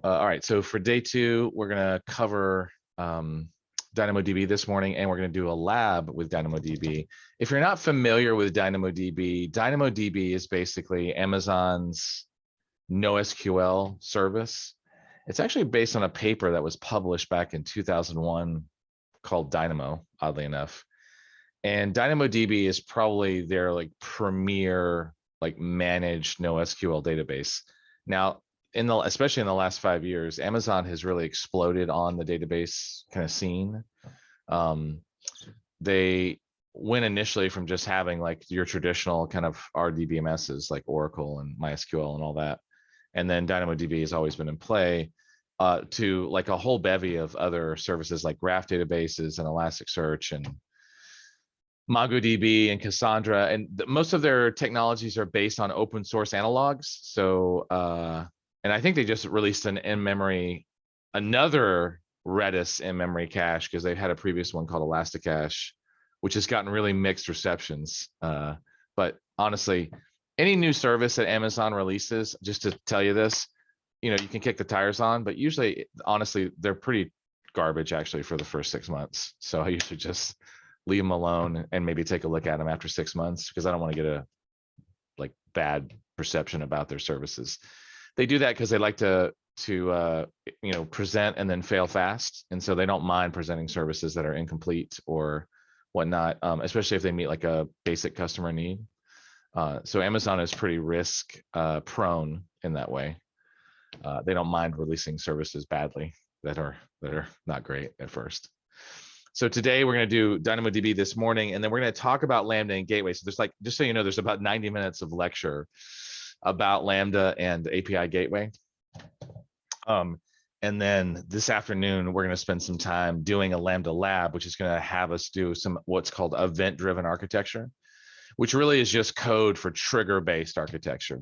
All right, so for day 2, we're gonna cover DynamoDB this morning, and we're gonna do a lab with DynamoDB. If you're not familiar with DynamoDB, DynamoDB is basically Amazon's NoSQL service. It's actually based on a paper that was published back in 2001 called Dynamo, oddly enough. And DynamoDB is probably their like premier like managed NoSQL database. Now, especially in the last 5 years, Amazon has really exploded on the database kind of scene. They went initially from just having like your traditional kind of RDBMSs like Oracle and MySQL and all that, and then DynamoDB has always been in play, to like a whole bevy of other services like graph databases and Elasticsearch and MongoDB and Cassandra, and most of their technologies are based on open source analogs. So, and I think they just released an in-memory, another Redis in-memory cache, because they've had a previous one called Elasticache, which has gotten really mixed receptions. But honestly, any new service that Amazon releases, just to tell you this, you can kick the tires on, but usually, honestly, they're pretty garbage actually for the first 6 months. So I usually just leave them alone and maybe take a look at them after 6 months, because I don't want to get a like bad perception about their services. They do that because they like to present and then fail fast, and so they don't mind presenting services that are incomplete or whatnot, especially if they meet like a basic customer need. So Amazon is pretty risk prone in that way. They don't mind releasing services badly that are not great at first. So today we're going to do DynamoDB this morning, and then we're going to talk about Lambda and Gateway. So there's like, just so you know, there's about 90 minutes of lecture about Lambda and API Gateway. And then this afternoon, we're going to spend some time doing a Lambda lab, which is going to have us do some what's called event-driven architecture, which really is just code for trigger-based architecture,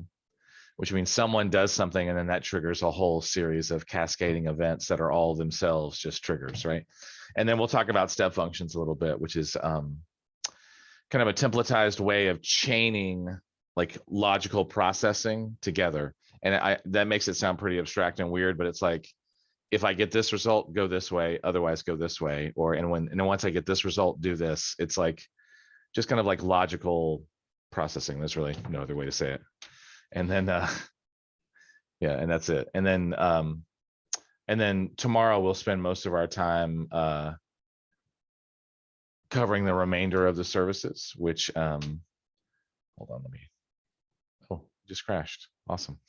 which means someone does something and then that triggers a whole series of cascading events that are all themselves just triggers, right? And then we'll talk about step functions a little bit, which is kind of a templatized way of chaining like logical processing together. And that makes it sound pretty abstract and weird, but it's like, if I get this result, go this way, otherwise go this way, and once I get this result, do this. It's like just kind of like logical processing. There's really no other way to say it. And then yeah, and that's it. And then tomorrow we'll spend most of our time covering the remainder of the services, which hold on, just crashed. Awesome.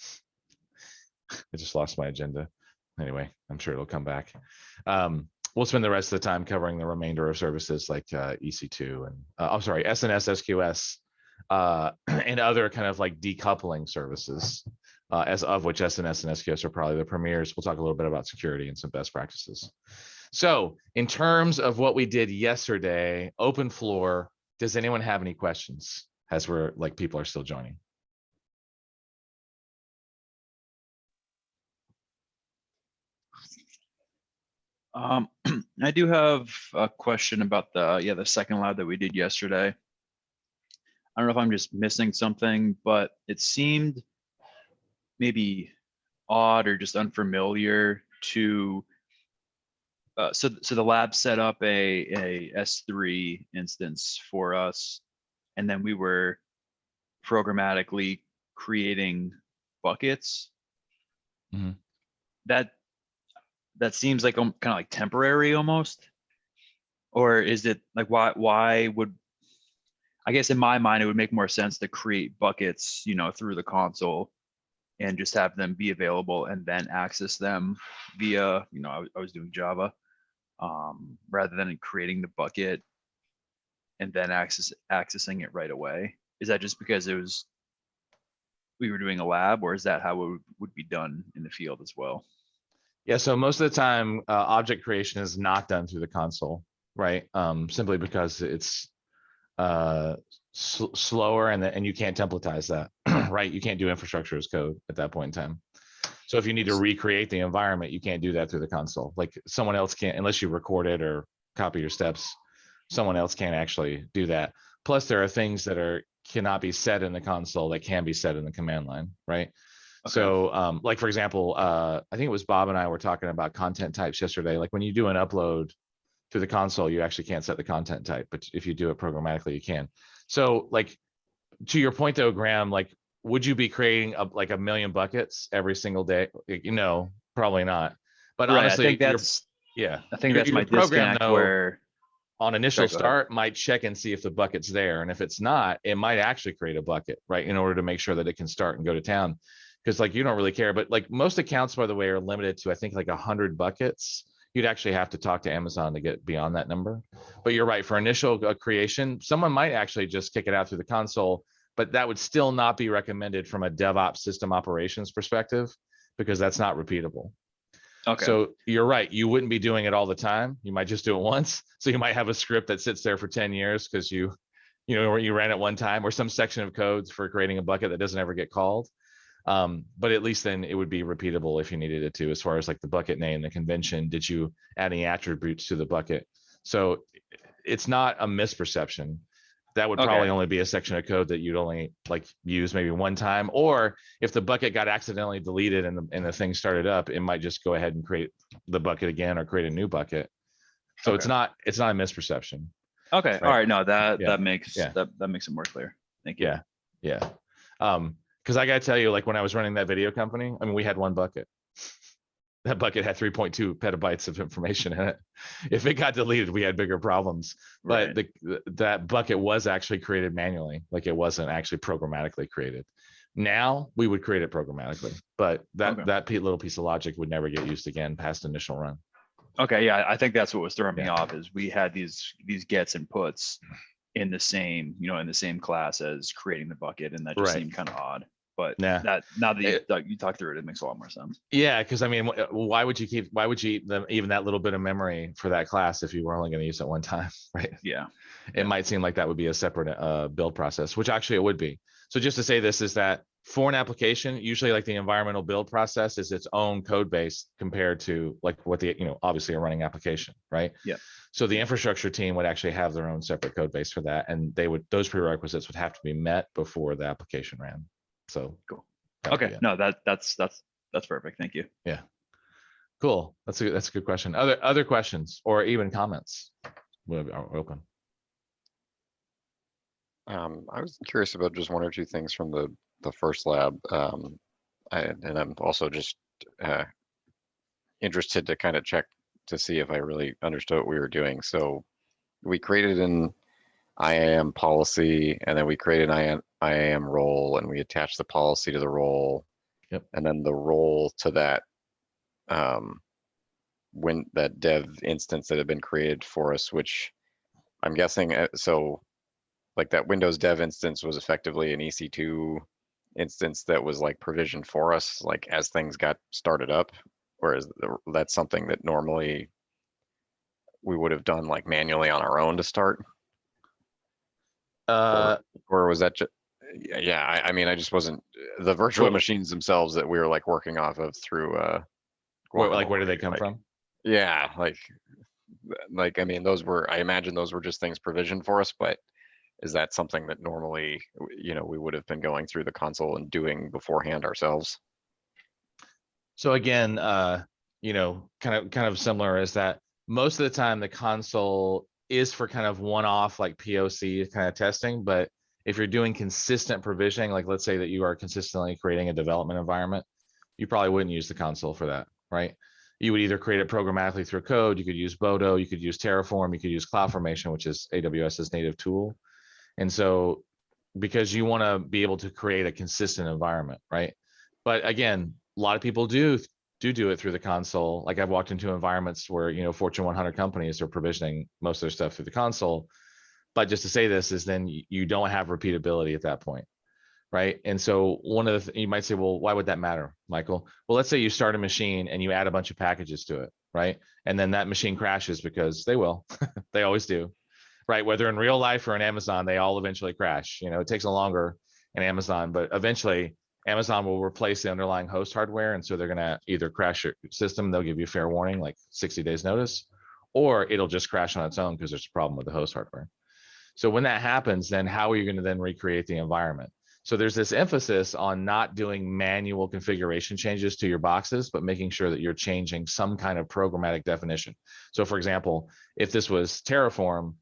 I just lost my agenda. Anyway, I'm sure it'll come back. We'll spend the rest of the time covering the remainder of services like EC2 and I'm sorry, SNS, SQS, and other kind of like decoupling services, as of which SNS and SQS are probably the premieres. We'll talk a little bit about security and some best practices. So in terms of what we did yesterday, open floor, does anyone have any questions as we're like people are still joining? I do have a question about the second lab that we did yesterday. I don't know if I'm just missing something, but it seemed maybe odd or just unfamiliar to so the lab set up a S3 instance for us, and then we were programmatically creating buckets. Mm-hmm. That seems like kind of like temporary almost, or is it like why would, I guess in my mind it would make more sense to create buckets through the console and just have them be available and then access them via I was doing Java, rather than creating the bucket and then accessing it right away. Is that just because we were doing a lab, or is that how it would be done in the field as well? Yeah, so most of the time, object creation is not done through the console, right? Simply because it's slower, and you can't templatize that, right? You can't do infrastructure as code at that point in time. So if you need to recreate the environment, you can't do that through the console. Like someone else can't, unless you record it or copy your steps. Someone else can't actually do that. Plus, there are things that cannot be set in the console that can be set in the command line, right? Okay. So like, for example, I think it was Bob and I were talking about content types yesterday. Like when you do an upload to the console, you actually can't set the content type, but if you do it programmatically, you can. So like, to your point though, Graham, like, would you be creating like a million buckets every single day? Probably not. But Right. honestly, yeah, I think that's your my program disconnect though, where, on initial sorry, go ahead. start might check and see if the bucket's there. And if it's not, it might actually create a bucket, right? In order to make sure that it can start and go to town. Because like, you don't really care, but like most accounts, by the way, are limited to, I think, like 100 buckets. You'd actually have to talk to Amazon to get beyond that number. But you're right, for initial creation, someone might actually just kick it out through the console, but that would still not be recommended from a DevOps system operations perspective, because that's not repeatable. Okay. So you're right. You wouldn't be doing it all the time. You might just do it once. So you might have a script that sits there for 10 years because you ran it one time, or some section of codes for creating a bucket that doesn't ever get called. But at least then it would be repeatable if you needed it to, as far as like the bucket name, the convention, did you add any attributes to the bucket? So it's not a misperception. That would Okay. probably only be a section of code that you'd only like use maybe one time, or if the bucket got accidentally deleted and the thing started up, it might just go ahead and create the bucket again or create a new bucket. So Okay. it's not a misperception. Okay. All Right. right. No, Yeah. that makes Yeah. that makes it more clear. Thank you. Yeah. Because I gotta tell you, like when I was running that video company, I mean, we had one bucket. That bucket had 3.2 petabytes of information in it. If it got deleted, we had bigger problems. But Right. that bucket was actually created manually, like it wasn't actually programmatically created. Now we would create it programmatically, but Okay. that little piece of logic would never get used again past initial run. Okay. Yeah. I think that's what was throwing me Yeah. off, is we had these gets and puts in the same, in the same class as creating the bucket, and that just Right. seemed kind of odd. But Nah. that now It- that you talk through it, it makes a lot more sense. Yeah, because I mean, why would you keep them even that little bit of memory for that class if you were only going to use it one time, right? Yeah. It might seem like that would be a separate build process, which actually it would be. So just to say this is that for an application, usually like the environmental build process is its own code base compared to like what the, obviously a running application, right? Yeah. So the infrastructure team would actually have their own separate code base for that. And those prerequisites would have to be met before the application ran. So Cool. that would be Okay. it. No, that's perfect. Thank you. Yeah. Cool. That's a good question. Other questions or even comments? We're open. I was curious about just one or two things from the first lab. And I'm also just interested to kind of check to see if I really understood what we were doing. So we created an IAM policy, and then we created an IAM role, and we attached the policy to the role. Yep. And then the role to that when that dev instance that had been created for us, which I'm guessing, so like that Windows dev instance was effectively an EC2 instance that was like provisioned for us, like as things got started up, whereas that's something that normally we would have done like manually on our own to start. Or was that just, yeah, I mean, I just wasn't, the virtual machines themselves that we were like working off of through where do they come from? Yeah, like I mean, I imagine those were just things provisioned for us, but is that something that normally, we would have been going through the console and doing beforehand ourselves? So again, kind of similar is that most of the time the console is for kind of one-off like POC kind of testing, but if you're doing consistent provisioning, like let's say that you are consistently creating a development environment, you probably wouldn't use the console for that, right? You would either create it programmatically through code, you could use Bodo, you could use Terraform, you could use CloudFormation, which is AWS's native tool. And so because you want to be able to create a consistent environment, right? But again, a lot of people do it through the console. Like I've walked into environments where, Fortune 100 companies are provisioning most of their stuff through the console. But just to say this is then you don't have repeatability at that point, right? And so one of the you might say, well, why would that matter, Michael? Well, let's say you start a machine and you add a bunch of packages to it, right? And then that machine crashes, because they will, they always do, right? Whether in real life or in Amazon, they all eventually crash. It takes a longer in Amazon, but eventually Amazon will replace the underlying host hardware. And so they're going to either crash your system, they'll give you fair warning, like 60 days notice, or it'll just crash on its own because there's a problem with the host hardware. So when that happens, then how are you going to then recreate the environment? So there's this emphasis on not doing manual configuration changes to your boxes, but making sure that you're changing some kind of programmatic definition. So for example, if this was Terraform,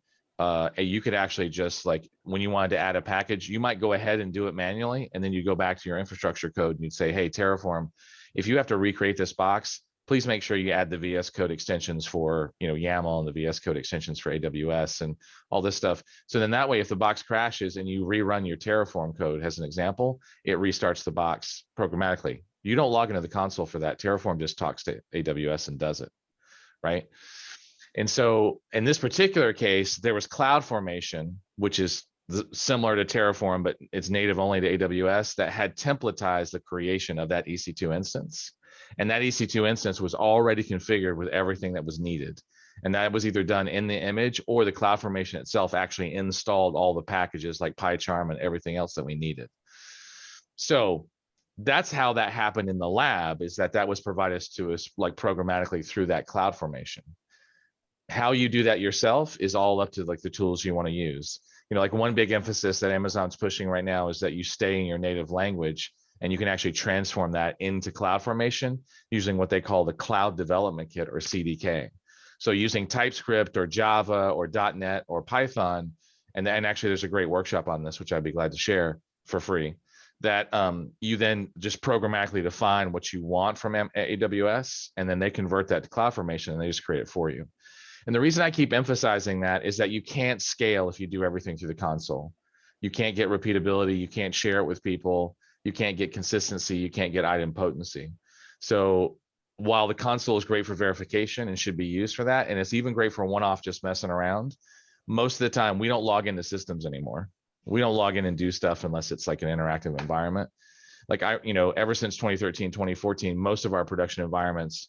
you could actually just like, when you wanted to add a package, you might go ahead and do it manually. And then you go back to your infrastructure code and you'd say, hey, Terraform, if you have to recreate this box, please make sure you add the VS Code extensions for, YAML and the VS Code extensions for AWS and all this stuff. So then that way, if the box crashes and you rerun your Terraform code as an example, it restarts the box programmatically. You don't log into the console for that. Terraform just talks to AWS and does it, right? And so in this particular case, there was CloudFormation, which is similar to Terraform, but it's native only to AWS, that had templatized the creation of that EC2 instance. And that EC2 instance was already configured with everything that was needed. And that was either done in the image, or the CloudFormation itself actually installed all the packages like PyCharm and everything else that we needed. So that's how that happened in the lab, is that was provided to us like programmatically through that CloudFormation. How you do that yourself is all up to like the tools you want to use. Like one big emphasis that Amazon's pushing right now is that you stay in your native language, and you can actually transform that into CloudFormation using what they call the Cloud Development Kit, or CDK. So using TypeScript or Java or .NET or Python, and actually there's a great workshop on this, which I'd be glad to share for free, that you then just programmatically define what you want from AWS, and then they convert that to CloudFormation and they just create it for you. And the reason I keep emphasizing that is that you can't scale if you do everything through the console. You can't get repeatability, you can't share it with people, you can't get consistency, you can't get idempotency. So while the console is great for verification and should be used for that, and it's even great for one-off just messing around, most of the time we don't log into systems anymore. We don't log in and do stuff unless it's like an interactive environment. Like ever since 2013, 2014, most of our production environments,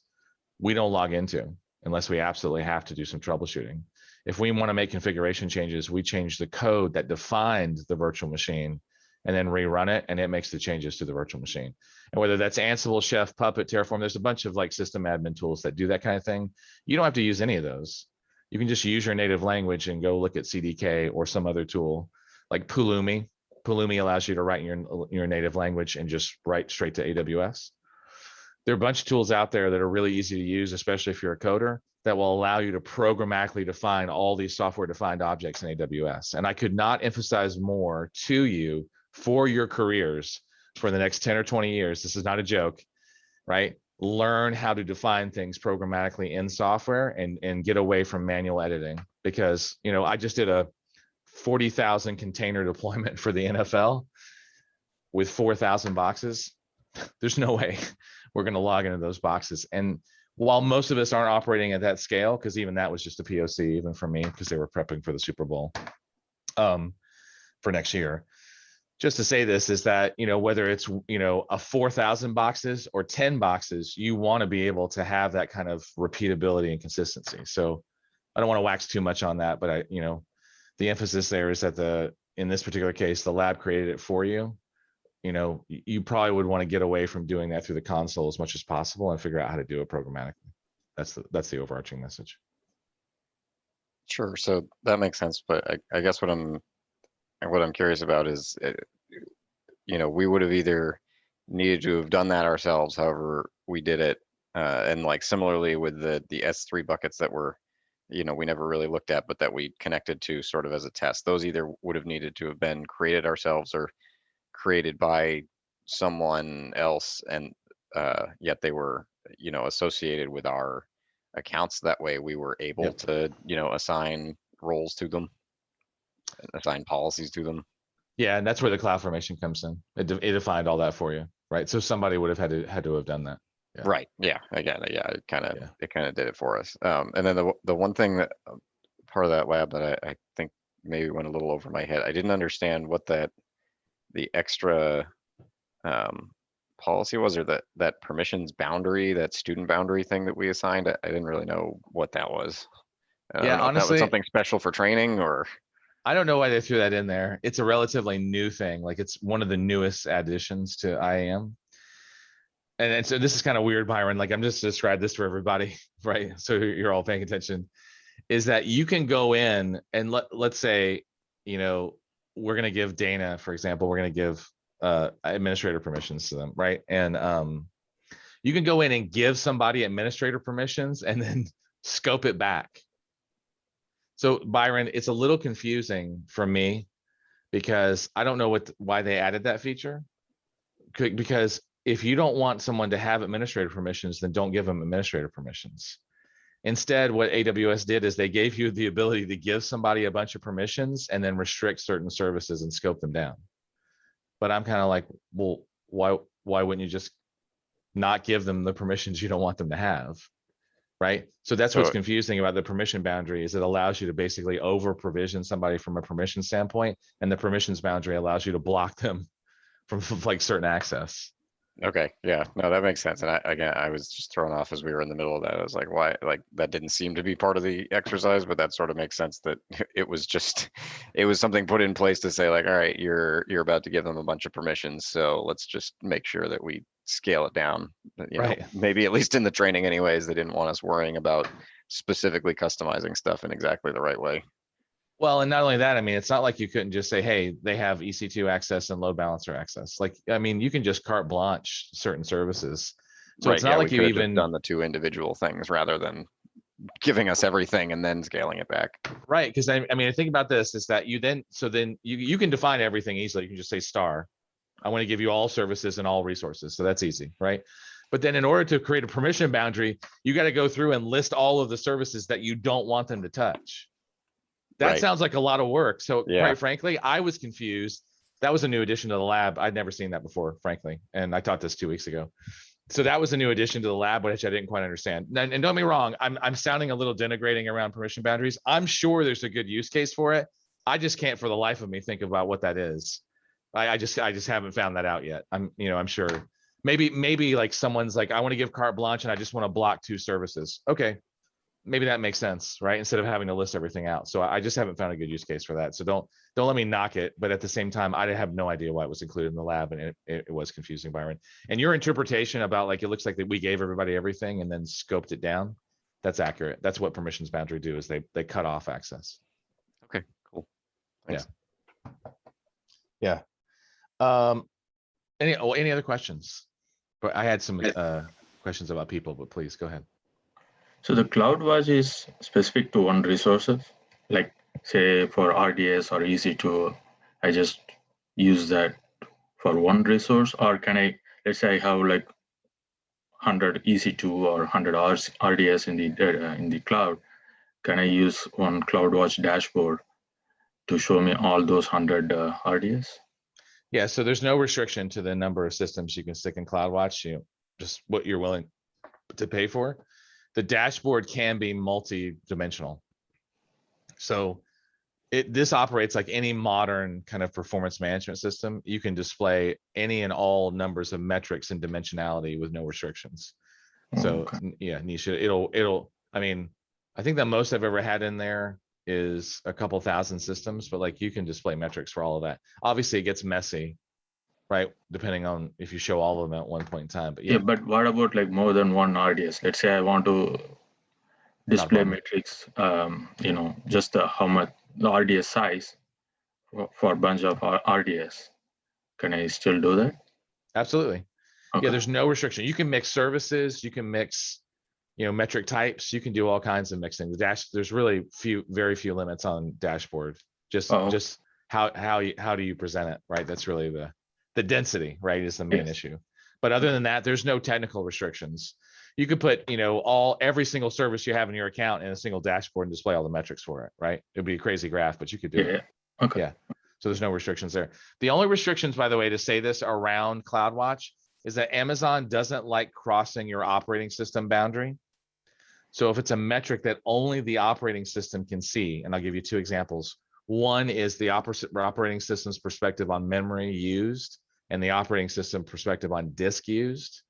we don't log into unless we absolutely have to do some troubleshooting. If we want to make configuration changes, we change the code that defined the virtual machine and then rerun it, and it makes the changes to the virtual machine. And whether that's Ansible, Chef, Puppet, Terraform, there's a bunch of like system admin tools that do that kind of thing. You don't have to use any of those. You can just use your native language and go look at CDK or some other tool like Pulumi. Pulumi allows you to write in your native language and just write straight to AWS. There are a bunch of tools out there that are really easy to use, especially if you're a coder, that will allow you to programmatically define all these software-defined objects in AWS. And I could not emphasize more to you for your careers for the next 10 or 20 years. This is not a joke, right? Learn how to define things programmatically in software and get away from manual editing. Because, I just did a 40,000 container deployment for the NFL with 4,000 boxes. There's no way we're going to log into those boxes. And while most of us aren't operating at that scale, because even that was just a POC, even for me, because they were prepping for the Super Bowl for next year. Just to say this is that, whether it's, a 4,000 boxes or 10 boxes, you want to be able to have that kind of repeatability and consistency. So I don't want to wax too much on that, but the emphasis there is that in this particular case, the lab created it for you. You probably would want to get away from doing that through the console as much as possible and figure out how to do it programmatically. That's the overarching message. Sure. So that makes sense. But I guess what I'm curious about is, we would have either needed to have done that ourselves, however we did it. And like similarly with the S3 buckets that were, we never really looked at, but that we connected to sort of as a test. Those either would have needed to have been created ourselves or created by someone else, and yet they were associated with our accounts. That way we were able to assign roles to them, assign policies to them. Yeah, and that's where the CloudFormation comes in. It defined all that for you, right? So somebody would have had to have done that. Yeah. Right. Yeah. Again, it kind of did it for us. And then the one thing that part of that lab that I think maybe went a little over my head, I didn't understand what the extra policy was, or that permissions boundary, that student boundary thing that we assigned. I didn't really know what that was. I don't know if that was something special for training, or I don't know why they threw that in there. It's a relatively new thing. Like it's one of the newest additions to IAM. And so this is kind of weird, Byron. Like I'm just describe this for everybody, right? So you're all paying attention. Is that you can go in and let's say, we're going to give Dana, for example, we're going to give administrator permissions to them, right? And you can go in and give somebody administrator permissions and then scope it back. So Byron, it's a little confusing for me because I don't know why they added that feature. Because if you don't want someone to have administrator permissions, then don't give them administrator permissions. Instead, what AWS did is they gave you the ability to give somebody a bunch of permissions and then restrict certain services and scope them down. But I'm kind of like, well, why wouldn't you just not give them the permissions you don't want them to have? Right. So that's what's confusing about the permission boundary is it allows you to basically over provision somebody from a permission standpoint, and the permissions boundary allows you to block them from like certain access. Okay, yeah, no, that makes sense. And I was just thrown off as we were in the middle of that. I was like, why? Like that didn't seem to be part of the exercise, but that sort of makes sense that it was just, it was something put in place to say like, all right, you're about to give them a bunch of permissions, so let's just make sure that we scale it down. You know, maybe at least in the training anyways, they didn't want us worrying about specifically customizing stuff in exactly the right way. Well, and not only that, I mean, it's not like you couldn't just say, hey, they have EC2 access and load balancer access. Like, I mean, you can just carte blanche certain services. So it's not like you even done the two individual things rather than giving us everything and then scaling it back. Right. Because I mean, think about this is that you then you can define everything easily. You can just say star. I want to give you all services and all resources. So that's easy, right? But then in order to create a permission boundary, you got to go through and list all of the services that you don't want them to touch. That sounds like a lot of work. So quite frankly, I was confused. That was a new addition to the lab. I'd never seen that before, frankly. And I taught this 2 weeks ago. So that was a new addition to the lab, which I didn't quite understand. And don't get me wrong, I'm sounding a little denigrating around permission boundaries. I'm sure there's a good use case for it. I just can't for the life of me think about what that is. I just haven't found that out yet. I'm sure maybe like someone's like, I want to give carte blanche and I just want to block 2 services. Okay. Maybe that makes sense, right? Instead of having to list everything out. So I just haven't found a good use case for that. So don't let me knock it. But at the same time, I have no idea why it was included in the lab, and it was confusing, Byron. And your interpretation about like it looks like that we gave everybody everything and then scoped it down. That's accurate. That's what permissions boundary do is they cut off access. Okay, cool. Thanks. Yeah. Any other questions? But I had some questions about people, but please go ahead. So the CloudWatch is specific to one resources, like say for RDS or EC2, I just use that for one resource, or can I, let's say I have like 100 EC2 or 100 RDS in the cloud, can I use one CloudWatch dashboard to show me all those 100 RDS? Yeah, so there's no restriction to the number of systems you can stick in CloudWatch, just what you're willing to pay for. The dashboard can be multi-dimensional. So this operates like any modern kind of performance management system. You can display any and all numbers of metrics and dimensionality with no restrictions. So yeah, Nisha, I mean, I think the most I've ever had in there is a couple thousand systems, but like you can display metrics for all of that. Obviously it gets messy, right? Depending on if you show all of them at one point in time, but yeah. But what about like more than one RDS? Let's say I want to display metrics, just how much the RDS size for a bunch of RDS. Can I still do that? Absolutely. Okay. Yeah, there's no restriction. You can mix services, you can mix, metric types, you can do all kinds of mixing. There's really very few limits on dashboard. Just how do you present it, right? That's really the density, right, is the main issue. But other than that, there's no technical restrictions. You could put, every single service you have in your account in a single dashboard and display all the metrics for it, right? It'd be a crazy graph, but you could do it. Okay. Yeah. So there's no restrictions there. The only restrictions, by the way, to say this around CloudWatch is that Amazon doesn't like crossing your operating system boundary. So if it's a metric that only the operating system can see, and I'll give you 2 examples. One is the operating system's perspective on memory used and the operating system perspective on disk used.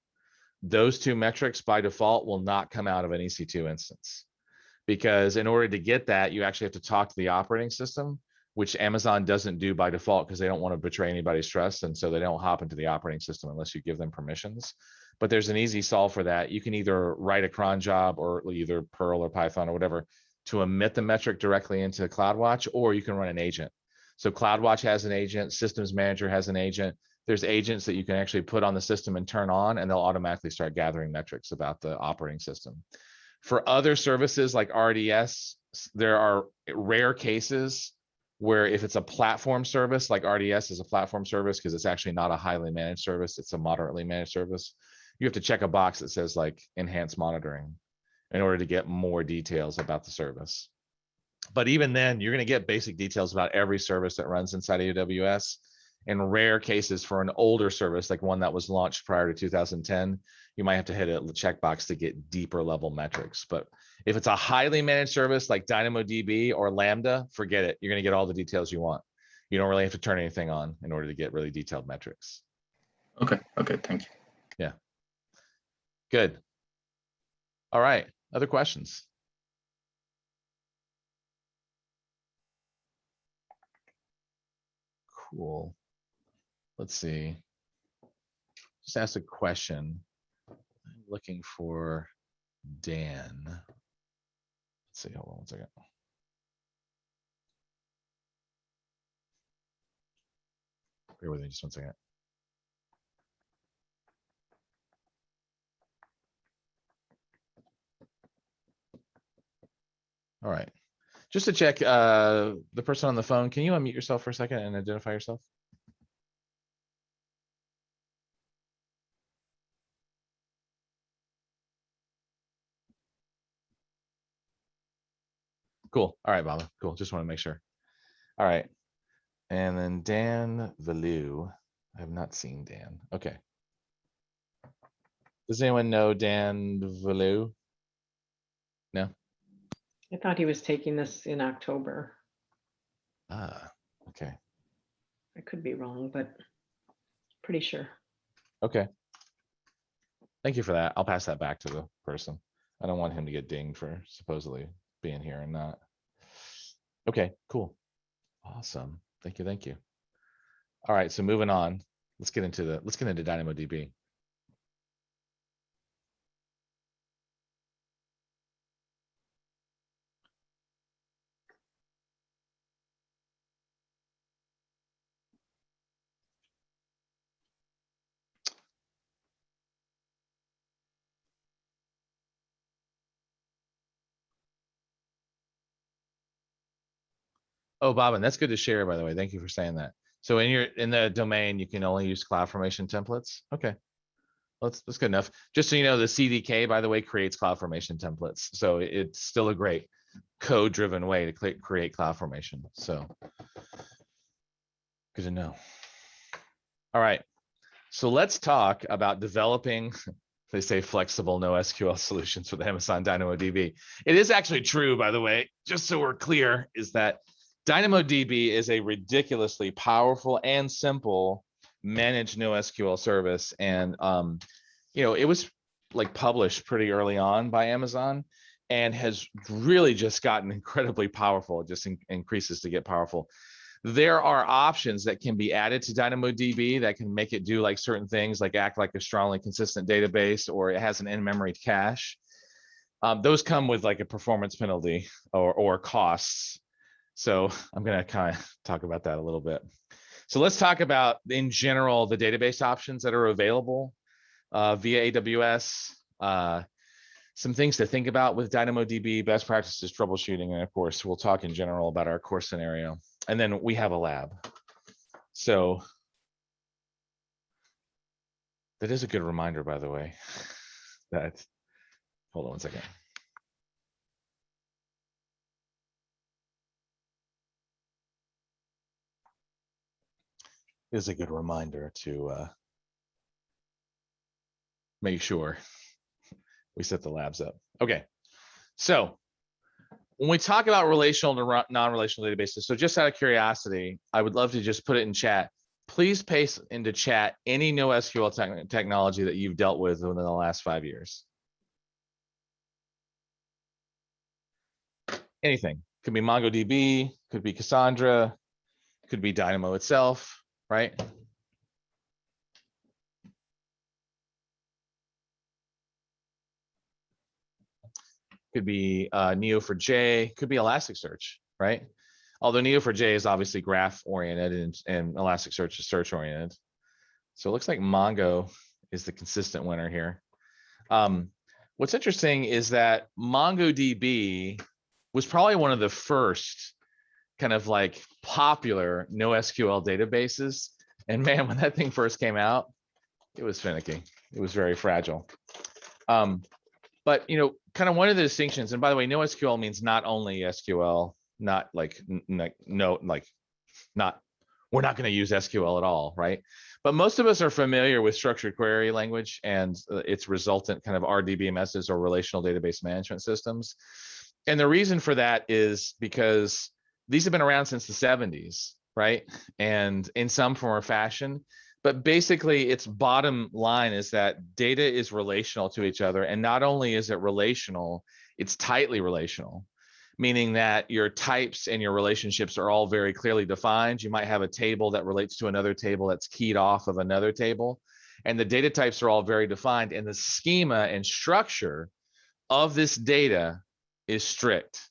Those 2 metrics by default will not come out of an EC2 instance, because in order to get that, you actually have to talk to the operating system, which Amazon doesn't do by default because they don't want to betray anybody's trust. And so they don't hop into the operating system unless you give them permissions. But there's an easy solve for that. You can either write a cron job or either Perl or Python or whatever to emit the metric directly into CloudWatch, or you can run an agent. So CloudWatch has an agent, Systems Manager has an agent. there's agents that you can actually put on the system and turn on, and they'll automatically start gathering metrics about the operating system. For other services like RDS, there are rare cases where if it's a platform service, like RDS is a platform service because it's actually not a highly managed service, it's a moderately managed service, you have to check a box that says like enhanced monitoring in order to get more details about the service. But even then, you're going to get basic details about every service that runs inside AWS. In rare cases for an older service, like one that was launched prior to 2010, you might have to hit a checkbox to get deeper level metrics. But if it's a highly managed service like DynamoDB or Lambda, forget it. You're going to get all the details you want. You don't really have to turn anything on in order to get really detailed metrics. Okay, thank you. Yeah. Good. All right. Other questions? Cool. Let's see. Just ask a question. I'm looking for Dan. Let's see. Hold on one second. Bear with me just one second. All right. Just to check, the person on the phone, can you unmute yourself for a second and identify yourself? Cool. All right, Baba. Cool. Just want to make sure. All right. And then Dan Valou. I have not seen Dan. Okay. Does anyone know Dan Valou? No? I thought he was taking this in October. Ah, okay. I could be wrong, but pretty sure. Okay. Thank you for that. I'll pass that back to the person. I don't want him to get dinged for supposedly being here and not. Okay, cool. Awesome. Thank you. Thank you. All right, so moving on. Let's get into DynamoDB. Oh, Bobbin, that's good to share, by the way. Thank you for saying that. So in the domain, you can only use CloudFormation templates. Okay. That's good enough. Just so you know, the CDK, by the way, creates CloudFormation templates. So it's still a great code-driven way to create CloudFormation. So good to know. All right. So let's talk about developing, they say, flexible NoSQL solutions with Amazon DynamoDB. It is actually true, by the way, just so we're clear, is that DynamoDB is a ridiculously powerful and simple managed NoSQL service. And, it was like published pretty early on by Amazon and has really just gotten incredibly powerful. It just increases to get powerful. There are options that can be added to DynamoDB that can make it do like certain things, like act like a strongly consistent database, or it has an in-memory cache. Those come with like a performance penalty or costs. So I'm going to kind of talk about that a little bit. So let's talk about, in general, the database options that are available via AWS. Some things to think about with DynamoDB, best practices, troubleshooting, and of course, we'll talk in general about our core scenario. And then we have a lab. So that is a good reminder, by the way, that, hold on one second. Is a good reminder to make sure we set the labs up. Okay, so when we talk about relational to non-relational databases, so just out of curiosity, I would love to just put it in chat. Please paste into chat any NoSQL technology that you've dealt with within the last 5 years. Anything. Could be MongoDB, could be Cassandra, could be Dynamo itself, right? Could be Neo4j, could be Elasticsearch, right? Although Neo4j is obviously graph oriented and Elasticsearch is search oriented. So it looks like Mongo is the consistent winner here. What's interesting is that MongoDB was probably one of the first kind of like popular NoSQL databases. And man, when that thing first came out, it was finicky. It was very fragile. But you know, kind of one of the distinctions, and by the way, NoSQL means not only SQL, not like not we're not going to use SQL at all, right? But most of us are familiar with structured query language and its resultant kind of RDBMSs or relational database management systems. And the reason for that is because these have been around since the 70s, right? And in some form or fashion. But basically, its bottom line is that data is relational to each other. And not only is it relational, it's tightly relational, meaning that your types and your relationships are all very clearly defined. You might have a table that relates to another table that's keyed off of another table. And the data types are all very defined. And the schema and structure of this data is strict,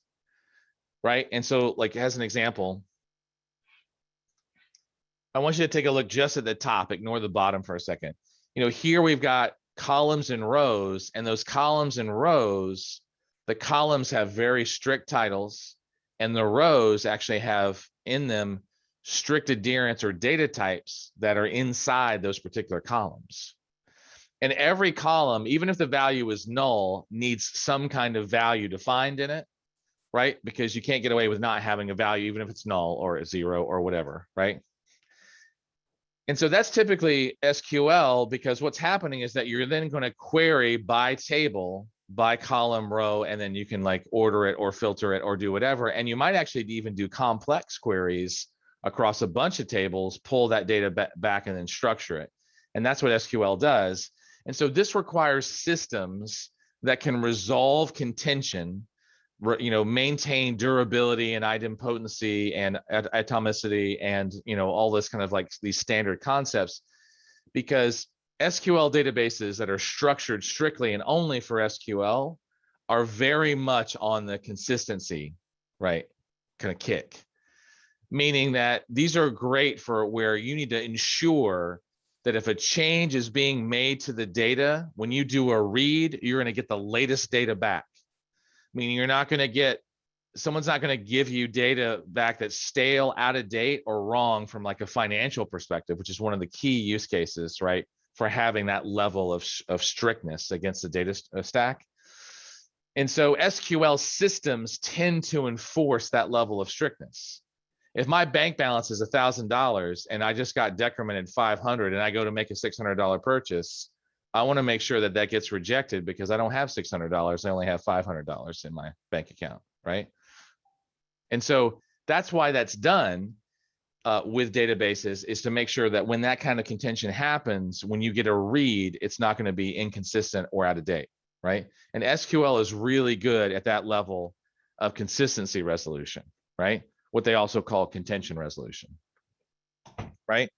right? And so, like, as an example, I want you to take a look just at the top, ignore the bottom for a second. You know, here we've got columns and rows, and those columns and rows, the columns have very strict titles, and the rows actually have in them strict adherence or data types that are inside those particular columns. And every column, even if the value is null, needs some kind of value defined in it, right? Because you can't get away with not having a value, even if it's null or a 0 or whatever, right? And so that's typically SQL, because what's happening is that you're then going to query by table, by column, row, and then you can like order it or filter it or do whatever. And you might actually even do complex queries across a bunch of tables, pull that data back and then structure it. And that's what SQL does. And so this requires systems that can resolve contention, you know, maintain durability and idempotency and atomicity and, you know, all this kind of like these standard concepts, because SQL databases that are structured strictly and only for SQL are very much on the consistency, right, kind of kick, meaning that these are great for where you need to ensure that if a change is being made to the data, when you do a read, you're going to get the latest data back. Meaning you're not going to get, someone's not going to give you data back that's stale, out of date, or wrong from like a financial perspective, which is one of the key use cases, right, for having that level of strictness against the data stack. And so SQL systems tend to enforce that level of strictness. If my bank balance is $1,000 and I just got decremented 500 and I go to make a $600 purchase, I want to make sure that that gets rejected because I don't have $600. I only have $500 in my bank account, right? And so that's why that's done with databases, is to make sure that when that kind of contention happens, when you get a read, it's not going to be inconsistent or out of date, right? And SQL is really good at that level of consistency resolution, right? What they also call contention resolution, right?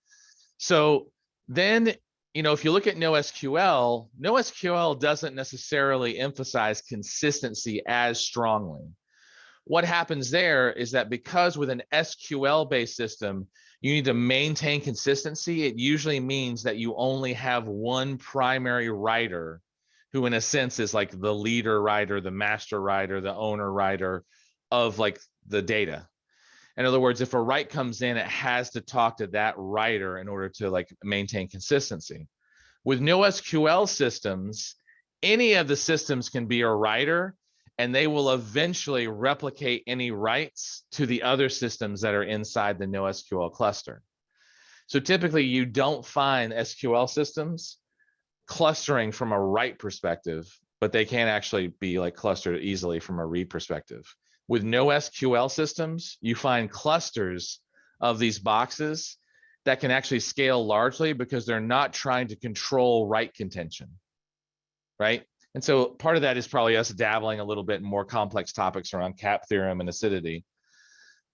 So then, you know, if you look at NoSQL, NoSQL doesn't necessarily emphasize consistency as strongly. What happens there is that because with an SQL-based system, you need to maintain consistency, it usually means that you only have one primary writer who in a sense is like the leader writer, the master writer, the owner writer of like the data. In other words, if a write comes in, it has to talk to that writer in order to like maintain consistency. With NoSQL systems, any of the systems can be a writer, and they will eventually replicate any writes to the other systems that are inside the NoSQL cluster. So typically you don't find SQL systems clustering from a write perspective, but they can actually be like clustered easily from a read perspective. With NoSQL systems, you find clusters of these boxes that can actually scale largely because they're not trying to control write contention, right? And so part of that is probably us dabbling a little bit in more complex topics around cap theorem and acidity.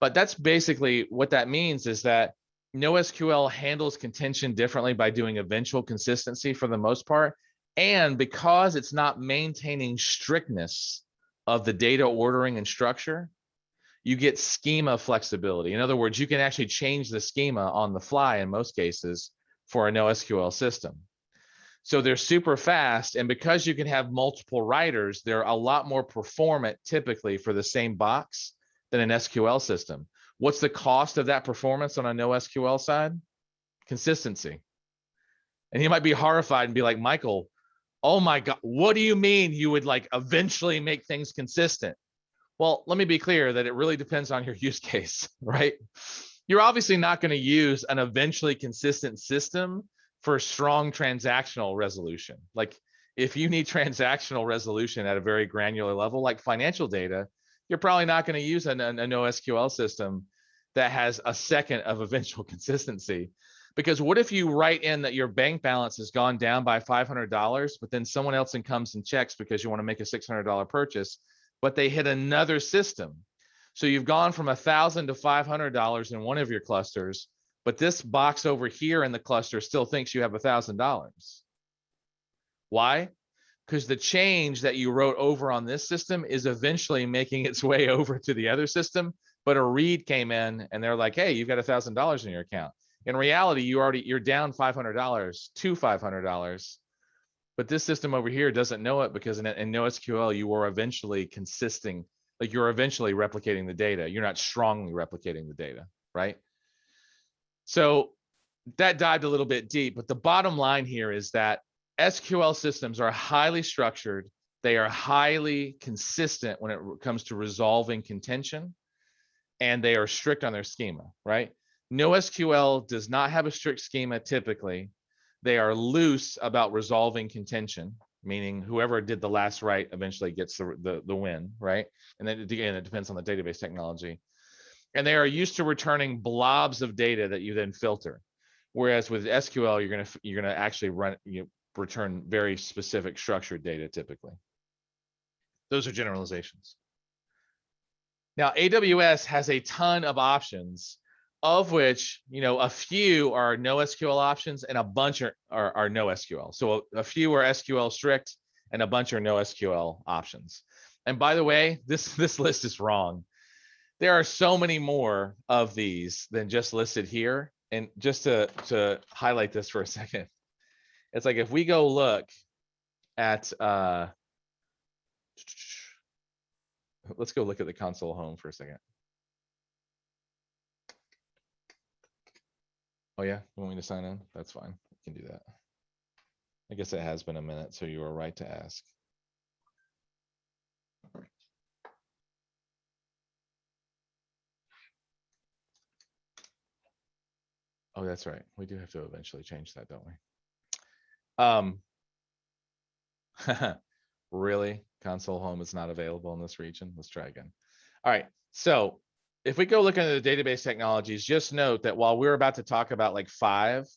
But that's basically what that means, is that NoSQL handles contention differently by doing eventual consistency for the most part. And because it's not maintaining strictness of the data ordering and structure, you get schema flexibility. In other words, you can actually change the schema on the fly in most cases for a NoSQL system. So they're super fast. And because you can have multiple writers, they're a lot more performant typically for the same box than an SQL system. What's the cost of that performance on a NoSQL side? Consistency. And you might be horrified and be like, Michael, oh my God, what do you mean you would like eventually make things consistent? Well, let me be clear that it really depends on your use case, right? You're obviously not going to use an eventually consistent system for strong transactional resolution. Like if you need transactional resolution at a very granular level, like financial data, you're probably not going to use a NoSQL system that has a second of eventual consistency. Because what if you write in that your bank balance has gone down by $500, but then someone else comes and checks because you want to make a $600 purchase, but they hit another system. So you've gone from $1,000 to $500 in one of your clusters, but this box over here in the cluster still thinks you have $1,000. Why? Because the change that you wrote over on this system is eventually making its way over to the other system, but a read came in and they're like, hey, you've got $1,000 in your account. In reality, you're down $500 to $500, but this system over here doesn't know it because in NoSQL, you are eventually consisting, like you're eventually replicating the data. You're not strongly replicating the data, right? So that dived a little bit deep, but the bottom line here is that SQL systems are highly structured. They are highly consistent when it comes to resolving contention, and they are strict on their schema, right? NoSQL does not have a strict schema typically. They are loose about resolving contention, meaning whoever did the last write eventually gets the win, right? And then again, it depends on the database technology. And they are used to returning blobs of data that you then filter. Whereas with SQL, you're gonna actually return very specific structured data typically. Those are generalizations. Now, AWS has a ton of options, of which, a few are NoSQL options and a bunch are NoSQL. So a few are SQL strict and a bunch are NoSQL options. And by the way, this list is wrong. There are so many more of these than just listed here. And just to highlight this for a second, it's like if we go look at, let's go look at the console home for a second. Oh yeah, you want me to sign in? That's fine, we can do that. I guess it has been a minute, so you are right to ask. Oh, that's right. We do have to eventually change that, don't we? Really? Console home is not available in this region? Let's try again. All right, so if we go look into the database technologies, just note that while we're about to talk about like 5,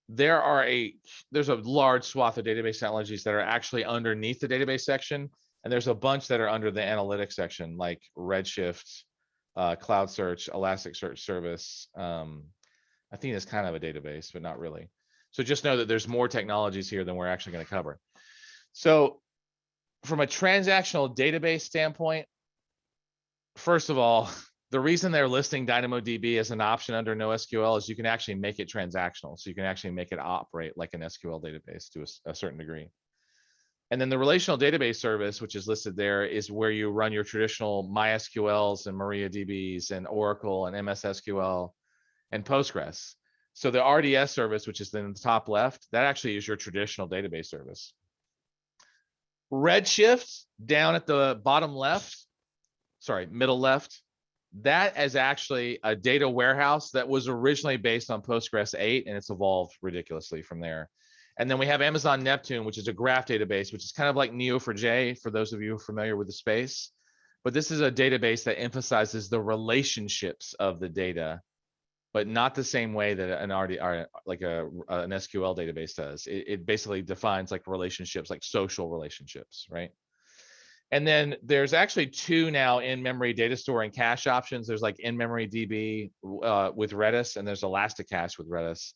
there's a large swath of database technologies that are actually underneath the database section, and there's a bunch that are under the analytics section, like Redshift, Cloud Search, Elasticsearch Service. I think it's kind of a database, but not really. So just know that there's more technologies here than we're actually going to cover. So from a transactional database standpoint, first of all, the reason they're listing DynamoDB as an option under NoSQL is you can actually make it transactional. So you can actually make it operate like an SQL database to a certain degree. And then the relational database service, which is listed there, is where you run your traditional MySQLs and MariaDBs and Oracle and MS SQL and Postgres. So the RDS service, which is in the top left, that actually is your traditional database service. Redshift down at the bottom left, middle left, that is actually a data warehouse that was originally based on Postgres 8, and it's evolved ridiculously from there. And then we have Amazon Neptune, which is a graph database, which is kind of like Neo4j for those of you familiar with the space. But this is a database that emphasizes the relationships of the data, but not the same way that an SQL database does. It basically defines like relationships, like social relationships, right? And then there's actually 2 now in-memory data store and cache options. There's like in-memory DB with Redis, and there's Elasticache with Redis.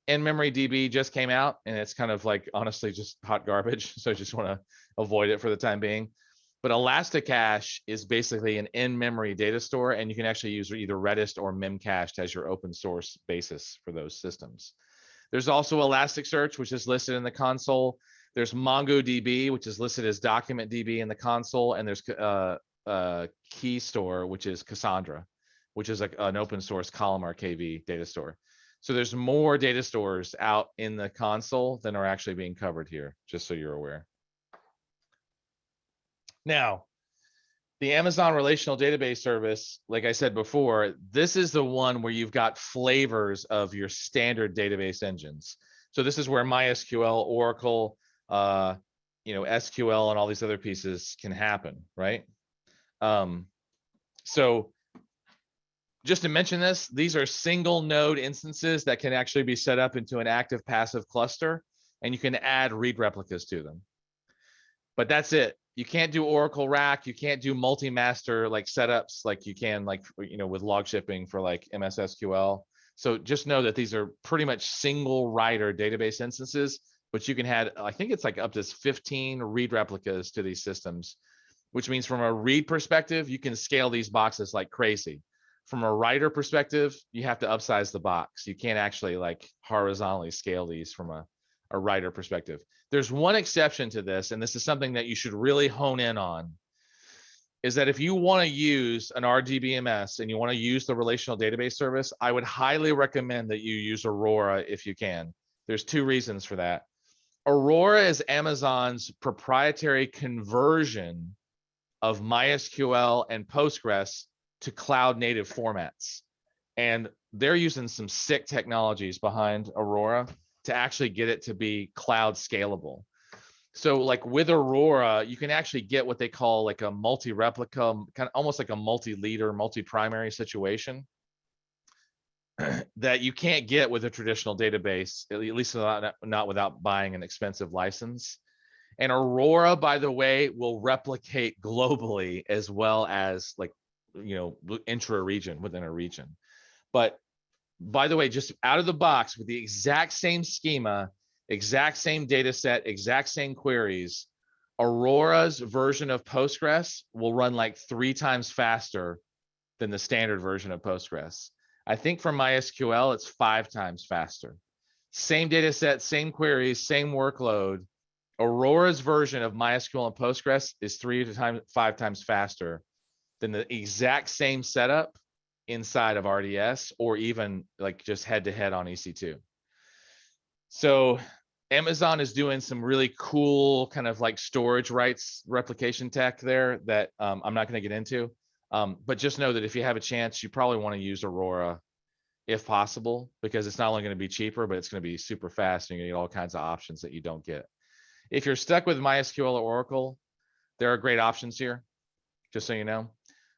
In-memory DB just came out, and it's kind of like honestly just hot garbage. So I just want to avoid it for the time being. But Elasticache is basically an in-memory data store, and you can actually use either Redis or Memcached as your open source basis for those systems. There's also Elasticsearch, which is listed in the console. There's MongoDB, which is listed as document DB in the console. And there's Key Store, which is Cassandra, which is an open source columnar KV data store. So there's more data stores out in the console than are actually being covered here, just so you're aware. Now, the Amazon Relational Database Service, like I said before, this is the one where you've got flavors of your standard database engines. So this is where MySQL, Oracle, SQL, and all these other pieces can happen, right? So just to mention this, these are single node instances that can actually be set up into an active passive cluster, and you can add read replicas to them. But that's it. You can't do Oracle Rack. You can't do multi-master like setups like you can with log shipping for like MS SQL. So just know that these are pretty much single writer database instances, but you can add, I think it's like up to 15 read replicas to these systems, which means from a read perspective, you can scale these boxes like crazy. From a writer perspective, you have to upsize the box. You can't actually like horizontally scale these from a writer perspective. There's one exception to this, and this is something that you should really hone in on, is that if you want to use an RDBMS and you want to use the relational database service, I would highly recommend that you use Aurora if you can. There's two reasons for that. Aurora is Amazon's proprietary conversion of MySQL and Postgres to cloud native formats. And they're using some sick technologies behind Aurora to actually get it to be cloud scalable. So like with Aurora, you can actually get what they call like a multi-replica, kind of almost like a multi-leader, multi-primary situation that you can't get with a traditional database, at least not without buying an expensive license. And Aurora, by the way, will replicate globally as well as like, intra-region within a region. But by the way, just out of the box with the exact same schema, exact same data set, exact same queries, Aurora's version of Postgres will run like 3 times faster than the standard version of Postgres. I think for MySQL, it's 5 times faster. Same data set, same queries, same workload. Aurora's version of MySQL and Postgres is 5 times faster than the exact same setup inside of RDS, or even like just head-to-head on EC2. So Amazon is doing some really cool kind of like storage rights replication tech there that I'm not going to get into. But just know that if you have a chance, you probably want to use Aurora if possible, because it's not only going to be cheaper, but it's going to be super fast and you're going to get all kinds of options that you don't get. If you're stuck with MySQL or Oracle, there are great options here, just so you know.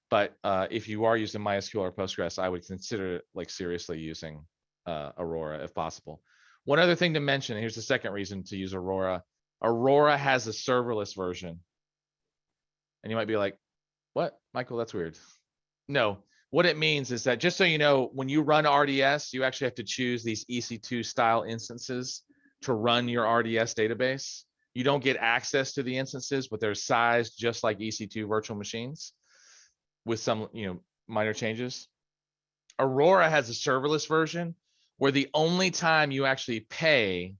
But if you are using MySQL or Postgres, I would consider like seriously using Aurora if possible. One other thing to mention, here's the second reason to use Aurora. Aurora has a serverless version. And you might be like, what, Michael, that's weird. No, what it means is that, just so you know, when you run RDS, you actually have to choose these EC2 style instances to run your RDS database. You don't get access to the instances, but they're sized just like EC2 virtual machines with some, minor changes. Aurora has a serverless version where the only time you actually pay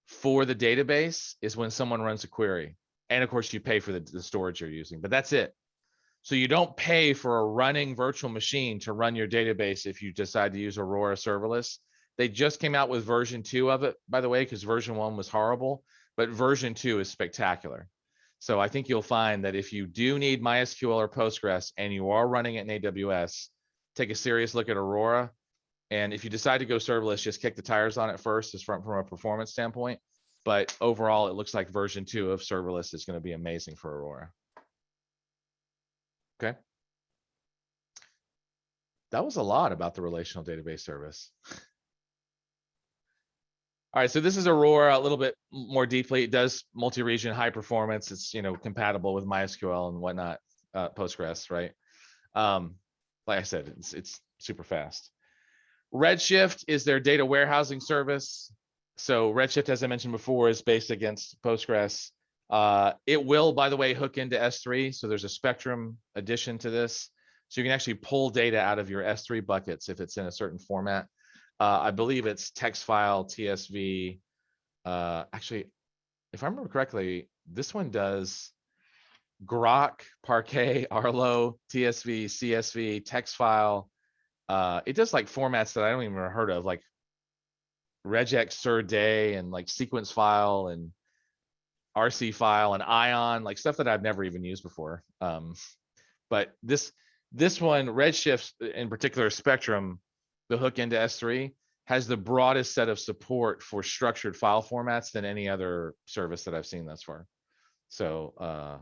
for the database is when someone runs a query. And of course you pay for the storage you're using, but that's it. So you don't pay for a running virtual machine to run your database if you decide to use Aurora serverless. They just came out with version 2 of it, by the way, because version 1 was horrible, but version 2 is spectacular. So I think you'll find that if you do need MySQL or Postgres and you are running it in AWS, take a serious look at Aurora. And if you decide to go serverless, just kick the tires on it first, just from a performance standpoint. But overall, it looks like version 2 of serverless is going to be amazing for Aurora. Okay. That was a lot about the relational database service. All right, so this is Aurora a little bit more deeply. It does multi-region high performance. It's compatible with MySQL and whatnot, Postgres, right? Like I said, it's super fast. Redshift is their data warehousing service. So Redshift, as I mentioned before, is based against Postgres. It will, by the way, hook into S3. So there's a Spectrum addition to this. So you can actually pull data out of your S3 buckets if it's in a certain format. I believe it's text file, TSV. Actually, if I remember correctly, this one does Grok, Parquet, Arlo, TSV, CSV, text file. It does like formats that I don't even heard of, like regex sur day and like sequence file and RC file and ion, like stuff that I've never even used before. But this one, Redshift in particular, Spectrum, the hook into S3, has the broadest set of support for structured file formats than any other service that I've seen thus far. So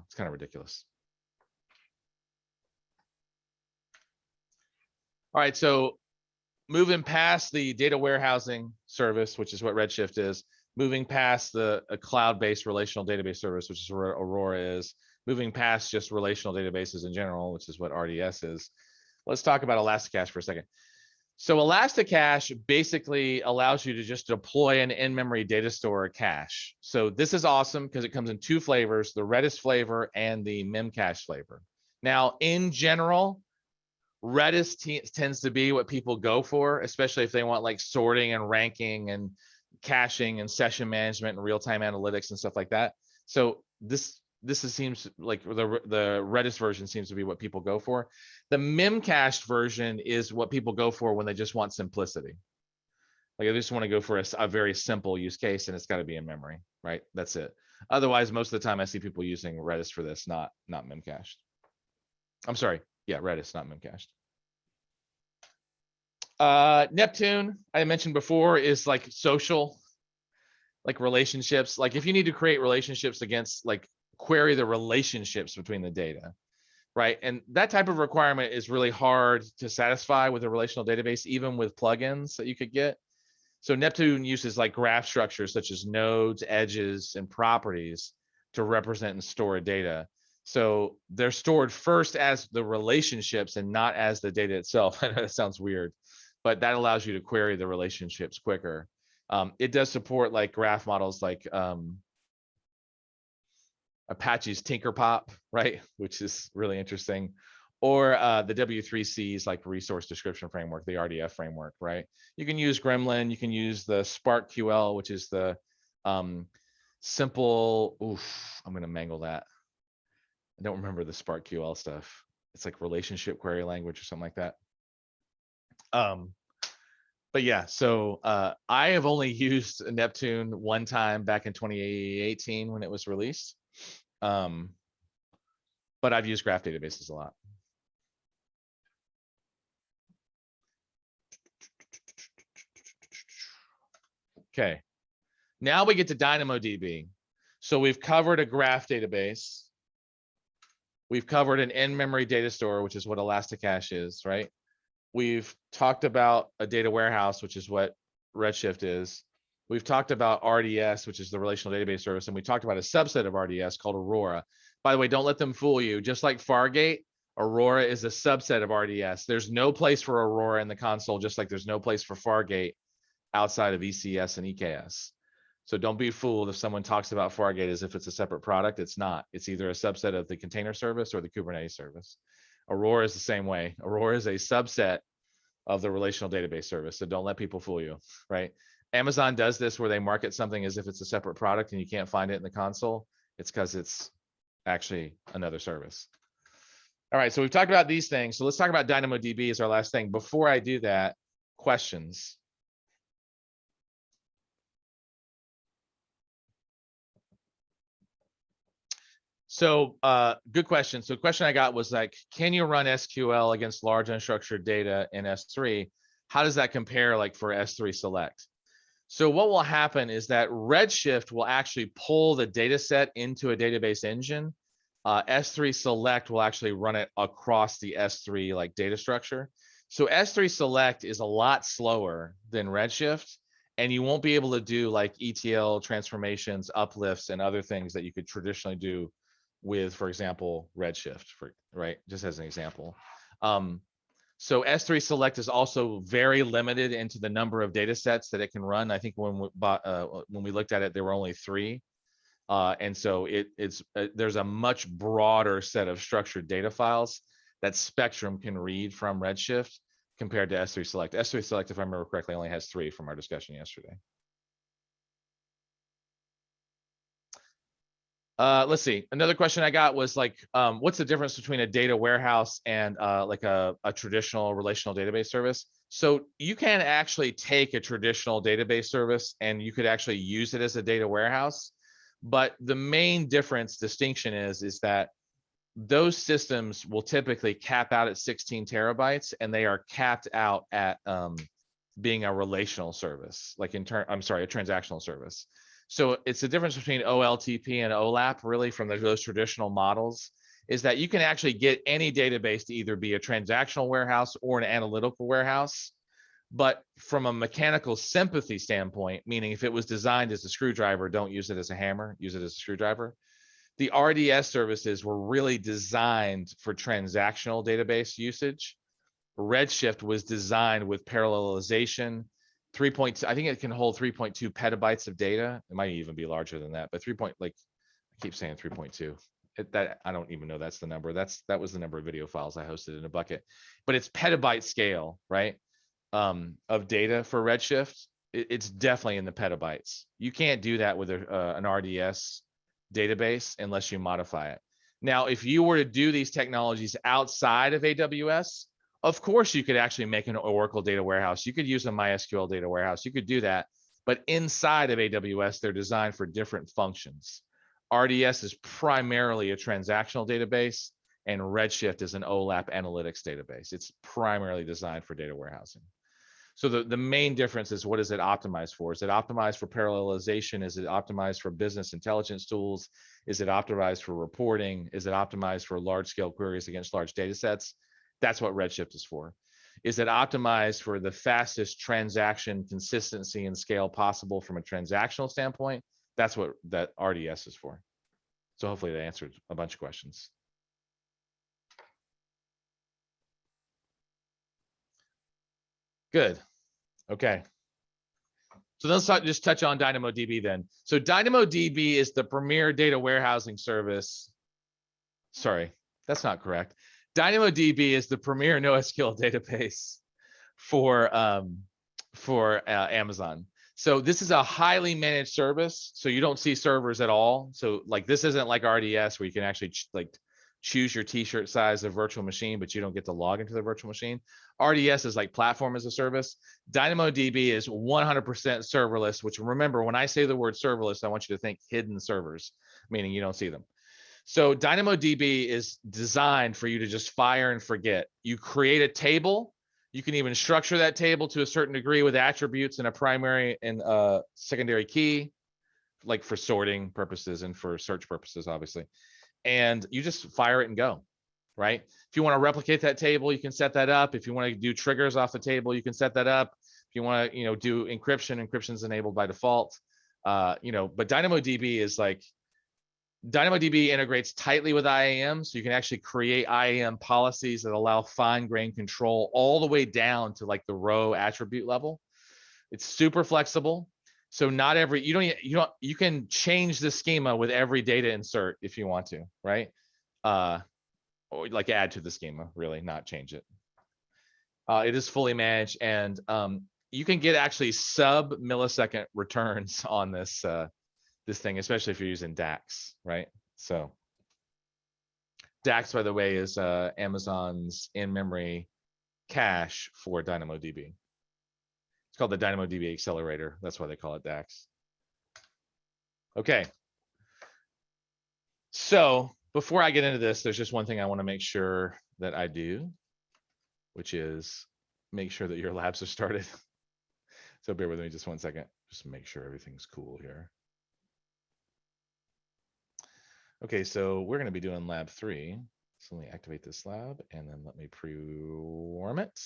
it's kind of ridiculous. All right, so moving past the data warehousing service, which is what Redshift is, moving past a cloud-based relational database service, which is what Aurora is, moving past just relational databases in general, which is what RDS is. Let's talk about Elasticache for a second. So Elasticache basically allows you to just deploy an in-memory data store cache. So this is awesome because it comes in two flavors, the Redis flavor and the Memcache flavor. Now, in general, Redis tends to be what people go for, especially if they want like sorting and ranking and caching and session management and real-time analytics and stuff like that. So this seems like the Redis version seems to be what people go for. The Memcached version is what people go for when they just want simplicity. Like I just want to go for a very simple use case, and it's got to be in memory, right? That's it. Otherwise, most of the time I see people using Redis for this, not Memcached. I'm sorry. Yeah, Redis, not Memcached. Neptune, I mentioned before, is like social, like relationships. Like if you need to create relationships against, like query the relationships between the data, right? And that type of requirement is really hard to satisfy with a relational database, even with plugins that you could get. So Neptune uses like graph structures such as nodes, edges, and properties to represent and store data. So they're stored first as the relationships and not as the data itself. I know that sounds weird, but that allows you to query the relationships quicker. It does support like graph models like Apache's Tinkerpop, right? Which is really interesting. Or the W3C's like resource description framework, the RDF framework, right? You can use Gremlin, you can use the SparkQL, which is the simple, I'm gonna mangle that. I don't remember the SparkQL stuff. It's like relationship query language or something like that. But yeah, so I have only used Neptune one time back in 2018 when it was released. But I've used graph databases a lot. Okay, now we get to DynamoDB. So we've covered a graph database. We've covered an in-memory data store, which is what Elasticache is, right? We've talked about a data warehouse, which is what Redshift is. We've talked about RDS, which is the relational database service, and we talked about a subset of RDS called Aurora. By the way, don't let them fool you. Just like Fargate, Aurora is a subset of RDS. There's no place for Aurora in the console, just like there's no place for Fargate outside of ECS and EKS. So don't be fooled if someone talks about Fargate as if it's a separate product. It's not. It's either a subset of the container service or the Kubernetes service. Aurora is the same way. Aurora is a subset of the relational database service. So don't let people fool you, right? Amazon does this where they market something as if it's a separate product and you can't find it in the console. It's because it's actually another service. All right, so we've talked about these things. So let's talk about DynamoDB as our last thing. Before I do that, questions. So good question. So the question I got was like, can you run SQL against large unstructured data in S3? How does that compare like for S3 Select? So what will happen is that Redshift will actually pull the data set into a database engine. S3 Select will actually run it across the S3 like data structure. So S3 Select is a lot slower than Redshift, and you won't be able to do like ETL transformations, uplifts, and other things that you could traditionally do with, for example, Redshift, right? Just as an example. So S3 Select is also very limited into the number of data sets that it can run. I think when we looked at it, there were only 3. And so there's a much broader set of structured data files that Spectrum can read from Redshift compared to S3 Select. S3 Select, if I remember correctly, only has 3 from our discussion yesterday. Let's see. Another question I got was like, what's the difference between a data warehouse and like a traditional relational database service? So you can actually take a traditional database service and you could actually use it as a data warehouse. But the main distinction is that those systems will typically cap out at 16 terabytes, and they are capped out at being a relational service, like a transactional service. So it's the difference between OLTP and OLAP, really, from those traditional models, is that you can actually get any database to either be a transactional warehouse or an analytical warehouse. But from a mechanical sympathy standpoint, meaning if it was designed as a screwdriver, don't use it as a hammer, use it as a screwdriver. The RDS services were really designed for transactional database usage. Redshift was designed with parallelization, 3.2, I think it can hold 3.2 petabytes of data. It might even be larger than that, but I keep saying 3.2. That I don't even know that's the number. That was the number of video files I hosted in a bucket, but it's petabyte scale, right? Of data for Redshift. It's definitely in the petabytes. You can't do that with an RDS database unless you modify it. Now, if you were to do these technologies outside of AWS, of course, you could actually make an Oracle data warehouse. You could use a MySQL data warehouse. You could do that. But inside of AWS, they're designed for different functions. RDS is primarily a transactional database, and Redshift is an OLAP analytics database. It's primarily designed for data warehousing. So the main difference is, what is it optimized for? Is it optimized for parallelization? Is it optimized for business intelligence tools? Is it optimized for reporting? Is it optimized for large scale queries against large data sets? That's what Redshift is for. Is it optimized for the fastest transaction consistency and scale possible from a transactional standpoint? That's what that RDS is for. So hopefully that answered a bunch of questions. Good. Okay. So let's just touch on DynamoDB then. So DynamoDB is the premier data warehousing service. Sorry, that's not correct. DynamoDB is the premier NoSQL database for Amazon. So this is a highly managed service. So you don't see servers at all. So like this isn't like RDS where you can actually choose your t-shirt size of virtual machine, but you don't get to log into the virtual machine. RDS is like platform as a service. DynamoDB is 100% serverless, which, remember, when I say the word serverless, I want you to think hidden servers, meaning you don't see them. So DynamoDB is designed for you to just fire and forget. You create a table. You can even structure that table to a certain degree with attributes and a primary and a secondary key, like for sorting purposes and for search purposes, obviously. And you just fire it and go, right? If you want to replicate that table, you can set that up. If you want to do triggers off the table, you can set that up. If you want to, do encryption, encryption's enabled by default. But DynamoDB is like, DynamoDB integrates tightly with IAM, so you can actually create IAM policies that allow fine-grained control all the way down to like the row attribute level. It's super flexible. So not every, you can change the schema with every data insert if you want to, right? Or like add to the schema, really, not change it. It is fully managed, and you can get actually sub-millisecond returns on this this thing, especially if you're using DAX, right? So DAX, by the way, is Amazon's in-memory cache for DynamoDB. It's called the DynamoDB accelerator. That's why they call it DAX. Okay. So before I get into this, there's just one thing I want to make sure that I do, which is make sure that your labs are started. So bear with me just one second. Just make sure everything's cool here. Okay, so we're going to be doing lab 3. So let me activate this lab and then let me pre-warm it.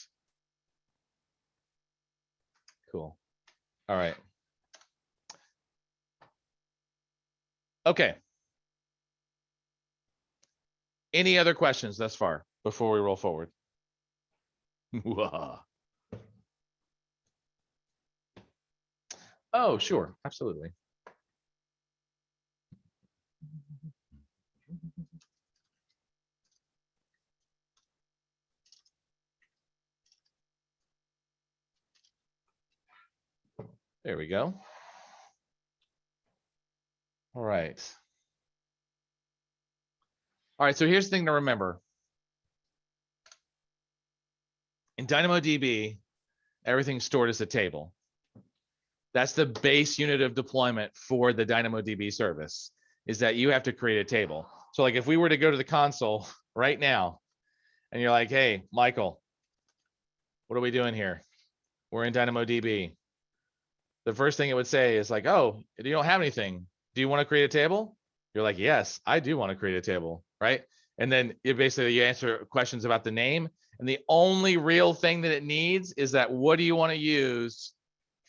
Cool. All right. Okay. Any other questions thus far before we roll forward? Oh, sure. Absolutely. There we go. All right. All right, so here's the thing to remember. In DynamoDB, everything's stored as a table. That's the base unit of deployment for the DynamoDB service, is that you have to create a table. So like if we were to go to the console right now, and you're like, hey, Michael, what are we doing here? We're in DynamoDB. The first thing it would say is like, oh, you don't have anything. Do you want to create a table? You're like, yes, I do want to create a table, right? And then you answer questions about the name. And the only real thing that it needs is that what do you want to use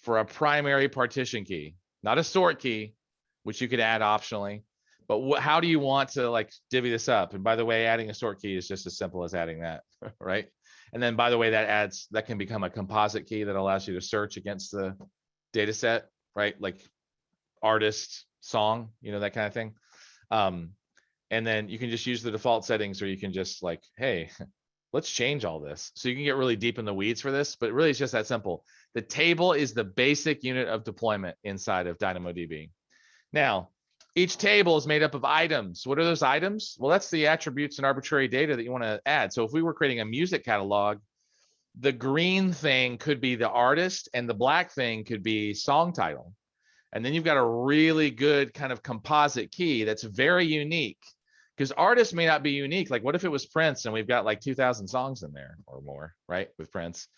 for a primary partition key? Not a sort key, which you could add optionally, but how do you want to like divvy this up? And by the way, adding a sort key is just as simple as adding that, right? And then by the way, that can become a composite key that allows you to search against the data set, right? Like artist, song, that kind of thing. And then you can just use the default settings, or you can just like, hey, let's change all this. So you can get really deep in the weeds for this, but really it's just that simple. The table is the basic unit of deployment inside of DynamoDB. Now, each table is made up of items. What are those items? Well, that's the attributes and arbitrary data that you want to add. So if we were creating a music catalog, the green thing could be the artist and the black thing could be song title. And then you've got a really good kind of composite key that's very unique, because artists may not be unique. Like what if it was Prince and we've got like 2,000 songs in there or more, right? With Prince,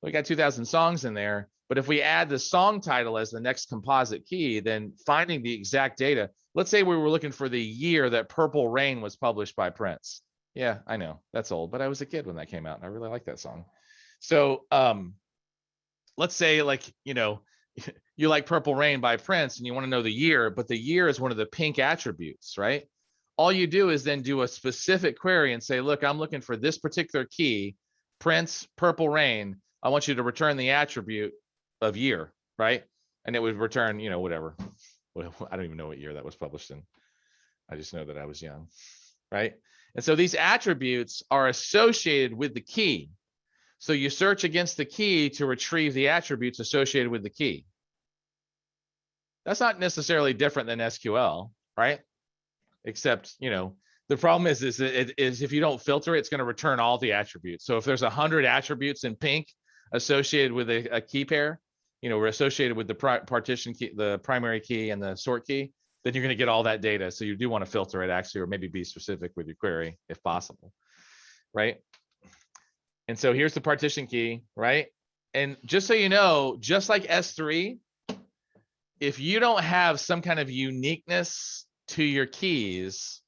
we got 2,000 songs in there. But if we add the song title as the next composite key, then finding the exact data, let's say we were looking for the year that Purple Rain was published by Prince. Yeah, I know that's old, but I was a kid when that came out and I really like that song. So let's say like, you like Purple Rain by Prince and you want to know the year, but the year is one of the pink attributes, right? All you do is then do a specific query and say, look, I'm looking for this particular key, Prince, Purple Rain. I want you to return the attribute of year, right? And it would return, whatever. I don't even know what year that was published in. I just know that I was young, right? And so these attributes are associated with the key. So you search against the key to retrieve the attributes associated with the key. That's not necessarily different than SQL, right? Except, the problem is if you don't filter it, it's going to return all the attributes. So if there's 100 attributes in pink associated with a key pair, we're associated with the partition key, the primary key and the sort key, then you're going to get all that data. So you do want to filter it actually, or maybe be specific with your query if possible, right? And so here's the partition key, right? And just so you know, just like S3, if you don't have some kind of uniqueness to your keys,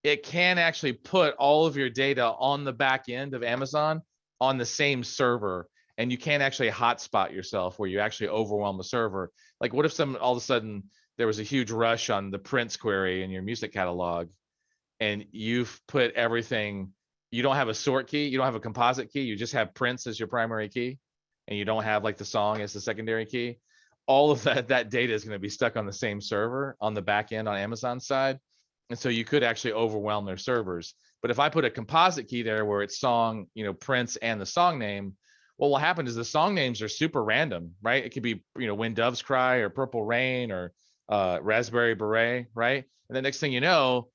it can actually put all of your data on the back end of Amazon on the same server. And you can't actually hotspot yourself where you actually overwhelm the server. Like what if all of a sudden there was a huge rush on the Prince query in your music catalog and you've put everything, you don't have a sort key, you don't have a composite key, you just have Prince as your primary key, and you don't have like the song as the secondary key. All of that data is going to be stuck on the same server on the back end on Amazon's side. And so you could actually overwhelm their servers. But if I put a composite key there where it's song, Prince and the song name, what will happen is the song names are super random, right? It could be, When Doves Cry or Purple Rain or Raspberry Beret, right? And the next thing you know,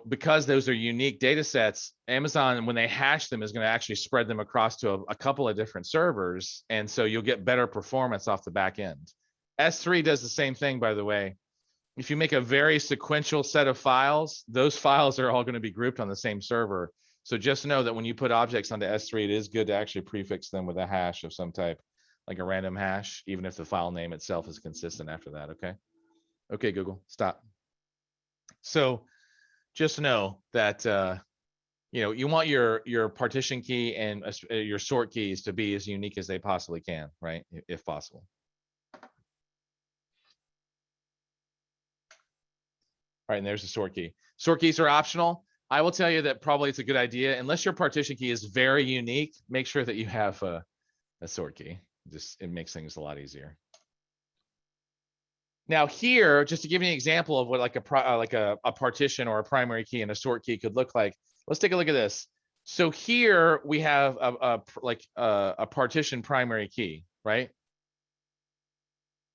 because those are unique data sets, Amazon, when they hash them, is going to actually spread them across to a couple of different servers. And so you'll get better performance off the back end. S3 does the same thing, by the way. If you make a very sequential set of files, those files are all going to be grouped on the same server. So just know that when you put objects onto S3, it is good to actually prefix them with a hash of some type, like a random hash, even if the file name itself is consistent after that, okay? Okay, Google, stop. So just know that you want your partition key and your sort keys to be as unique as they possibly can, right? If possible. All right, and there's the sort key. Sort keys are optional. I will tell you that probably it's a good idea, unless your partition key is very unique, make sure that you have a sort key. It makes things a lot easier. Now here, just to give you an example of what like a partition or a primary key and a sort key could look like, let's take a look at this. So here we have a partition primary key, right?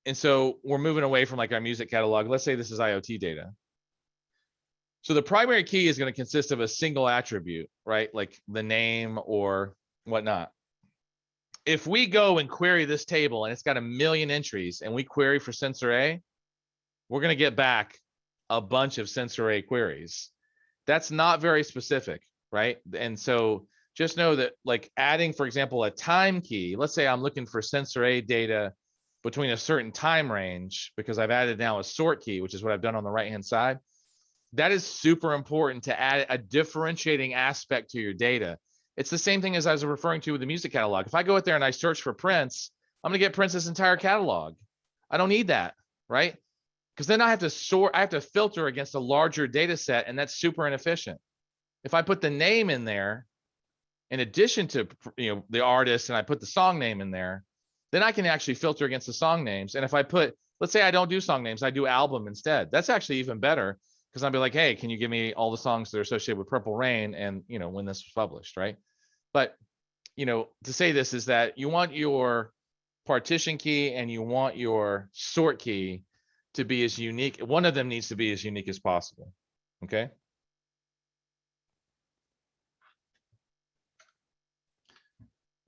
And so we're moving away from like our music catalog. Let's say this is IoT data. So the primary key is going to consist of a single attribute, right? Like the name or whatnot. If we go and query this table and it's got 1 million entries and we query for sensor A, we're going to get back a bunch of sensor A queries. That's not very specific, right? And so just know that like adding, for example, a time key, let's say I'm looking for sensor A data between a certain time range because I've added now a sort key, which is what I've done on the right-hand side. That is super important to add a differentiating aspect to your data. It's the same thing as I was referring to with the music catalog. If I go out there and I search for Prince, I'm going to get Prince's entire catalog. I don't need that, right? Because then I have to sort, I have to filter against a larger data set, and that's super inefficient. If I put the name in there, in addition to the artist, and I put the song name in there, then I can actually filter against the song names. And if I put, let's say I don't do song names, I do album instead. That's actually even better because I'll be like, hey, can you give me all the songs that are associated with Purple Rain and when this was published, right? But to say this is that you want your partition key and you want your sort key to be as unique. One of them needs to be as unique as possible. Okay.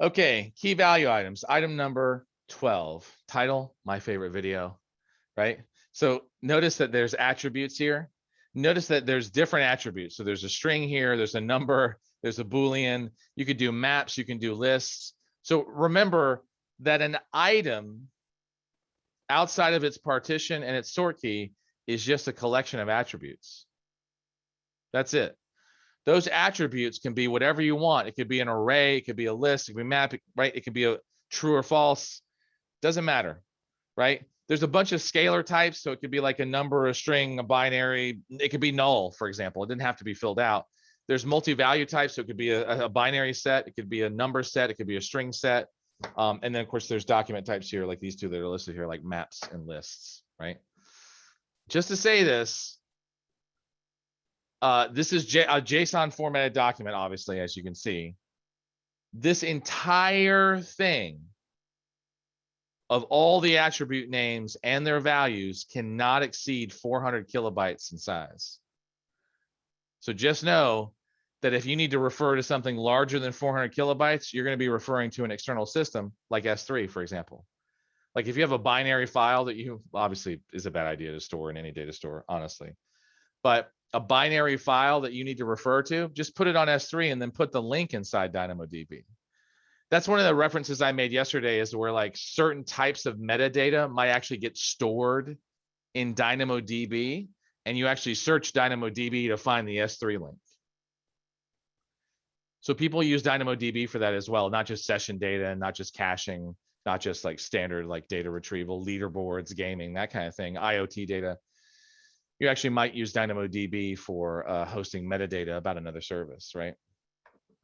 Okay, key value items. Item number 12, title, my favorite video, right? So notice that there's attributes here. Notice that there's different attributes. So there's a string here, there's a number, there's a Boolean. You could do maps, you can do lists. So remember that an item outside of its partition and its sort key is just a collection of attributes. That's it. Those attributes can be whatever you want. It could be an array, it could be a list, it could be map, right? It could be a true or false. Doesn't matter, right? There's a bunch of scalar types, so it could be like a number, a string, a binary. It could be null, for example. It didn't have to be filled out. There's multi-value types, so it could be a binary set, it could be a number set, it could be a string set. And then, of course, there's document types here, like these two that are listed here, like maps and lists, right? Just to say this, this is a JSON formatted document, obviously, as you can see. This entire thing of all the attribute names and their values cannot exceed 400 kilobytes in size. So just know that if you need to refer to something larger than 400 kilobytes, you're going to be referring to an external system like S3, for example. Like if you have a binary file that you obviously is a bad idea to store in any data store, honestly. But a binary file that you need to refer to, just put it on S3 and then put the link inside DynamoDB. That's one of the references I made yesterday is where like certain types of metadata might actually get stored in DynamoDB, and you actually search DynamoDB to find the S3 link. So people use DynamoDB for that as well, not just session data and not just caching, not just like standard like data retrieval, leaderboards, gaming, that kind of thing, IoT data. You actually might use DynamoDB for hosting metadata about another service, right?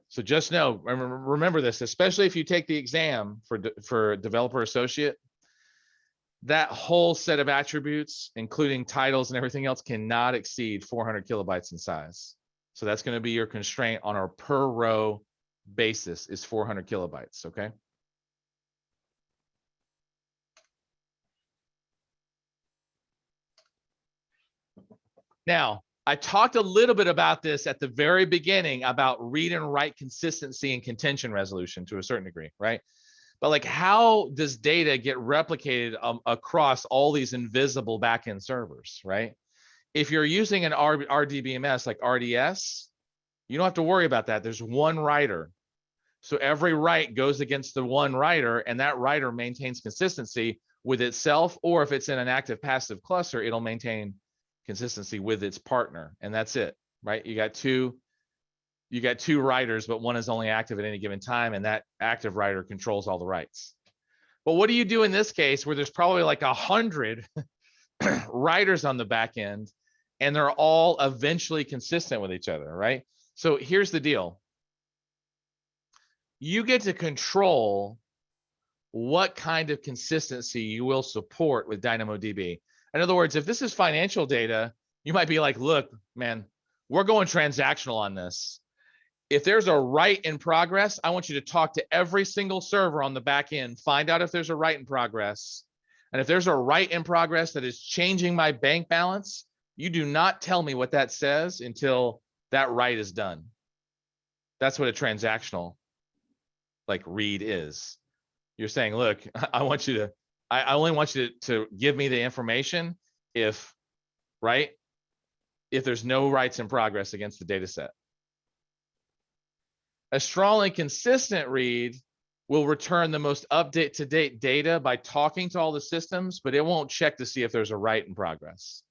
So just know, remember this, especially if you take the exam for developer associate, that whole set of attributes, including titles and everything else, cannot exceed 400 kilobytes in size. So that's going to be your constraint on our per row basis is 400 kilobytes, okay? Now, I talked a little bit about this at the very beginning about read and write consistency and contention resolution to a certain degree, right? But like, how does data get replicated across all these invisible backend servers, right? If you're using an RDBMS like RDS, you don't have to worry about that. There's one writer. So every write goes against the one writer, and that writer maintains consistency with itself, or if it's in an active passive cluster, it'll maintain consistency with its partner, and that's it, right? You got two writers, but one is only active at any given time, and that active writer controls all the writes. But what do you do in this case where there's probably like 100 writers on the back end, and they're all eventually consistent with each other, right? So here's the deal. You get to control what kind of consistency you will support with DynamoDB. In other words, if this is financial data, you might be like, look, man, we're going transactional on this. If there's a write in progress, I want you to talk to every single server on the back end, find out if there's a write in progress. And if there's a write in progress that is changing my bank balance, you do not tell me what that says until that write is done. That's what a transactional like read is. You're saying, look, I want you to, I only want you to give me the information if, right? If there's no writes in progress against the data set. A strongly consistent read will return the most up-to-date data by talking to all the systems, but it won't check to see if there's a write in progress.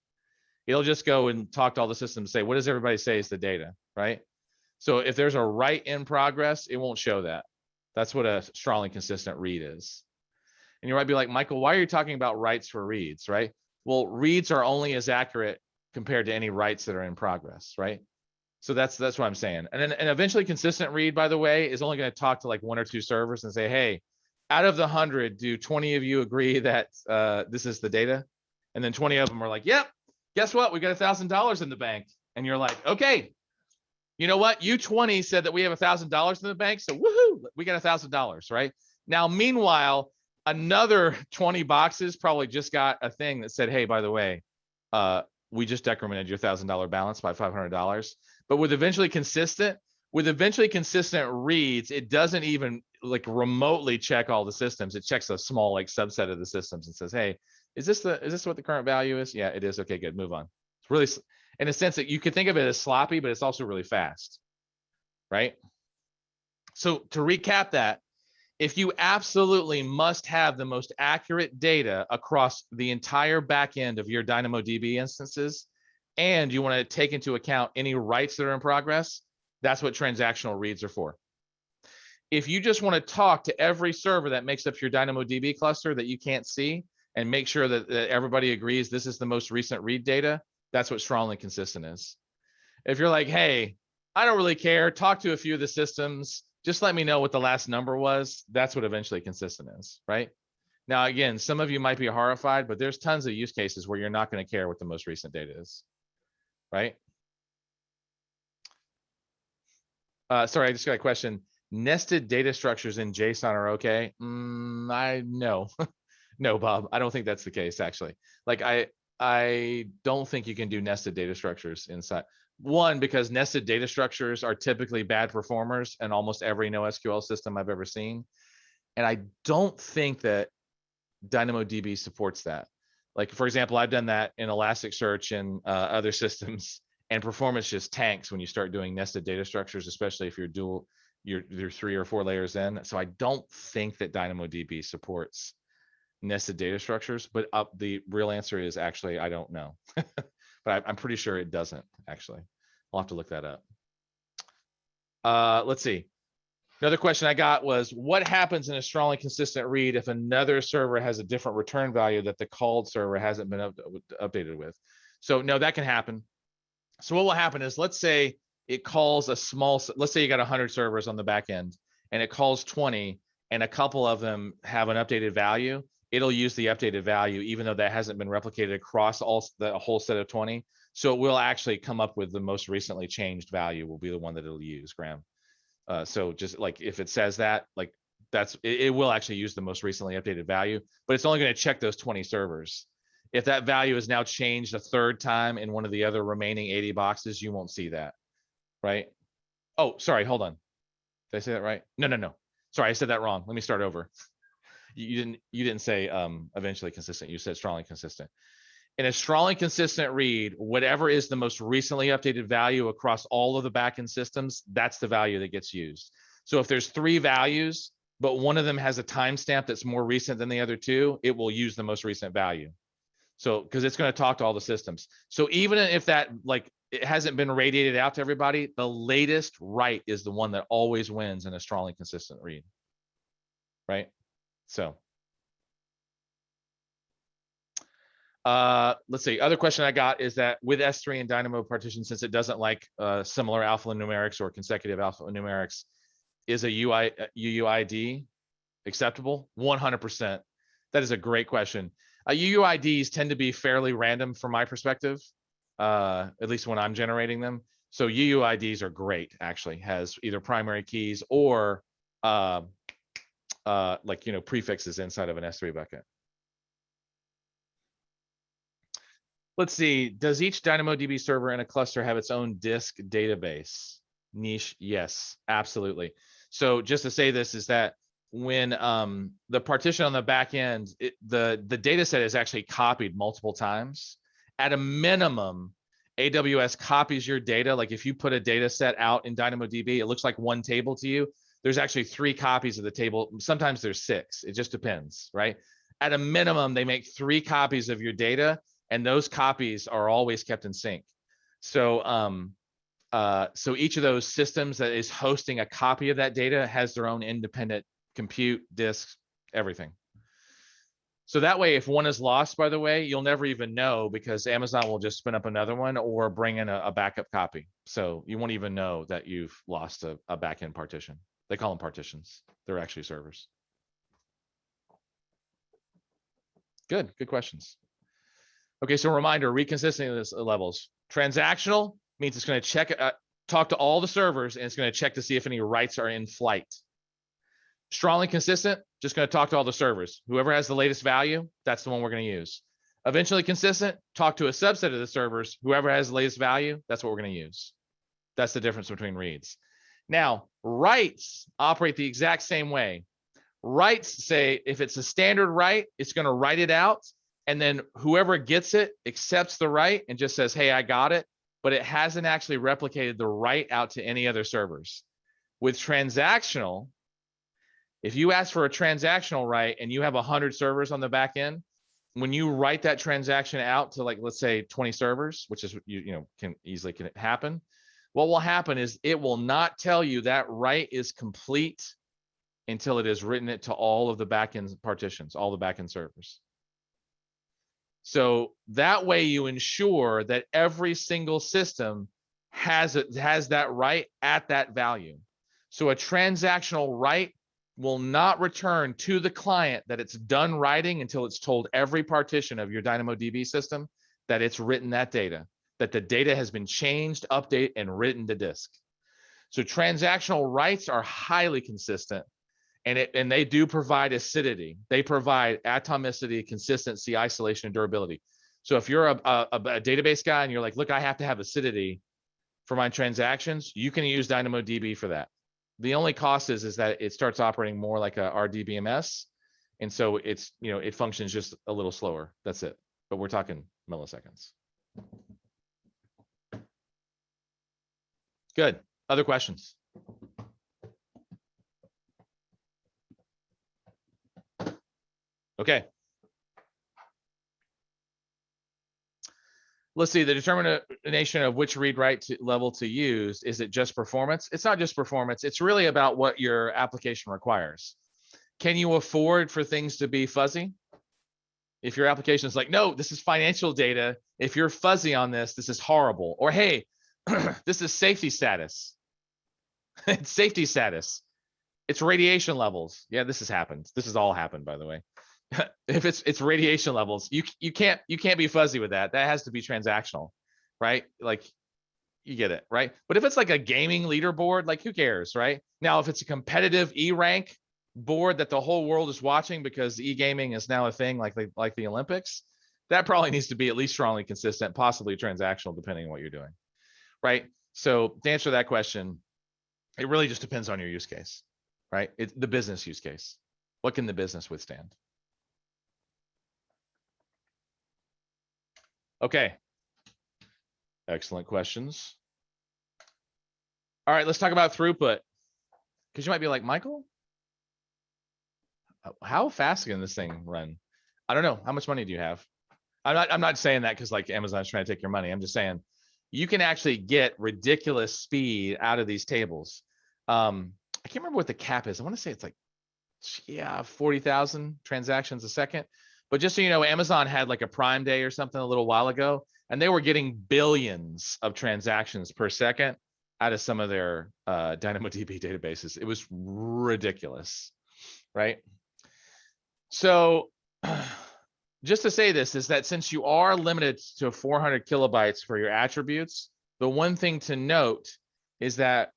It'll just go and talk to all the systems, say, what does everybody say is the data, right? So if there's a write in progress, it won't show that. That's what a strongly consistent read is. And you might be like, Michael, why are you talking about writes for reads, right? Well, reads are only as accurate compared to any writes that are in progress, right? So that's what I'm saying. And then an eventually consistent read, by the way, is only going to talk to like 1 or 2 servers and say, hey, out of the 100, do 20 of you agree that this is the data? And then 20 of them are like, yep, guess what? We got $1,000 in the bank. And you're like, okay, you know what? You 20 said that we have $1,000 in the bank. So woohoo, we got $1,000, right? Now, meanwhile, another 20 boxes probably just got a thing that said, hey, by the way, we just decremented your $1,000 balance by $500. But with eventually consistent reads, it doesn't even like remotely check all the systems. It checks a small like subset of the systems and says, hey, is this what the current value is? Yeah, it is. Okay, good. Move on. It's really, in a sense that you could think of it as sloppy, but it's also really fast, right? So to recap that, if you absolutely must have the most accurate data across the entire back end of your DynamoDB instances, and you want to take into account any writes that are in progress, that's what transactional reads are for. If you just want to talk to every server that makes up your DynamoDB cluster that you can't see and make sure that everybody agrees this is the most recent read data, that's what strongly consistent is. If you're like, hey, I don't really care, talk to a few of the systems, just let me know what the last number was, that's what eventually consistent is, right? Now, again, some of you might be horrified, but there's tons of use cases where you're not going to care what the most recent data is, right? Sorry, I just got a question. Nested data structures in JSON are okay? No, no, Bob, I don't think that's the case, actually. Like, I don't think you can do nested data structures inside. One, because nested data structures are typically bad performers in almost every NoSQL system I've ever seen. And I don't think that DynamoDB supports that. Like, for example, I've done that in Elasticsearch and other systems, and performance just tanks when you start doing nested data structures, especially if you're 3 or 4 layers in. So I don't think that DynamoDB supports nested data structures, but the real answer is actually, I don't know. But I'm pretty sure it doesn't, actually. I'll have to look that up. Let's see. Another question I got was, what happens in a strongly consistent read if another server has a different return value that the called server hasn't been updated with? So no, that can happen. So what will happen is, let's say it calls a small, let's say you got 100 servers on the back end and it calls 20 and a couple of them have an updated value. It'll use the updated value, even though that hasn't been replicated across the whole set of 20. So it will actually come up with the most recently changed value will be the one that it'll use, Graham. So just like if it says that, like it will actually use the most recently updated value, but it's only going to check those 20 servers. If that value is now changed a 3rd time in one of the other remaining 80 boxes, you won't see that, right? Oh, sorry, hold on. Did I say that right? No. Sorry, I said that wrong. Let me start over. You didn't say eventually consistent. You said strongly consistent. In a strongly consistent read, whatever is the most recently updated value across all of the backend systems, that's the value that gets used. So if there's 3 values, but one of them has a timestamp that's more recent than the other 2, it will use the most recent value. So, because it's going to talk to all the systems. So even if that, like, it hasn't been radiated out to everybody, the latest write is the one that always wins in a strongly consistent read, right? So let's see. Other question I got is that with S3 and Dynamo partition, since it doesn't like similar alphanumerics or consecutive alphanumerics, is a UUID acceptable? 100%. That is a great question. UUIDs tend to be fairly random from my perspective, at least when I'm generating them. So UUIDs are great, actually, has either primary keys or like, prefixes inside of an S3 bucket. Let's see. Does each DynamoDB server in a cluster have its own disk database? Niche, yes, absolutely. So just to say this is that when the partition on the back end, the data set is actually copied multiple times. At a minimum, AWS copies your data. Like if you put a data set out in DynamoDB, it looks like one table to you. There's actually 3 copies of the table. Sometimes there's 6. It just depends, right? At a minimum, they make 3 copies of your data, and those copies are always kept in sync. So so each of those systems that is hosting a copy of that data has their own independent compute, disks, everything. So that way, if one is lost, by the way, you'll never even know because Amazon will just spin up another one or bring in a backup copy. So you won't even know that you've lost a backend partition. They call them partitions. They're actually servers. Good questions. Okay, so reminder, reconsistency levels. Transactional means it's going to check, talk to all the servers, and it's going to check to see if any writes are in flight. Strongly consistent, just going to talk to all the servers. Whoever has the latest value, that's the one we're going to use. Eventually consistent, talk to a subset of the servers. Whoever has the latest value, that's what we're going to use. That's the difference between reads. Now, writes operate the exact same way. Writes say if it's a standard write, it's going to write it out. And then whoever gets it accepts the write and just says, hey, I got it. But it hasn't actually replicated the write out to any other servers. With transactional, if you ask for a transactional write and you have 100 servers on the back end, when you write that transaction out to, like, let's say 20 servers, which is, can easily happen. What will happen is it will not tell you that write is complete until it has written it to all of the backend partitions, all the backend servers. So that way you ensure that every single system has that write at that value. So a transactional write will not return to the client that it's done writing until it's told every partition of your DynamoDB system that it's written that data, that the data has been changed, updated, and written to disk. So transactional writes are highly consistent, and they do provide acidity. They provide atomicity, consistency, isolation, and durability. So if you're a database guy and you're like, look, I have to have acidity for my transactions, you can use DynamoDB for that. The only cost is that it starts operating more like a RDBMS. And so it's, it functions just a little slower. That's it. But we're talking milliseconds. Good. Other questions? Okay. Let's see, the determination of which read-write level to use. Is it just performance? It's not just performance. It's really about what your application requires. Can you afford for things to be fuzzy? If your application is like, no, this is financial data. If you're fuzzy on this, this is horrible. Or, hey, this is safety status. It's safety status. It's radiation levels. Yeah, this has happened. This has all happened, by the way. If it's radiation levels, you can't be fuzzy with that. That has to be transactional, right? Like, you get it, right? But if it's like a gaming leaderboard, like, who cares, right? Now, if it's a competitive E-rank board that the whole world is watching because e-gaming is now a thing, like the Olympics, that probably needs to be at least strongly consistent, possibly transactional, depending on what you're doing, right? So to answer that question, it really just depends on your use case, right? It's the business use case. What can the business withstand? Okay. Excellent questions. All right, let's talk about throughput. Because you might be like, Michael, how fast can this thing run? I don't know. How much money do you have? I'm not saying that because, like, Amazon's trying to take your money. I'm just saying you can actually get ridiculous speed out of these tables. I can't remember what the cap is. I want to say it's like, 40,000 transactions a second. But just so you know, Amazon had like a Prime Day or something a little while ago, and they were getting billions of transactions per second out of some of their DynamoDB databases. It was ridiculous, right? So just to say this is that since you are limited to 400 kilobytes for your attributes, the one thing to note is that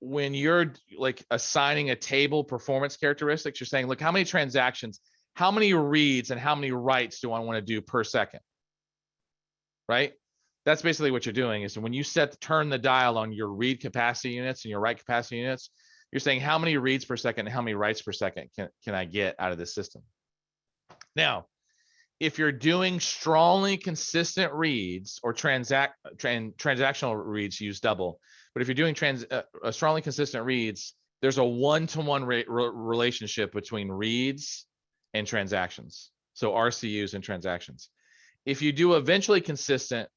when you're like assigning a table performance characteristics, you're saying, look, how many transactions, how many reads, and how many writes do I want to do per second? right? That's basically what you're doing is when you turn the dial on your read capacity units and your write capacity units, you're saying how many reads per second and how many writes per second can I get out of this system? Now, if you're doing strongly consistent reads or transactional reads, use double. But if you're doing strongly consistent reads, there's a one-to-one relationship between reads and transactions. So RCUs and transactions. If you do eventually consistent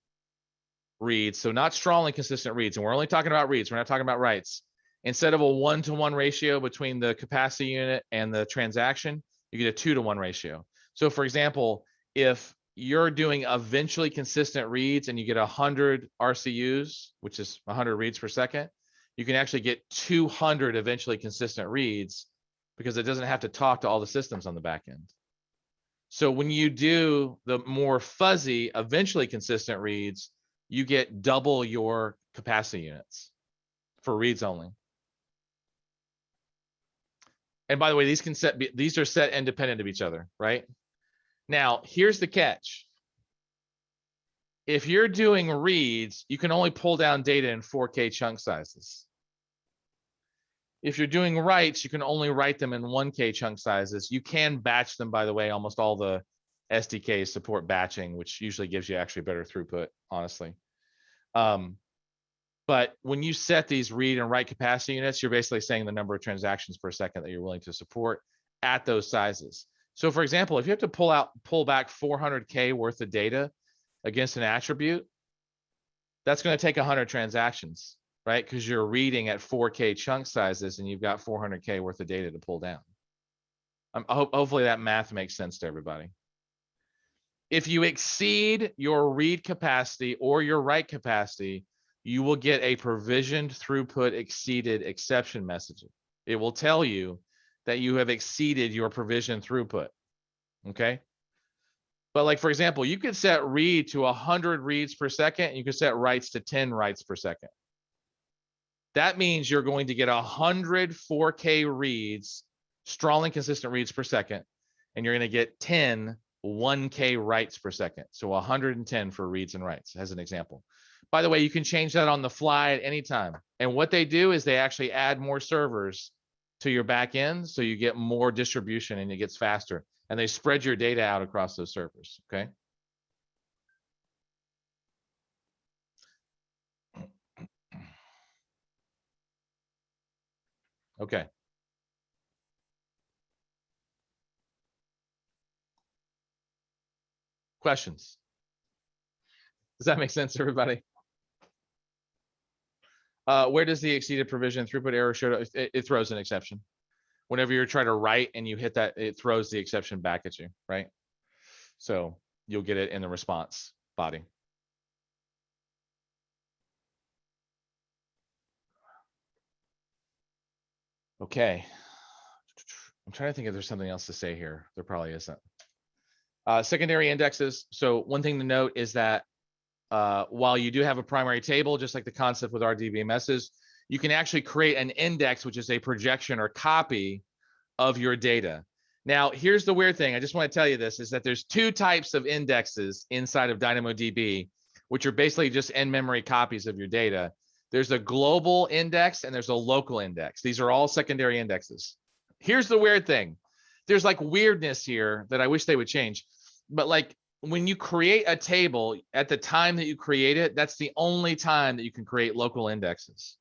reads, so not strongly consistent reads, and we're only talking about reads, we're not talking about writes. Instead of a 1-to-1 ratio between the capacity unit and the transaction, you get a 2-to-1 ratio. So for example, if you're doing eventually consistent reads and you get 100 RCUs, which is 100 reads per second, you can actually get 200 eventually consistent reads because it doesn't have to talk to all the systems on the back end. So when you do the more fuzzy, eventually consistent reads, you get double your capacity units for reads only. And by the way, these are set independent of each other, right? Now, here's the catch. If you're doing reads, you can only pull down data in 4K chunk sizes. If you're doing writes, you can only write them in 1K chunk sizes. You can batch them, by the way. Almost all the SDKs support batching, which usually gives you actually better throughput, honestly. But when you set these read and write capacity units, you're basically saying the number of transactions per second that you're willing to support at those sizes. So for example, if you have to pull back 400K worth of data against an attribute, that's going to take 100 transactions, right? Because you're reading at 4K chunk sizes and you've got 400K worth of data to pull down. Hopefully that math makes sense to everybody. If you exceed your read capacity or your write capacity, you will get a provisioned throughput exceeded exception message. It will tell you that you have exceeded your provisioned throughput, okay? But like, for example, you could set read to 100 reads per second, and you could set writes to 10 writes per second. That means you're going to get 100 4K reads, strongly consistent reads per second, and you're going to get 10 1K writes per second. So 110 for reads and writes, as an example. By the way, you can change that on the fly at any time. And what they do is they actually add more servers to your back end, so you get more distribution and it gets faster. And they spread your data out across those servers, okay? Okay. Questions? Does that make sense to everybody? Where does the exceeded provision throughput error show? It throws an exception. Whenever you're trying to write and you hit that, it throws the exception back at you, right? So you'll get it in the response body. Okay. I'm trying to think if there's something else to say here. There probably isn't. Secondary indexes. So one thing to note is that while you do have a primary table, just like the concept with RDBMSs, you can actually create an index, which is a projection or copy of your data. Now, here's the weird thing. I just want to tell you this, is that there's two types of indexes inside of DynamoDB, which are basically just in-memory copies of your data. There's a global index and there's a local index. These are all secondary indexes. Here's the weird thing. There's like weirdness here that I wish they would change. But like when you create a table, at the time that you create it, that's the only time that you can create local indexes.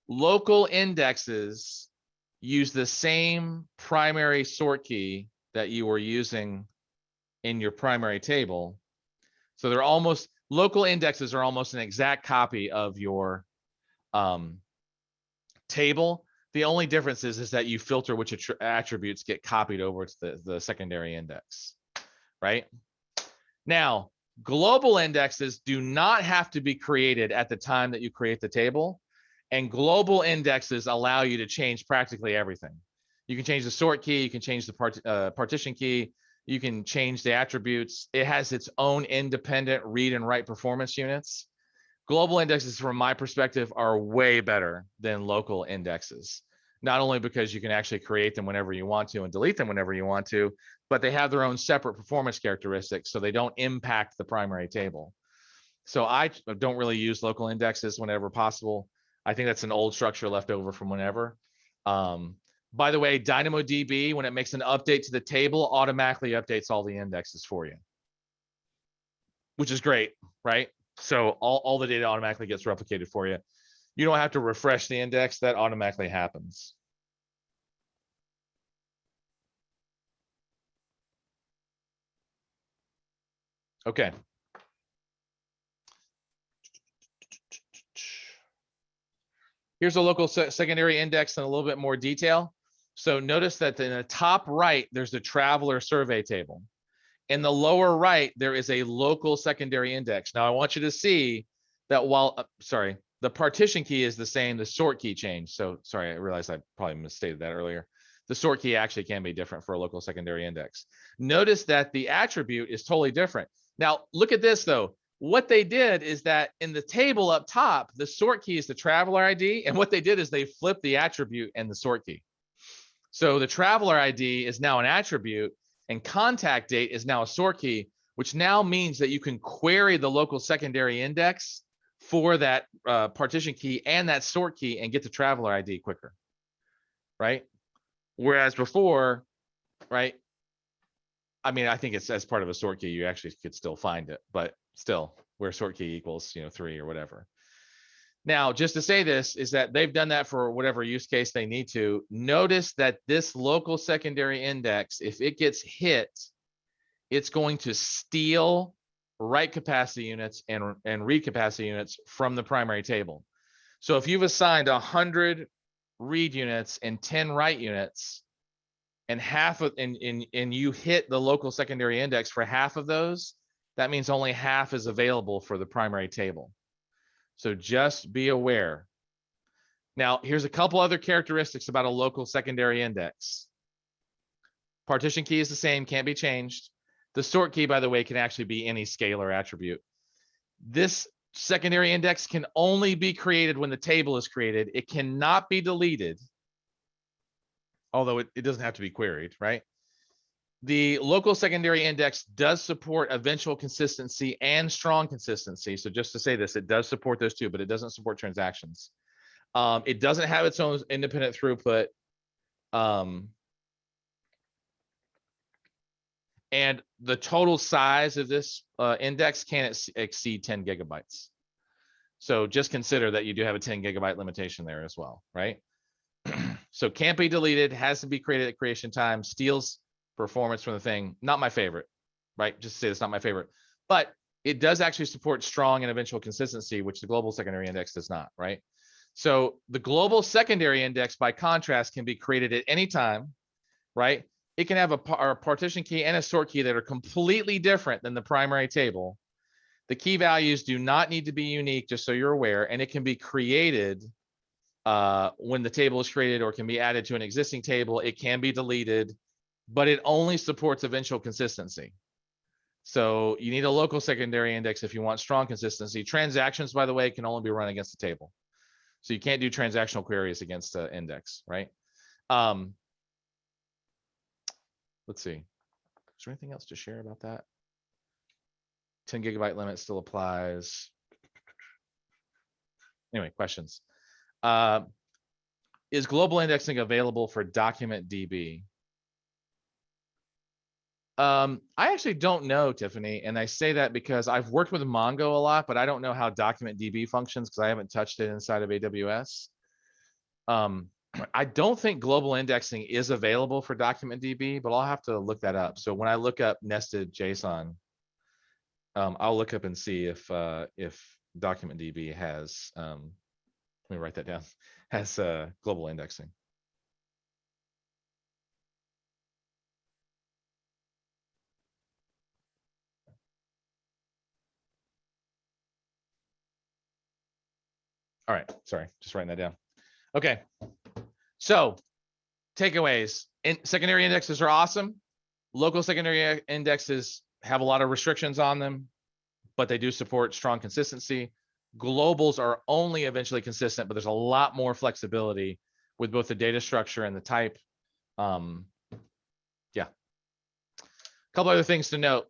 Local indexes use the same primary sort key that you were using in your primary table. So they're almost, local indexes are almost an exact copy of your table. The only difference is that you filter which attributes get copied over to the secondary index, right? Now, global indexes do not have to be created at the time that you create the table. And global indexes allow you to change practically everything. You can change the sort key, you can change the partition key, you can change the attributes. It has its own independent read and write performance units. Global indexes, from my perspective, are way better than local indexes. not only because you can actually create them whenever you want to and delete them whenever you want to, but they have their own separate performance characteristics, so they don't impact the primary table. So I don't really use local indexes whenever possible. I think that's an old structure left over from whenever. By the way, DynamoDB, when it makes an update to the table, automatically updates all the indexes for you, which is great, right? So all the data automatically gets replicated for you. You don't have to refresh the index, that automatically happens. Okay. Here's a local secondary index in a little bit more detail. So notice that in the top right, there's the traveler survey table. In the lower right, there is a local secondary index. Now I want you to see that while, sorry, the partition key is the same, the sort key changed. So sorry, I realized I probably misstated that earlier. The sort key actually can be different for a local secondary index. Notice that the attribute is totally different. Now look at this though. What they did is that in the table up top, the sort key is the traveler ID. And what they did is they flipped the attribute and the sort key. So the traveler ID is now an attribute and contact date is now a sort key, which now means that you can query the local secondary index for that partition key and that sort key and get the traveler ID quicker, right? Whereas before, right? I mean, I think it's as part of a sort key, you actually could still find it, but still where sort key equals, 3 or whatever. Now, just to say this is that they've done that for whatever use case they need to. Notice that this local secondary index, if it gets hit, it's going to steal write capacity units and read capacity units from the primary table. So if you've assigned 100 read units and 10 write units, and half of and you hit the local secondary index for half of those, that means only half is available for the primary table. So just be aware. Now, here's a couple other characteristics about a local secondary index. Partition key is the same, can't be changed. The sort key, by the way, can actually be any scalar attribute. This secondary index can only be created when the table is created. It cannot be deleted, although it doesn't have to be queried, right? The local secondary index does support eventual consistency and strong consistency. So just to say this, it does support those two, but it doesn't support transactions. It doesn't have its own independent throughput. And the total size of this index can't exceed 10 gigabytes. So just consider that you do have a 10 gigabyte limitation there as well, right? So can't be deleted, has to be created at creation time, steals performance from the thing. Not my favorite, right? Just say it's not my favorite, but it does actually support strong and eventual consistency, which the global secondary index does not, right? So the global secondary index, by contrast, can be created at any time, right? It can have a partition key and a sort key that are completely different than the primary table. The key values do not need to be unique, just so you're aware, and it can be created when the table is created, or can be added to an existing table. It can be deleted, but it only supports eventual consistency. So you need a local secondary index if you want strong consistency. Transactions, by the way, can only be run against the table. So you can't do transactional queries against the index, right? Let's see. Is there anything else to share about that? 10 gigabyte limit still applies. Anyway, questions. Is global indexing available for document DB? I actually don't know, Tiffany, and I say that because I've worked with Mongo a lot, but I don't know how document DB functions because I haven't touched it inside of AWS. I don't think global indexing is available for document DB, but I'll have to look that up. So when I look up nested JSON, I'll look up and see if document DB has, let me write that down, has global indexing. All right, sorry, just writing that down. Okay, so takeaways. Secondary indexes are awesome. Local secondary indexes have a lot of restrictions on them, but they do support strong consistency. Globals are only eventually consistent, but there's a lot more flexibility with both the data structure and the type. Yeah. A couple other things to note.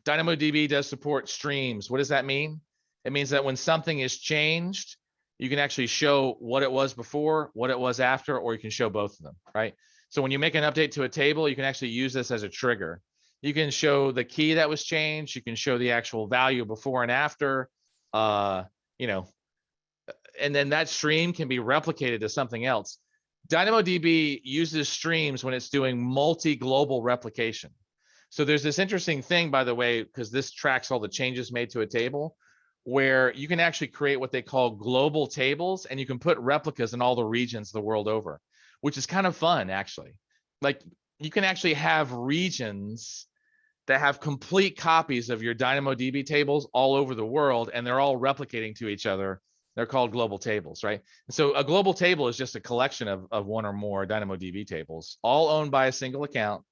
DynamoDB does support streams. What does that mean? It means that when something is changed, you can actually show what it was before, what it was after, or you can show both of them, right? So when you make an update to a table, you can actually use this as a trigger. You can show the key that was changed. You can show the actual value before and after, you know, and then that stream can be replicated to something else. DynamoDB uses streams when it's doing multi-global replication. So there's this interesting thing, by the way, because this tracks all the changes made to a table, where you can actually create what they call global tables, and you can put replicas in all the regions the world over, which is kind of fun, actually. Like, you can actually have regions that have complete copies of your DynamoDB tables all over the world, and they're all replicating to each other. They're called global tables, right? And so a global table is just a collection of one or more DynamoDB tables, all owned by a single account,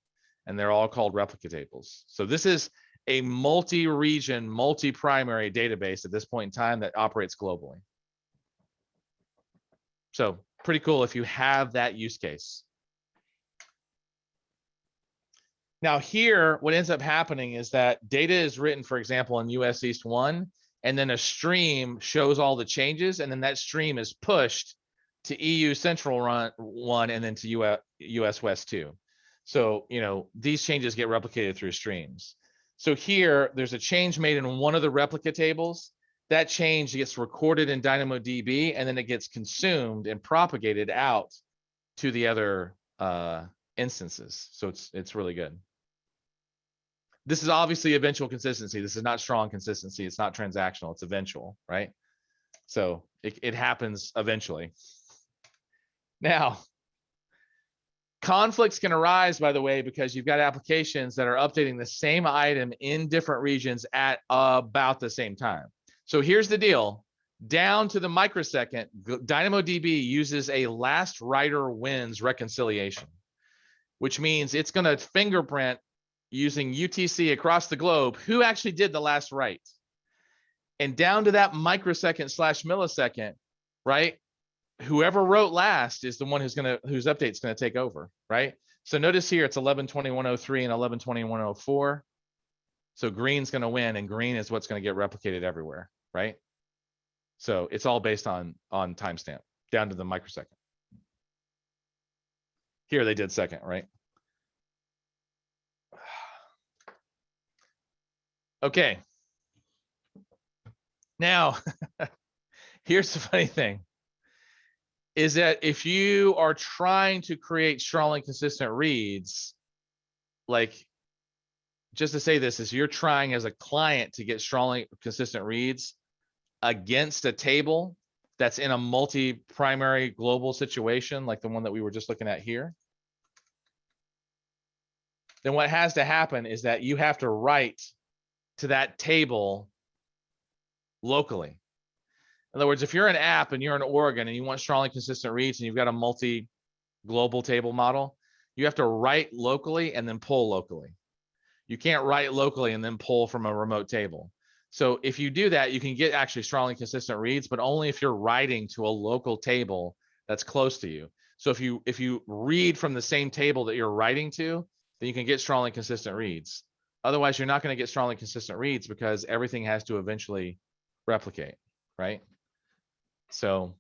and they're all called replica tables. So this is a multi-region, multi-primary database at this point in time that operates globally. So pretty cool if you have that use case. Now here, what ends up happening is that data is written, for example, in US East 1, and then a stream shows all the changes, and then that stream is pushed to EU Central 1 and then to US West 2. So, you know, these changes get replicated through streams. So here, there's a change made in one of the replica tables. That change gets recorded in DynamoDB, and then it gets consumed and propagated out to the other instances. So it's really good. This is obviously eventual consistency. This is not strong consistency. It's not transactional. It's eventual, right? So it happens eventually. Now, conflicts can arise, by the way, because you've got applications that are updating the same item in different regions at about the same time. So here's the deal. Down to the microsecond, DynamoDB uses a last writer wins reconciliation, which means it's going to fingerprint using UTC across the globe who actually did the last write. And down to that microsecond / millisecond, right? Whoever wrote last is the one whose update's going to take over, right? So notice here it's 11:21:03 and 11:21:04. So green's going to win, and green is what's going to get replicated everywhere, right? So it's all based on timestamp down to the microsecond. Here they did second, right? Okay. Now, here's the funny thing, is that if you are trying to create strongly consistent reads, like, just to say this, is you're trying as a client to get strongly consistent reads against a table that's in a multi-primary global situation, like the one that we were just looking at here, then what has to happen is that you have to write to that table locally. In other words, if you're an app and you're in Oregon and you want strongly consistent reads and you've got a multi-global table model, you have to write locally and then pull locally. You can't write locally and then pull from a remote table. So if you do that, you can get actually strongly consistent reads, but only if you're writing to a local table that's close to you. So if you read from the same table that you're writing to, then you can get strongly consistent reads. Otherwise, you're not going to get strongly consistent reads because everything has to eventually replicate, right? So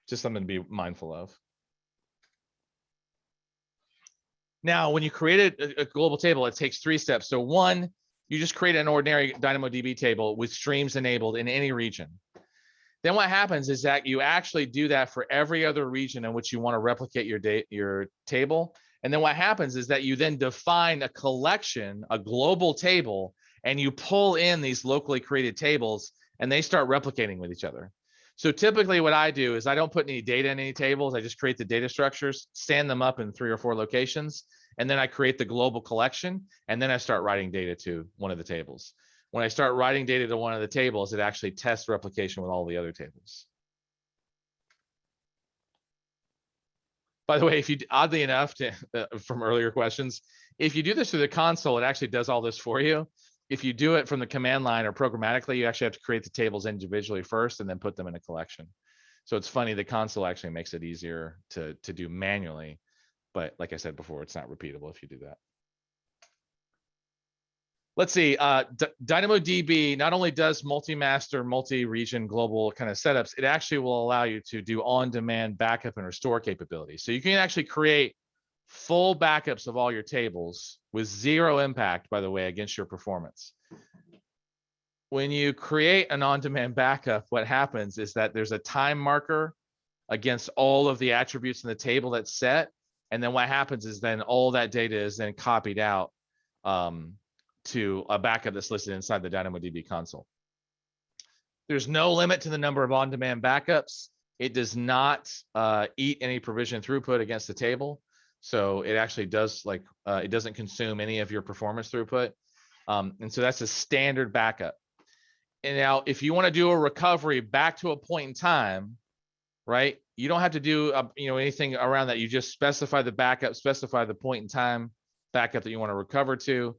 just something to be mindful of. Now, when you create a global table, it takes 3 steps. So one, you just create an ordinary DynamoDB table with streams enabled in any region. Then what happens is that you actually do that for every other region in which you want to replicate your table. And then what happens is that you then define a collection, a global table, and you pull in these locally created tables, and they start replicating with each other. So typically what I do is I don't put any data in any tables. I just create the data structures, stand them up in 3 or 4 locations, and then I create the global collection, and then I start writing data to one of the tables. When I start writing data to one of the tables, it actually tests replication with all the other tables. By the way, if you, oddly enough, from earlier questions, if you do this through the console, it actually does all this for you. If you do it from the command line or programmatically, you actually have to create the tables individually first and then put them in a collection. So it's funny, the console actually makes it easier to do manually. But like I said before, it's not repeatable if you do that. Let's see, DynamoDB not only does multi-master, multi-region global kind of setups, it actually will allow you to do on-demand backup and restore capabilities. So you can actually create full backups of all your tables with zero impact, by the way, against your performance. When you create an on-demand backup, what happens is that there's a time marker against all of the attributes in the table that's set. And then what happens is then all that data is then copied out to a backup that's listed inside the DynamoDB console. There's no limit to the number of on-demand backups. It does not eat any provision throughput against the table. So it actually does it doesn't consume any of your performance throughput. And so that's a standard backup. And now if you want to do a recovery back to a point in time, right? You don't have to do anything around that. You just specify the backup, specify the point in time backup that you want to recover to.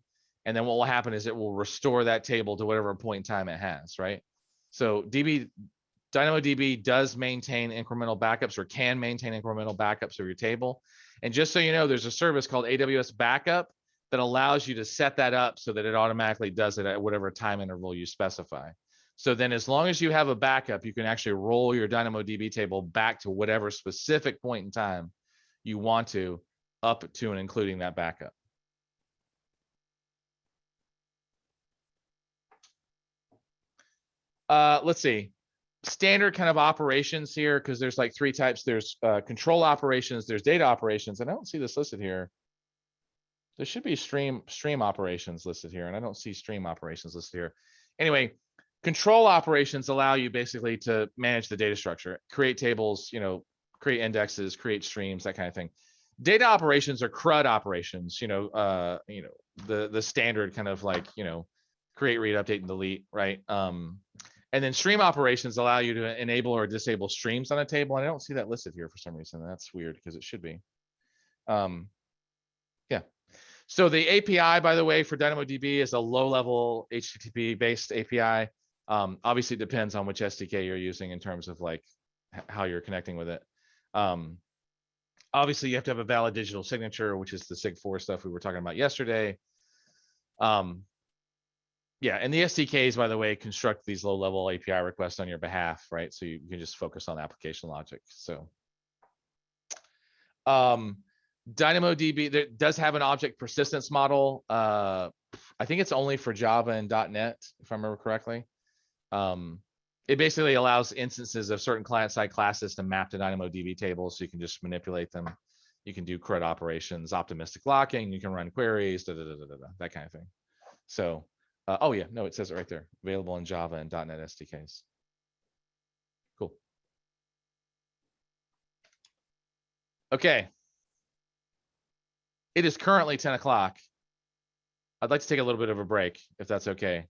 And then what will happen is it will restore that table to whatever point in time it has, right? So DynamoDB does maintain incremental backups, or can maintain incremental backups of your table. And just so you know, there's a service called AWS Backup that allows you to set that up so that it automatically does it at whatever time interval you specify. So then as long as you have a backup, you can actually roll your DynamoDB table back to whatever specific point in time you want to, up to and including that backup. Let's see, standard kind of operations here, because there's like three types. There's control operations, there's data operations, and I don't see this listed here. There should be stream operations listed here, and I don't see stream operations listed here. Anyway, control operations allow you basically to manage the data structure, create tables, create indexes, create streams, that kind of thing. Data operations are CRUD operations, the standard kind of like, create, read, update, and delete, right? And then stream operations allow you to enable or disable streams on a table. And I don't see that listed here for some reason. That's weird because it should be. Yeah. So the API, by the way, for DynamoDB is a low-level HTTP based API. Obviously, it depends on which SDK you're using in terms of like how you're connecting with it. Obviously, you have to have a valid digital signature, which is the SIG4 stuff we were talking about yesterday. Yeah, and the SDKs, by the way, construct these low-level API requests on your behalf, right? So you can just focus on application logic. So DynamoDB does have an object persistence model. I think it's only for Java and .NET, if I remember correctly. It basically allows instances of certain client-side classes to map to DynamoDB tables, so you can just manipulate them. You can do CRUD operations, optimistic locking. You can run queries, that kind of thing. So. Oh yeah, no, it says it right there. Available in Java and .NET SDKs. Cool. Okay. It is currently 10 o'clock. I'd like to take a little bit of a break, if that's okay.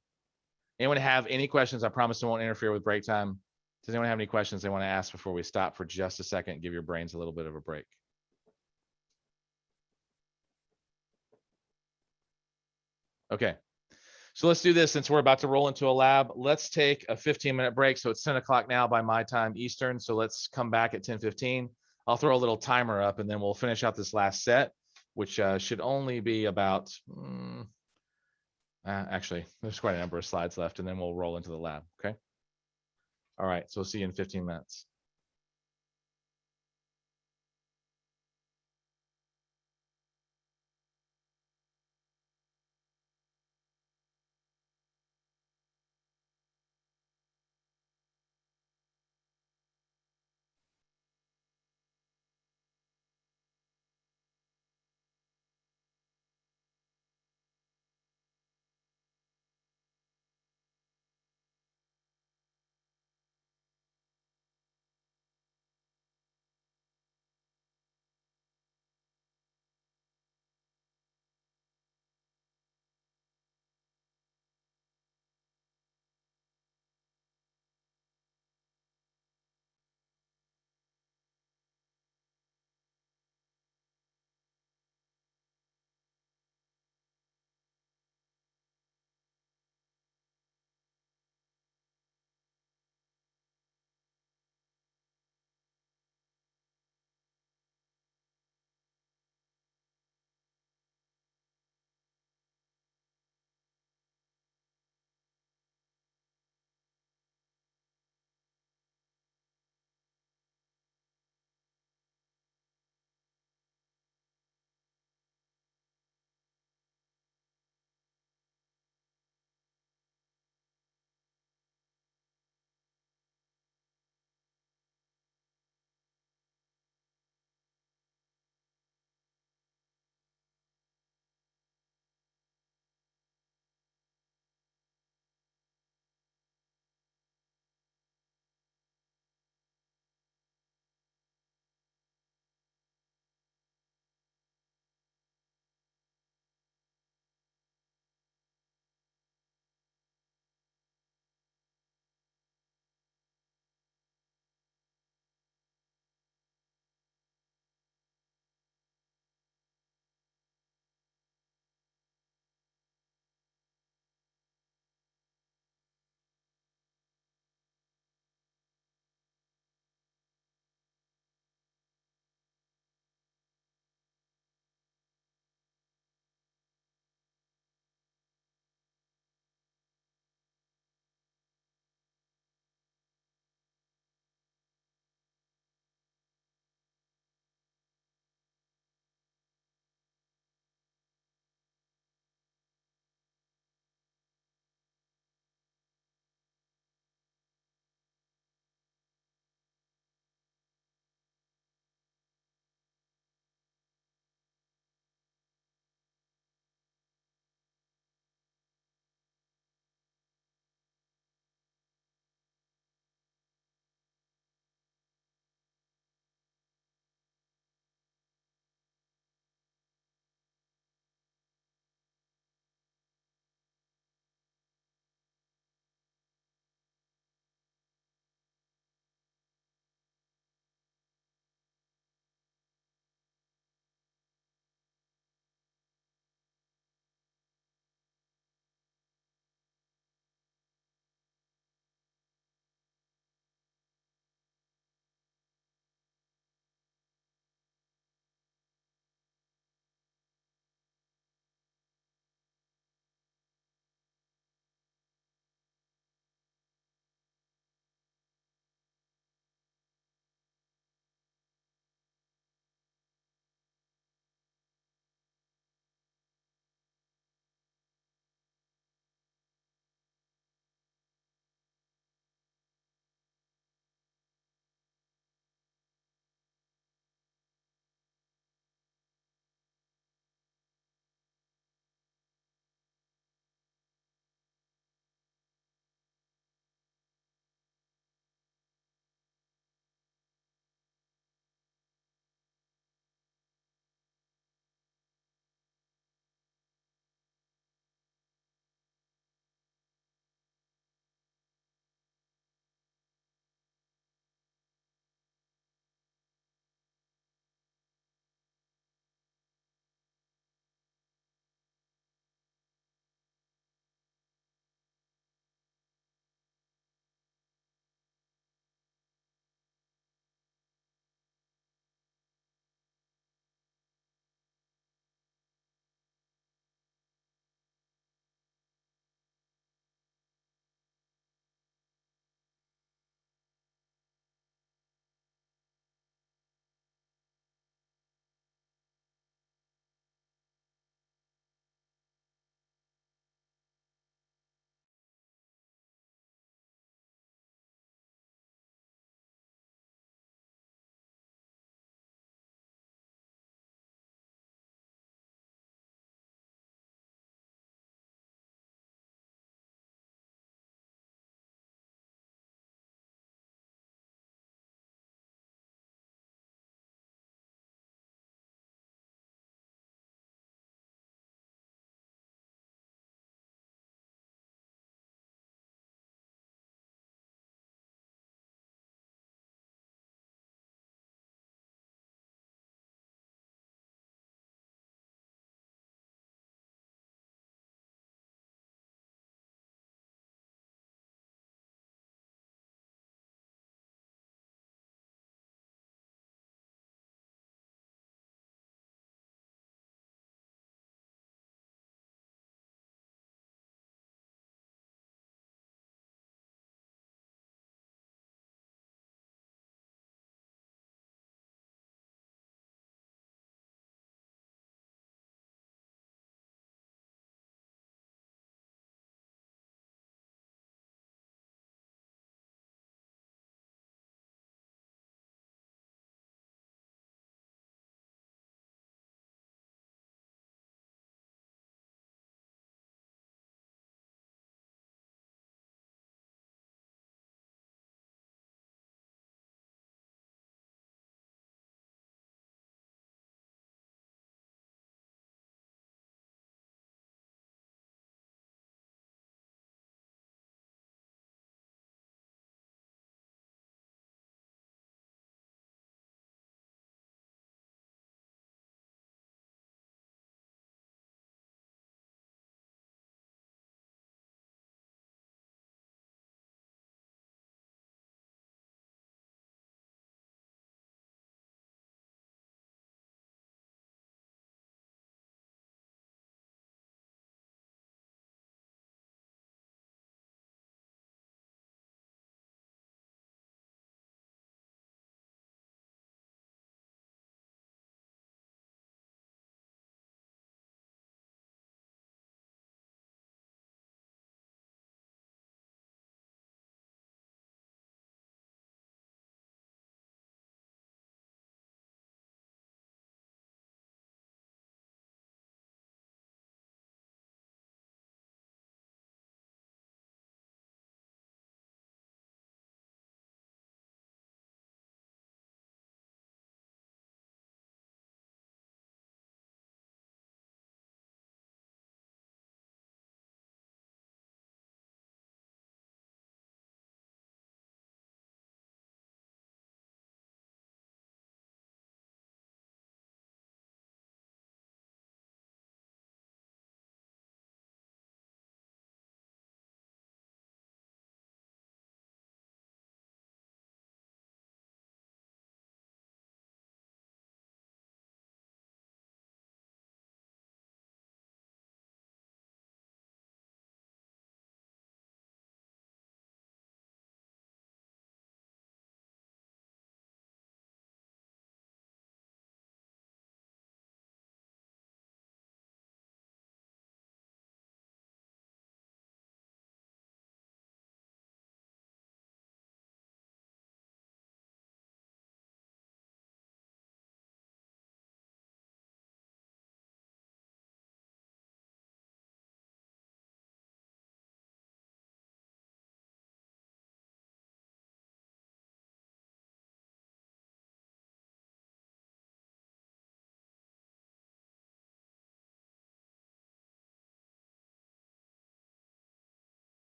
Anyone have any questions? I promise I won't interfere with break time. Does anyone have any questions they want to ask before we stop for just a second? Give your brains a little bit of a break. Okay. So let's do this since we're about to roll into a lab. Let's take a 15-minute break. So it's 10 o'clock now by my time Eastern. So let's come back at 10:15. I'll throw a little timer up and then we'll finish out this last set, which should only be about, actually, there's quite a number of slides left, and then we'll roll into the lab, okay? All right, so we'll see you in 15 minutes.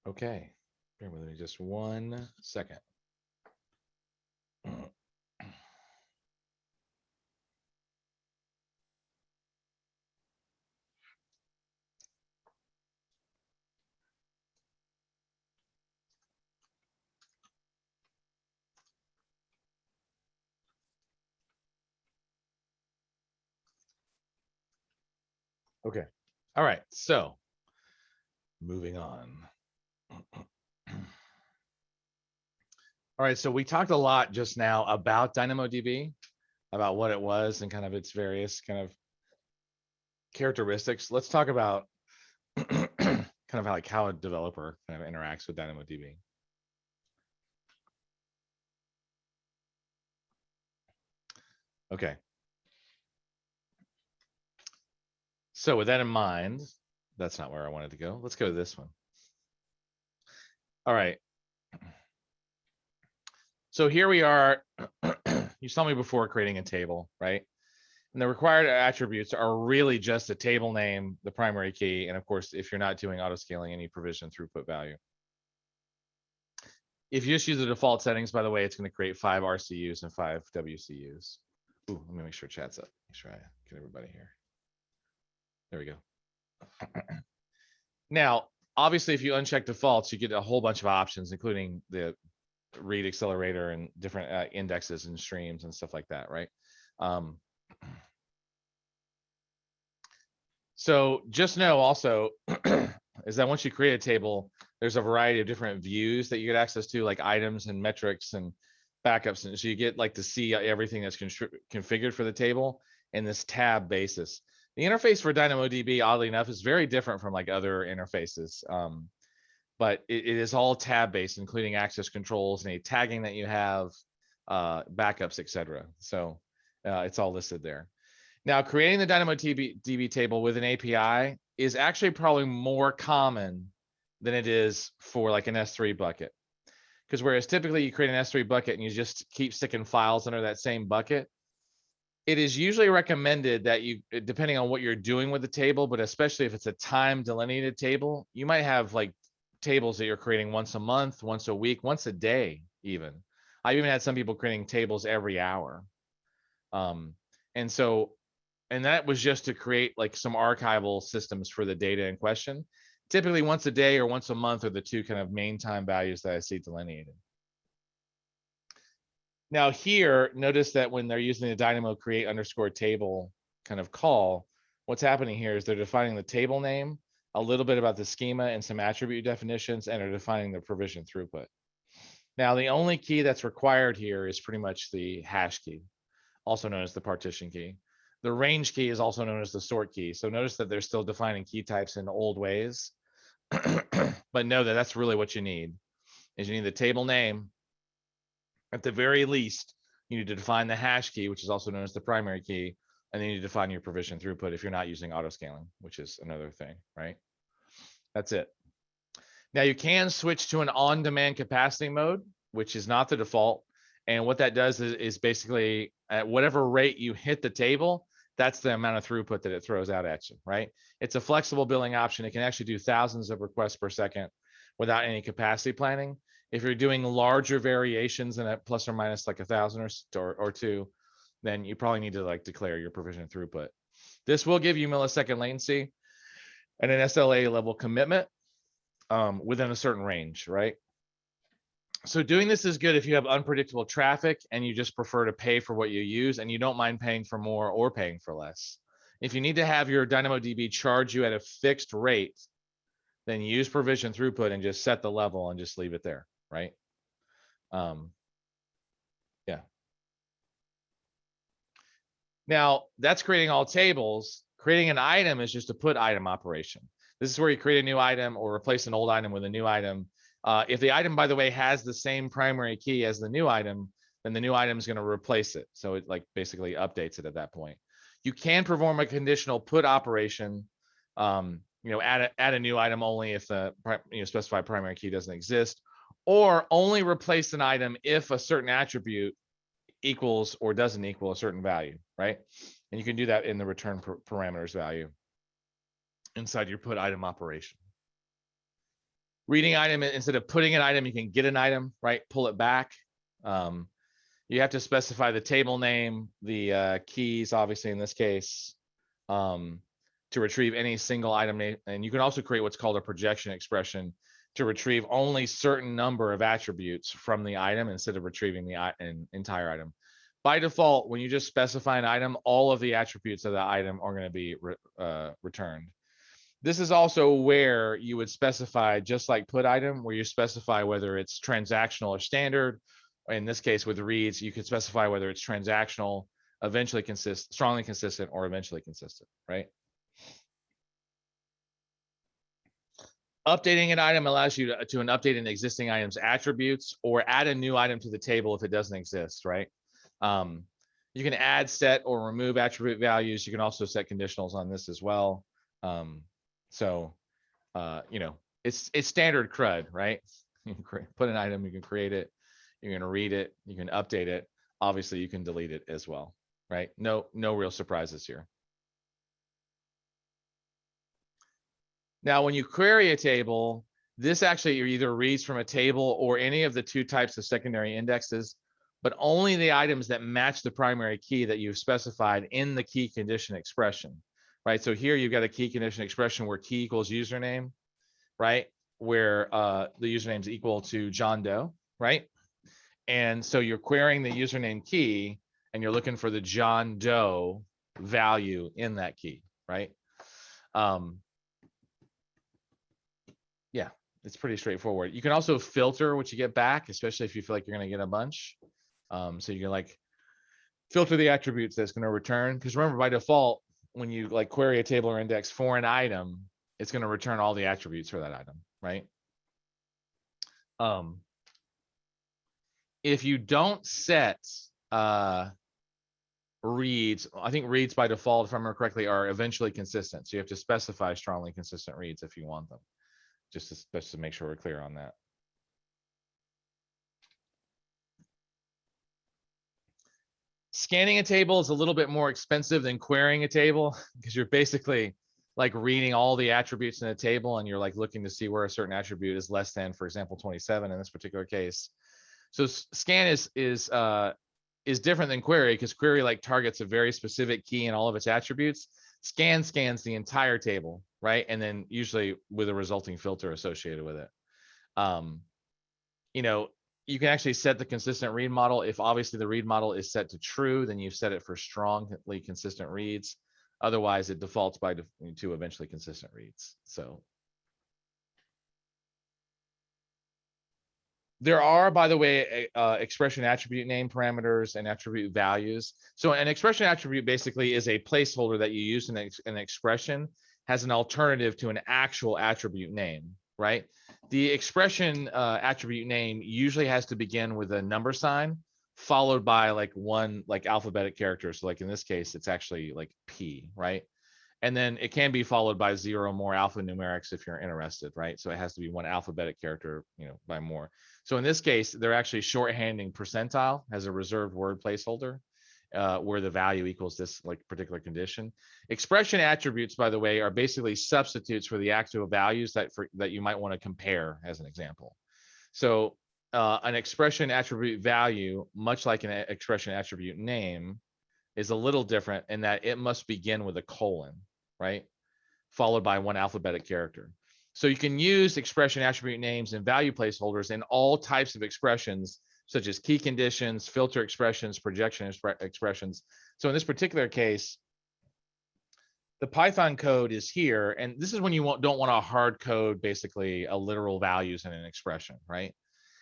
Okay, bear with me just 1 second. Okay, all right, so moving on. All right, so we talked a lot just now about DynamoDB, about what it was and kind of its various kind of characteristics. Let's talk about kind of how a developer kind of interacts with DynamoDB. Okay. So with that in mind, that's not where I wanted to go. Let's go to this one. All right. So here we are. You saw me before creating a table, right? And the required attributes are really just a table name, the primary key, and of course, if you're not doing auto scaling, any provision throughput value. If you just use the default settings, by the way, it's going to create 5 RCUs and 5 WCUs. Ooh, let me make sure chat's up. Make sure I get everybody here. There we go. Now, obviously, if you uncheck defaults, you get a whole bunch of options, including the read accelerator and different indexes and streams and stuff like that, right? So just know also is that once you create a table, there's a variety of different views that you get access to, like items and metrics and backups. And so you get like to see everything that's configured for the table in this tab basis. The interface for DynamoDB, oddly enough, is very different from like other interfaces. But it is all tab based, including access controls, any tagging that you have, backups, etc. So it's all listed there. Now, creating the DynamoDB table with an API is actually probably more common than it is for like an S3 bucket. Because whereas typically you create an S3 bucket and you just keep sticking files under that same bucket, it is usually recommended that you, depending on what you're doing with the table, but especially if it's a time delineated table, you might have like tables that you're creating once a month, once a week, once a day, even. I've even had some people creating tables every hour. And so, and that was just to create like some archival systems for the data in question. Typically once a day or once a month are the two kind of main time values that I see delineated. Now here, notice that when they're using the Dynamo create underscore table kind of call, what's happening here is they're defining the table name, a little bit about the schema and some attribute definitions, and are defining the provision throughput. Now, the only key that's required here is pretty much the hash key, also known as the partition key. The range key is also known as the sort key. So notice that they're still defining key types in old ways, but know that that's really what you need, is you need the table name. At the very least, you need to define the hash key, which is also known as the primary key, and then you define your provision throughput if you're not using auto scaling, which is another thing, right? That's it. Now you can switch to an on-demand capacity mode, which is not the default. And what that does is basically at whatever rate you hit the table, that's the amount of throughput that it throws out at you, right? It's a flexible billing option. It can actually do thousands of requests per second without any capacity planning. If you're doing larger variations than at plus or minus like 1,000 or two, then you probably need to like declare your provision throughput. This will give you millisecond latency and an SLA level commitment within a certain range, right? So doing this is good if you have unpredictable traffic and you just prefer to pay for what you use and you don't mind paying for more or paying for less. If you need to have your DynamoDB charge you at a fixed rate, then use provision throughput and just set the level and just leave it there, right? Yeah. Now that's creating all tables. Creating an item is just a put item operation. This is where you create a new item or replace an old item with a new item. If the item, by the way, has the same primary key as the new item, then the new item is going to replace it. So it like basically updates it at that point. You can perform a conditional put operation, add a new item only if the specified primary key doesn't exist, or only replace an item if a certain attribute equals or doesn't equal a certain value, right? And you can do that in the return parameters value inside your put item operation. Reading item, instead of putting an item, you can get an item, right? Pull it back. You have to specify the table name, the keys, obviously in this case, to retrieve any single item name. And you can also create what's called a projection expression to retrieve only certain number of attributes from the item instead of retrieving the entire item. By default, when you just specify an item, all of the attributes of the item are going to be returned. This is also where you would specify, just like put item, where you specify whether it's transactional or standard. In this case, with reads, you could specify whether it's transactional, eventually strongly consistent, or eventually consistent, right? Updating an item allows you to update an existing item's attributes or add a new item to the table if it doesn't exist, right? You can add, set, or remove attribute values. You can also set conditionals on this as well. You know, it's standard CRUD, right? You can put an item, you can create it, you're going to read it, you can update it. Obviously, you can delete it as well, right? No real surprises here. Now, when you query a table, this actually either reads from a table or any of the two types of secondary indexes, but only the items that match the primary key that you've specified in the key condition expression, right? So here you've got a key condition expression where key equals username, right? Where the username is equal to John Doe, right? And so you're querying the username key and you're looking for the John Doe value in that key, right? Yeah, it's pretty straightforward. You can also filter what you get back, especially if you feel like you're going to get a bunch. So you can like filter the attributes that's going to return. Because remember, by default, when you like query a table or index for an item, it's going to return all the attributes for that item, right? If you don't set reads, I think reads by default, if I remember correctly, are eventually consistent. So you have to specify strongly consistent reads if you want them. Just to make sure we're clear on that. Scanning a table is a little bit more expensive than querying a table because you're basically like reading all the attributes in a table and you're like looking to see where a certain attribute is less than, for example, 27 in this particular case. So scan is different than query because query like targets a very specific key and all of its attributes. Scan scans the entire table, right? And then usually with a resulting filter associated with it. You know, you can actually set the consistent read model. If obviously the read model is set to true, then you've set it for strongly consistent reads. Otherwise, it defaults to eventually consistent reads. So there are, by the way, expression attribute name parameters and attribute values. So an expression attribute basically is a placeholder that you use in an expression has an alternative to an actual attribute name, right? The expression attribute name usually has to begin with a number sign followed by like one like alphabetic character. So like in this case, it's actually like P, right? And then it can be followed by 0 or more alphanumerics if you're interested, right? So it has to be one alphabetic character, you know, by more. So in this case, they're actually shorthanding percentile as a reserved word placeholder where the value equals this like particular condition. Expression attributes, by the way, are basically substitutes for the actual values that you might want to compare as an example. So an expression attribute value, much like an expression attribute name, is a little different in that it must begin with a colon, right? Followed by one alphabetic character. So you can use expression attribute names and value placeholders in all types of expressions, such as key conditions, filter expressions, projection expressions. So in this particular case, the Python code is here, and this is when you don't want to hard code basically a literal values in an expression, right?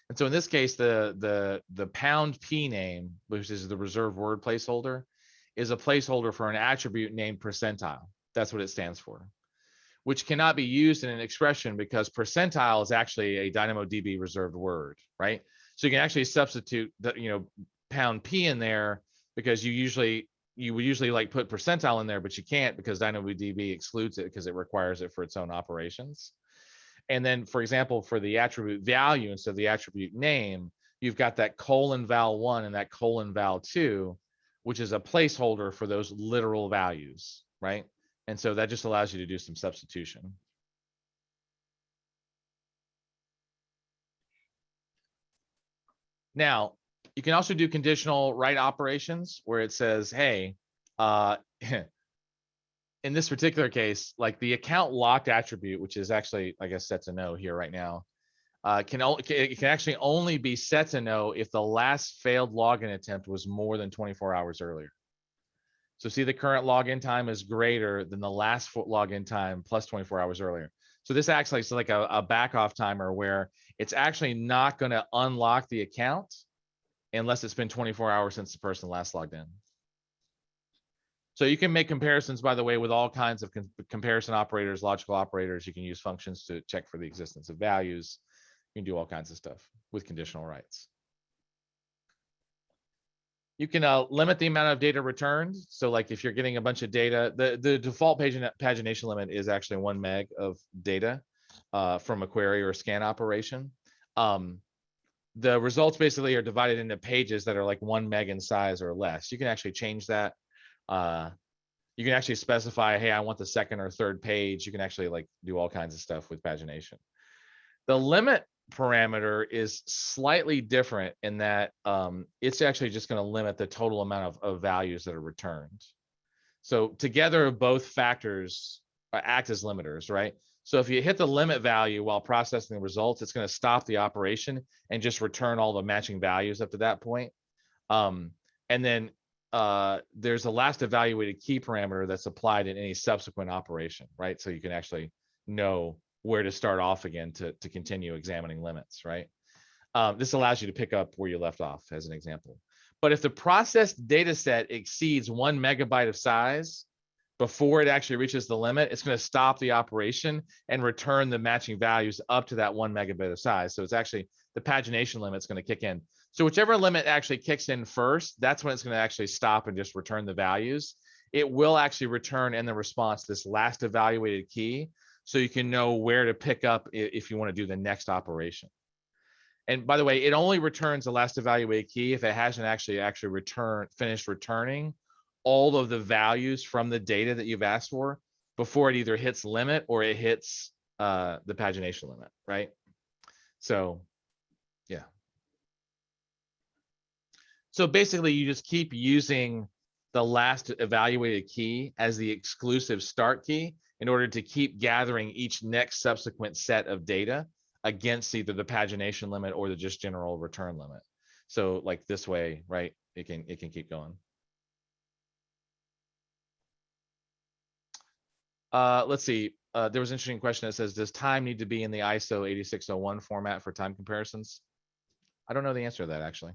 And so in this case, the pound P name, which is the reserved word placeholder, is a placeholder for an attribute named percentile. That's what it stands for, which cannot be used in an expression because percentile is actually a DynamoDB reserved word, right? So you can actually substitute that, you know, pound P in there because you would usually like put percentile in there, but you can't because DynamoDB excludes it because it requires it for its own operations. And then, for example, for the attribute value instead of the attribute name, you've got that :val1 and that :val2, which is a placeholder for those literal values, right? And so that just allows you to do some substitution. Now, you can also do conditional write operations where it says, hey, in this particular case, like the account locked attribute, which is actually, I guess, set to no here right now, it can actually only be set to no if the last failed login attempt was more than 24 hours earlier. So see, the current login time is greater than the last login time plus 24 hours earlier. So this acts like a back off timer where it's actually not going to unlock the account unless it's been 24 hours since the person last logged in. So you can make comparisons, by the way, with all kinds of comparison operators, logical operators. You can use functions to check for the existence of values. You can do all kinds of stuff with conditional writes. You can limit the amount of data returned. So like if you're getting a bunch of data, the default pagination limit is actually 1 meg of data from a query or a scan operation. The results basically are divided into pages that are like 1 meg in size or less. You can actually change that. You can actually specify, hey, I want the second or third page. You can actually like do all kinds of stuff with pagination. The limit parameter is slightly different in that it's actually just going to limit the total amount of values that are returned. So together, both factors act as limiters, right? So if you hit the limit value while processing the results, it's going to stop the operation and just return all the matching values up to that point. And then there's a last evaluated key parameter that's applied in any subsequent operation, right? So you can actually know where to start off again to continue examining limits, right? This allows you to pick up where you left off as an example. But if the processed data set exceeds 1 megabyte of size before it actually reaches the limit, it's going to stop the operation and return the matching values up to that 1 megabyte of size. So it's actually the pagination limit is going to kick in. So whichever limit actually kicks in first, that's when it's going to actually stop and just return the values. It will actually return in the response this last evaluated key, so you can know where to pick up if you want to do the next operation. And by the way, it only returns the last evaluated key if it hasn't actually finished returning all of the values from the data that you've asked for before it either hits limit or it hits the pagination limit, right? So, yeah. So basically, you just keep using the last evaluated key as the exclusive start key in order to keep gathering each next subsequent set of data against either the pagination limit or the just general return limit. So like this way, right? It can keep going. Let's see. There was an interesting question that says, does time need to be in the ISO 8601 format for time comparisons? I don't know the answer to that actually.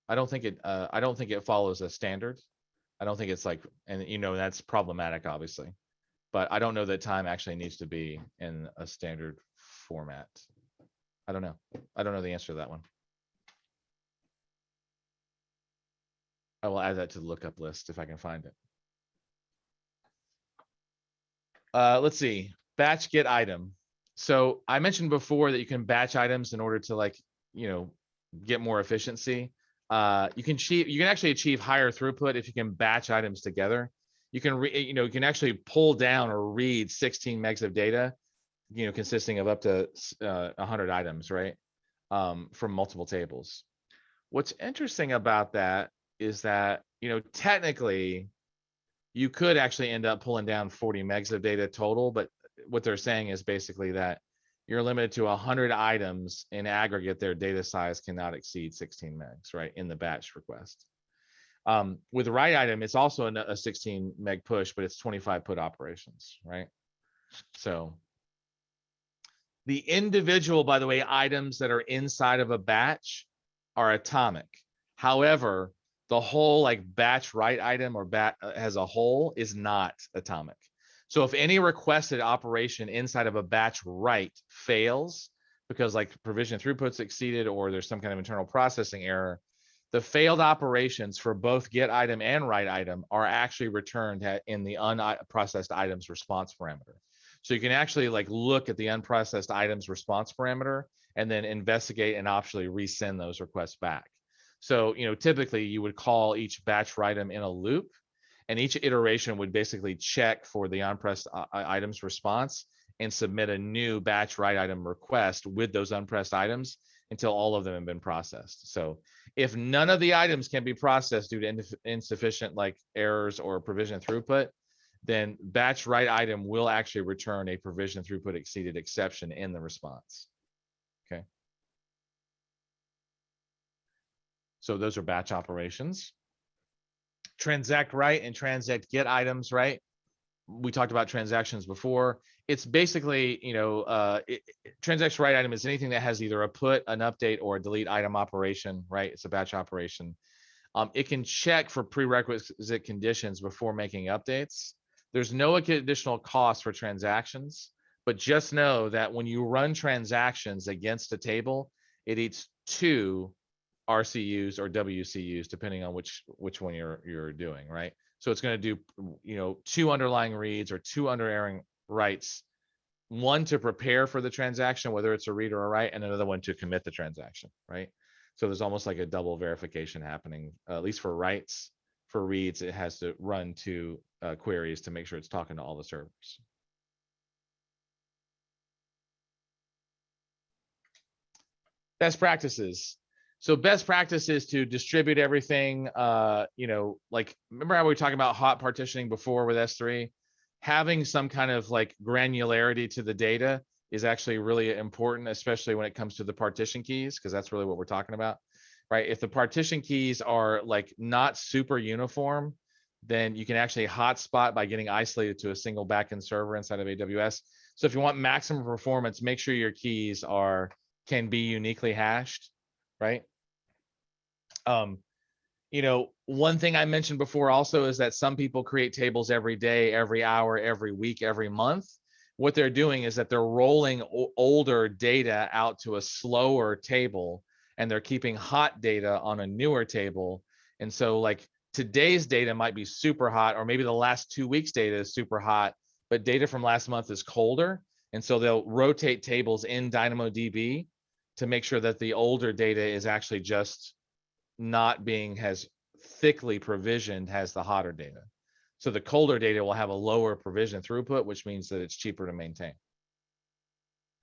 I don't think it follows a standard. I don't think it's like, and you know, that's problematic obviously, but I don't know that time actually needs to be in a standard format. I don't know. I don't know the answer to that one. I will add that to the lookup list if I can find it. Let's see, batch get item. So I mentioned before that you can batch items in order to like, you know, get more efficiency. You can actually achieve higher throughput if you can batch items together. You can you can actually pull down or read 16 megs of data, you know, consisting of up to 100 items, right? From multiple tables. What's interesting about that is that, you know, technically you could actually end up pulling down 40 megs of data total, but what they're saying is basically that you're limited to 100 items in aggregate. Their data size cannot exceed 16 megs, right, in the batch request. With the write item, it's also a 16 meg push, but it's 25 put operations, right? So the individual, by the way, items that are inside of a batch are atomic. However, the whole like batch write item or as a whole is not atomic. So if any requested operation inside of a batch write fails because like provision throughput's exceeded or there's some kind of internal processing error, the failed operations for both get item and write item are actually returned in the unprocessed items response parameter. So you can actually like look at the unprocessed items response parameter and then investigate and optionally resend those requests back. So, you know, typically you would call each batch write item in a loop, and each iteration would basically check for the unpressed items response and submit a new batch write item request with those unpressed items until all of them have been processed. So if none of the items can be processed due to insufficient like errors or provision throughput, then batch write item will actually return a provision throughput exceeded exception in the response. Okay. So those are batch operations. Transact write and transact get items, right? We talked about transactions before. It's basically, transaction write item is anything that has either a put, an update, or a delete item operation, right? It's a batch operation. It can check for prerequisite conditions before making updates. There's no additional cost for transactions, but just know that when you run transactions against a table, it eats 2 RCUs or WCUs, depending on which one you're doing, right? So it's going to do, 2 underlying reads or 2 underlying writes, one to prepare for the transaction, whether it's a read or a write, and another one to commit the transaction, right? So there's almost like a double verification happening, at least for writes. For reads, it has to run 2 queries to make sure it's talking to all the servers. Best practices. So best practice is to distribute everything, like, remember how we were talking about hot partitioning before with S3? Having some kind of like granularity to the data is actually really important, especially when it comes to the partition keys, because that's really what we're talking about, right? If the partition keys are like not super uniform, then you can actually hotspot by getting isolated to a single backend server inside of AWS. So if you want maximum performance, make sure your keys can be uniquely hashed, right? One thing I mentioned before also is that some people create tables every day, every hour, every week, every month. What they're doing is that they're rolling older data out to a slower table, and they're keeping hot data on a newer table. And so like today's data might be super hot, or maybe the last 2 weeks data is super hot, but data from last month is colder. And so they'll rotate tables in DynamoDB to make sure that the older data is actually just not being as thickly provisioned as the hotter data. So the colder data will have a lower provision throughput, which means that it's cheaper to maintain.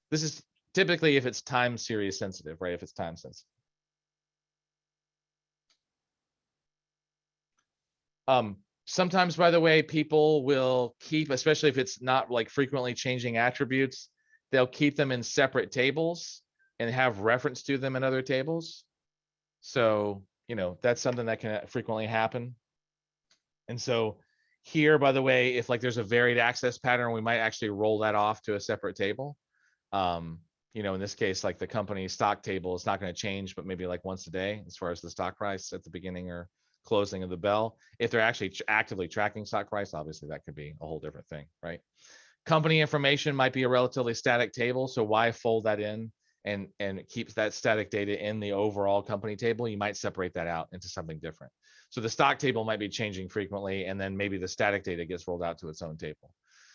This is typically if it's time series sensitive, right? If it's time sensitive. Sometimes, by the way, people will keep, especially if it's not like frequently changing attributes, they'll keep them in separate tables and have reference to them in other tables. So, that's something that can frequently happen. And so here, by the way, if like there's a varied access pattern, we might actually roll that off to a separate table. In this case, like the company stock table is not going to change, but maybe like once a day as far as the stock price at the beginning or closing of the bell. If they're actually actively tracking stock price, obviously that could be a whole different thing, right? Company information might be a relatively static table. So why fold that in and keeps that static data in the overall company table? You might separate that out into something different. So the stock table might be changing frequently, and then maybe the static data gets rolled out to its own table.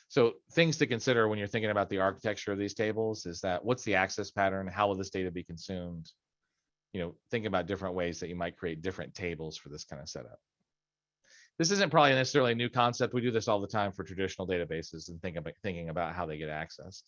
So things to consider when you're thinking about the architecture of these tables is that what's the access pattern? How will this data be consumed? Thinking about different ways that you might create different tables for this kind of setup. This isn't probably necessarily a new concept. We do this all the time for traditional databases and thinking about how they get accessed.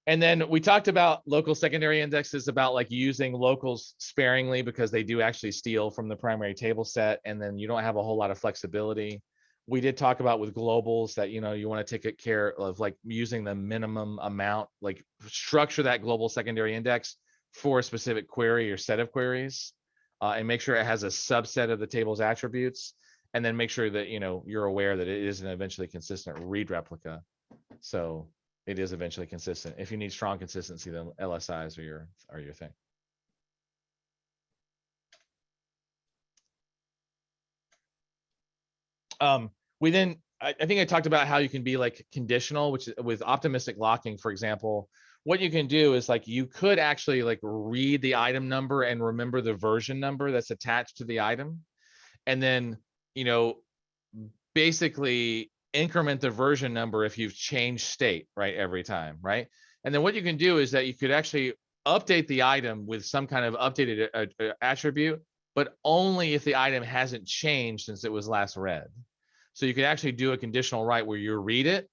And then we talked about local secondary indexes, about like using locals sparingly because they do actually steal from the primary table set, and then you don't have a whole lot of flexibility. We did talk about with globals that, you want to take care of like using the minimum amount, like structure that global secondary index for a specific query or set of queries, and make sure it has a subset of the table's attributes, and then make sure that, you're aware that it is an eventually consistent read replica. So it is eventually consistent. If you need strong consistency, then LSIs are your thing. We then, I think I talked about how you can be like conditional, which with optimistic locking, for example, what you can do is like, you could actually like read the item number and remember the version number that's attached to the item. And then, basically increment the version number if you've changed state, right, every time, right? And then what you can do is that you could actually update the item with some kind of updated attribute, but only if the item hasn't changed since it was last read. So you could actually do a conditional write where you read it,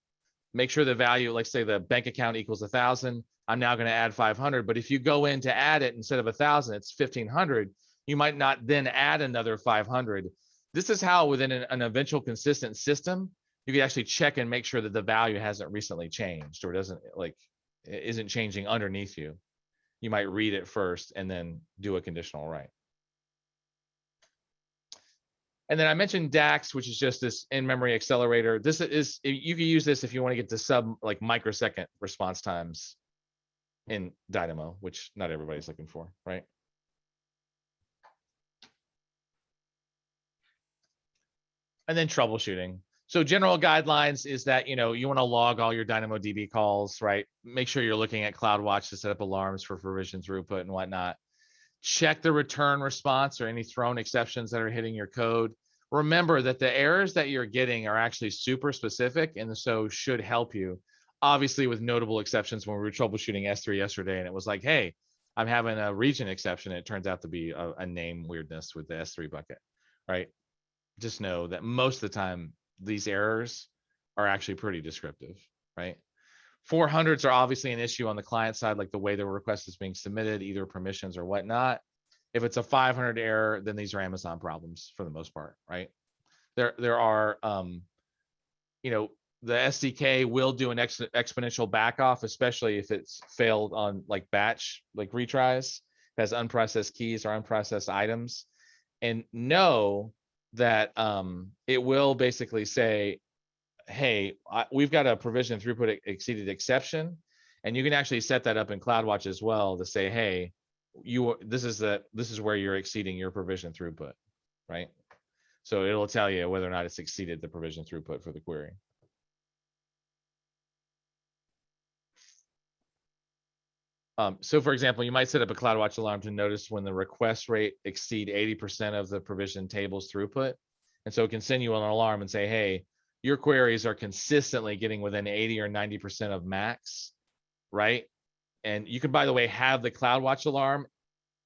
make sure the value, like say the bank account equals 1,000. I'm now going to add 500. But if you go in to add it instead of 1,000, it's 1,500. You might not then add another 500. This is how within an eventual consistent system, you can actually check and make sure that the value hasn't recently changed or doesn't like isn't changing underneath you. You might read it first and then do a conditional write. And then I mentioned DAX, which is just this in-memory accelerator. This is, you can use this if you want to get to sub like microsecond response times in Dynamo, which not everybody's looking for, right? And then troubleshooting. So general guidelines is that, you want to log all your DynamoDB calls, right? Make sure you're looking at CloudWatch to set up alarms for provision throughput and whatnot. Check the return response or any thrown exceptions that are hitting your code. Remember that the errors that you're getting are actually super specific and so should help you. Obviously, with notable exceptions, when we were troubleshooting S3 yesterday, and it was like, hey, I'm having a region exception. It turns out to be a name weirdness with the S3 bucket, right? Just know that most of the time, these errors are actually pretty descriptive, right? 400s are obviously an issue on the client side, like the way the request is being submitted, either permissions or whatnot. If it's a 500 error, then these are Amazon problems for the most part, right? There are, the SDK will do an exponential backoff, especially if it's failed on like batch, like retries, it has unprocessed keys or unprocessed items, and know that it will basically say, hey, we've got a provision throughput exceeded exception, and you can actually set that up in CloudWatch as well to say, hey, this is where you're exceeding your provision throughput, right? So it'll tell you whether or not it's exceeded the provision throughput for the query. So for example, you might set up a CloudWatch alarm to notice when the request rate exceed 80% of the provision table's throughput. And so it can send you an alarm and say, hey, your queries are consistently getting within 80 or 90% of max, right? And you can, by the way, have the CloudWatch alarm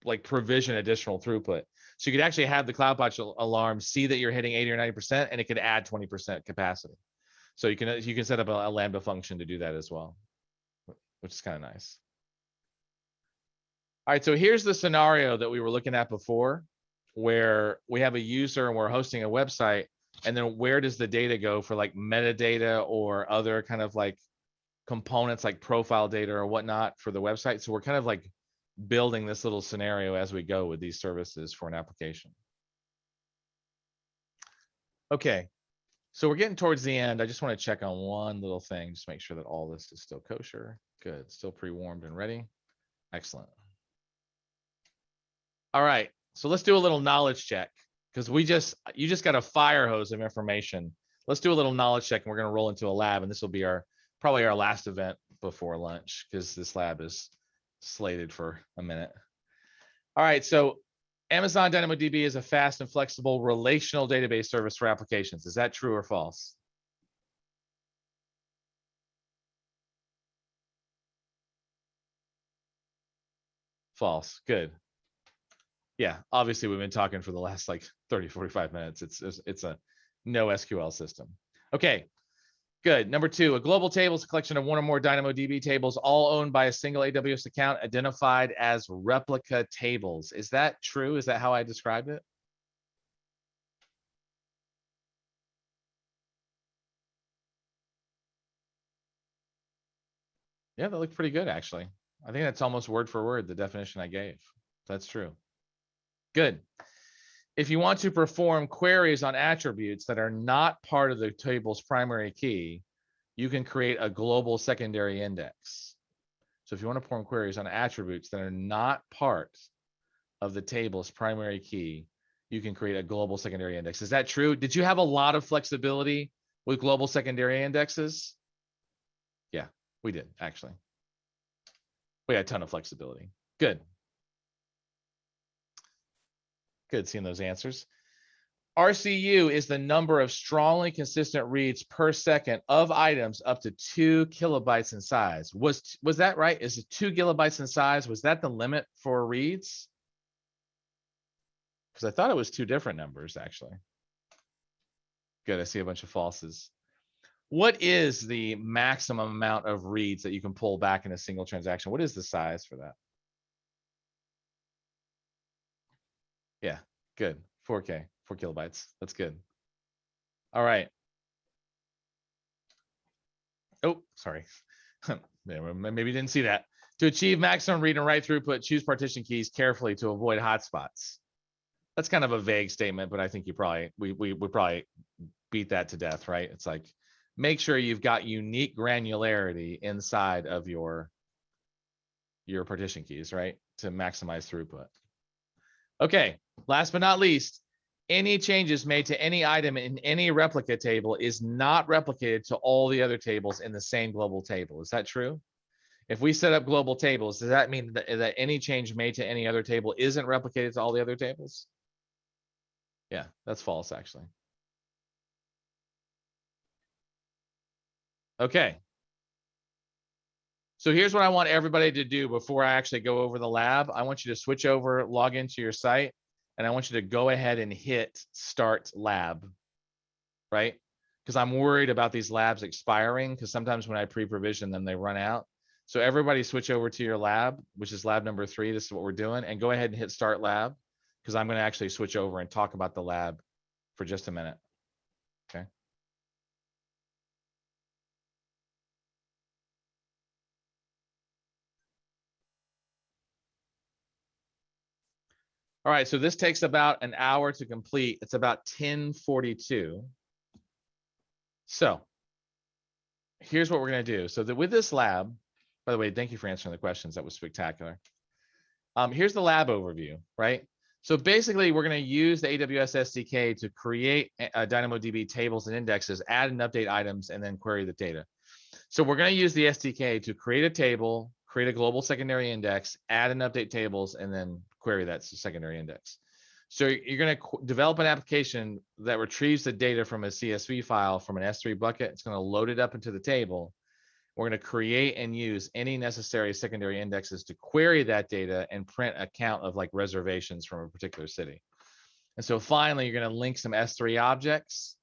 like provision additional throughput. So you could actually have the CloudWatch alarm see that you're hitting 80 or 90%, and it could add 20% capacity. So you can set up a Lambda function to do that as well, which is kind of nice. All right, so here's the scenario that we were looking at before, where we have a user and we're hosting a website, and then where does the data go for like metadata or other kind of like components like profile data or whatnot for the website. So we're kind of like building this little scenario as we go with these services for an application. Okay, so we're getting towards the end. I just want to check on one little thing, just make sure that all this is still kosher. Good, still pre-warmed and ready. Excellent. All right, so let's do a little knowledge check, because you just got a fire hose of information. Let's do a little knowledge check, and we're going to roll into a lab, and this will be probably our last event before lunch, because this lab is slated for a minute. All right, so Amazon DynamoDB is a fast and flexible relational database service for applications. Is that true or false? False. Good. Yeah, obviously we've been talking for the last like 30, 45 minutes. It's a no SQL system. Okay, good. Number two, a global table is a collection of one or more DynamoDB tables, all owned by a single AWS account, identified as replica tables. Is that true? Is that how I described it? Yeah, that looked pretty good, actually. I think that's almost word for word the definition I gave. That's true. Good. If you want to perform queries on attributes that are not part of the table's primary key, you can create a global secondary index. So if you want to perform queries on attributes that are not part of the table's primary key, you can create a global secondary index. Is that true? Did you have a lot of flexibility with global secondary indexes? Yeah, we did, actually. We had a ton of flexibility. Good. Good seeing those answers. RCU is the number of strongly consistent reads per second of items up to 2 kilobytes in size. Was that right? Is it 2 kilobytes in size? Was that the limit for reads? Because I thought it was two different numbers, actually. Good, I see a bunch of falses. What is the maximum amount of reads that you can pull back in a single transaction? What is the size for that? Yeah, good. 4K, 4 kilobytes. That's good. All right. Oh, sorry. Maybe you didn't see that. To achieve maximum read and write throughput, choose partition keys carefully to avoid hotspots. That's kind of a vague statement, but I think you probably we probably beat that to death, right? It's like make sure you've got unique granularity inside of your partition keys, right? To maximize throughput. Okay, last but not least, any changes made to any item in any replica table is not replicated to all the other tables in the same global table. Is that true? If we set up global tables, does that mean that any change made to any other table isn't replicated to all the other tables? Yeah, that's false, actually. Okay. So here's what I want everybody to do before I actually go over the lab. I want you to switch over, log into your site, and I want you to go ahead and hit start lab, right? Because I'm worried about these labs expiring, because sometimes when I pre-provision them, they run out. So everybody switch over to your lab, which is lab number 3. This is what we're doing. And go ahead and hit start lab, because I'm going to actually switch over and talk about the lab for just a minute. Okay. All right, so this takes about an hour to complete. It's about 10:42. So here's what we're going to do. So that with this lab, by the way, thank you for answering the questions. That was spectacular. Here's the lab overview, right? So basically, we're going to use the AWS SDK to create DynamoDB tables and indexes, add and update items, and then query the data. So we're going to use the SDK to create a table, create a global secondary index, add and update tables, and then query that secondary index. So you're going to develop an application that retrieves the data from a CSV file from an S3 bucket. It's going to load it up into the table. We're going to create and use any necessary secondary indexes to query that data and print a count of like reservations from a particular city. And so finally, you're going to link some S3 objects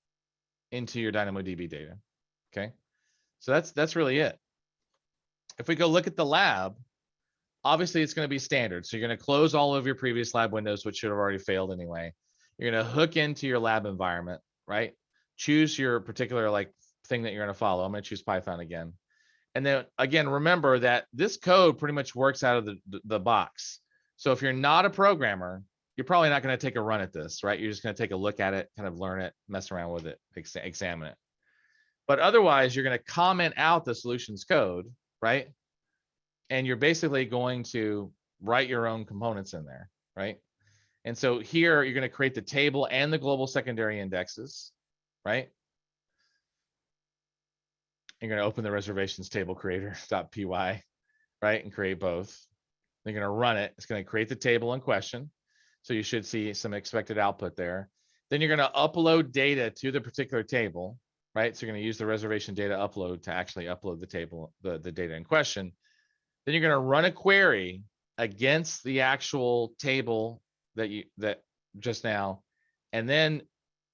into your DynamoDB data. Okay. So that's really it. If we go look at the lab, obviously it's going to be standard. So you're going to close all of your previous lab windows, which should have already failed anyway. You're going to hook into your lab environment, right? Choose your particular like thing that you're going to follow. I'm going to choose Python again. And then again, remember that this code pretty much works out of the box. So if you're not a programmer, you're probably not going to take a run at this, right? You're just going to take a look at it, kind of learn it, mess around with it, examine it. But otherwise, you're going to comment out the solutions code, right? And you're basically going to write your own components in there, right? And so here, you're going to create the table and the global secondary indexes, right? You're going to open the reservations table creator.py, right? And create both. You're going to run it. It's going to create the table in question. So you should see some expected output there. Then you're going to upload data to the particular table, right? So you're going to use the reservation data upload to actually upload the table, the data in question. Then you're going to run a query against the actual table that just now. And then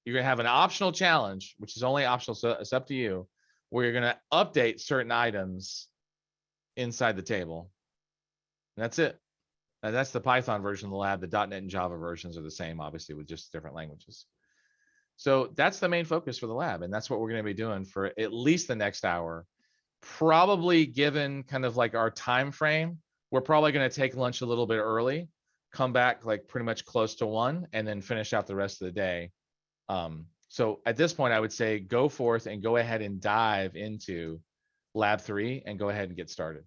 you're going to have an optional challenge, which is only optional, so it's up to you, where you're going to update certain items inside the table. And that's it. And that's the Python version of the lab. The .NET and Java versions are the same, obviously, with just different languages. So that's the main focus for the lab. And that's what we're going to be doing for at least the next hour. Probably given kind of like our time frame, we're probably going to take lunch a little bit early, come back like pretty much close to 1, and then finish out the rest of the day. So at this point, I would say go forth and go ahead and dive into lab 3 and go ahead and get started.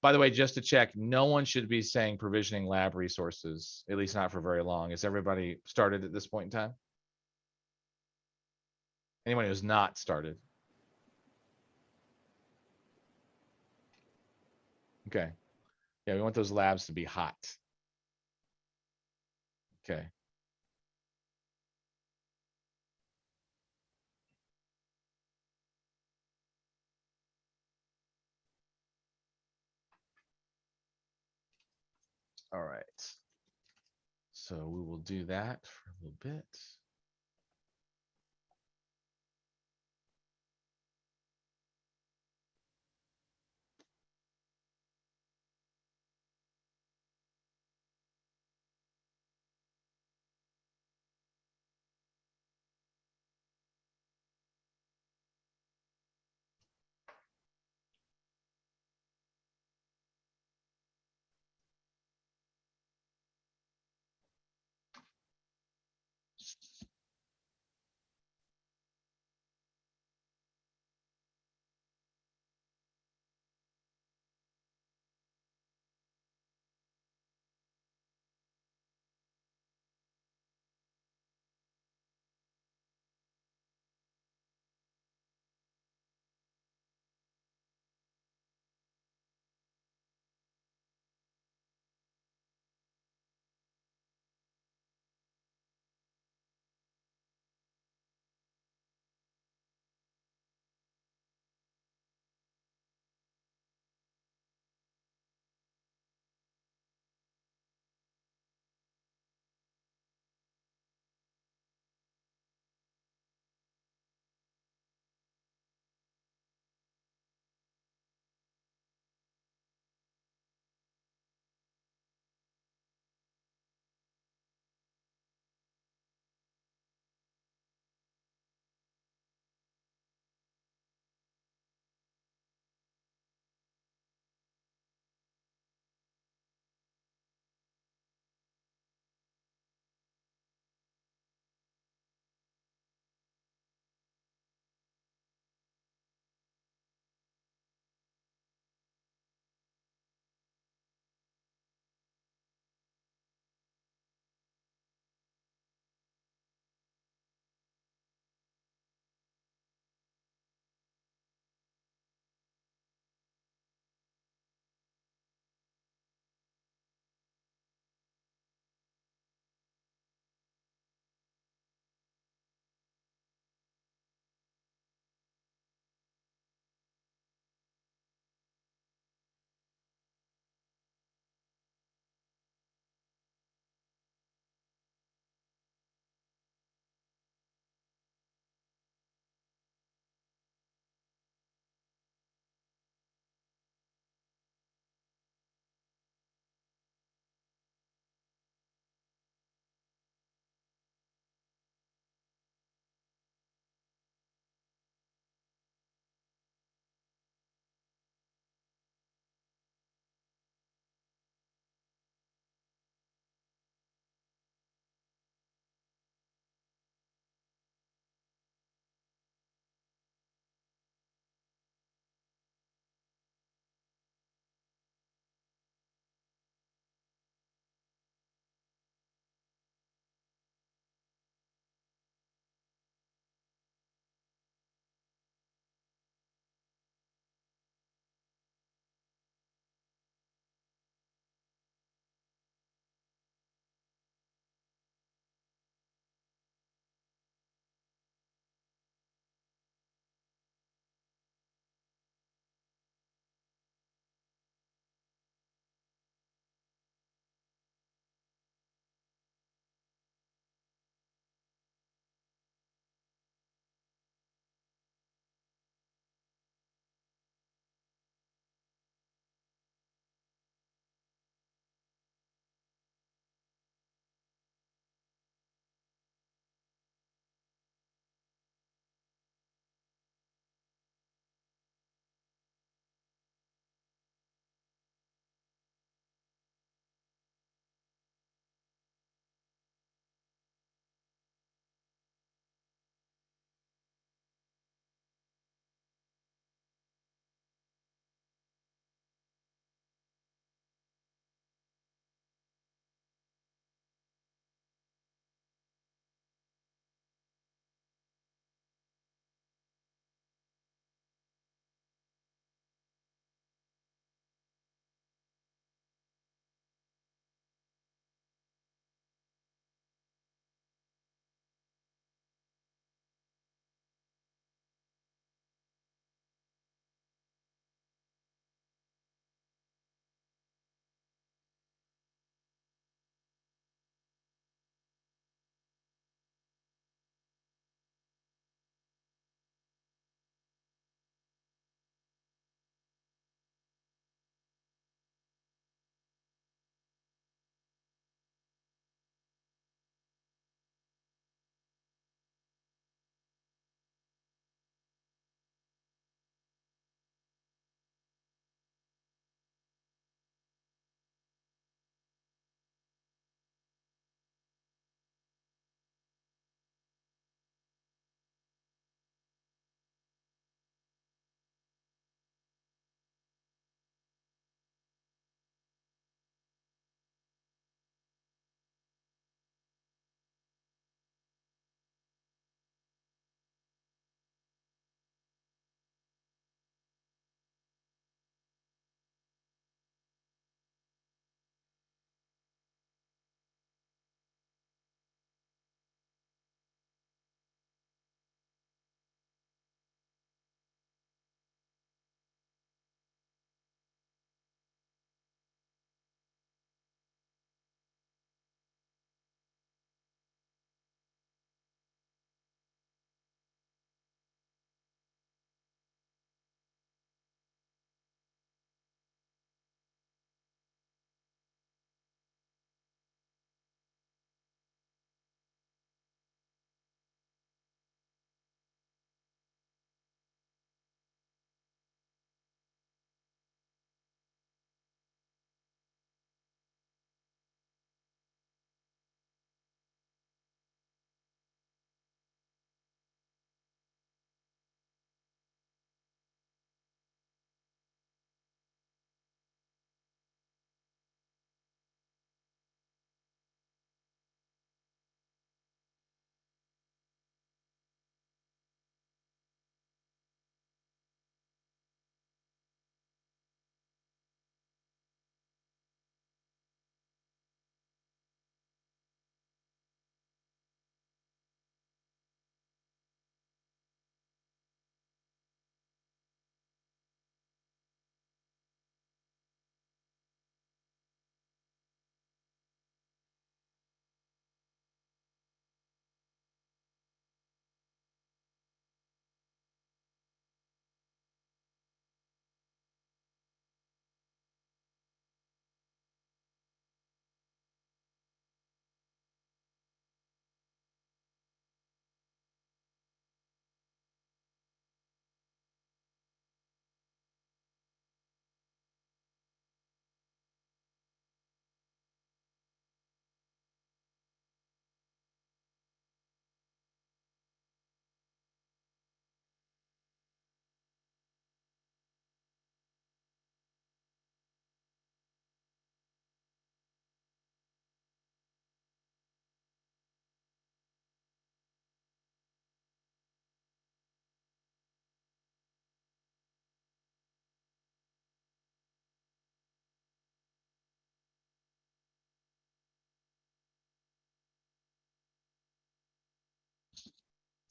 By the way, just to check, no one should be saying provisioning lab resources, at least not for very long. Is everybody started at this point in time? Anyone who's not started? Okay. Yeah, we want those labs to be hot. Okay. All right. So we will do that for a little bit.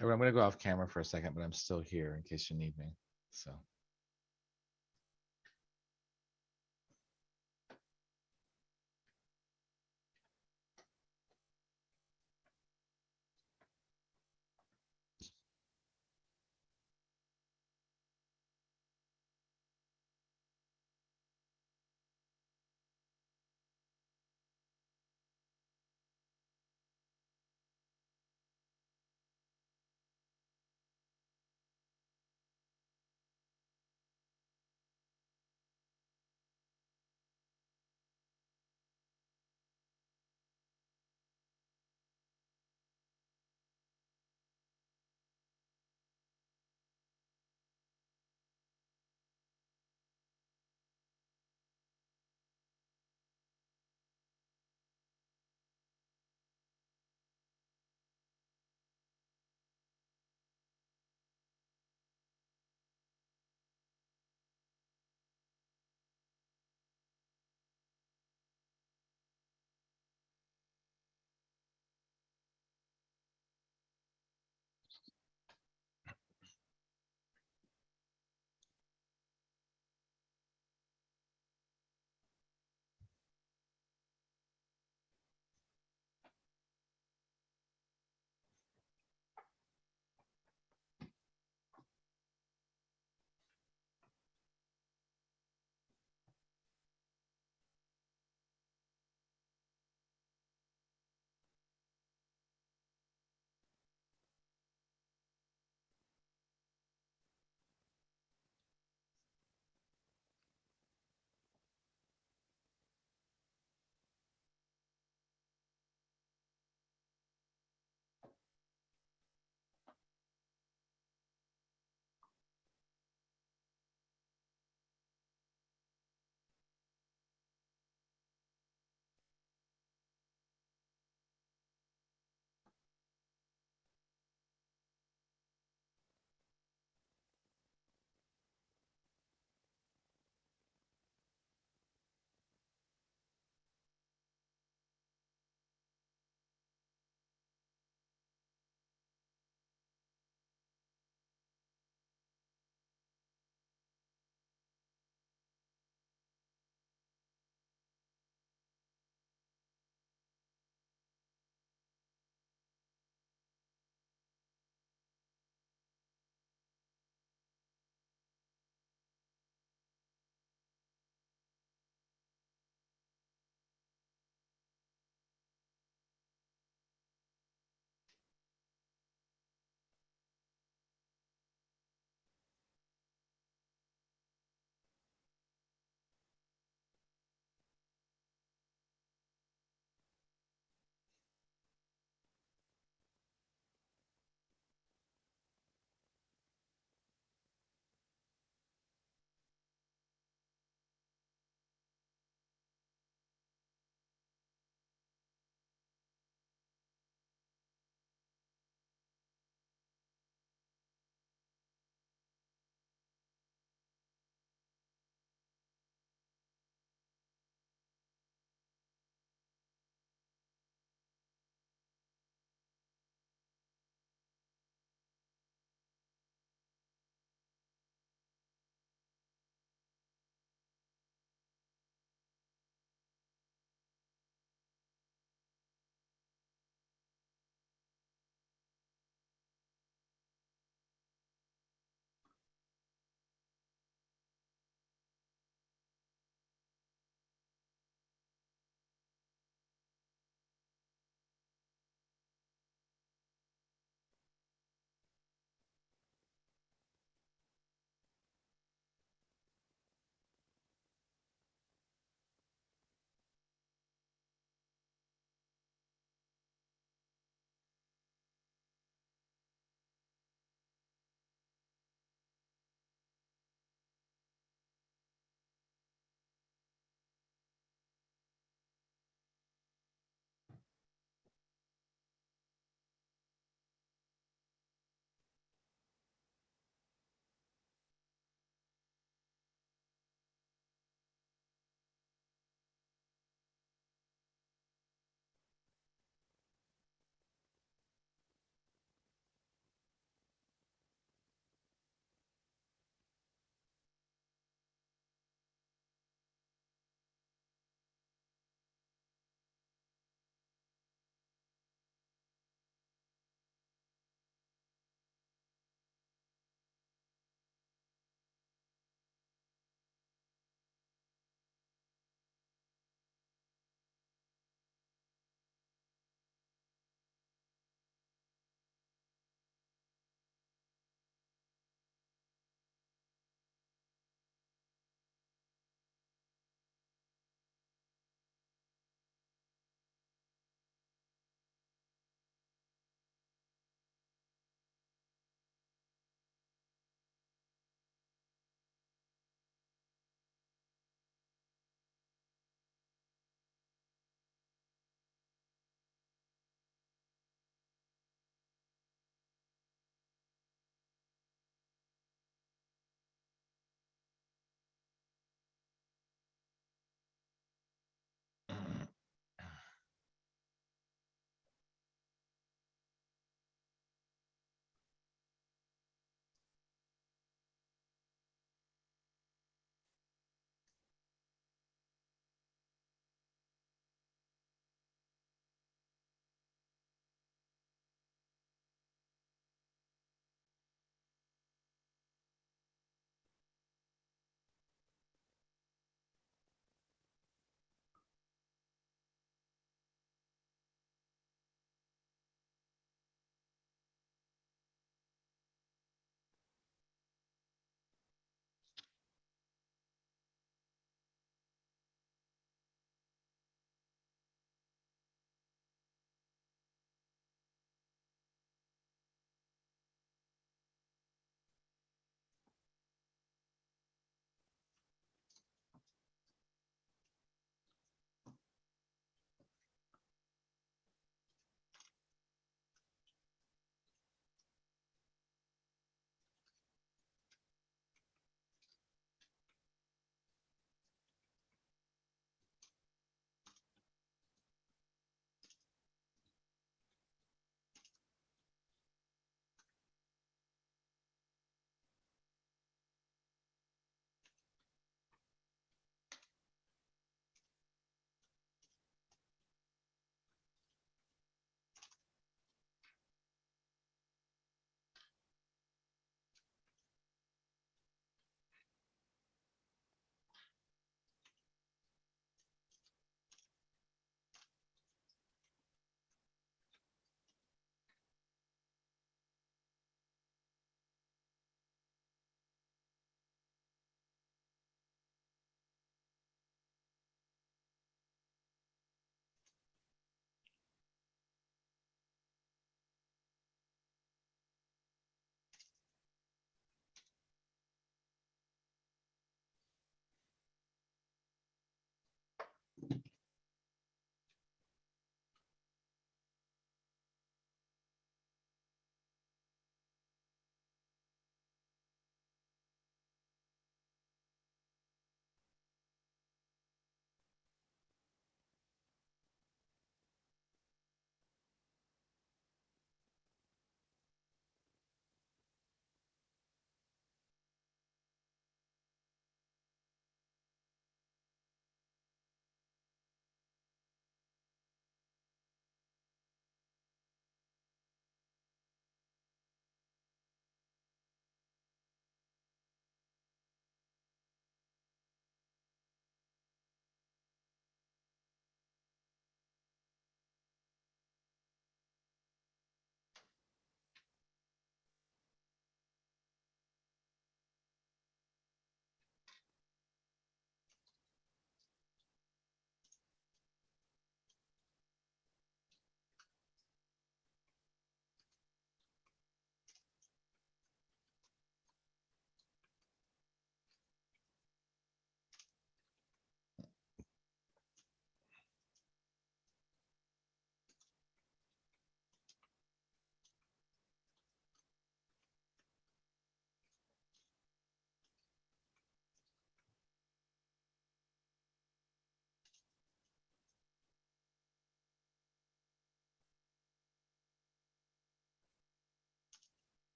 I'm gonna go off camera for a second, but I'm still here in case you need me, so.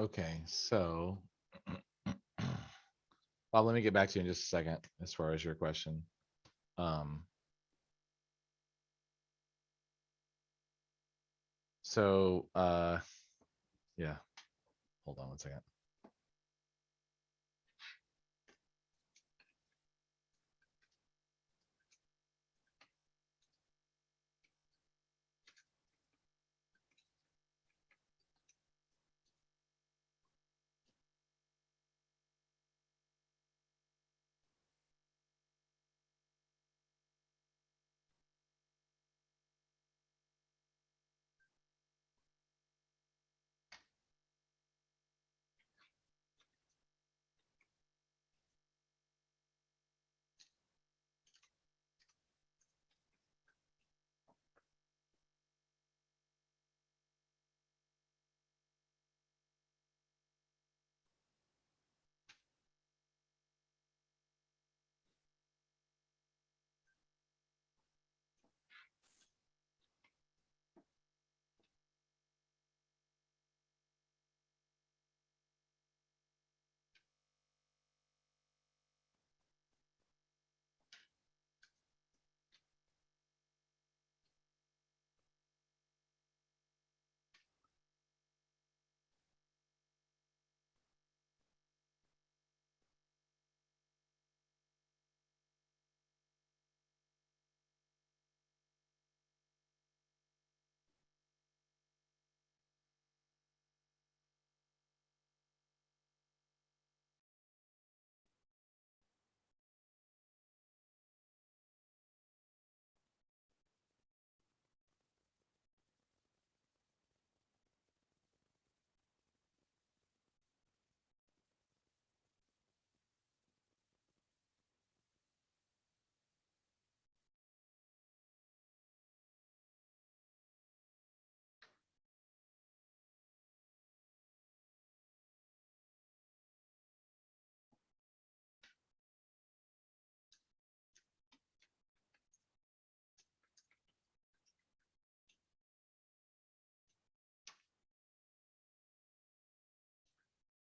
Okay, so. Well, let me get back to you in just a second as far as your question. Um. So, yeah, hold on one second.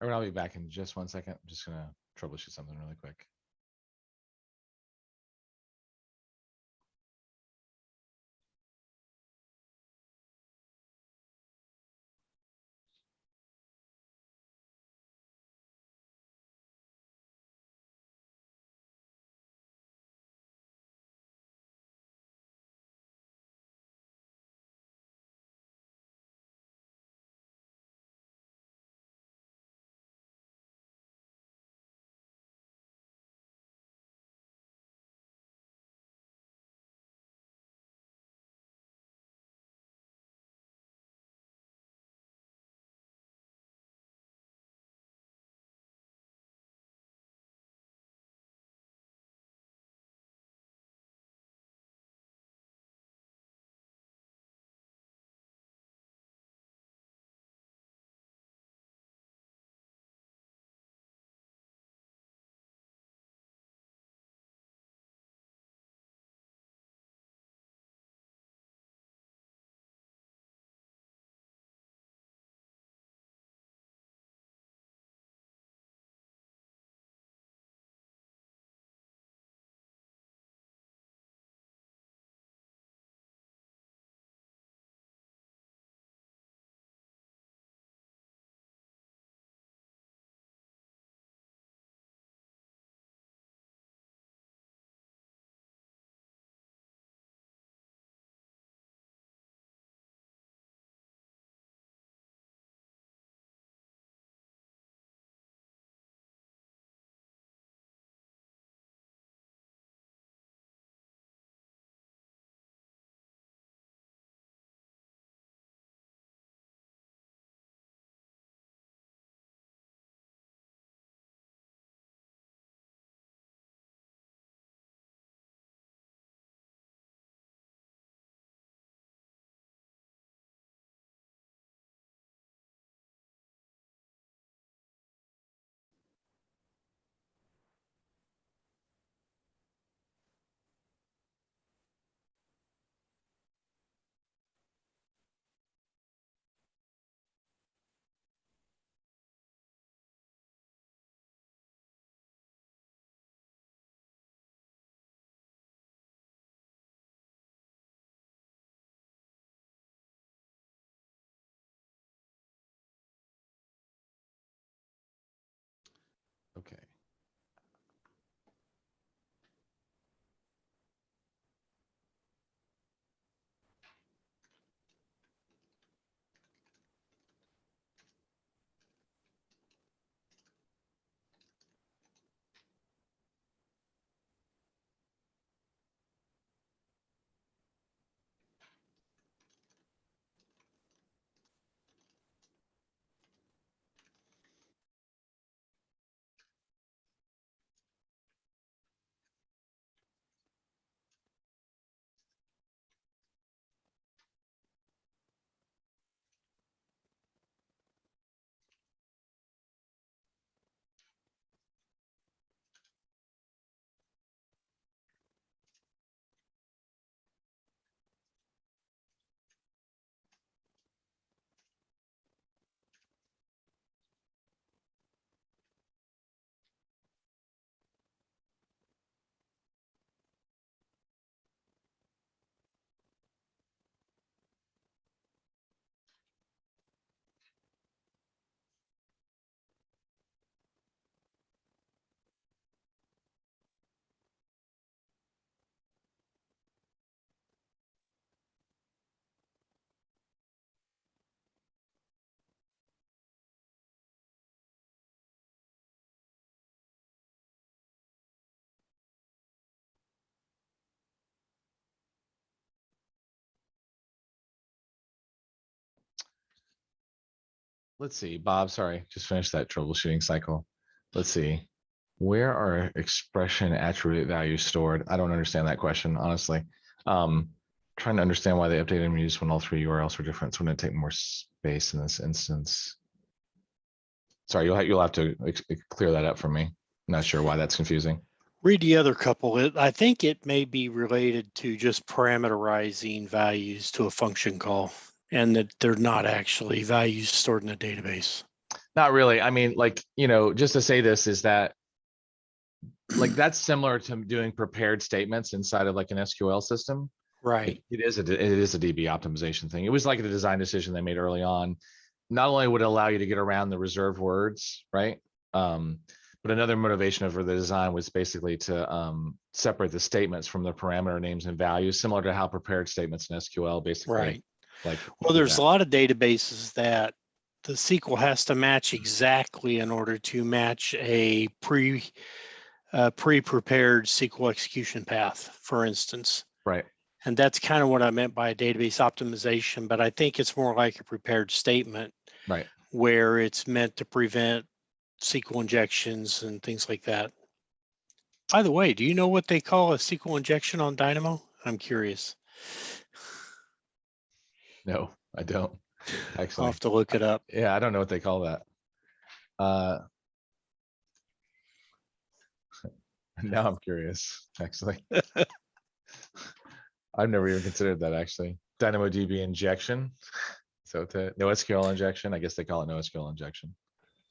Everyone, I'll be back in just one second. I'm just gonna troubleshoot something really quick. let's see, Bob, sorry, just finished that troubleshooting cycle. Let's see. Where are expression attribute values stored? I don't understand that question, honestly. Trying to understand why they updated and used when all three URLs were different. So wouldn't it take more space in this instance? Sorry, you'll have to clear that up for me. Not sure why that's confusing. Read the other couple. I think it may be related to just parameterizing values to a function call and that they're not actually values stored in a database. Not really. I mean, like, just to say this is that like that's similar to doing prepared statements inside of like an SQL system. Right. It is a DB optimization thing. It was like a design decision they made early on. Not only would it allow you to get around the reserved words, right? But another motivation for the design was basically to separate the statements from the parameter names and values, similar to how prepared statements in SQL basically. Right. Like, well, there's a lot of databases that the SQL has to match exactly in order to match a pre-prepared SQL execution path, for instance. Right. And that's kind of what I meant by a database optimization, but I think it's more like a prepared statement, right, where it's meant to prevent SQL injections and things like that. By the way, do you know what they call a SQL injection on Dynamo? I'm curious. No, I don't I'll actually. have to look it up. Yeah, I don't know what they call that. Now I'm curious, actually. I've never even considered that actually. DynamoDB injection. So no SQL injection. I guess they call it no SQL injection.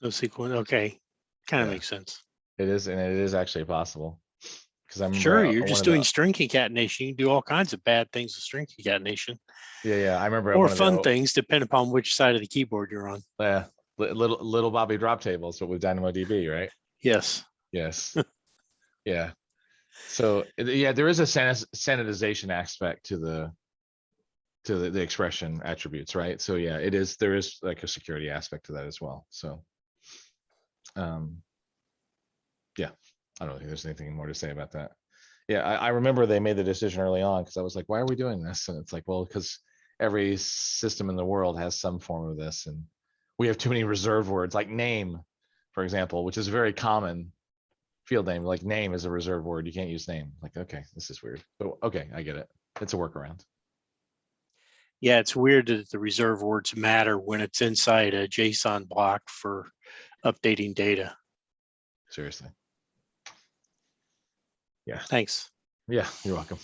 No SQL. Okay. Kind of Yeah. makes sense. It is, and it is actually possible. Because I remember Sure, you're one just of doing the, string concatenation. You can do all kinds of bad things with string concatenation, yeah, I remember or one of fun the things, depending upon which side of the keyboard you're on. little Bobby drop tables, but with DynamoDB, right? Yes. Yes. Yeah. So yeah, there is a sanitization aspect to the expression attributes, right? So yeah, there is like a security aspect to that as well. So yeah, I don't think there's anything more to say about that. Yeah, I remember they made the decision early on because I was like, why are we doing this? And it's like, well, because every system in the world has some form of this, and we have too many reserved words, like name, for example, which is a very common field name. Like name is a reserved word. You can't use name. Like, okay, this is weird. But okay, I get it. It's a workaround. Yeah, it's weird that the reserve words matter when it's inside a JSON block for updating data. Seriously. Yeah. Thanks. Yeah, you're welcome.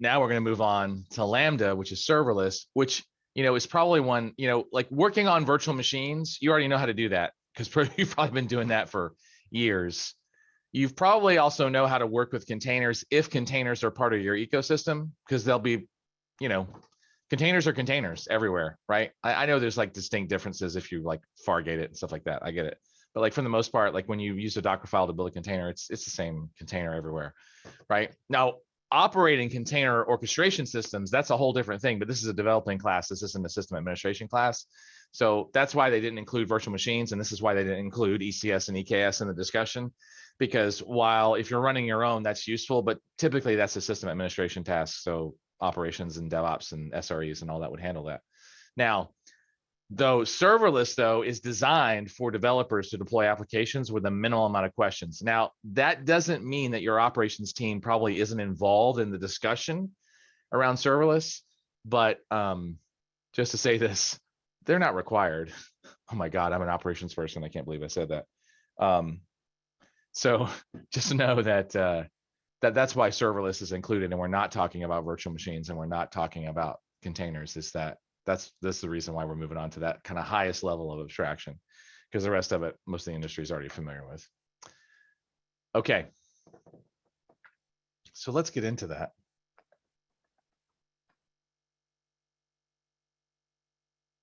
now we're going to move on to Lambda, which is serverless, which, is probably one, like working on virtual machines, you already know how to do that because you've probably been doing that for years. You've probably also know how to work with containers if containers are part of your ecosystem, because they'll be, containers are containers everywhere, right? I know there's like distinct differences if you like Fargate it and stuff like that. I get it. But like for the most part, like when you use a Docker file to build a container, it's the same container everywhere, right? Now, operating container orchestration systems, that's a whole different thing, but this is a developing class. This isn't a system administration class. So that's why they didn't include virtual machines. And this is why they didn't include ECS and EKS in the discussion, because while if you're running your own, that's useful, but typically that's a system administration task. So operations and DevOps and SREs and all that would handle that. Now, though serverless though is designed for developers to deploy applications with a minimal amount of questions. Now, that doesn't mean that your operations team probably isn't involved in the discussion around serverless, but just to say this, they're not required. Oh my God, I'm an operations person. I can't believe I said that. So just to know that that's why serverless is included, and we're not talking about virtual machines and we're not talking about containers. That's the reason why we're moving on to that kind of highest level of abstraction, because the rest of it, most of the industry is already familiar with. Okay. So let's get into that.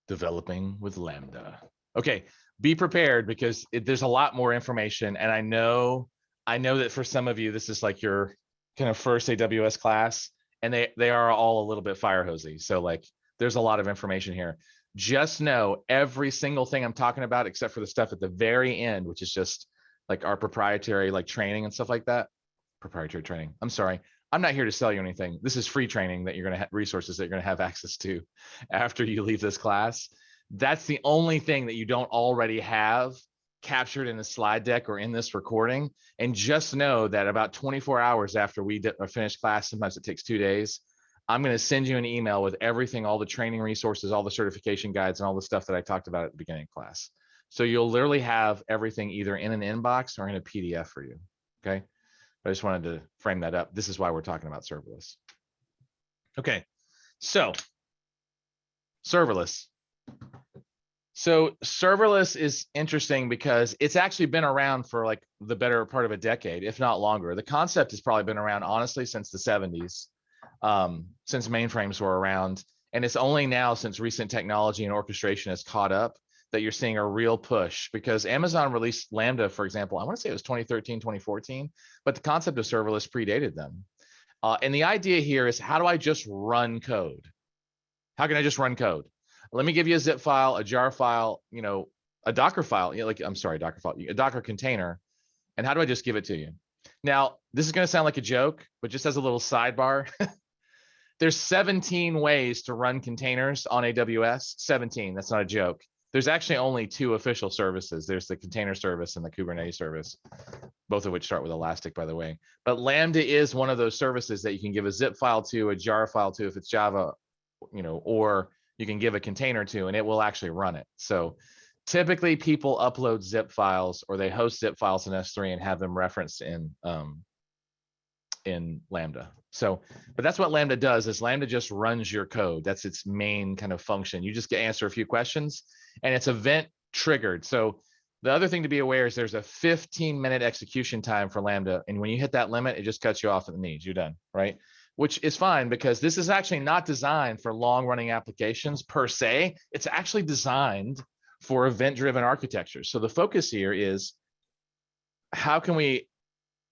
Developing with Lambda. Okay, be prepared because there's a lot more information. And I know that for some of you, this is like your kind of first AWS class, and they are all a little bit fire hosey. So like, there's a lot of information here. Just know every single thing I'm talking about, except for the stuff at the very end, which is just like our proprietary like training and stuff like that. Proprietary training. I'm sorry. I'm not here to sell you anything. This is free training that you're going to have, resources that you're going to have access to after you leave this class. That's the only thing that you don't already have captured in the slide deck or in this recording. And just know that about 24 hours after we finish class, sometimes it takes 2 days, I'm going to send you an email with everything, all the training resources, all the certification guides, and all the stuff that I talked about at the beginning of class. So you'll literally have everything either in an inbox or in a PDF for you. Okay. I just wanted to frame that up. This is why we're talking about serverless. Okay. So serverless. So serverless is interesting because it's actually been around for like the better part of a decade, if not longer. The concept has probably been around, honestly, since the 70s. Since mainframes were around, and it's only now since recent technology and orchestration has caught up that you're seeing a real push, because Amazon released Lambda, for example, I want to say it was 2013, 2014, but the concept of serverless predated them. And the idea here is, how do I just run code? How can I just run code? Let me give you a zip file, a jar file, a Docker file, Docker file, a Docker container. And how do I just give it to you? Now, this is going to sound like a joke, but just as a little sidebar, there's 17 ways to run containers on AWS. 17, that's not a joke. There's actually only 2 official services. There's the container service and the Kubernetes service, both of which start with Elastic, by the way. But Lambda is one of those services that you can give a zip file to, a jar file to, if it's Java, or you can give a container to, and it will actually run it. So typically people upload zip files, or they host zip files in S3 and have them referenced in Lambda. So, but that's what Lambda does, is Lambda just runs your code. That's its main kind of function. You just answer a few questions, and it's event triggered. So the other thing to be aware is there's a 15-minute execution time for Lambda. And when you hit that limit, it just cuts you off at the knees. You're done, right? Which is fine, because this is actually not designed for long-running applications per se. It's actually designed for event-driven architecture. So the focus here is, how can we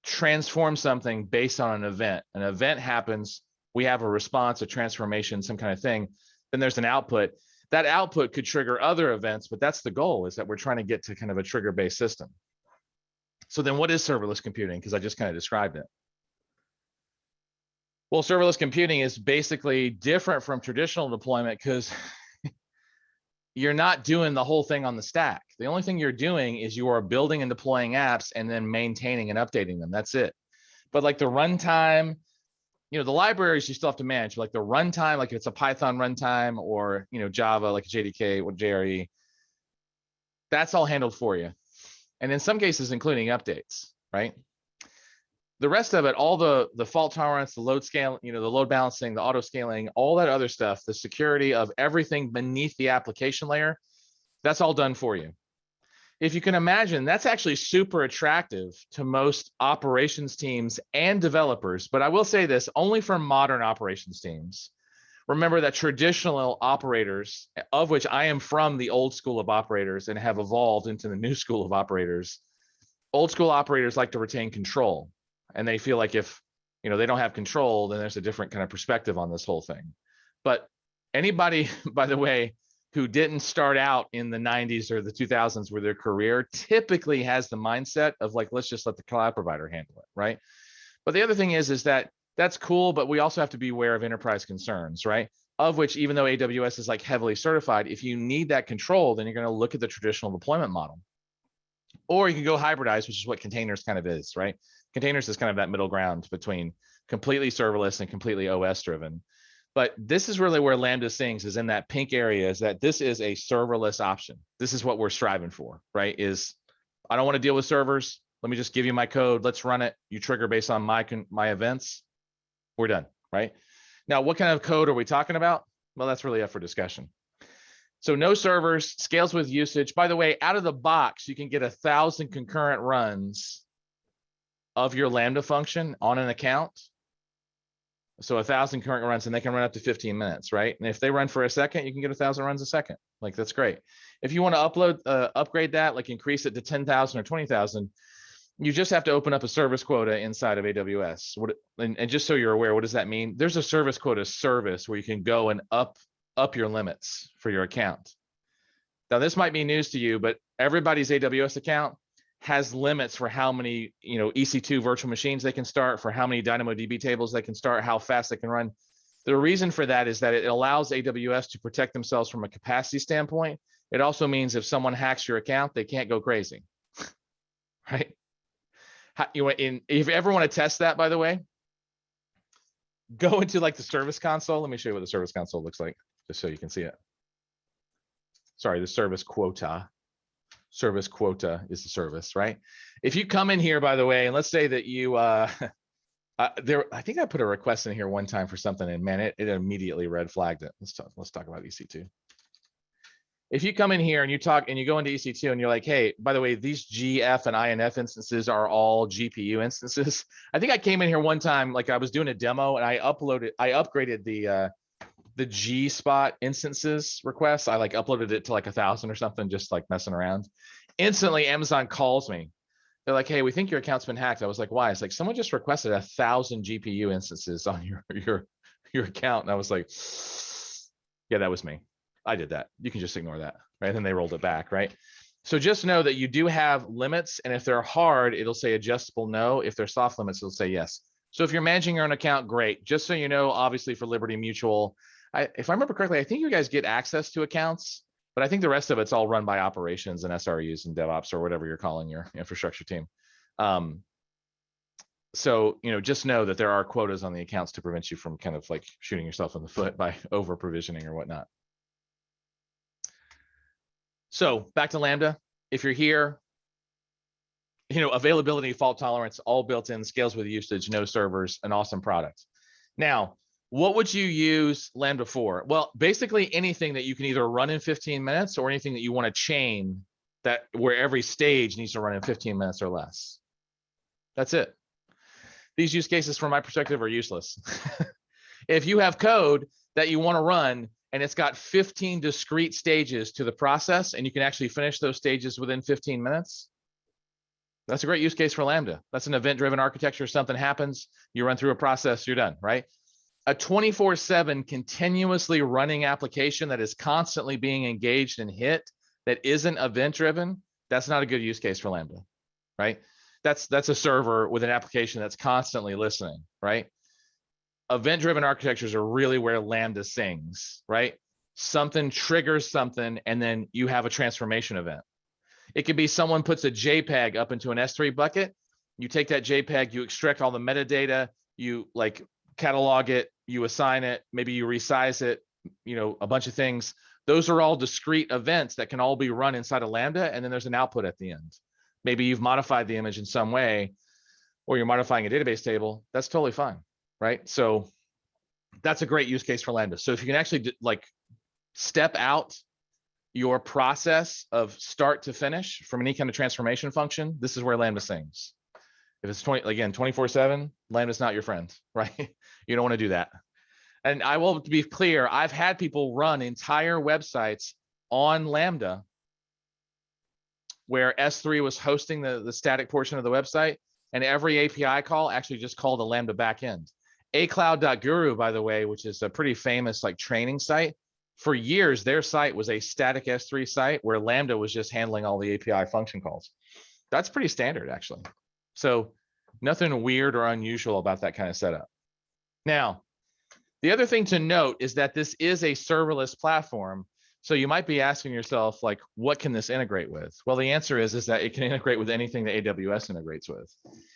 transform something based on an event? An event happens, we have a response, a transformation, some kind of thing, then there's an output. That output could trigger other events, but that's the goal, is that we're trying to get to kind of a trigger-based system. So then what is serverless computing? Because I just kind of described it. Well, serverless computing is basically different from traditional deployment, because you're not doing the whole thing on the stack. The only thing you're doing is you are building and deploying apps and then maintaining and updating them. That's it. But like the runtime, the libraries you still have to manage. Like the runtime, like if it's a Python runtime, or Java, like a JDK or JRE, that's all handled for you. And in some cases, including updates, right? the rest of it, all the fault tolerance, the load scale, the load balancing, the auto scaling, all that other stuff, the security of everything beneath the application layer, that's all done for you. If you can imagine, that's actually super attractive to most operations teams and developers. But I will say this, only for modern operations teams. Remember that traditional operators, of which I am from the old school of operators and have evolved into the new school of operators, old school operators like to retain control. And they feel like if they don't have control, then there's a different kind of perspective on this whole thing. But anybody, by the way, who didn't start out in the 90s or the 2000s where their career typically has the mindset of like, let's just let the cloud provider handle it, right? But the other thing is that that's cool, but we also have to be aware of enterprise concerns, right? Of which, even though AWS is like heavily certified, if you need that control, then you're going to look at the traditional deployment model. Or you can go hybridize, which is what containers kind of is, right? Containers is kind of that middle ground between completely serverless and completely OS driven. But this is really where Lambda sings, is in that pink area, is that this is a serverless option. This is what we're striving for, right? Is I don't want to deal with servers. Let me just give you my code. Let's run it. You trigger based on my events. We're done, right? Now, what kind of code are we talking about? Well, that's really up for discussion. So no servers, scales with usage. By the way, out of the box, you can get 1,000 concurrent runs of your Lambda function on an account. So 1,000 concurrent runs, and they can run up to 15 minutes, right? And if they run for a second, you can get 1,000 runs a second. Like, that's great. If you want to upgrade that, like increase it to 10,000 or 20,000, you just have to open up a service quota inside of AWS. And just so you're aware, what does that mean? There's a service quota service where you can go and up your limits for your account. Now, this might be news to you, but everybody's AWS account has limits for how many EC2 virtual machines they can start, for how many DynamoDB tables they can start, how fast they can run. The reason for that is that it allows AWS to protect themselves from a capacity standpoint. It also means if someone hacks your account, they can't go crazy, right? If you ever want to test that, by the way, go into like the service console. Let me show you what the service console looks like, just so you can see it. Sorry, the service quota. Service quota is the service, right? If you come in here, by the way, and let's say that you, I think I put a request in here one time for something, and man, it immediately red flagged it. Let's talk about EC2. If you come in here and you go into EC2 and you're like, hey, by the way, these GF and INF instances are all GPU instances. I think I came in here one time, like I was doing a demo, and I upgraded the G spot instances requests. I like uploaded it to like 1,000 or something, just like messing around. Instantly, Amazon calls me. They're like, hey, we think your account's been hacked. I was like, why? It's like, someone just requested 1,000 GPU instances on your account. And I was like, yeah, that was me. I did that. You can just ignore that, right? And then they rolled it back, right? So just know that you do have limits, and if they're hard, it'll say adjustable no. If they're soft limits, it'll say yes. So if you're managing your own account, great. Just so you know, obviously for Liberty Mutual, if I remember correctly, I think you guys get access to accounts, but I think the rest of it's all run by operations and SRUs and DevOps or whatever you're calling your infrastructure team. So, just know that there are quotas on the accounts to prevent you from kind of like shooting yourself in the foot by over provisioning or whatnot. So back to Lambda. If you're here, availability, fault tolerance, all built in, scales with usage, no servers, an awesome product. Now, what would you use Lambda for? Well, basically anything that you can either run in 15 minutes or anything that you want to chain where every stage needs to run in 15 minutes or less. That's it. These use cases from my perspective are useless. If you have code that you want to run and it's got 15 discrete stages to the process and you can actually finish those stages within 15 minutes, that's a great use case for Lambda. That's an event-driven architecture. Something happens, you run through a process, you're done, right? A 24/7 continuously running application that is constantly being engaged and hit that isn't event-driven, that's not a good use case for Lambda, right? That's a server with an application that's constantly listening, right? Event-driven architectures are really where Lambda sings, right? Something triggers something, and then you have a transformation event. It could be someone puts a JPEG up into an S3 bucket. You take that JPEG, you extract all the metadata, you like catalog it, you assign it, maybe you resize it, a bunch of things. Those are all discrete events that can all be run inside of Lambda, and then there's an output at the end. Maybe you've modified the image in some way. or you're modifying a database table, that's totally fine, right? So that's a great use case for Lambda. So if you can actually like step out your process of start to finish from any kind of transformation function, this is where Lambda sings. If it's 24/7, Lambda's not your friend, right? You don't want to do that. And I will be clear, I've had people run entire websites on Lambda where S3 was hosting the static portion of the website, and every API call actually just called a Lambda backend. acloud.guru, by the way, which is a pretty famous like training site, for years, their site was a static S3 site where Lambda was just handling all the API function calls. That's pretty standard, actually. So nothing weird or unusual about that kind of setup. Now, the other thing to note is that this is a serverless platform. So you might be asking yourself, like, what can this integrate with? Well, the answer is that it can integrate with anything that AWS integrates with.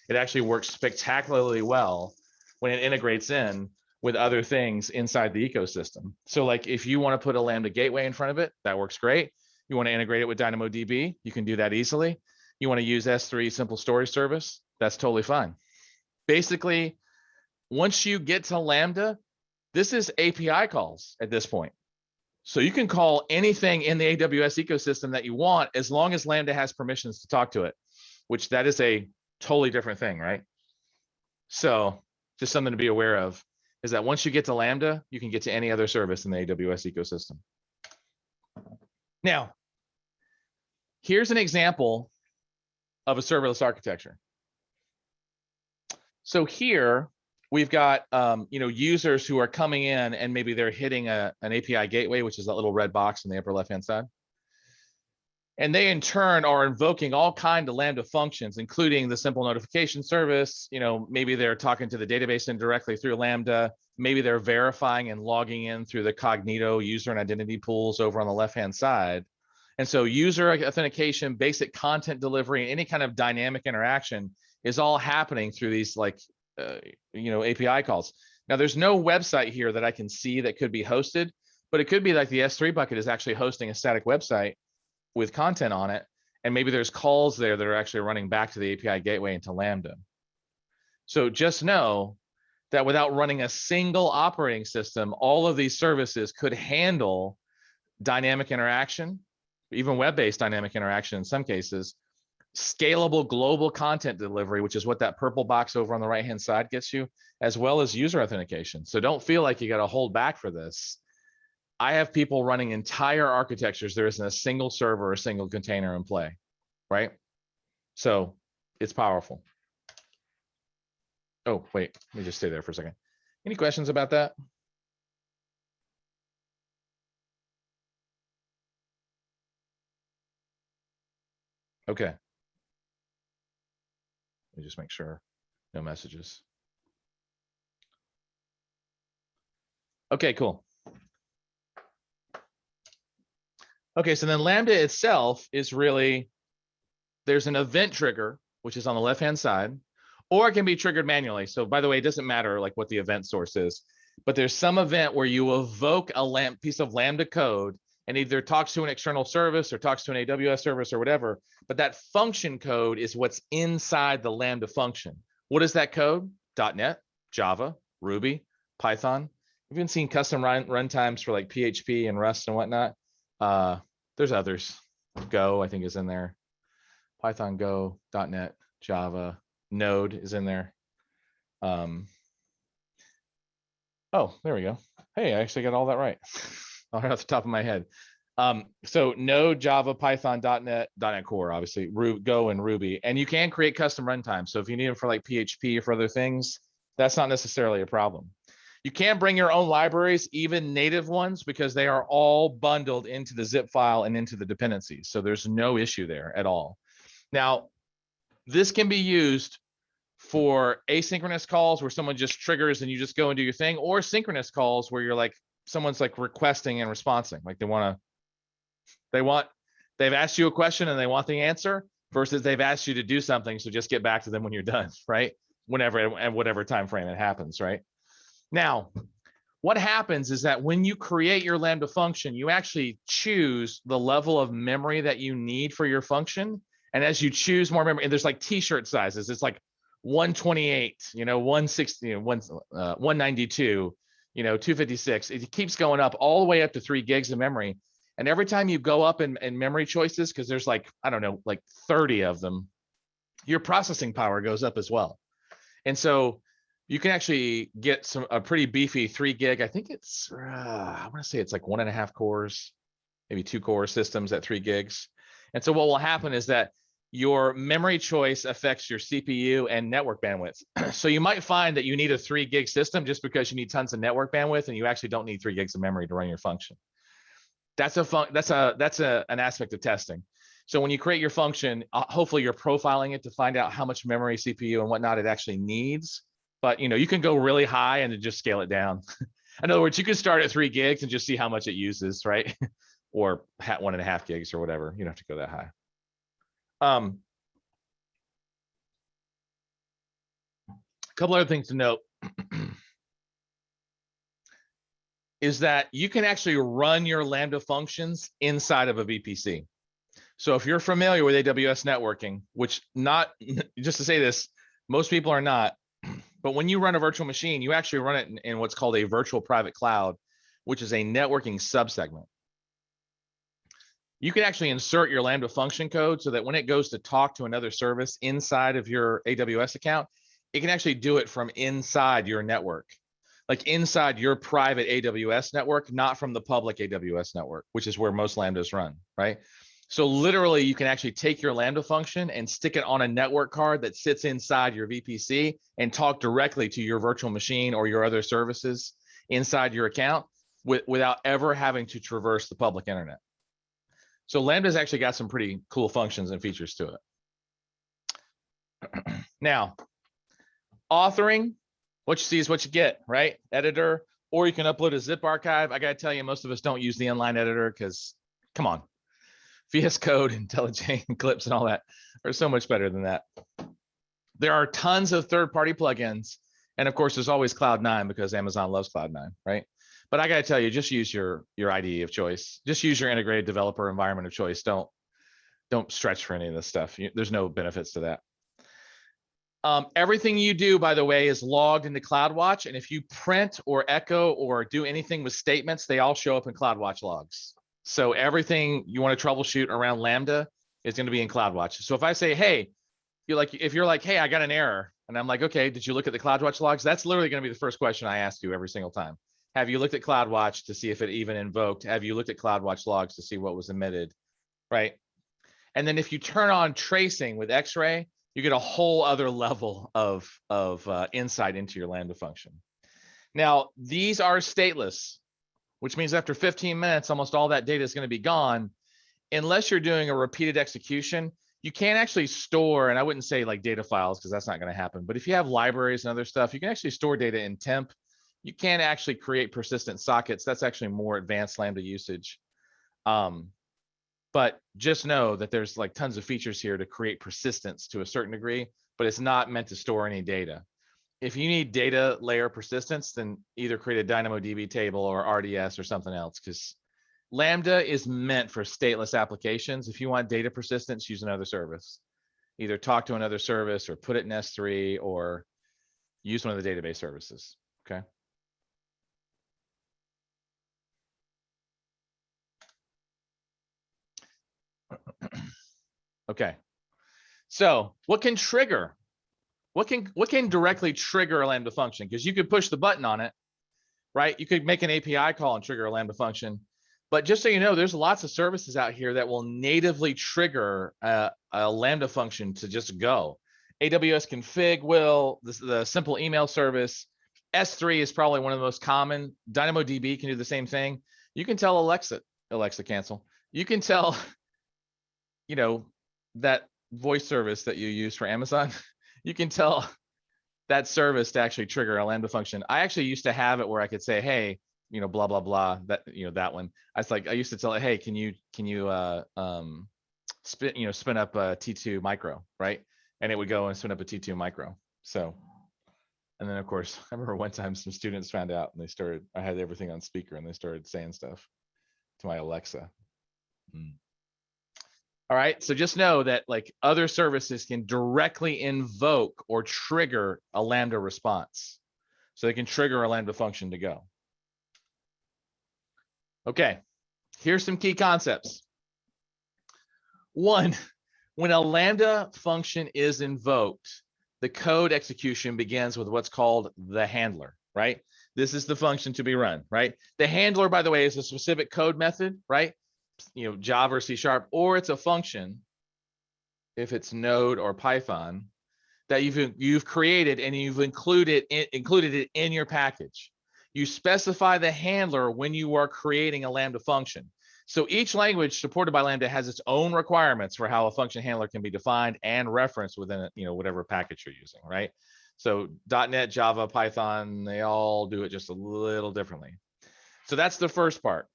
It actually works spectacularly well when it integrates in with other things inside the ecosystem. So like if you want to put a Lambda gateway in front of it, that works great. You want to integrate it with DynamoDB, you can do that easily. You want to use S3 simple storage service, that's totally fine. Basically, once you get to Lambda, this is API calls at this point. So you can call anything in the AWS ecosystem that you want as long as Lambda has permissions to talk to it, which that is a totally different thing, right? So just something to be aware of is that once you get to Lambda, you can get to any other service in the AWS ecosystem. Now, here's an example of a serverless architecture. So here we've got users who are coming in and maybe they're hitting an API gateway, which is that little red box in the upper left-hand side. And they in turn are invoking all kinds of Lambda functions, including the simple notification service. Maybe they're talking to the database indirectly through Lambda. Maybe they're verifying and logging in through the Cognito user and identity pools over on the left-hand side. And so user authentication, basic content delivery, any kind of dynamic interaction is all happening through these API calls. Now there's no website here that I can see that could be hosted, but it could be like the S3 bucket is actually hosting a static website with content on it. And maybe there's calls there that are actually running back to the API gateway into Lambda. So just know that without running a single operating system, all of these services could handle dynamic interaction, even web-based dynamic interaction in some cases, scalable global content delivery, which is what that purple box over on the right-hand side gets you, as well as user authentication. So don't feel like you got to hold back for this. I have people running entire architectures. There isn't a single server or a single container in play, right? So it's powerful. Oh, wait, let me just stay there for a second. Any questions about that? Okay. Let me just make sure, no messages. Okay, cool. Okay, so then Lambda itself is really, there's an event trigger, which is on the left-hand side, or it can be triggered manually. So by the way, it doesn't matter like what the event source is, but there's some event where you evoke a piece of Lambda code and either talks to an external service or talks to an AWS service or whatever, but that function code is what's inside the Lambda function. What is that code? .NET, Java, Ruby, Python. We've even seen custom runtimes for like PHP and Rust and whatnot. There's others. Go, I think, is in there. Python, Go, .NET, Java, Node is in there. Oh, there we go. Hey, I actually got all that right. All right off the top of my head. So Node, Java, Python, .NET, .NET Core, obviously, Go and Ruby. And you can create custom runtimes. So if you need them for like PHP or for other things, that's not necessarily a problem. You can bring your own libraries, even native ones, because they are all bundled into the zip file and into the dependencies. So there's no issue there at all. Now, this can be used for asynchronous calls where someone just triggers and you just go and do your thing, or synchronous calls where you're like, someone's like requesting and responding, like they've asked you a question and they want the answer versus they've asked you to do something. So just get back to them when you're done, right? Whenever and whatever time frame it happens, right? Now, what happens is that when you create your Lambda function, you actually choose the level of memory that you need for your function. And as you choose more memory, and there's like t-shirt sizes, it's like 128, 160, 192, 256. It keeps going up all the way up to 3 gigs of memory. And every time you go up in memory choices, because there's like, I don't know, like 30 of them, your processing power goes up as well. And so you can actually get a pretty beefy 3 gig. I think it's, I want to say it's like 1.5 cores, maybe 2 core systems at 3 gigs. And so what will happen is that your memory choice affects your CPU and network bandwidth. So you might find that you need a 3 gig system just because you need tons of network bandwidth, and you actually don't need 3 gigs of memory to run your function. That's an aspect of testing. So when you create your function, hopefully you're profiling it to find out how much memory, CPU, and whatnot it actually needs. But you can go really high and then just scale it down. In other words, you can start at 3 gigs and just see how much it uses, right? Or 1.5 gigs or whatever. You don't have to go that high. A couple other things to note is that you can actually run your Lambda functions inside of a VPC. So if you're familiar with AWS networking, which just to say this, most people are not, but when you run a virtual machine, you actually run it in what's called a virtual private cloud, which is a networking subsegment. You can actually insert your Lambda function code so that when it goes to talk to another service inside of your AWS account, it can actually do it from inside your network, like inside your private AWS network, not from the public AWS network, which is where most Lambdas run, right? So literally you can actually take your Lambda function and stick it on a network card that sits inside your VPC and talk directly to your virtual machine or your other services inside your account without ever having to traverse the public internet. So Lambda's actually got some pretty cool functions and features to it. Now, authoring, what you see is what you get, right? Editor, or you can upload a zip archive. I got to tell you, most of us don't use the inline editor because, come on, VS Code, IntelliJ, Eclipse, and all that are so much better than that. There are tons of third-party plugins. And of course, there's always Cloud9 because Amazon loves Cloud9, right? But I got to tell you, just use your IDE of choice. Just use your integrated developer environment of choice. Don't stretch for any of this stuff. There's no benefits to that. Everything you do, by the way, is logged into CloudWatch. And if you print or echo or do anything with statements, they all show up in CloudWatch logs. So everything you want to troubleshoot around Lambda is going to be in CloudWatch. So if I say, hey, if you're like, hey, I got an error. And I'm like, okay, did you look at the CloudWatch logs? That's literally going to be the first question I ask you every single time. Have you looked at CloudWatch to see if it even invoked? Have you looked at CloudWatch logs to see what was emitted, right? And then if you turn on tracing with X-ray, you get a whole other level of insight into your Lambda function. Now, these are stateless, which means after 15 minutes, almost all that data is going to be gone. Unless you're doing a repeated execution, you can't actually store, and I wouldn't say like data files because that's not going to happen. But if you have libraries and other stuff, you can actually store data in temp. You can actually create persistent sockets. That's actually more advanced Lambda usage. But just know that there's like tons of features here to create persistence to a certain degree, but it's not meant to store any data. If you need data layer persistence, then either create a DynamoDB table or RDS or something else, because Lambda is meant for stateless applications. If you want data persistence, use another service. Either talk to another service or put it in S3 or use one of the database services, okay? Okay, so what can trigger? What can directly trigger a Lambda function? Because you could push the button on it, right? You could make an API call and trigger a Lambda function. But just so you know, there's lots of services out here that will natively trigger a Lambda function to just go. AWS config will, the simple email service. S3 is probably one of the most common. DynamoDB can do the same thing. You can tell Alexa cancel. You can tell, that voice service that you use for Amazon, you can tell that service to actually trigger a Lambda function. I actually used to have it where I could say, hey, blah, blah, blah, that one. I used to tell it, hey, can you spin up a T2 micro, right? And it would go and spin up a T2 micro. So, and then of course, I remember one time some students found out and I had everything on speaker and they started saying stuff to my Alexa. All right, so just know that like other services can directly invoke or trigger a Lambda response. So they can trigger a Lambda function to go. Okay, here's some key concepts. One, when a Lambda function is invoked, the code execution begins with what's called the handler, right? This is the function to be run, right? The handler, by the way, is a specific code method, right? You know, Java or C#, or it's a function, if it's Node or Python, that you've created and you've included it in your package. You specify the handler when you are creating a Lambda function. So each language supported by Lambda has its own requirements for how a function handler can be defined and referenced within, you know, whatever package you're using, right? So .NET, Java, Python, they all do it just a little differently. So that's the first part.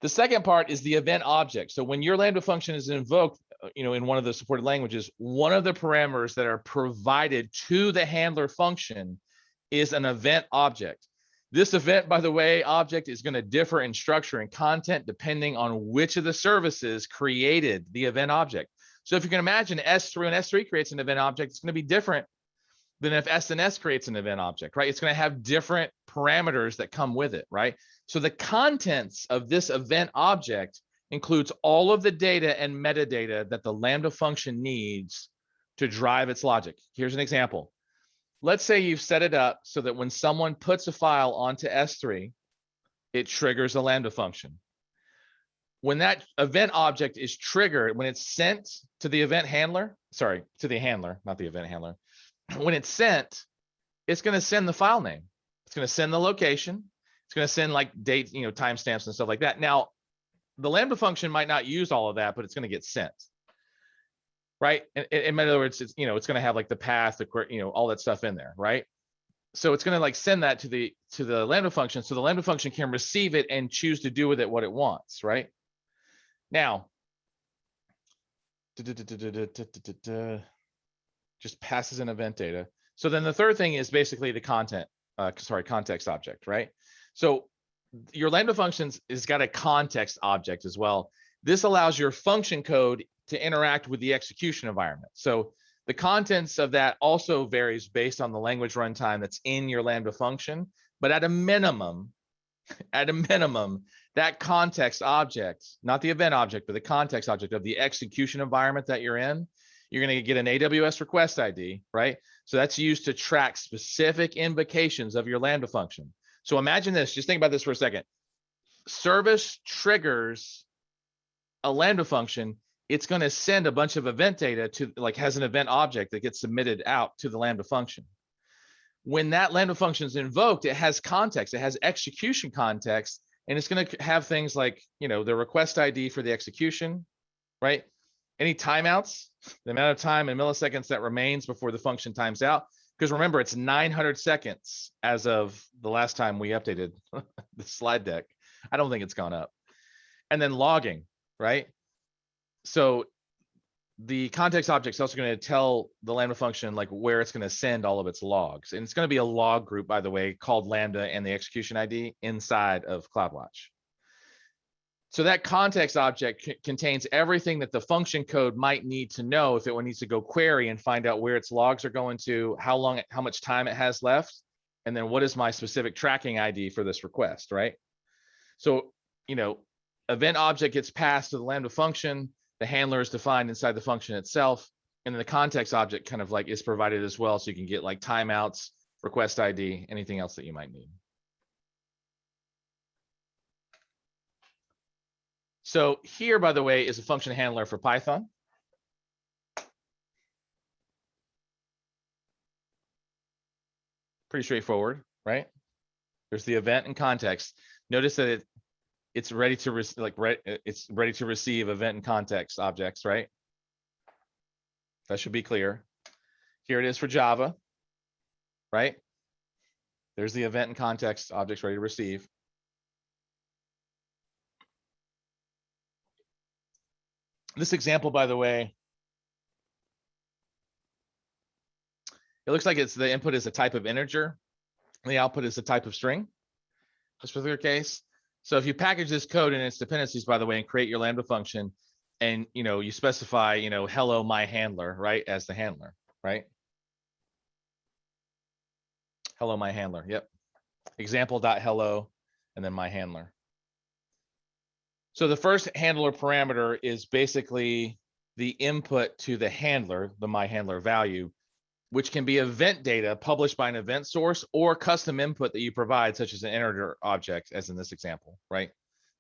The second part is the event object. So when your Lambda function is invoked, you know, in one of the supported languages, one of the parameters that are provided to the handler function is an event object. This event, by the way, object is going to differ in structure and content depending on which of the services created the event object. So if you can imagine S3, when S3 creates an event object, it's going to be different than if SNS creates an event object, right? It's going to have different parameters that come with it, right? So the contents of this event object includes all of the data and metadata that the Lambda function needs to drive its logic. Here's an example. Let's say you've set it up so that when someone puts a file onto S3, it triggers a Lambda function. When that event object is triggered, when it's sent to the event handler, sorry, to the handler, not the event handler, when it's sent, it's going to send the file name. It's going to send the location. It's going to send like date, you know, timestamps and stuff like that. Now, the Lambda function might not use all of that, but it's going to get sent, right? And in other words, it's, you know, it's going to have like the path, the, you know, all that stuff in there, right? So it's going to like send that to the Lambda function, so the Lambda function can receive it and choose to do with it what it wants, right? Now, just passes in event data. So then the third thing is basically the context object, right? So your Lambda functions has got a context object as well. This allows your function code to interact with the execution environment. So the contents of that also varies based on the language runtime that's in your Lambda function, but at a minimum, that context object, not the event object, but the context object of the execution environment that you're in, you're going to get an AWS request ID, right? So that's used to track specific invocations of your Lambda function. So imagine this, just think about this for a second. Service triggers a Lambda function. It's going to send a bunch of event data to, like, has an event object that gets submitted out to the Lambda function. When that Lambda function is invoked, it has context, it has execution context, and it's going to have things like, you know, the request ID for the execution, right? Any timeouts, the amount of time in milliseconds that remains before the function times out. Because remember, it's 900 seconds as of the last time we updated the slide deck. I don't think it's gone up. And then logging, right? So the context object is also going to tell the Lambda function like where it's going to send all of its logs. And it's going to be a log group, by the way, called Lambda and the execution ID inside of CloudWatch. So that context object contains everything that the function code might need to know if it needs to go query and find out where its logs are going to, how much time it has left, and then what is my specific tracking ID for this request, right? So, you know, event object gets passed to the Lambda function, the handler is defined inside the function itself, and then the context object kind of like is provided as well, so you can get like timeouts, request ID, anything else that you might need. So here, by the way, is a function handler for Python. Pretty straightforward, right? There's the event and context. Notice that it's ready to it's ready to receive event and context objects, right? That should be clear. Here it is for Java, right? There's the event and context objects ready to receive. This example, by the way, it looks like the input is a type of integer, and the output is a type of string, this particular case. So if you package this code and its dependencies, by the way, and create your Lambda function, And, you specify, hello, my handler, right? As the handler, right? Hello, my handler. Yep. Example.hello, and then my handler. So the first handler parameter is basically the input to the handler, the my handler value, which can be event data published by an event source or custom input that you provide, such as an integer object, as in this example, right?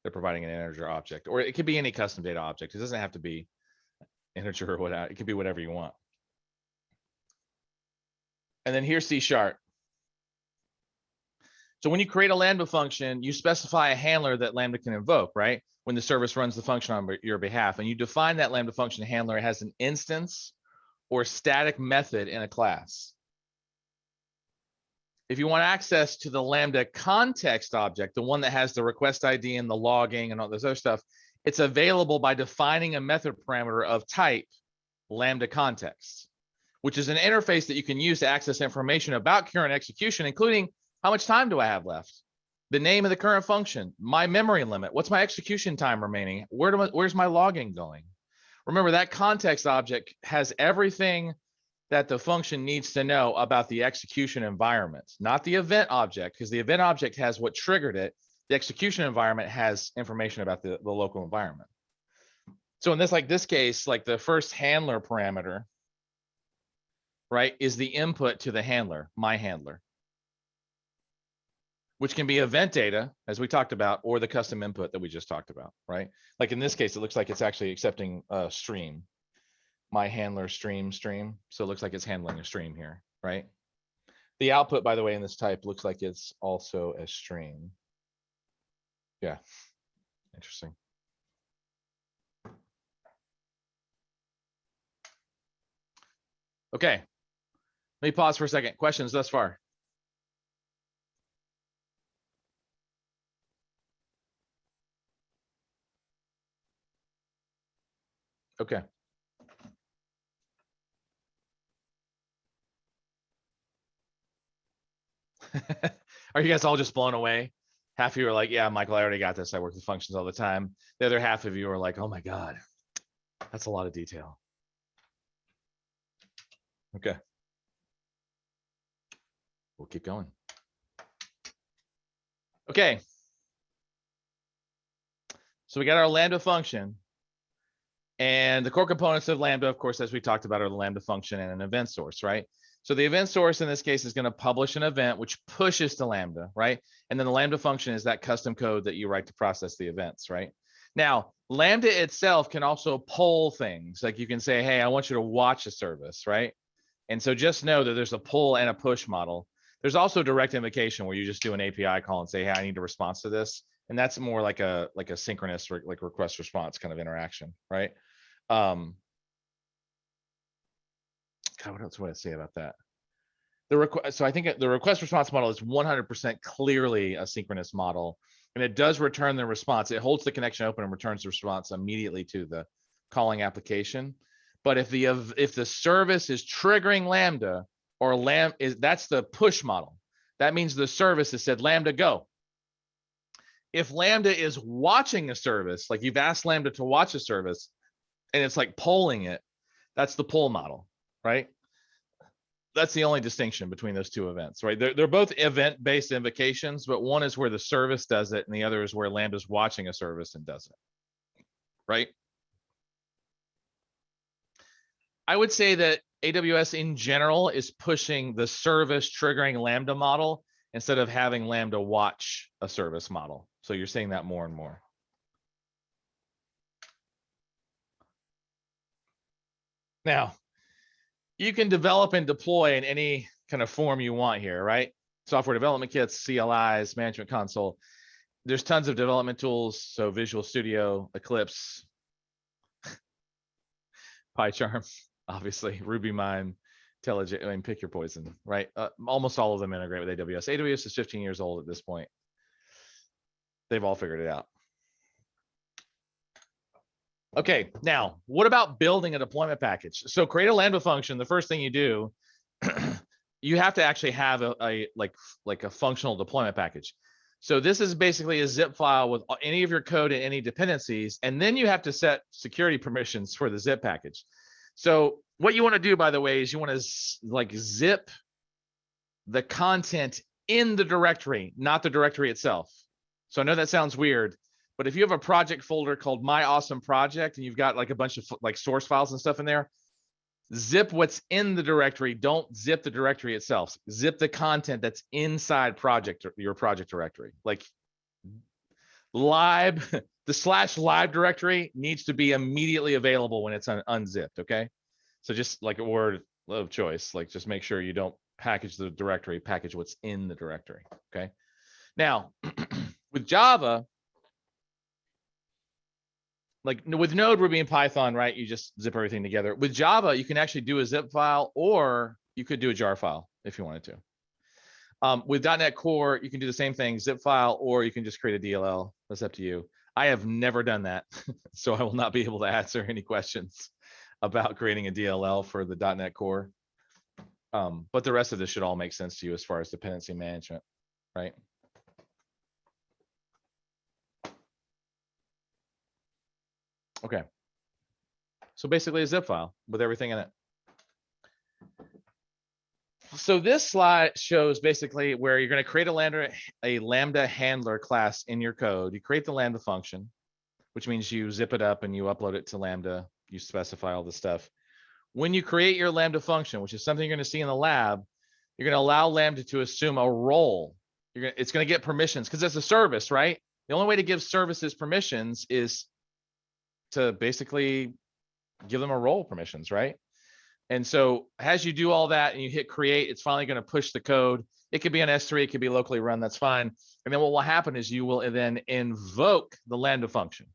They're providing an integer object, or it could be any custom data object. It doesn't have to be integer or whatever. It could be whatever you want. And then here's C#. So when you create a Lambda function, you specify a handler that Lambda can invoke, right? When the service runs the function on your behalf, and you define that Lambda function handler has an instance or static method in a class. If you want access to the Lambda context object, the one that has the request ID and the logging and all this other stuff, it's available by defining a method parameter of type Lambda context, which is an interface that you can use to access information about current execution, including how much time do I have left, the name of the current function, my memory limit, what's my execution time remaining, where's my logging going? Remember, that context object has everything that the function needs to know about the execution environment, not the event object, because the event object has what triggered it. The execution environment has information about the local environment. So in this case, like the first handler parameter, right, is the input to the handler, my handler, which can be event data, as we talked about, or the custom input that we just talked about, right? Like in this case, it looks like it's actually accepting a stream, my handler stream. So it looks like it's handling a stream here, right? The output, by the way, in this type looks like it's also a stream. Yeah, interesting. Okay, let me pause for a second. Questions thus far? Okay. Are you guys all just blown away? Half of you are like, yeah, Michael, I already got this. I work with functions all the time. The other half of you are like, oh my God, that's a lot of detail. Okay. We'll keep going. Okay. So we got our Lambda function. And the core components of Lambda, of course, as we talked about, are the Lambda function and an event source, right? So the event source in this case is going to publish an event which pushes to Lambda, right? And then the Lambda function is that custom code that you write to process the events, right? Now, Lambda itself can also poll things. Like you can say, hey, I want you to watch a service, right? And so just know that there's a pull and a push model. There's also direct invocation where you just do an API call and say, hey, I need a response to this. And that's more like a synchronous like request response kind of interaction, right? God, what else would I say about that? So I think the request response model is 100% clearly a synchronous model, and it does return the response. It holds the connection open and returns the response immediately to the calling application. But if the service is triggering Lambda, or that's the push model. That means the service has said, Lambda, go. If Lambda is watching a service, like you've asked Lambda to watch a service, and it's like polling it, that's the pull model, right? That's the only distinction between those two events, right? They're both event-based invocations, but one is where the service does it, and the other is where Lambda's watching a service and does it, right? I would say that AWS in general is pushing the service triggering Lambda model instead of having Lambda watch a service model. So you're seeing that more and more. Now, you can develop and deploy in any kind of form you want here, right? Software development kits, CLIs, management console. There's tons of development tools. So Visual Studio, Eclipse, PyCharm, obviously, RubyMine, IntelliJ, I mean, pick your poison, right? Almost all of them integrate with AWS. AWS is 15 years old at this point. They've all figured it out. Okay, now, what about building a deployment package? So create a Lambda function. The first thing you do, you have to actually have a functional deployment package. So this is basically a zip file with any of your code and any dependencies, and then you have to set security permissions for the zip package. So what you want to do, by the way, is you want to like zip the content in the directory, not the directory itself. So I know that sounds weird, but if you have a project folder called My Awesome Project and you've got like a bunch of like source files and stuff in there, zip what's in the directory. Don't zip the directory itself. Zip the content that's inside your project directory. Like lib, the /lib directory needs to be immediately available when it's unzipped. Okay, so just like a word of choice, like just make sure you don't package the directory, package what's in the directory. Okay, now with Java, like with Node, Ruby, and Python, right? You just zip everything together. With Java, you can actually do a zip file, or you could do a jar file if you wanted to. With .NET Core, you can do the same thing, zip file, or you can just create a DLL. That's up to you. I have never done that, so I will not be able to answer any questions about creating a DLL for the .NET Core. But the rest of this should all make sense to you as far as dependency management, right? Okay. So basically a zip file with everything in it. So this slide shows basically where you're going to create a Lambda handler class in your code. You create the Lambda function, which means you zip it up and you upload it to Lambda. You specify all the stuff. When you create your Lambda function, which is something you're going to see in the lab, you're going to allow Lambda to assume a role. It's going to get permissions because it's a service, right? The only way to give services permissions is to basically give them a role permissions, right? And so as you do all that and you hit create, it's finally going to push the code. It could be on S3, it could be locally run, that's fine. And then what will happen is you will then invoke the Lambda function.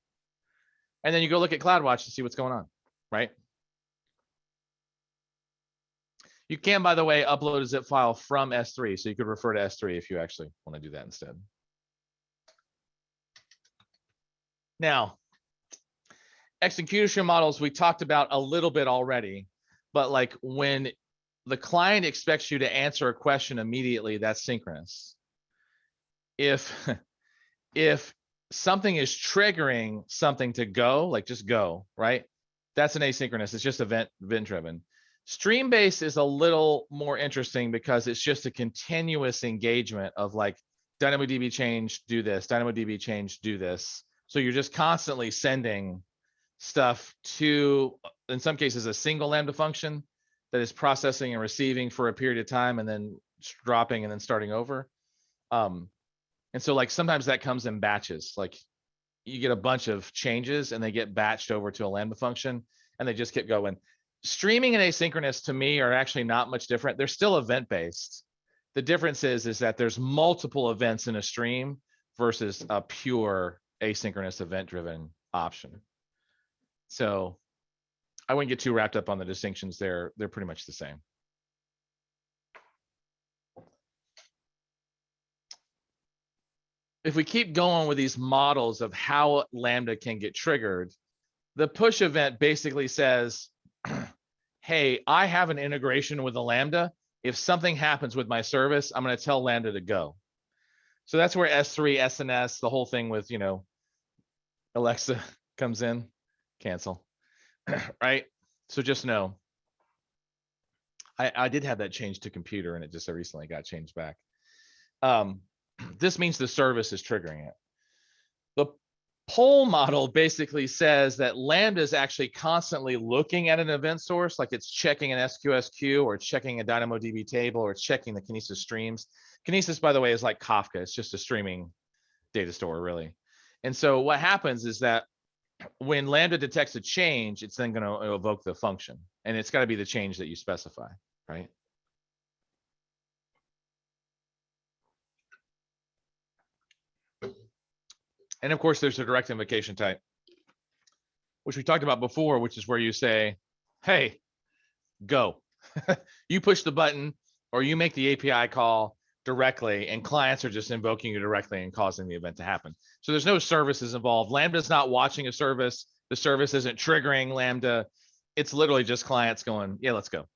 And then you go look at CloudWatch to see what's going on, right? You can, by the way, upload a zip file from S3. So you could refer to S3 if you actually want to do that instead. Now, execution models we talked about a little bit already, but like when the client expects you to answer a question immediately, that's synchronous. If something is triggering something to go, like just go, right? That's an asynchronous. It's just event driven. Stream-based is a little more interesting because it's just a continuous engagement of like DynamoDB change, do this, DynamoDB change, do this. So you're just constantly sending stuff to, in some cases, a single Lambda function that is processing and receiving for a period of time and then dropping and then starting over. And so like sometimes that comes in batches, like you get a bunch of changes and they get batched over to a Lambda function and they just keep going. Streaming and asynchronous to me are actually not much different. They're still event-based. The difference is that there's multiple events in a stream versus a pure asynchronous event-driven option. So I wouldn't get too wrapped up on the distinctions there. They're pretty much the same. If we keep going with these models of how Lambda can get triggered, the push event basically says, hey, I have an integration with a Lambda. If something happens with my service, I'm going to tell Lambda to go. So that's where S3, SNS, the whole thing with, Alexa comes in, cancel, right? So just know, I did have that changed to computer and it just recently got changed back. This means the service is triggering it. The poll model basically says that Lambda is actually constantly looking at an event source, like it's checking an SQS queue or it's checking a DynamoDB table or it's checking the Kinesis streams. Kinesis, by the way, is like Kafka. It's just a streaming data store, really. And so what happens is that when Lambda detects a change, it's then going to evoke the function. And it's got to be the change that you specify, right? And of course, there's a direct invocation type, which we talked about before, which is where you say, hey, go. You push the button or you make the API call directly and clients are just invoking you directly and causing the event to happen. So there's no services involved. Lambda's not watching a service. The service isn't triggering Lambda. It's literally just clients going, yeah, let's go.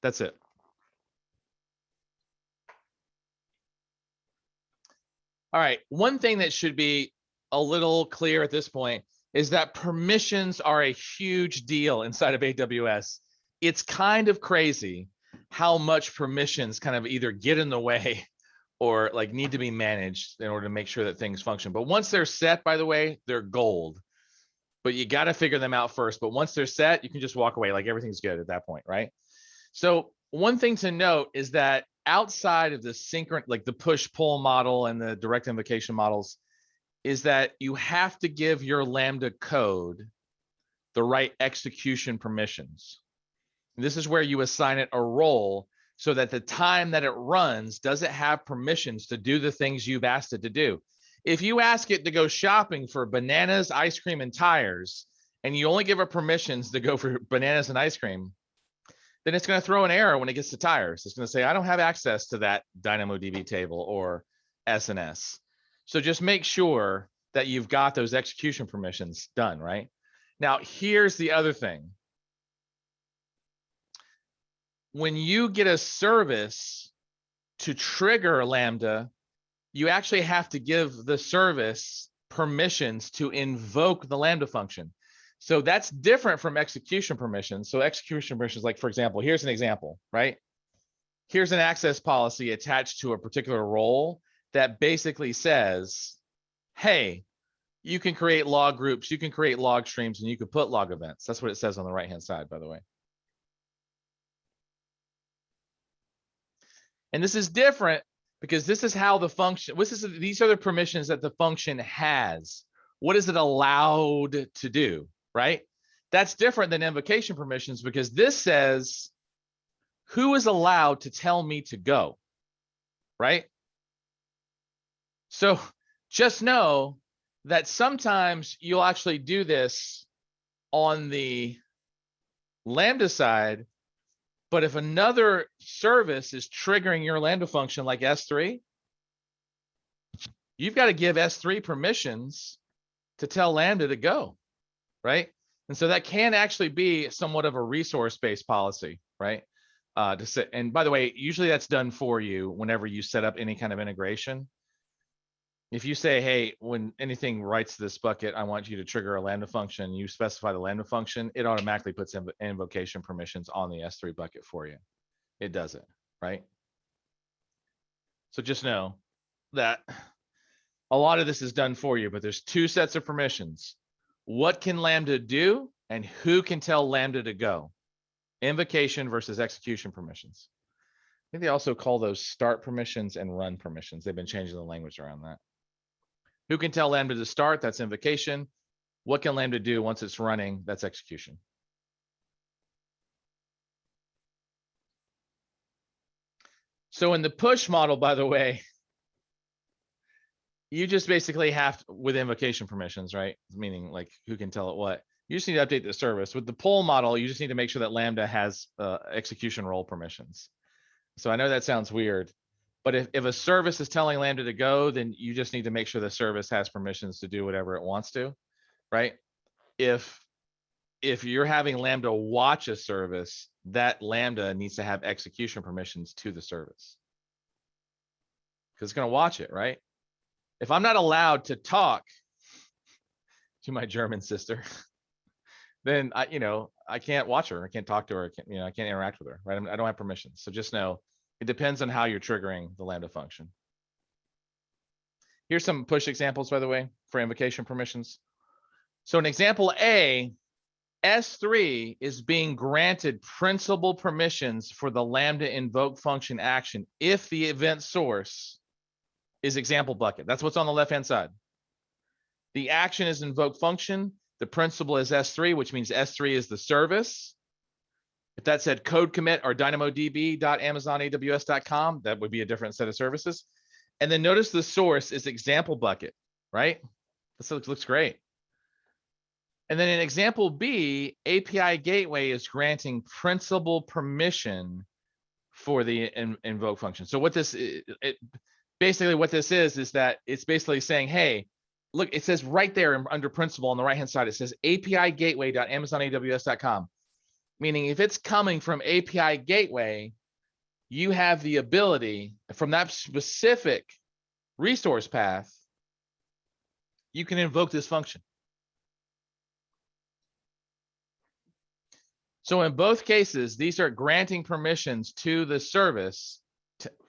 That's it. All right, one thing that should be a little clear at this point is that permissions are a huge deal inside of AWS. It's kind of crazy how much permissions kind of either get in the way or like need to be managed in order to make sure that things function. But once they're set, by the way, they're gold. But you got to figure them out first. But once they're set, you can just walk away, like everything's good at that point, right? So one thing to note is that outside of the like the push-pull model and the direct invocation models, is that you have to give your Lambda code the right execution permissions. This is where you assign it a role so that the time that it runs doesn't have permissions to do the things you've asked it to do. If you ask it to go shopping for bananas, ice cream, and tires, and you only give it permissions to go for bananas and ice cream, then it's going to throw an error when it gets to tires. It's going to say, I don't have access to that DynamoDB table or SNS. So just make sure that you've got those execution permissions done, right? Now, here's the other thing. When you get a service to trigger Lambda, you actually have to give the service permissions to invoke the Lambda function. So that's different from execution permissions. So execution permissions, like for example, here's an example, right? Here's an access policy attached to a particular role that basically says, hey, you can create log groups, you can create log streams, and you can put log events. That's what it says on the right-hand side, by the way. And this is different because this is how the function, these are the permissions that the function has. What is it allowed to do, right? That's different than invocation permissions because this says who is allowed to tell me to go, right? So just know that sometimes you'll actually do this on the Lambda side, but if another service is triggering your Lambda function like S3, you've got to give S3 permissions to tell Lambda to go, right? And so that can actually be somewhat of a resource-based policy, right? To sit, and by the way, usually that's done for you whenever you set up any kind of integration. If you say, hey, when anything writes to this bucket, I want you to trigger a Lambda function, you specify the Lambda function, it automatically puts invocation permissions on the S3 bucket for you. It does it, right? So just know that a lot of this is done for you, but there's two sets of permissions. What can Lambda do and who can tell Lambda to go? Invocation versus execution permissions. I think they also call those start permissions and run permissions. They've been changing the language around that. Who can tell Lambda to start? That's invocation. What can Lambda do once it's running? That's execution. So in the push model, by the way, you just basically have to, with invocation permissions, right? Meaning like who can tell it what. You just need to update the service. With the pull model, you just need to make sure that Lambda has execution role permissions. So I know that sounds weird, but if a service is telling Lambda to go, then you just need to make sure the service has permissions to do whatever it wants to, right? If you're having Lambda watch a service, that Lambda needs to have execution permissions to the service because it's going to watch it, right? If I'm not allowed to talk to my German sister, then I can't watch her. I can't talk to her. I can't interact with her, right? I don't have permissions. So just know it depends on how you're triggering the Lambda function. Here's some push examples, by the way, for invocation permissions. So in example A, S3 is being granted principal permissions for the Lambda invoke function action if the event source is example bucket. That's what's on the left-hand side. The action is invoke function. The principal is S3, which means S3 is the service. If that said code commit or dynamodb.amazonaws.com, that would be a different set of services. And then notice the source is example bucket, right? This looks great. And then in example B, API gateway is granting principal permission for the invoke function. So what this basically what this is that it's basically saying, hey, look, it says right there under principal on the right-hand side, it says API gateway.amazonaws.com. Meaning if it's coming from API gateway, you have the ability from that specific resource path, you can invoke this function. So in both cases, these are granting permissions to the service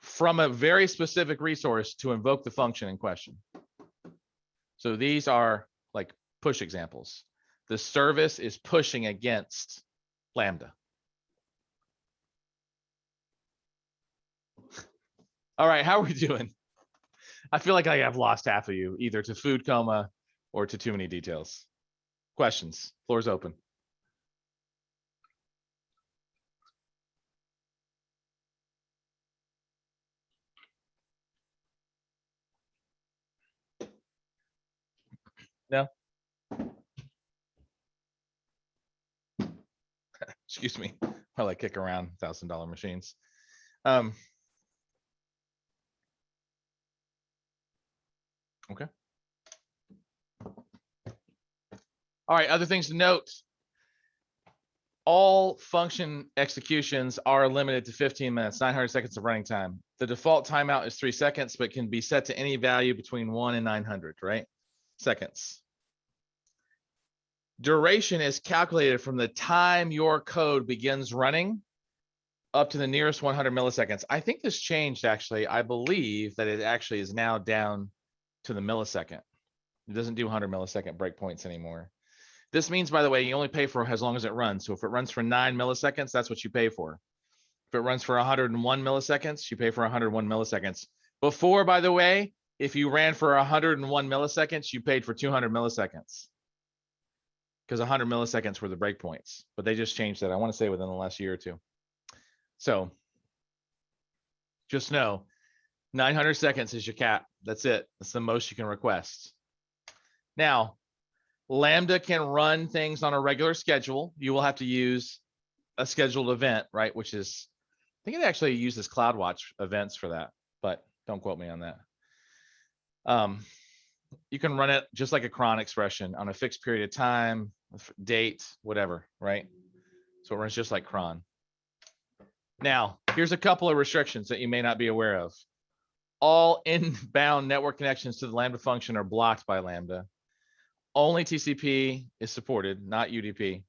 from a very specific resource to invoke the function in question. So these are like push examples. The service is pushing against Lambda. All right, how are we doing? I feel like I have lost half of you, either to food coma or to too many details. Questions, floor's open. No? Excuse me, while I kick around $1,000 machines. Okay. All right, other things to note. All function executions are limited to 15 minutes, 900 seconds of running time. The default timeout is 3 seconds, but can be set to any value between 1 and 900, right? Seconds. Duration is calculated from the time your code begins running up to the nearest 100 milliseconds. I think this changed actually. I believe that it actually is now down to the millisecond. It doesn't do 100 millisecond breakpoints anymore. This means, by the way, you only pay for as long as it runs. So if it runs for 9 milliseconds, that's what you pay for. If it runs for 101 milliseconds, you pay for 101 milliseconds. Before, by the way, if you ran for 101 milliseconds, you paid for 200 milliseconds. Because 100 milliseconds were the breakpoints. But they just changed that, I want to say, within the last year or two. So just know 900 seconds is your cap. That's it. That's the most you can request. Now, Lambda can run things on a regular schedule. You will have to use a scheduled event, right? Which is, I think it actually uses CloudWatch events for that, but don't quote me on that. You can run it just like a cron expression on a fixed period of time, date, whatever, right? So it runs just like cron. Now, here's a couple of restrictions that you may not be aware of. All inbound network connections to the Lambda function are blocked by Lambda. Only TCP is supported, not UDP.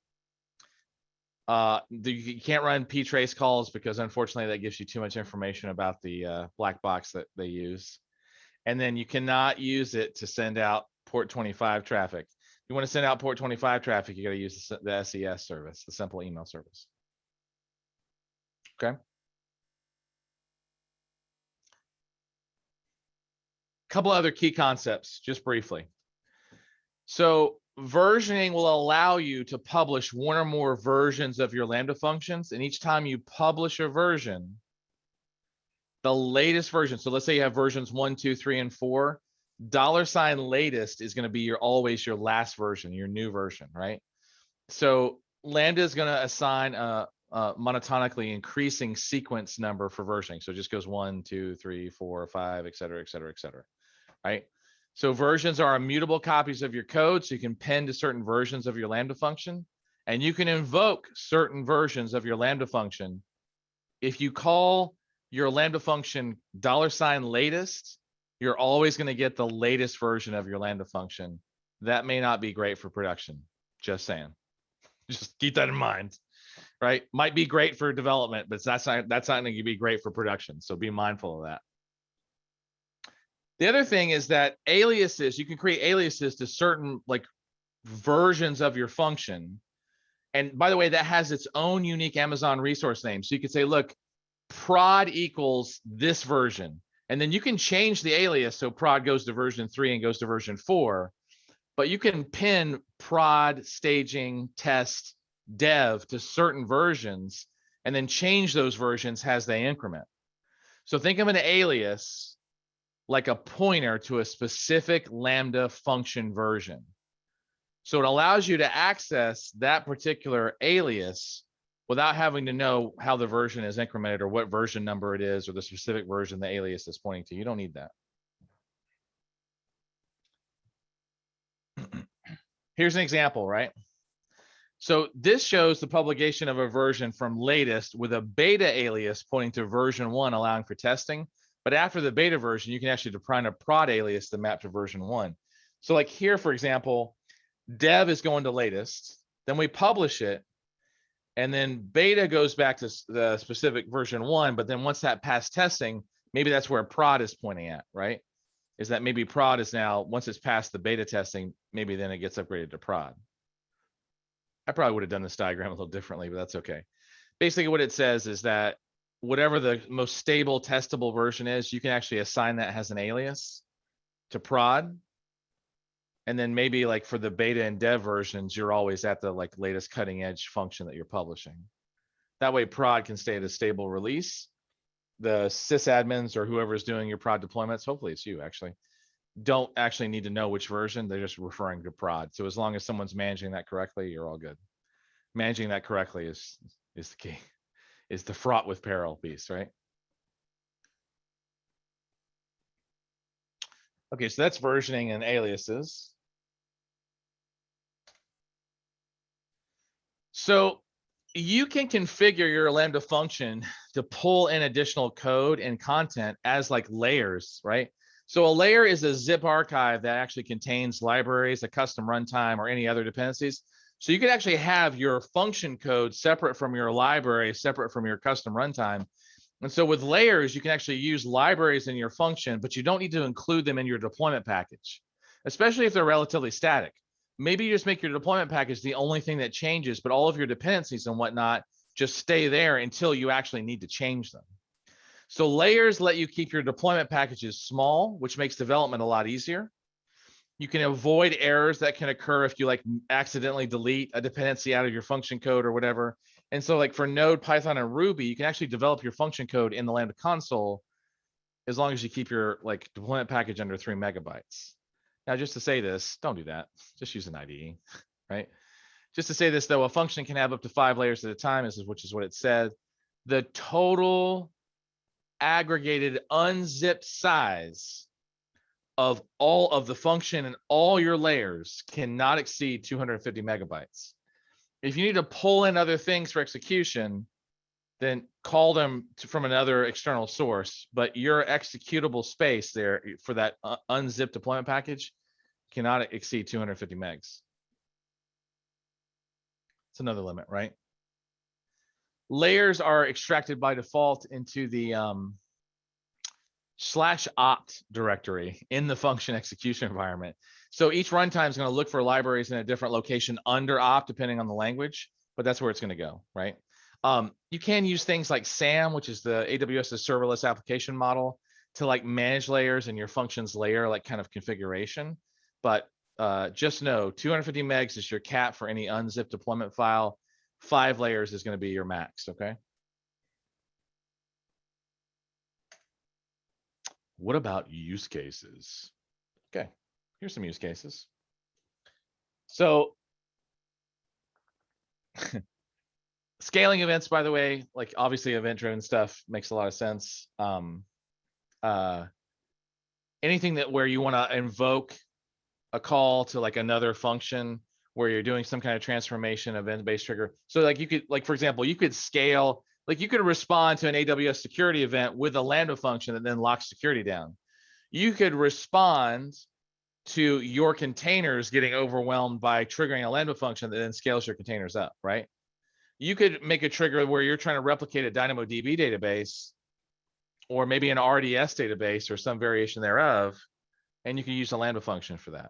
You can't run ptrace calls because unfortunately that gives you too much information about the black box that they use. And then you cannot use it to send out port 25 traffic. If you want to send out port 25 traffic, you got to use the SES service, the simple email service. Okay. Couple other key concepts, just briefly. So versioning will allow you to publish one or more versions of your Lambda functions. And each time you publish a version, the latest version, so let's say you have versions 1, 2, 3, and 4, $latest is going to be always your last version, your new version, right? So Lambda is going to assign a monotonically increasing sequence number for versioning. So it just goes 1, 2, 3, 4, 5, et cetera, et cetera, et cetera, right? So versions are immutable copies of your code, so you can pin to certain versions of your Lambda function, and you can invoke certain versions of your Lambda function. If you call your Lambda function $latest, you're always going to get the latest version of your Lambda function. That may not be great for production, just saying. Just keep that in mind, right? Might be great for development, but that's not going to be great for production, so be mindful of that. The other thing is that aliases, you can create aliases to certain like versions of your function. And by the way, that has its own unique Amazon resource name. So you could say, look, prod equals this version. And then you can change the alias. So prod goes to version 3 and goes to version 4. But you can pin prod, staging, test, dev to certain versions and then change those versions as they increment. So think of an alias like a pointer to a specific Lambda function version. So it allows you to access that particular alias without having to know how the version is incremented or what version number it is or the specific version the alias is pointing to. You don't need that. Here's an example, right? So this shows the publication of a version from latest with a beta alias pointing to version 1, allowing for testing. But after the beta version, you can actually define a prod alias to map to version 1. So like here, for example, dev is going to latest, then we publish it, and then beta goes back to the specific version 1. But then once that passed testing, maybe that's where prod is pointing at, right? Is that maybe prod is now, once it's past the beta testing, maybe then it gets upgraded to prod. I probably would have done this diagram a little differently, but that's okay. Basically what it says is that whatever the most stable testable version is, you can actually assign that as an alias to prod. And then maybe like for the beta and dev versions, you're always at the like latest cutting edge function that you're publishing. That way prod can stay at a stable release. The sysadmins or whoever's doing your prod deployments, hopefully it's you actually, don't actually need to know which version, they're just referring to prod. So as long as someone's managing that correctly, you're all good. Managing that correctly is the key, is the fraught with peril piece, right? Okay, so that's versioning and aliases. So you can configure your Lambda function to pull in additional code and content as like layers, right? So a layer is a zip archive that actually contains libraries, a custom runtime, or any other dependencies. So you could actually have your function code separate from your library, separate from your custom runtime. And so with layers, you can actually use libraries in your function, but you don't need to include them in your deployment package, especially if they're relatively static. Maybe you just make your deployment package the only thing that changes, but all of your dependencies and whatnot just stay there until you actually need to change them. So layers let you keep your deployment packages small, which makes development a lot easier. You can avoid errors that can occur if you like accidentally delete a dependency out of your function code or whatever. And so like for Node, Python, and Ruby, you can actually develop your function code in the Lambda console as long as you keep your like deployment package under 3 megabytes. Now, just to say this, don't do that. Just use an IDE, right? Just to say this though, a function can have up to 5 layers at a time, which is what it said. The total aggregated unzipped size of all of the function and all your layers cannot exceed 250 megabytes. If you need to pull in other things for execution, then call them from another external source, but your executable space there for that unzipped deployment package cannot exceed 250 megs. It's another limit, right? Layers are extracted by default into the /opt directory in the function execution environment. So each runtime is going to look for libraries in a different location under opt depending on the language, but that's where it's going to go, right? You can use things like SAM, which is the AWS's serverless application model, to like manage layers in your functions layer, like kind of configuration. But just know 250 megs is your cap for any unzipped deployment file. 5 layers is going to be your max, okay? What about use cases? Okay, here's some use cases. So scaling events, by the way, like obviously event-driven stuff makes a lot of sense. Anything that where you want to invoke a call to like another function where you're doing some kind of transformation event-based trigger. So like you could, like for example, you could scale, like you could respond to an AWS security event with a Lambda function that then locks security down. You could respond to your containers getting overwhelmed by triggering a Lambda function that then scales your containers up, right? You could make a trigger where you're trying to replicate a DynamoDB database or maybe an RDS database or some variation thereof, and you can use a Lambda function for that.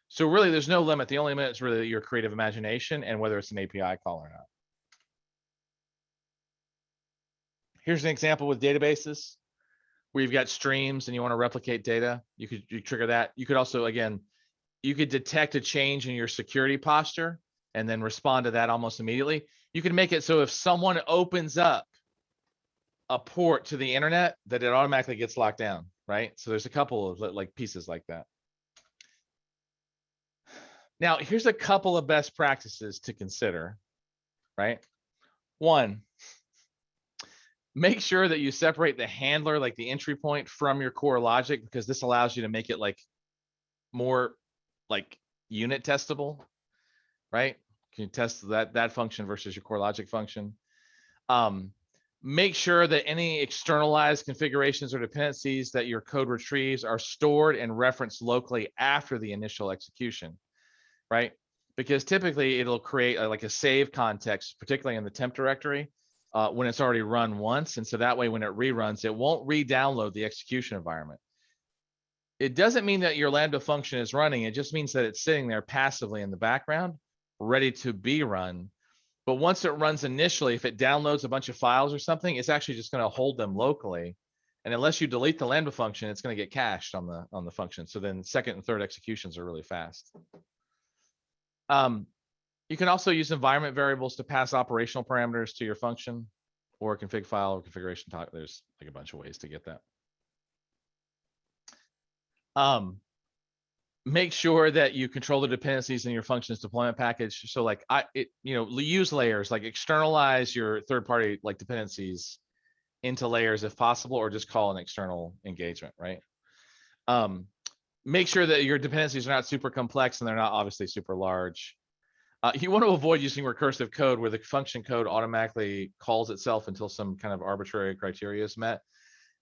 So really, there's no limit. The only limit is really your creative imagination and whether it's an API call or not. Here's an example with databases where you've got streams and you want to replicate data. You trigger that. You could also, again, you could detect a change in your security posture and then respond to that almost immediately. You can make it so if someone opens up a port to the internet, that it automatically gets locked down, right? So there's a couple of like pieces like that. Now, here's a couple of best practices to consider, right? 1, make sure that you separate the handler, like the entry point, from your core logic, because this allows you to make it like more like unit testable, right? Can you test that function versus your core logic function? Make sure that any externalized configurations or dependencies that your code retrieves are stored and referenced locally after the initial execution, right? Because typically it'll create like a save context, particularly in the temp directory, when it's already run once. And so that way, when it reruns, it won't re-download the execution environment. It doesn't mean that your Lambda function is running. It just means that it's sitting there passively in the background, ready to be run. But once it runs initially, if it downloads a bunch of files or something, it's actually just going to hold them locally. And unless you delete the Lambda function, it's going to get cached on the function. So then second and third executions are really fast. You can also use environment variables to pass operational parameters to your function or a config file or configuration type. There's like a bunch of ways to get that. Make sure that you control the dependencies in your functions deployment package. So like use layers, like externalize your third-party like dependencies into layers if possible, or just call an external engagement, right? Make sure that your dependencies are not super complex and they're not obviously super large. You want to avoid using recursive code where the function code automatically calls itself until some kind of arbitrary criteria is met.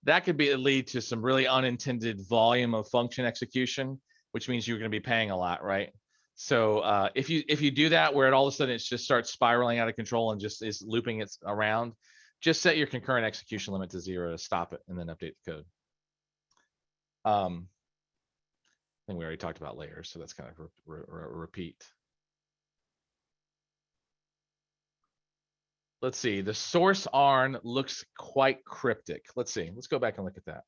That could lead to some really unintended volume of function execution, which means you're going to be paying a lot, right? So if you do that, where it all of a sudden it just starts spiraling out of control and just is looping it around, just set your concurrent execution limit to 0 to stop it, and then update the code. I think we already talked about layers, so that's kind of a repeat. Let's see, the source ARN looks quite cryptic. Let's see, let's go back and look at that.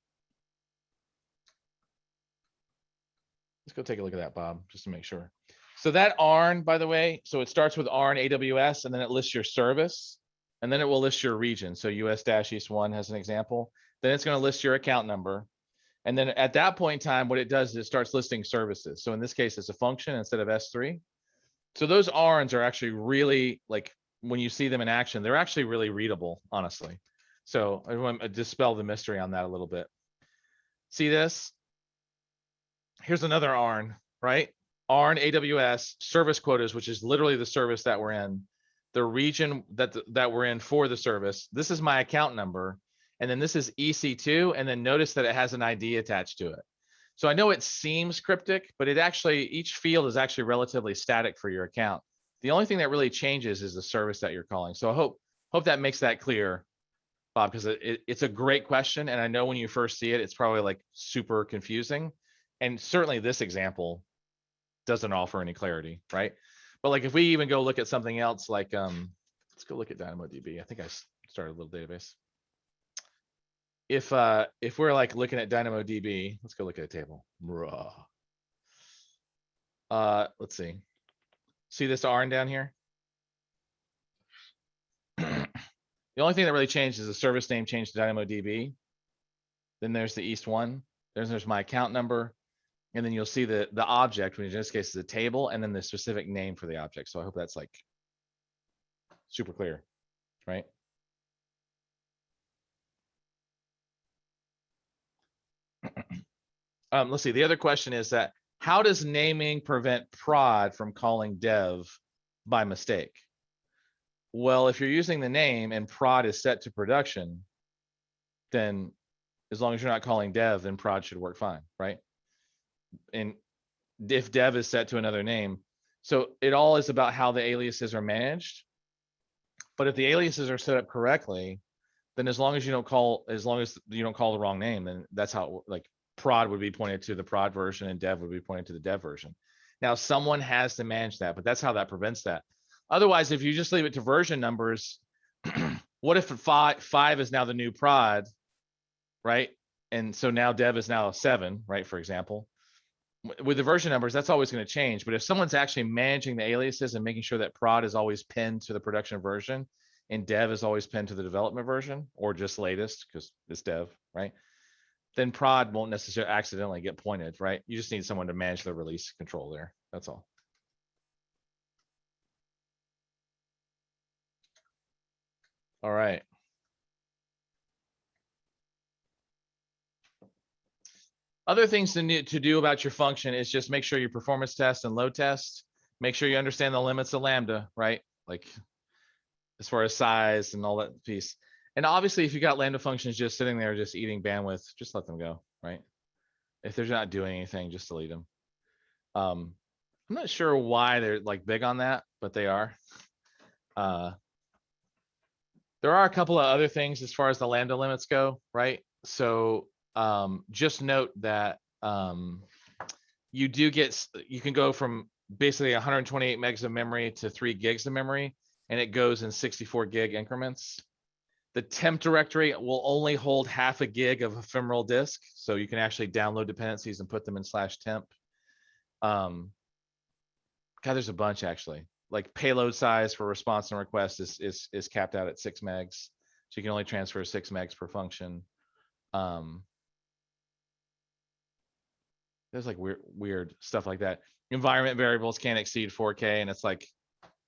Let's go take a look at that, Bob, just to make sure. So that ARN, by the way, so it starts with ARN AWS, and then it lists your service, and then it will list your region. So US-East1 has an example. Then it's going to list your account number. And then at that point in time, what it does is it starts listing services. So in this case, it's a function instead of S3. So those ARNs are actually really, like, when you see them in action, they're actually really readable, honestly. So I want to dispel the mystery on that a little bit. See this? Here's another ARN, right? ARN AWS service quotas, which is literally the service that we're in, the region that we're in for the service. This is my account number. And then this is EC2. And then notice that it has an ID attached to it. So I know it seems cryptic, but it actually, each field is actually relatively static for your account. The only thing that really changes is the service that you're calling. So I hope that makes that clear, Bob, because it's a great question. And I know when you first see it, it's probably like super confusing. And certainly this example doesn't offer any clarity, right? But like if we even go look at something else, like let's go look at DynamoDB. I think I started a little database. If we're like looking at DynamoDB, let's go look at a table. Let's see. See this ARN down here? The only thing that really changed is the service name changed to DynamoDB. Then there's the East one. There's my account number. And then you'll see the object, which in this case is a table, and then the specific name for the object. So I hope that's like super clear, right? Let's see. The other question is that how does naming prevent prod from calling dev by mistake? Well, if you're using the name and prod is set to production, then as long as you're not calling dev, then prod should work fine, right? And if dev is set to another name, so it all is about how the aliases are managed. But if the aliases are set up correctly, then as long as you don't call the wrong name, then that's how, like, prod would be pointed to the prod version and dev would be pointed to the dev version. Now someone has to manage that, but that's how that prevents that. Otherwise, if you just leave it to version numbers, what if 5 is now the new prod, right? And so now dev is now 7, right? For example, with the version numbers, that's always going to change. But if someone's actually managing the aliases and making sure that prod is always pinned to the production version and dev is always pinned to the development version, or just latest because it's dev, right? Then prod won't necessarily accidentally get pointed, right? You just need someone to manage the release control there. That's all. All right. Other things to do about your function is just make sure you performance test and load test. Make sure you understand the limits of Lambda, right? Like as far as size and all that piece. And obviously, if you got Lambda functions just sitting there, just eating bandwidth, just let them go, right? If they're not doing anything, just delete them. I'm not sure why they're like big on that, but they are. There are a couple of other things as far as the Lambda limits go, right? So just note that you can go from basically 128 megs of memory to 3 gigs of memory, and it goes in 64 gig increments. The temp directory will only hold half a gig of ephemeral disk, so you can actually download dependencies and put them in /temp. God, there's a bunch actually. Like payload size for response and request is capped out at 6 megs, so you can only transfer 6 megs per function. There's like weird stuff like that. Environment variables can't exceed 4K, and it's like,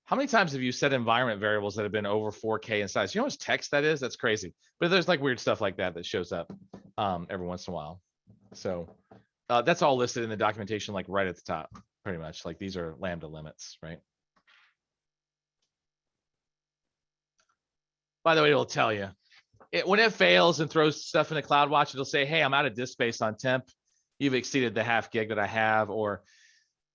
how many times have you set environment variables that have been over 4K in size? You know how much text that is? That's crazy. But there's like weird stuff like that that shows up every once in a while. So that's all listed in the documentation, like right at the top, pretty much. Like these are Lambda limits, right? By the way, it'll tell you. When it fails and throws stuff in the CloudWatch, it'll say, hey, I'm out of disk space on temp. You've exceeded the half gig that I have, or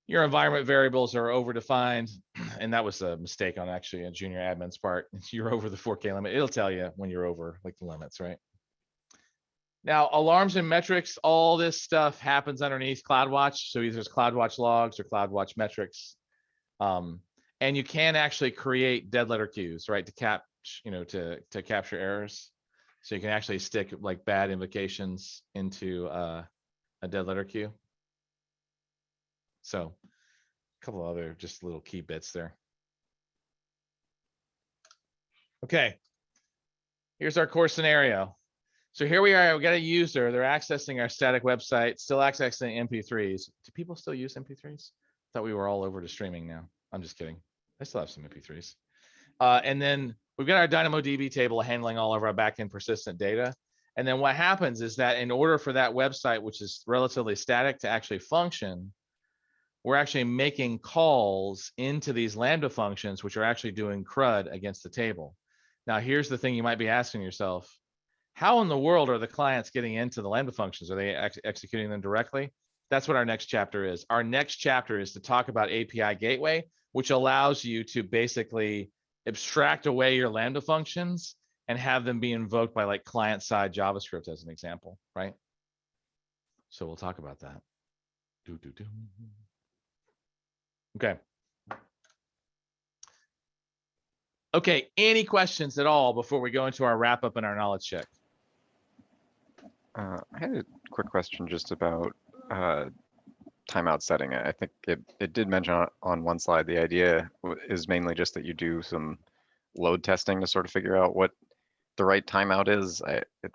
your environment variables are overdefined. And that was a mistake on actually a junior admin's part. You're over the 4K limit. It'll tell you when you're over like the limits, right? Now, alarms and metrics, all this stuff happens underneath CloudWatch. So either there's CloudWatch logs or CloudWatch metrics. And you can actually create dead letter queues, right? To capture errors. So you can actually stick like bad invocations into a dead letter queue. So a couple other just little key bits there. Okay, here's our core scenario. So here we are, we got a user, they're accessing our static website, still accessing MP3s. Do people still use MP3s? Thought we were all over to streaming now. I'm just kidding. I still have some MP3s. And then we've got our DynamoDB table handling all of our backend persistent data. And then what happens is that in order for that website, which is relatively static, to actually function, we're actually making calls into these Lambda functions, which are actually doing CRUD against the table. Now, here's the thing you might be asking yourself. How in the world are the clients getting into the Lambda functions? Are they executing them directly? That's what our next chapter is. Our next chapter is to talk about API Gateway, which allows you to basically abstract away your Lambda functions and have them be invoked by like client-side JavaScript as an example, right? So we'll talk about that. Okay. Okay, any questions at all before we go into our wrap up and our knowledge check? I had a quick question just about timeout setting. I think it did mention on one slide, the idea is mainly just that you do some load testing to sort of figure out what the right timeout is.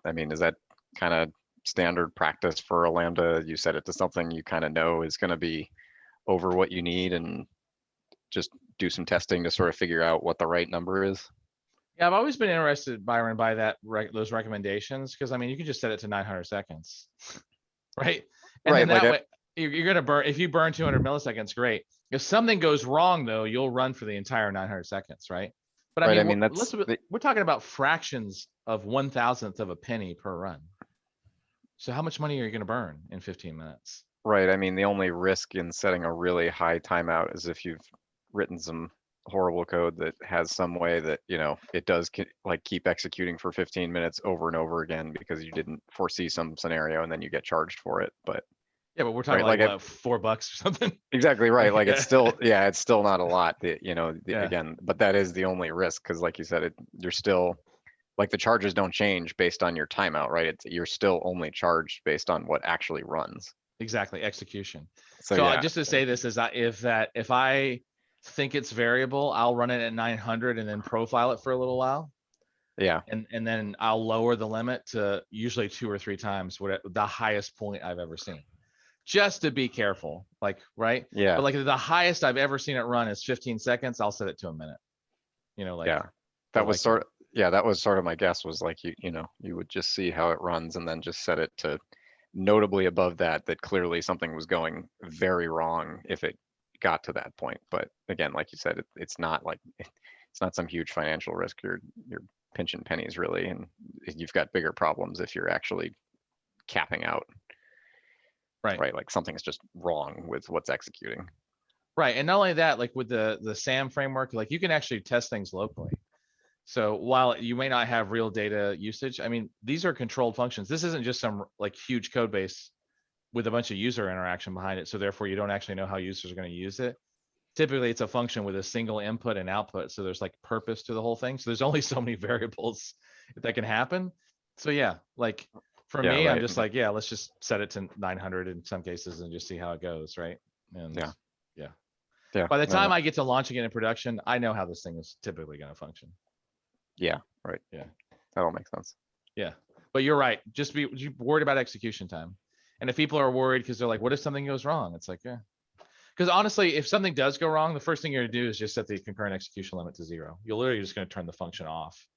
I mean, is that kind of standard practice for a Lambda? You set it to something you kind of know is going to be over what you need and just do some testing to sort of figure out what the right number is? Yeah, I've always been interested, Byron, by those recommendations, because I mean, you can just set it to 900 seconds, right? And right, then that like way, you're gonna burn. If you burn 200 milliseconds, great. If something goes wrong, though, you'll run for the entire 900 seconds, right? But I mean, we're talking about fractions of 1,000th of a penny per run. So how much money are you gonna burn in 15 minutes? Right. I mean, the only risk in setting a really high timeout is if you've written some horrible code that has some way that, you know, it does like keep executing for 15 minutes over and over again because you didn't foresee some scenario and then you get charged for it. But yeah, but we're talking right, like what, $4 or something. Exactly right. Like it's still, yeah, it's still not a lot that, you know, Yeah. again, but that is the only risk because like you said, you're still like the charges don't change based on your timeout, right? You're still only charged based on what actually runs. Exactly, execution. So So yeah, just to say this is that if I think it's variable, I'll run it at 900 and then profile it for a little while. yeah, And then I'll lower the limit to usually 2 or 3 times what the highest point I've ever seen, just to be careful, like, right? yeah, But like the highest I've ever seen it run is 15 seconds. I'll set it to a minute, you know, like, yeah. That was like sort of, yeah, that was sort of my guess was like, you know, you would just see how it runs and then just set it to notably above that clearly something was going very wrong if it got to that point. But again, like you said, it's not like, it's not some huge financial risk you're pinching pennies really, and you've got bigger problems if you're actually capping out, Right. right? Like something's just wrong with what's executing. Right. And not only that, like with the SAM framework, like you can actually test things locally. So while you may not have real data usage, I mean, these are controlled functions. This isn't just some like huge code base with a bunch of user interaction behind it. So therefore you don't actually know how users are going to use it. Typically it's a function with a single input and output. So there's like purpose to the whole thing. So there's only so many variables that can happen. So yeah, like for Yeah, me, I'm right. just like, yeah, let's just set it to 900 in some cases and just see how it goes. Right. And Yeah. yeah. Yeah. By the no, time that- I get to launching it in production, I know how this thing is typically going to function. yeah, right. Yeah. That all makes sense. Yeah. But you're right. Just be worried about execution time. And if people are worried because they're like, what if something goes wrong? It's like, yeah. Because honestly, if something does go wrong, the first thing you're gonna do is just set the concurrent execution limit to 0. You're literally just gonna turn the function off,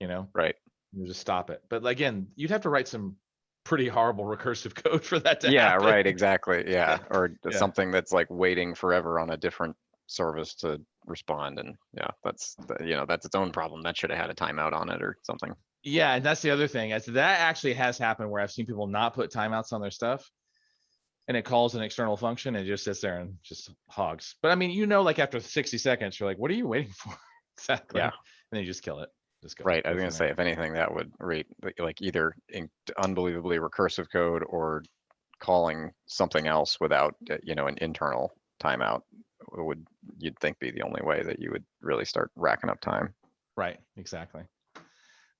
you know, Right. you just stop it. But again, you'd have to write some pretty horrible recursive code for that to Yeah, happen. right, exactly. Yeah. Or Yeah. something that's like waiting forever on a different service to respond. And yeah, that's, that's its own problem. That should have had a timeout on it or something. Yeah, and that's the other thing. Is that actually has happened where I've seen people not put timeouts on their stuff. And it calls an external function and it just sits there and just hogs. But I mean, like after 60 seconds, you're like, what are you waiting for? Exactly. Yeah. And then you just kill it. Just go. Right. I go was from gonna there. say, if anything, that would rate like either unbelievably recursive code or calling something else without, an internal timeout would, you'd think, be the only way that you would really start racking up time. Right, exactly.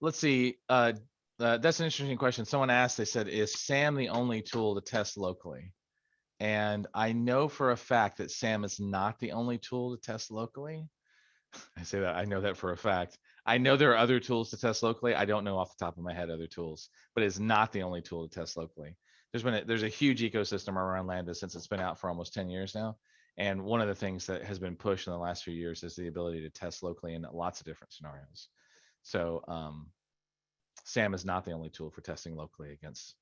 Let's see. That's an interesting question. Someone asked, they said, is SAM the only tool to test locally? And I know for a fact that SAM is not the only tool to test locally. I say that, I know that for a fact. I know there are other tools to test locally. I don't know off the top of my head other tools, but it's not the only tool to test locally. There's a huge ecosystem around Lambda since it's been out for almost 10 years now. And one of the things that has been pushed in the last few years is the ability to test locally in lots of different scenarios. So SAM is not the only tool for testing locally against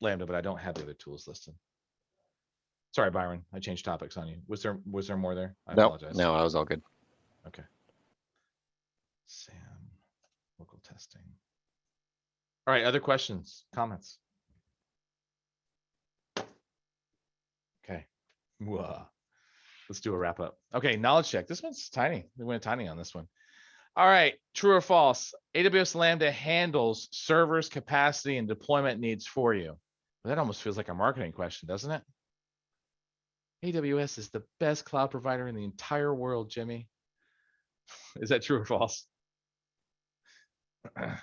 Lambda, but I don't have the other tools listed. Sorry, Byron, I changed topics on you. Was there more there? I apologize. No, that was all good. Okay. SAM, local testing. All right, other questions, comments? Okay. Whoa. Let's do a wrap up. Okay, knowledge check. This one's tiny. We went tiny on this one. All right, true or false? AWS Lambda handles servers, capacity, and deployment needs for you. Well, that almost feels like a marketing question, doesn't it? AWS is the best cloud provider in the entire world, Jimmy. Is that true or false?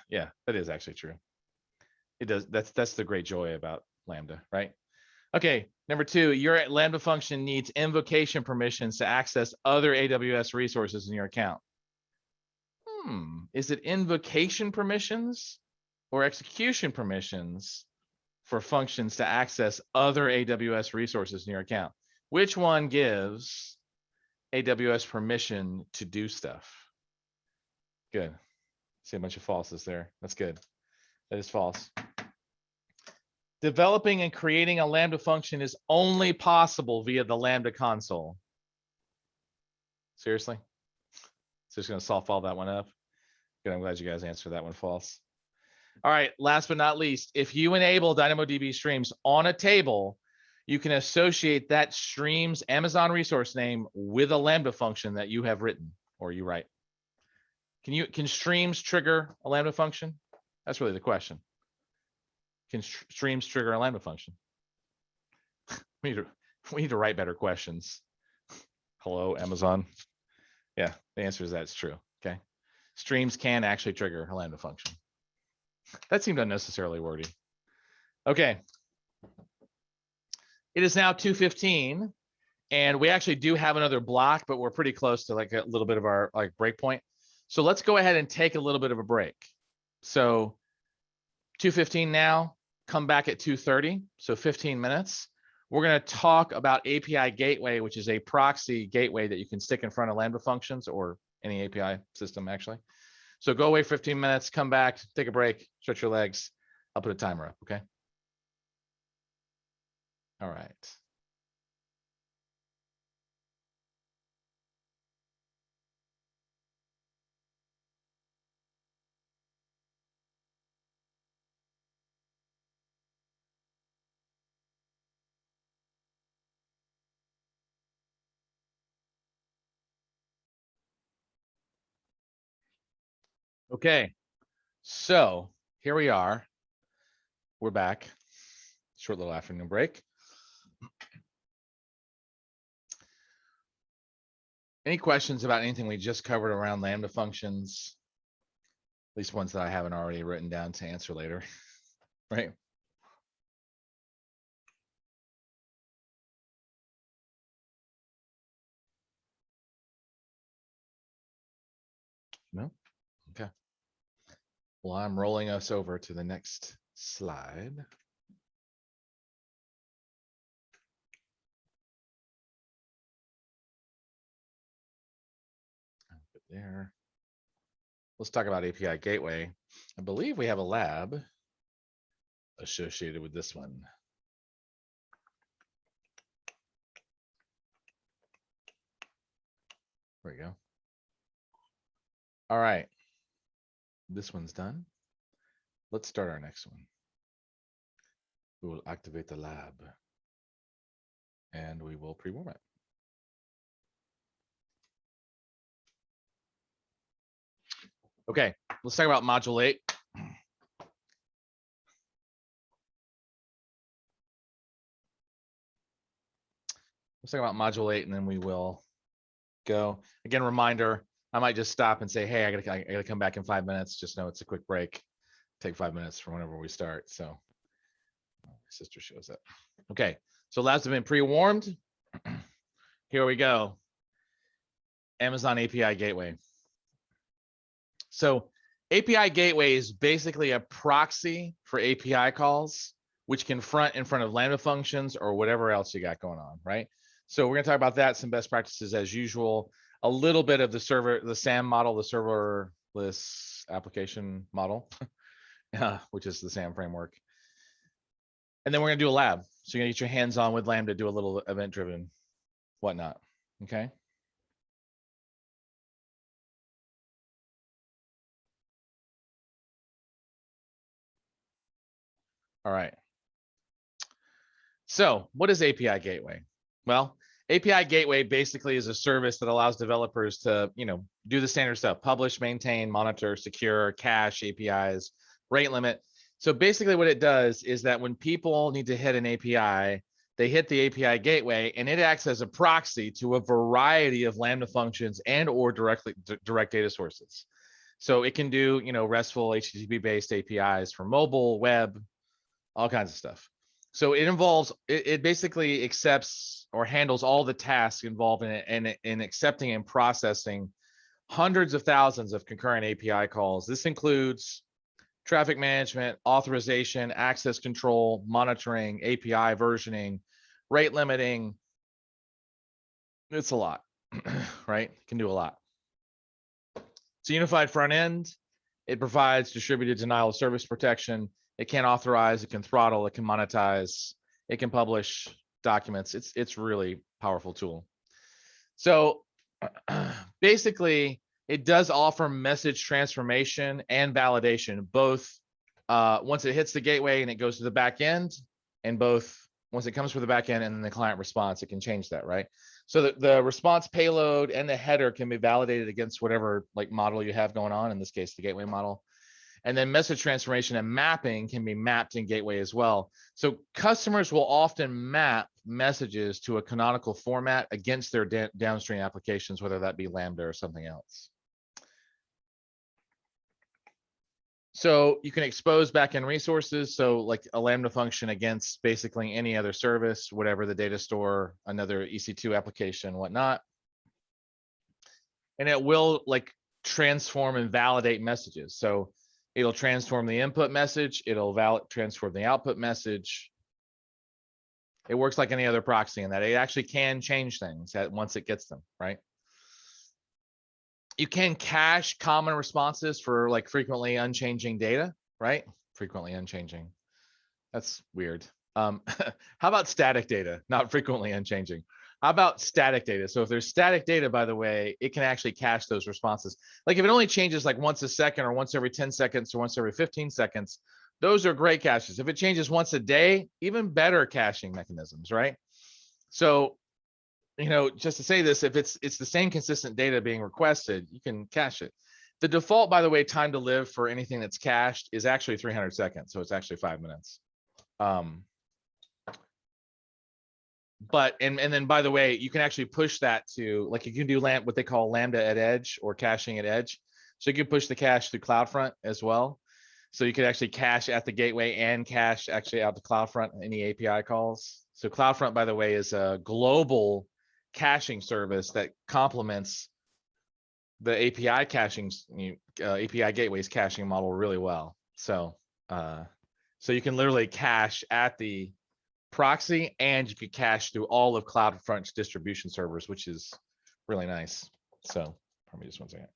Yeah, that is actually true. It does. That's the great joy about Lambda, right? Okay, number 2, your Lambda function needs invocation permissions to access other AWS resources in your account. Is it invocation permissions or execution permissions for functions to access other AWS resources in your account? Which one gives AWS permission to do stuff? Good. See a bunch of falses there. That's good. That is false. Developing and creating a Lambda function is only possible via the Lambda console. Seriously? So just going to softball all that one up. Good. I'm glad you guys answered that one false. All right. Last but not least, if you enable DynamoDB streams on a table, you can associate that stream's Amazon resource name with a Lambda function that you have written or you write. Can streams trigger a Lambda function? That's really the question. Can streams trigger a Lambda function? We need to write better questions. Hello, Amazon. Yeah, the answer is that's true. Okay. Streams can actually trigger a Lambda function. That seemed unnecessarily wordy. Okay. It is now 2:15 and we actually do have another block, but we're pretty close to like a little bit of our like break point. So let's go ahead and take a little bit of a break. So 2:15 now, come back at 2:30. So 15 minutes. We're going to talk about API gateway, which is a proxy gateway that you can stick in front of Lambda functions or any API system actually. So go away 15 minutes, come back, take a break, stretch your legs. I'll put a timer up, okay? All right. Okay, so here we are. We're back. Short little afternoon break. Any questions about anything we just covered around Lambda functions? At least ones that I haven't already written down to answer later, right? No? Okay. Well, I'm rolling us over to the next slide. There. Let's talk about API Gateway. I believe we have a lab associated with this one. There we go. All right. This one's done. Let's start our next one. We will activate the lab and we will pre-warm it. Okay, let's talk about module 8. Let's talk about module 8 and then we will go. Again, reminder, I might just stop and say, hey, I gotta come back in 5 minutes. Just know it's a quick break. Take 5 minutes from whenever we start. So my sister shows up. Okay, so labs have been pre-warmed. Here we go. Amazon API Gateway. So API Gateway is basically a proxy for API calls, which can front in front of Lambda functions or whatever else you got going on, right? So we're gonna talk about that, some best practices as usual, a little bit of the server, the SAM model, the serverless application model, which is the SAM framework. And then we're gonna do a lab. So you're gonna get your hands on with Lambda, do a little event-driven whatnot, okay? All right. So what is API Gateway? Well, API Gateway basically is a service that allows developers to, do the standard stuff, publish, maintain, monitor, secure, cache APIs, rate limit. So basically what it does is that when people need to hit an API, they hit the API Gateway and it acts as a proxy to a variety of Lambda functions and or direct data sources. So it can do, RESTful HTTP based APIs for mobile, web, all kinds of stuff. So it involves, it basically accepts or handles all the tasks involved in it and in accepting and processing hundreds of thousands of concurrent API calls. This includes traffic management, authorization, access control, monitoring, API versioning, rate limiting. It's a lot, right? It can do a lot. It's a unified front end. It provides distributed denial of service protection. It can authorize, it can throttle, it can monetize, it can publish documents. It's really powerful tool. So basically, it does offer message transformation and validation, both once it hits the gateway and it goes to the back end, and both once it comes from the back end and then the client response, it can change that, right? So the response payload and the header can be validated against whatever like model you have going on, in this case, the gateway model. And then message transformation and mapping can be mapped in Gateway as well. So customers will often map messages to a canonical format against their downstream applications, whether that be Lambda or something else. So you can expose backend resources. So like a Lambda function against basically any other service, whatever the data store, another EC2 application, whatnot. And it will like transform and validate messages. So it'll transform the input message. It'll transform the output message. It works like any other proxy in that it actually can change things once it gets them, right? You can cache common responses for like frequently unchanging data, right? Frequently unchanging. That's weird. How about static data? Not frequently unchanging. How about static data? So if there's static data, by the way, it can actually cache those responses. Like if it only changes like once a second or once every 10 seconds or once every 15 seconds, those are great caches. If it changes once a day, even better caching mechanisms, right? So, just to say this, if it's the same consistent data being requested, you can cache it. The default, by the way, time to live for anything that's cached is actually 300 seconds. So it's actually 5 minutes. But and then, by the way, you can actually push that to, like, you can do what they call Lambda at edge or caching at edge. So you can push the cache through CloudFront as well. So you could actually cache at the gateway and cache actually out to CloudFront any API calls. So CloudFront, by the way, is a global caching service that complements the API caching, API gateways caching model really well. So you can literally cache at the proxy, and you could cache through all of CloudFront's distribution servers, which is really nice. So let me just 1 second.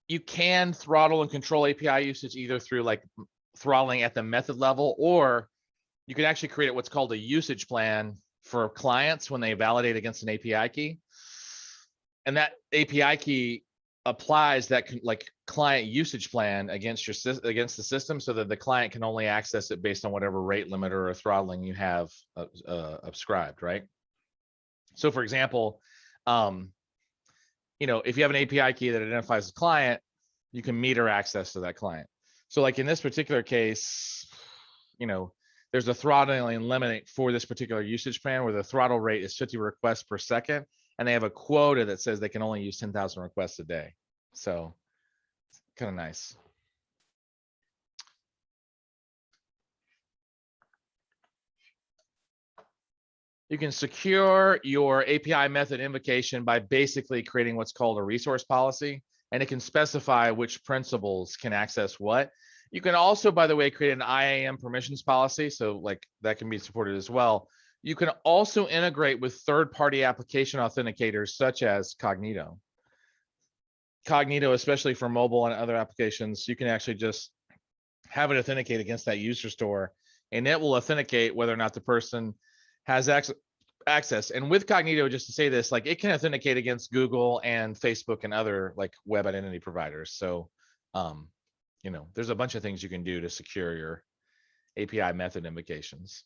You can throttle and control API usage either through like throttling at the method level, or you can actually create what's called a usage plan for clients when they validate against an API key. And that API key applies that like client usage plan against the system, so that the client can only access it based on whatever rate limiter or throttling you have subscribed, right? So for example, if you have an API key that identifies the client, you can meter access to that client. So like in this particular case, there's a throttling limit for this particular usage plan where the throttle rate is 50 requests per second, and they have a quota that says they can only use 10,000 requests a day. So kind of nice. You can secure your API method invocation by basically creating what's called a resource policy, and it can specify which principals can access what. You can also, by the way, create an IAM permissions policy, so like that can be supported as well. You can also integrate with third-party application authenticators such as Cognito. Cognito, especially for mobile and other applications, you can actually just have it authenticate against that user store, and it will authenticate whether or not the person has access. And with Cognito, just to say this, like it can authenticate against Google and Facebook and other like web identity providers. So, there's a bunch of things you can do to secure your API method invocations.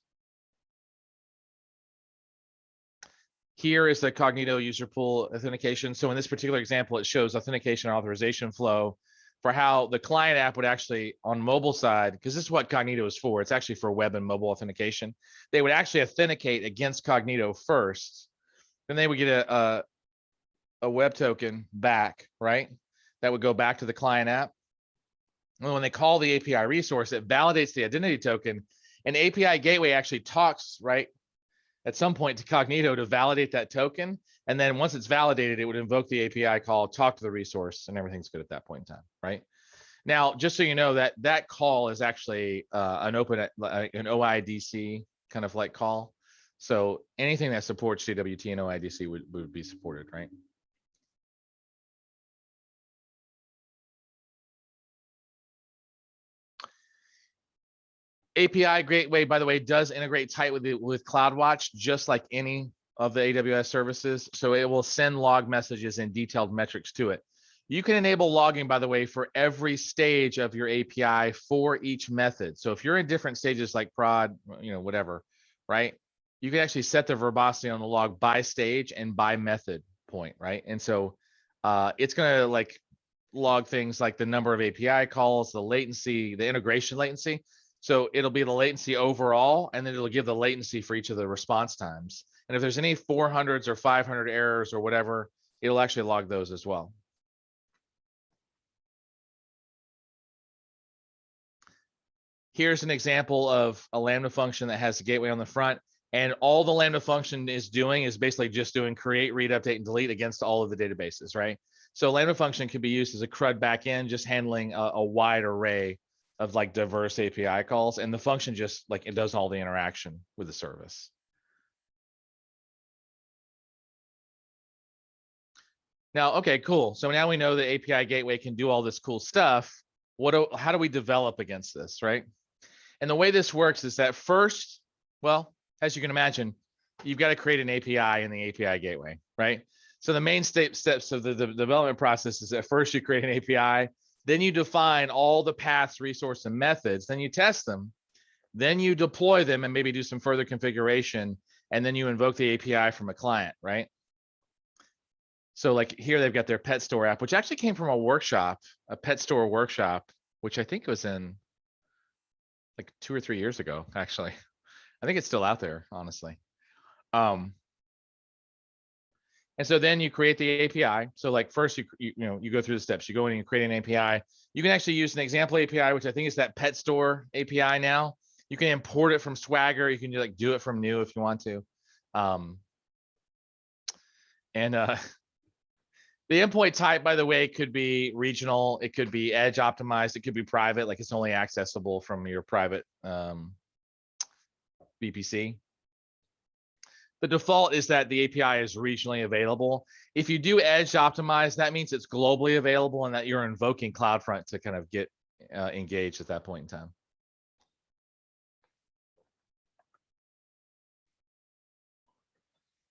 Here is the Cognito user pool authentication. So in this particular example, it shows authentication and authorization flow for how the client app would actually, on mobile side, because this is what Cognito is for. It's actually for web and mobile authentication. They would actually authenticate against Cognito first. Then they would get a web token back, right? That would go back to the client app. And when they call the API resource, it validates the identity token, and API gateway actually talks, right, at some point to Cognito to validate that token. And then once it's validated, it would invoke the API call, talk to the resource, and everything's good at that point in time, right? Now, just so you know, that call is actually an OIDC kind of like call. So anything that supports JWT and OIDC would be supported, right? API gateway, by the way, does integrate tight with CloudWatch, just like any of the AWS services. So it will send log messages and detailed metrics to it. You can enable logging, by the way, for every stage of your API for each method. So if you're in different stages like prod, whatever, right? You can actually set the verbosity on the log by stage and by method point, right? And so it's going to like log things like the number of API calls, the latency, the integration latency. So it'll be the latency overall, and then it'll give the latency for each of the response times. And if there's any 400s or 500 errors or whatever, it'll actually log those as well. Here's an example of a Lambda function that has a gateway on the front, and all the Lambda function is doing is basically just doing create, read, update, and delete against all of the databases, right? So Lambda function can be used as a CRUD backend, just handling a wide array of like diverse API calls, and the function just like it does all the interaction with the service. Now, okay, cool. So now we know the API gateway can do all this cool stuff. How do we develop against this, right? And the way this works is that first, well, as you can imagine, you've got to create an API in the API gateway, right? So the main steps of the development process is that first you create an API, then you define all the paths, resource, and methods, then you test them, then you deploy them and maybe do some further configuration, and then you invoke the API from a client, right? So like here they've got their pet store app, which actually came from a workshop, a pet store workshop, which I think was in like 2 or 3 years ago, actually. I think it's still out there, honestly. And so then you create the API. So like first you go through the steps, you go in and you create an API. You can actually use an example API, which I think is that pet store API now. You can import it from Swagger. You can like do it from new if you want to. The endpoint type, by the way, could be regional. It could be edge optimized. It could be private, like it's only accessible from your private VPC. The default is that the API is regionally available. If you do edge optimize, that means it's globally available and that you're invoking CloudFront to kind of get engaged at that point in time.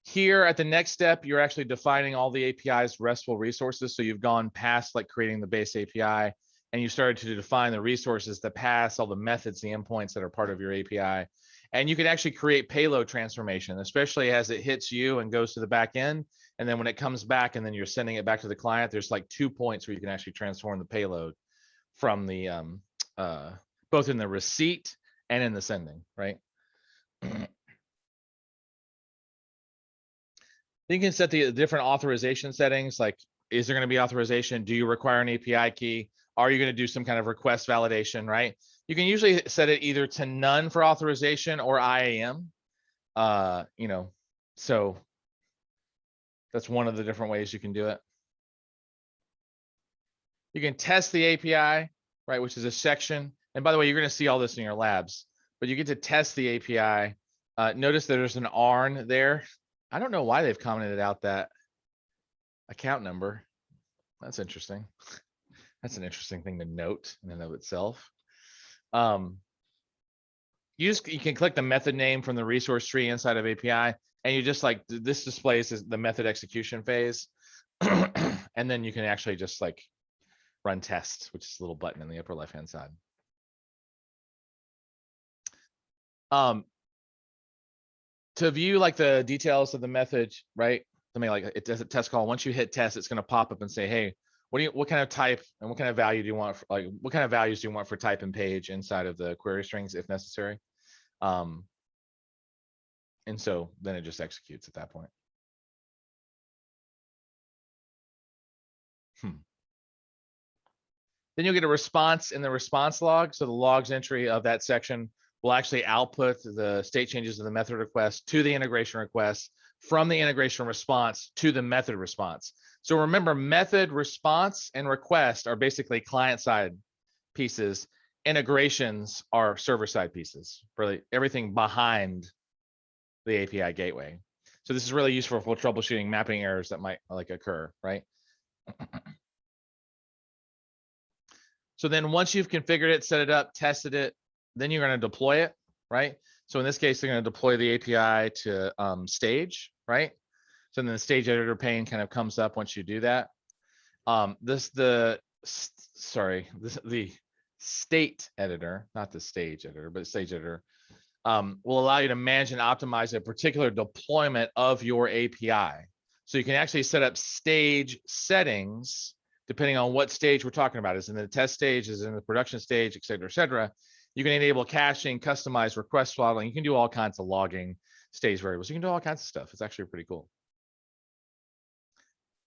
Here at the next step, you're actually defining all the API's RESTful resources. So you've gone past like creating the base API and you started to define the resources, the paths, all the methods, the endpoints that are part of your API. And you can actually create payload transformation, especially as it hits you and goes to the back end. And then when it comes back and then you're sending it back to the client, there's like 2 points where you can actually transform the payload from the both in the receipt and in the sending, right? You can set the different authorization settings, like is there going to be authorization? Do you require an API key? Are you going to do some kind of request validation, right? You can usually set it either to none for authorization or IAM. So that's one of the different ways you can do it. You can test the API, right, which is a section. And by the way, you're going to see all this in your labs, but you get to test the API. Notice that there's an ARN there. I don't know why they've commented out that account number. That's interesting. That's an interesting thing to note in and of itself. You can click the method name from the resource tree inside of API, and you just like this displays the method execution phase, and then you can actually just like run test, which is a little button in the upper left hand side. To view like the details of the method, right? Something like it does a test call. Once you hit test, it's going to pop up and say, hey, what kind of type and what kind of value do you want? Like, what kind of values do you want for type and page inside of the query strings if necessary? And so then it just executes at that point. Then you'll get a response in the response log. So the logs entry of that section will actually output the state changes of the method request to the integration request, from the integration response to the method response. So remember, method response and request are basically client-side pieces. Integrations are server-side pieces, really everything behind the API gateway. So this is really useful for troubleshooting mapping errors that might like occur, right? So then once you've configured it, set it up, tested it, then you're going to deploy it, right? So in this case, they're going to deploy the API to stage, right? So then the stage editor pane kind of comes up once you do that. The state editor, not the stage editor, but stage editor, will allow you to manage and optimize a particular deployment of your API. So you can actually set up stage settings depending on what stage we're talking about. Is in the test stage, is in the production stage, et cetera, et cetera. You can enable caching, customize request throttling. You can do all kinds of logging stage variables. You can do all kinds of stuff. It's actually pretty cool.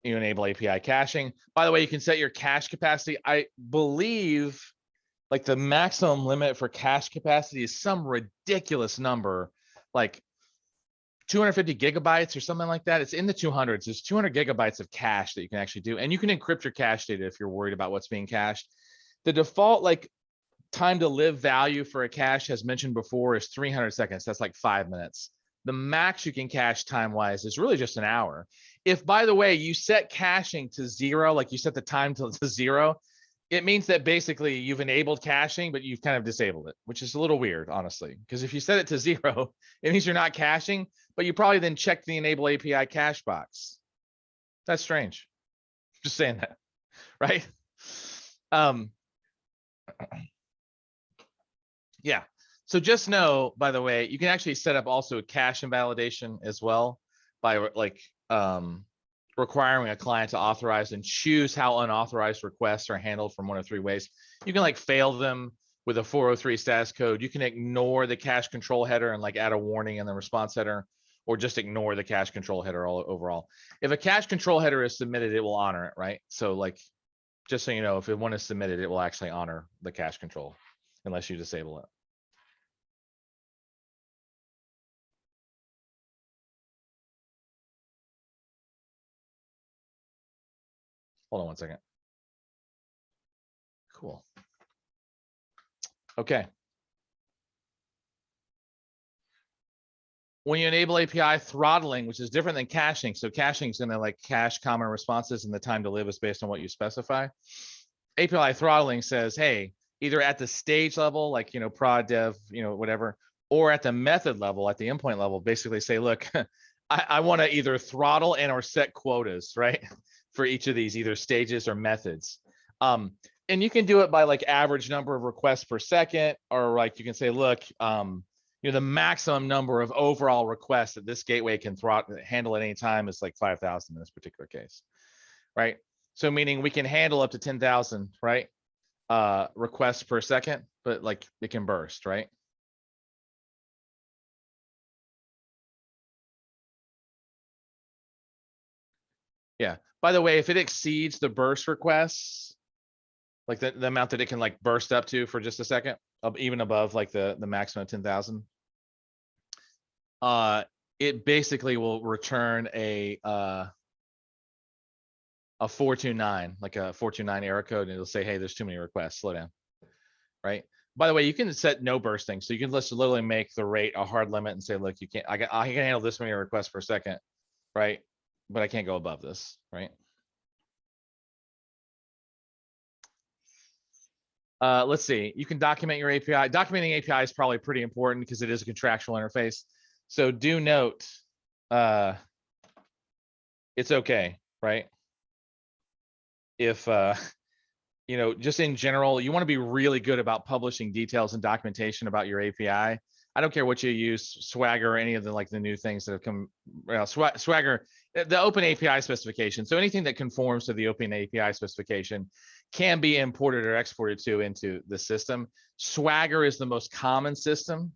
You enable API caching. By the way, you can set your cache capacity. I believe like the maximum limit for cache capacity is some ridiculous number, like 250 gigabytes or something like that. It's in the 200s. There's 200 gigabytes of cache that you can actually do. And you can encrypt your cache data if you're worried about what's being cached. The default like time to live value for a cache, as mentioned before, is 300 seconds. That's like 5 minutes. The max you can cache time-wise is really just an hour. If, by the way, you set caching to 0, like you set the time to 0, it means that basically you've enabled caching, but you've kind of disabled it, which is a little weird, honestly, because if you set it to 0, it means you're not caching, but you probably then checked the enable API cache box. That's strange. Just saying that, right? Yeah. So just know, by the way, you can actually set up also a cache invalidation as well by like requiring a client to authorize and choose how unauthorized requests are handled from one of three ways. You can like fail them with a 403 status code. You can ignore the cache control header and like add a warning in the response header, or just ignore the cache control header overall. If a cache control header is submitted, it will honor it, right? So like, just so you know, if one is submitted, it will actually honor the cache control unless you disable it. Hold on one second. Cool. Okay. When you enable API throttling, which is different than caching. So caching is gonna like cache common responses and the time to live is based on what you specify. API throttling says, hey, either at the stage level, like, prod dev, whatever, or at the method level, at the endpoint level, basically say, look, I want to either throttle and or set quotas, right? For each of these, either stages or methods. And you can do it by like average number of requests per second, or like you can say, look, the maximum number of overall requests that this gateway can handle at any time is like 5,000 in this particular case, right? So meaning we can handle up to 10,000, right? Requests per second, but like it can burst, right? Yeah. By the way, if it exceeds the burst requests, like the amount that it can like burst up to for just a second, even above like the maximum of 10,000, it basically will return a 429, like a 429 error code, and it'll say, hey, there's too many requests, slow down, right? By the way, you can set no bursting, so you can just literally make the rate a hard limit and say, look, you can't, I can handle this many requests per second, right? But I can't go above this, right? Let's see, you can document your API. Documenting API is probably pretty important because it is a contractual interface. So do note, it's okay, right? If, just in general, you want to be really good about publishing details and documentation about your API. I don't care what you use, Swagger or any of the like the new things that have come. Well, Swagger, the Open API specification. So anything that conforms to the Open API specification can be imported or exported into the system. Swagger is the most common system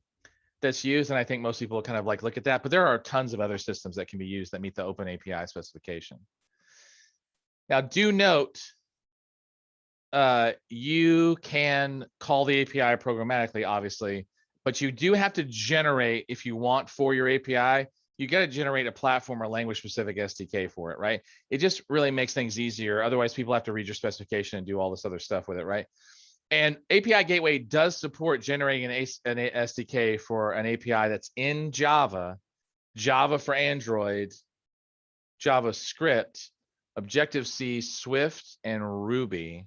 that's used, and I think most people kind of like look at that. But there are tons of other systems that can be used that meet the Open API specification. Now, do note, you can call the API programmatically, obviously, but you do have to generate, if you want for your API, you got to generate a platform or language specific SDK for it, right? It just really makes things easier. Otherwise, people have to read your specification and do all this other stuff with it, right? And API Gateway does support generating an SDK for an API that's in Java, Java for Android, JavaScript, Objective-C, Swift, and Ruby.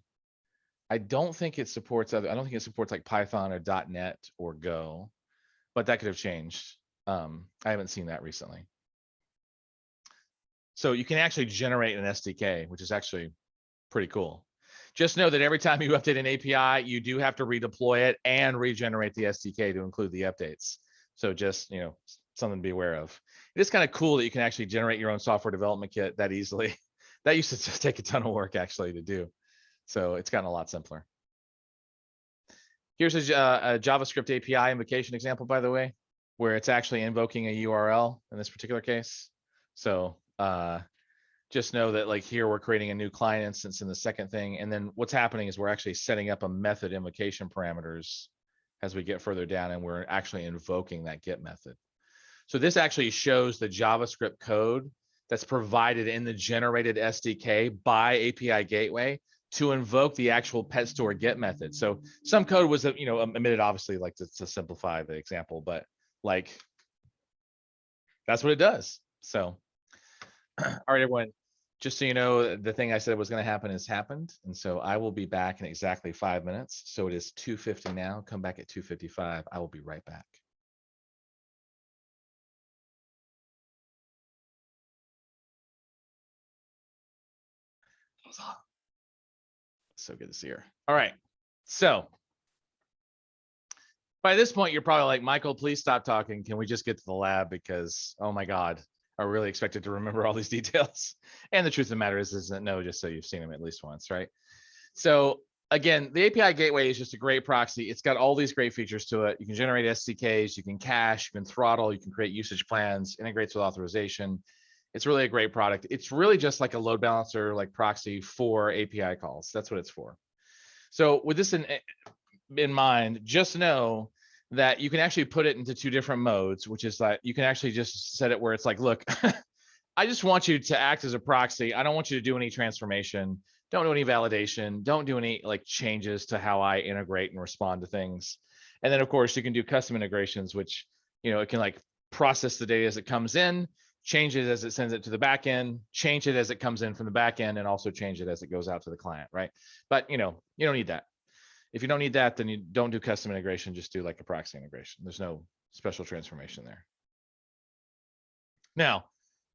I don't think it supports I don't think it supports like Python or .NET or Go, but that could have changed. I haven't seen that recently. So you can actually generate an SDK, which is actually pretty cool. Just know that every time you update an API, you do have to redeploy it and regenerate the SDK to include the updates. So just, something to be aware of. It is kind of cool that you can actually generate your own software development kit that easily. That used to just take a ton of work actually to do. So it's gotten a lot simpler. Here's a JavaScript API invocation example, by the way, where it's actually invoking a URL in this particular case. So just know that like here, we're creating a new client instance in the second thing. And then what's happening is we're actually setting up a method invocation parameters as we get further down, and we're actually invoking that get method. So this actually shows the JavaScript code that's provided in the generated SDK by API Gateway to invoke the actual pet store get method. So some code was, omitted, obviously, like to simplify the example, but like that's what it does. So, all right, everyone, just so you know, the thing I said was going to happen has happened. And so I will be back in exactly 5 minutes. So it is 2:50 now. Come back at 2:55. I will be right back. So good to see her. All right. So by this point, you're probably like, Michael, please stop talking. Can we just get to the lab? Because, oh my God, are really expected to remember all these details. And the truth of the matter is that no, just so you've seen them at least once, right? So again, the API gateway is just a great proxy. It's got all these great features to it. You can generate SDKs, you can cache, you can throttle, you can create usage plans, integrates with authorization. It's really a great product. It's really just like a load balancer, like proxy for API calls. That's what it's for. So with this in mind, just know that you can actually put it into 2 different modes, which is like, you can actually just set it where it's like, look, I just want you to act as a proxy. I don't want you to do any transformation. Don't do any validation. Don't do any like changes to how I integrate and respond to things. And then of course you can do custom integrations, which, you know, it can like process the data as it comes in, change it as it sends it to the back end, change it as it comes in from the back end, and also change it as it goes out to the client, right? But you know, you don't need that. If you don't need that, then you don't do custom integration, just do like a proxy integration. There's no special transformation there. Now,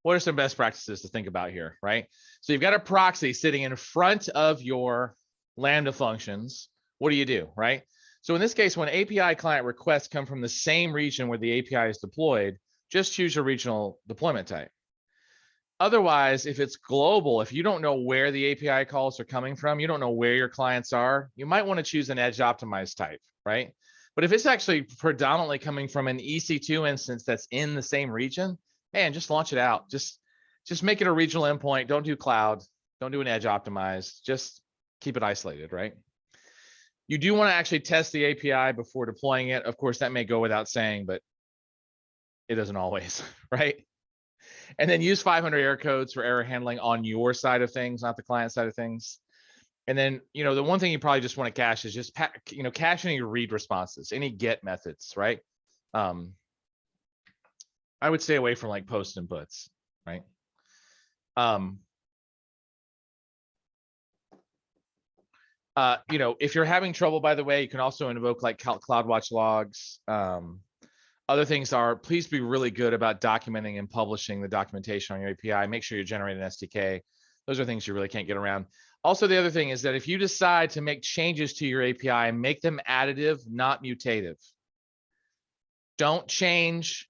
what are some best practices to think about here, right? So you've got a proxy sitting in front of your Lambda functions. What do, right? So in this case, when API client requests come from the same region where the API is deployed, just choose your regional deployment type. Otherwise, if it's global, if you don't know where the API calls are coming from, you don't know where your clients are, you might want to choose an edge optimized type, right? But if it's actually predominantly coming from an EC2 instance that's in the same region, man, just launch it out. Just make it a regional endpoint. Don't do cloud. Don't do an edge optimized. Just keep it isolated, right? You do want to actually test the API before deploying it. Of course, that may go without saying, but it doesn't always, right? And then use 500 error codes for error handling on your side of things, not the client side of things. And then, you know, the one thing you probably just want to cache is just, you know, cache any read responses, any get methods, right? I would stay away from like post and puts, right? You know, if you're having trouble, by the way, you can also invoke like CloudWatch logs. Other things are, please be really good about documenting and publishing the documentation on your API. Make sure you're generating an SDK. Those are things you really can't get around. Also, the other thing is that if you decide to make changes to your API, make them additive, not mutative. Don't change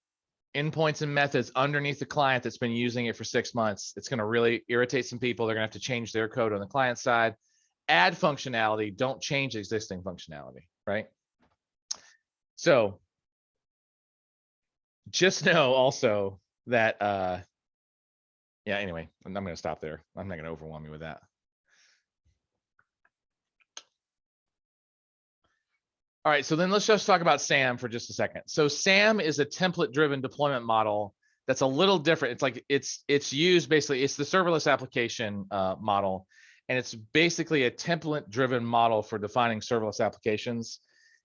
endpoints and methods underneath the client that's been using it for 6 months. It's going to really irritate some people. They're going to have to change their code on the client side. Add functionality, don't change existing functionality, right? So just know also that, yeah, anyway, I'm going to stop there. I'm not going to overwhelm you with that. All right, so then let's just talk about SAM for just a second. So SAM is a template-driven deployment model that's a little different. It's like it's used basically, it's the serverless application model, and it's basically a template-driven model for defining serverless applications.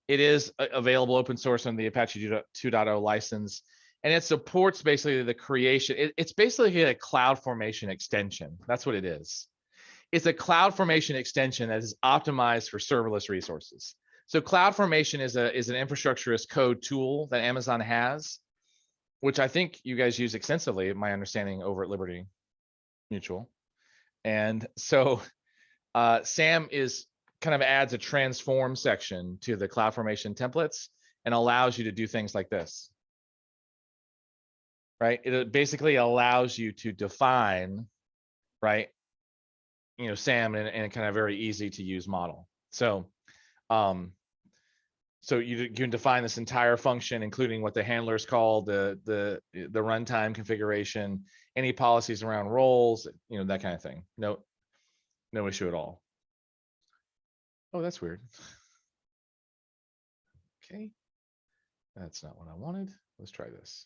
It is available open source on the Apache 2.0 license, and it supports basically the creation. It's basically a CloudFormation extension. That's what it is. It's a CloudFormation extension that is optimized for serverless resources. So CloudFormation is an infrastructure as code tool that Amazon has, which I think you guys use extensively, my understanding, over at Liberty Mutual. And so SAM is kind of adds a transform section to the CloudFormation templates and allows you to do things like this, right? It basically allows you to define, right, you know, SAM in a kind of very easy to use model. So so you can define this entire function, including what the handler is called, the runtime configuration, any policies around roles, you know, that kind of thing. No issue at all. Oh, that's weird. Okay, that's not what I wanted. Let's try this.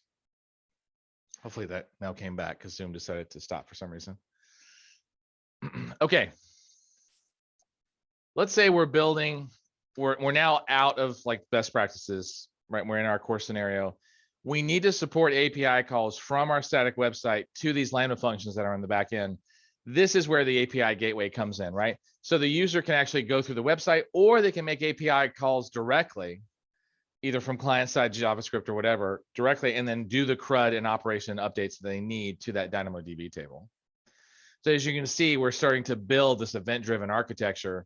Hopefully that now came back because Zoom decided to stop for some reason. Okay. Let's say we're building, we're now out of like best practices, right? We're in our core scenario. We need to support API calls from our static website to these Lambda functions that are on the back end. This is where the API gateway comes in, right? So the user can actually go through the website, or they can make API calls directly, either from client side JavaScript or whatever, directly, and then do the CRUD and operation updates that they need to that DynamoDB table. So as you can see, we're starting to build this event-driven architecture,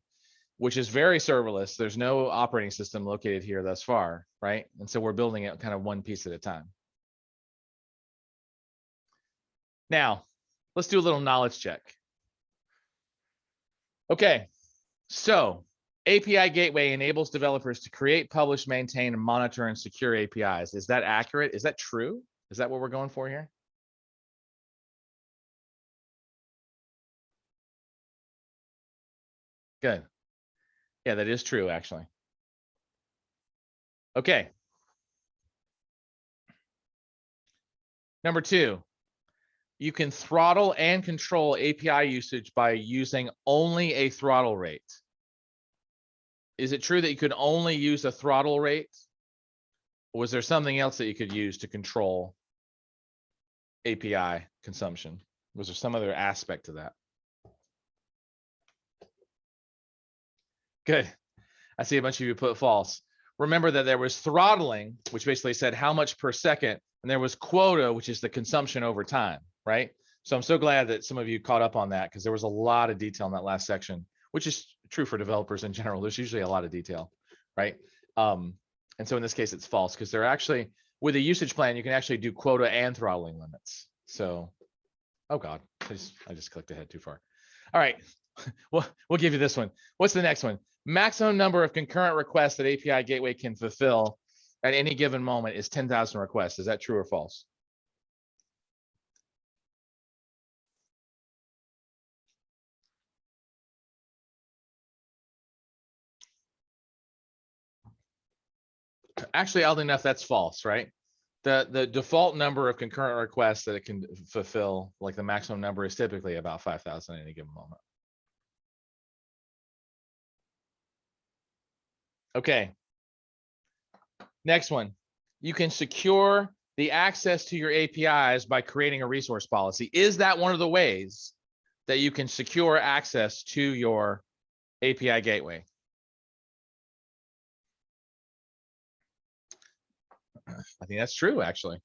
which is very serverless. There's no operating system located here thus far, right? And so we're building it kind of one piece at a time. Now, let's do a little knowledge check. Okay, so API Gateway enables developers to create, publish, maintain, and monitor and secure APIs. Is that accurate? Is that true? Is that what we're going for here? Good. Yeah, that is true, actually. Okay. Number 2, you can throttle and control API usage by using only a throttle rate. Is it true that you could only use a throttle rate? Or was there something else that you could use to control API consumption? Was there some other aspect to that? Good. I see a bunch of you put false. Remember that there was throttling, which basically said how much per second, and there was quota, which is the consumption over time, right? So I'm so glad that some of you caught up on that because there was a lot of detail in that last section, which is true for developers in general. There's usually a lot of detail, right? And so in this case, it's false because they're actually, with a usage plan, you can actually do quota and throttling limits. So, oh God, I just clicked ahead too far. All right, we'll give you this one. What's the next one? Maximum number of concurrent requests that API Gateway can fulfill at any given moment is 10,000 requests. Is that true or false? Actually, oddly enough, that's false, right? The default number of concurrent requests that it can fulfill, like the maximum number, is typically about 5,000 at any given moment. Okay. Next one. You can secure the access to your APIs by creating a resource policy. Is that one of the ways that you can secure access to your API gateway? I think that's true, actually.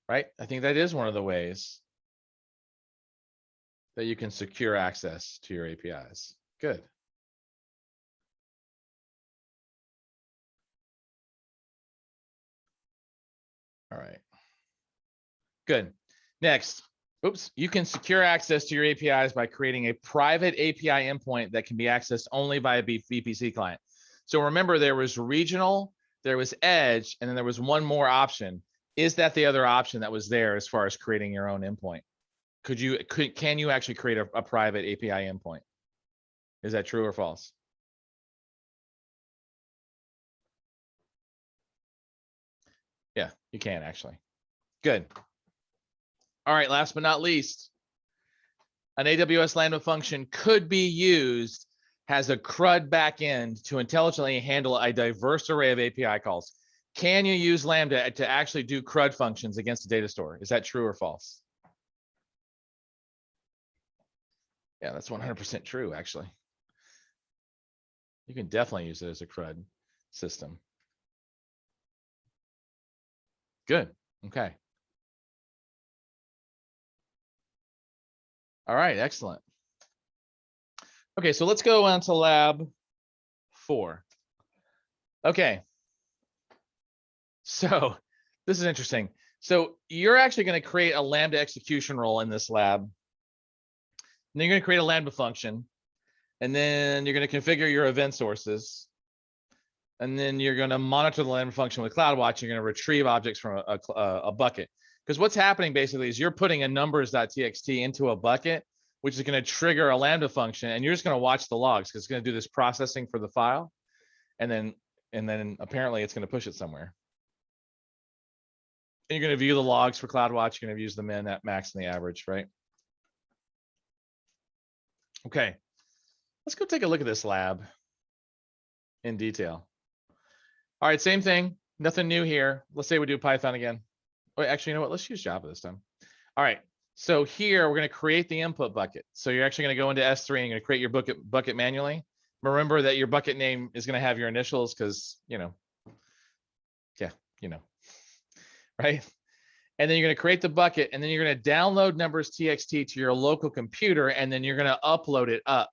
Right? I think that is one of the ways that you can secure access to your APIs. Good. All right. Good. Next. Oops. You can secure access to your APIs by creating a private API endpoint that can be accessed only by a VPC client. So remember, there was regional, there was edge, and then there was one more option. Is that the other option that was there as far as creating your own endpoint? Can you actually create a private API endpoint? Is that true or false? Yeah, you can actually. Good. All right, last but not least, an AWS Lambda function could be used as a CRUD backend to intelligently handle a diverse array of API calls. Can you use Lambda to actually do CRUD functions against a data store? Is that true or false? Yeah, that's 100% true, actually. You can definitely use it as a CRUD system. Good. Okay. All right, excellent. Okay, so let's go on to lab 4. Okay. So this is interesting. So you're actually going to create a Lambda execution role in this lab. And then you're going to create a Lambda function. And then you're going to configure your event sources. And then you're going to monitor the Lambda function with CloudWatch. You're going to retrieve objects from a bucket. Because what's happening basically is you're putting a numbers.txt into a bucket, which is going to trigger a Lambda function. And you're just going to watch the logs because it's going to do this processing for the file. And then apparently it's going to push it somewhere. And you're going to view the logs for CloudWatch. You're going to use the min, max, and the average, right? Okay, let's go take a look at this lab in detail. All right, same thing, nothing new here. Let's say we do Python again. Wait, actually, you know what? Let's use Java this time. All right, so here we're going to create the input bucket. So you're actually going to go into S3 and you're going to create your bucket manually. Remember that your bucket name is going to have your initials because, right? And then you're going to create the bucket, and then you're going to download numbers.txt to your local computer, and then you're going to upload it up.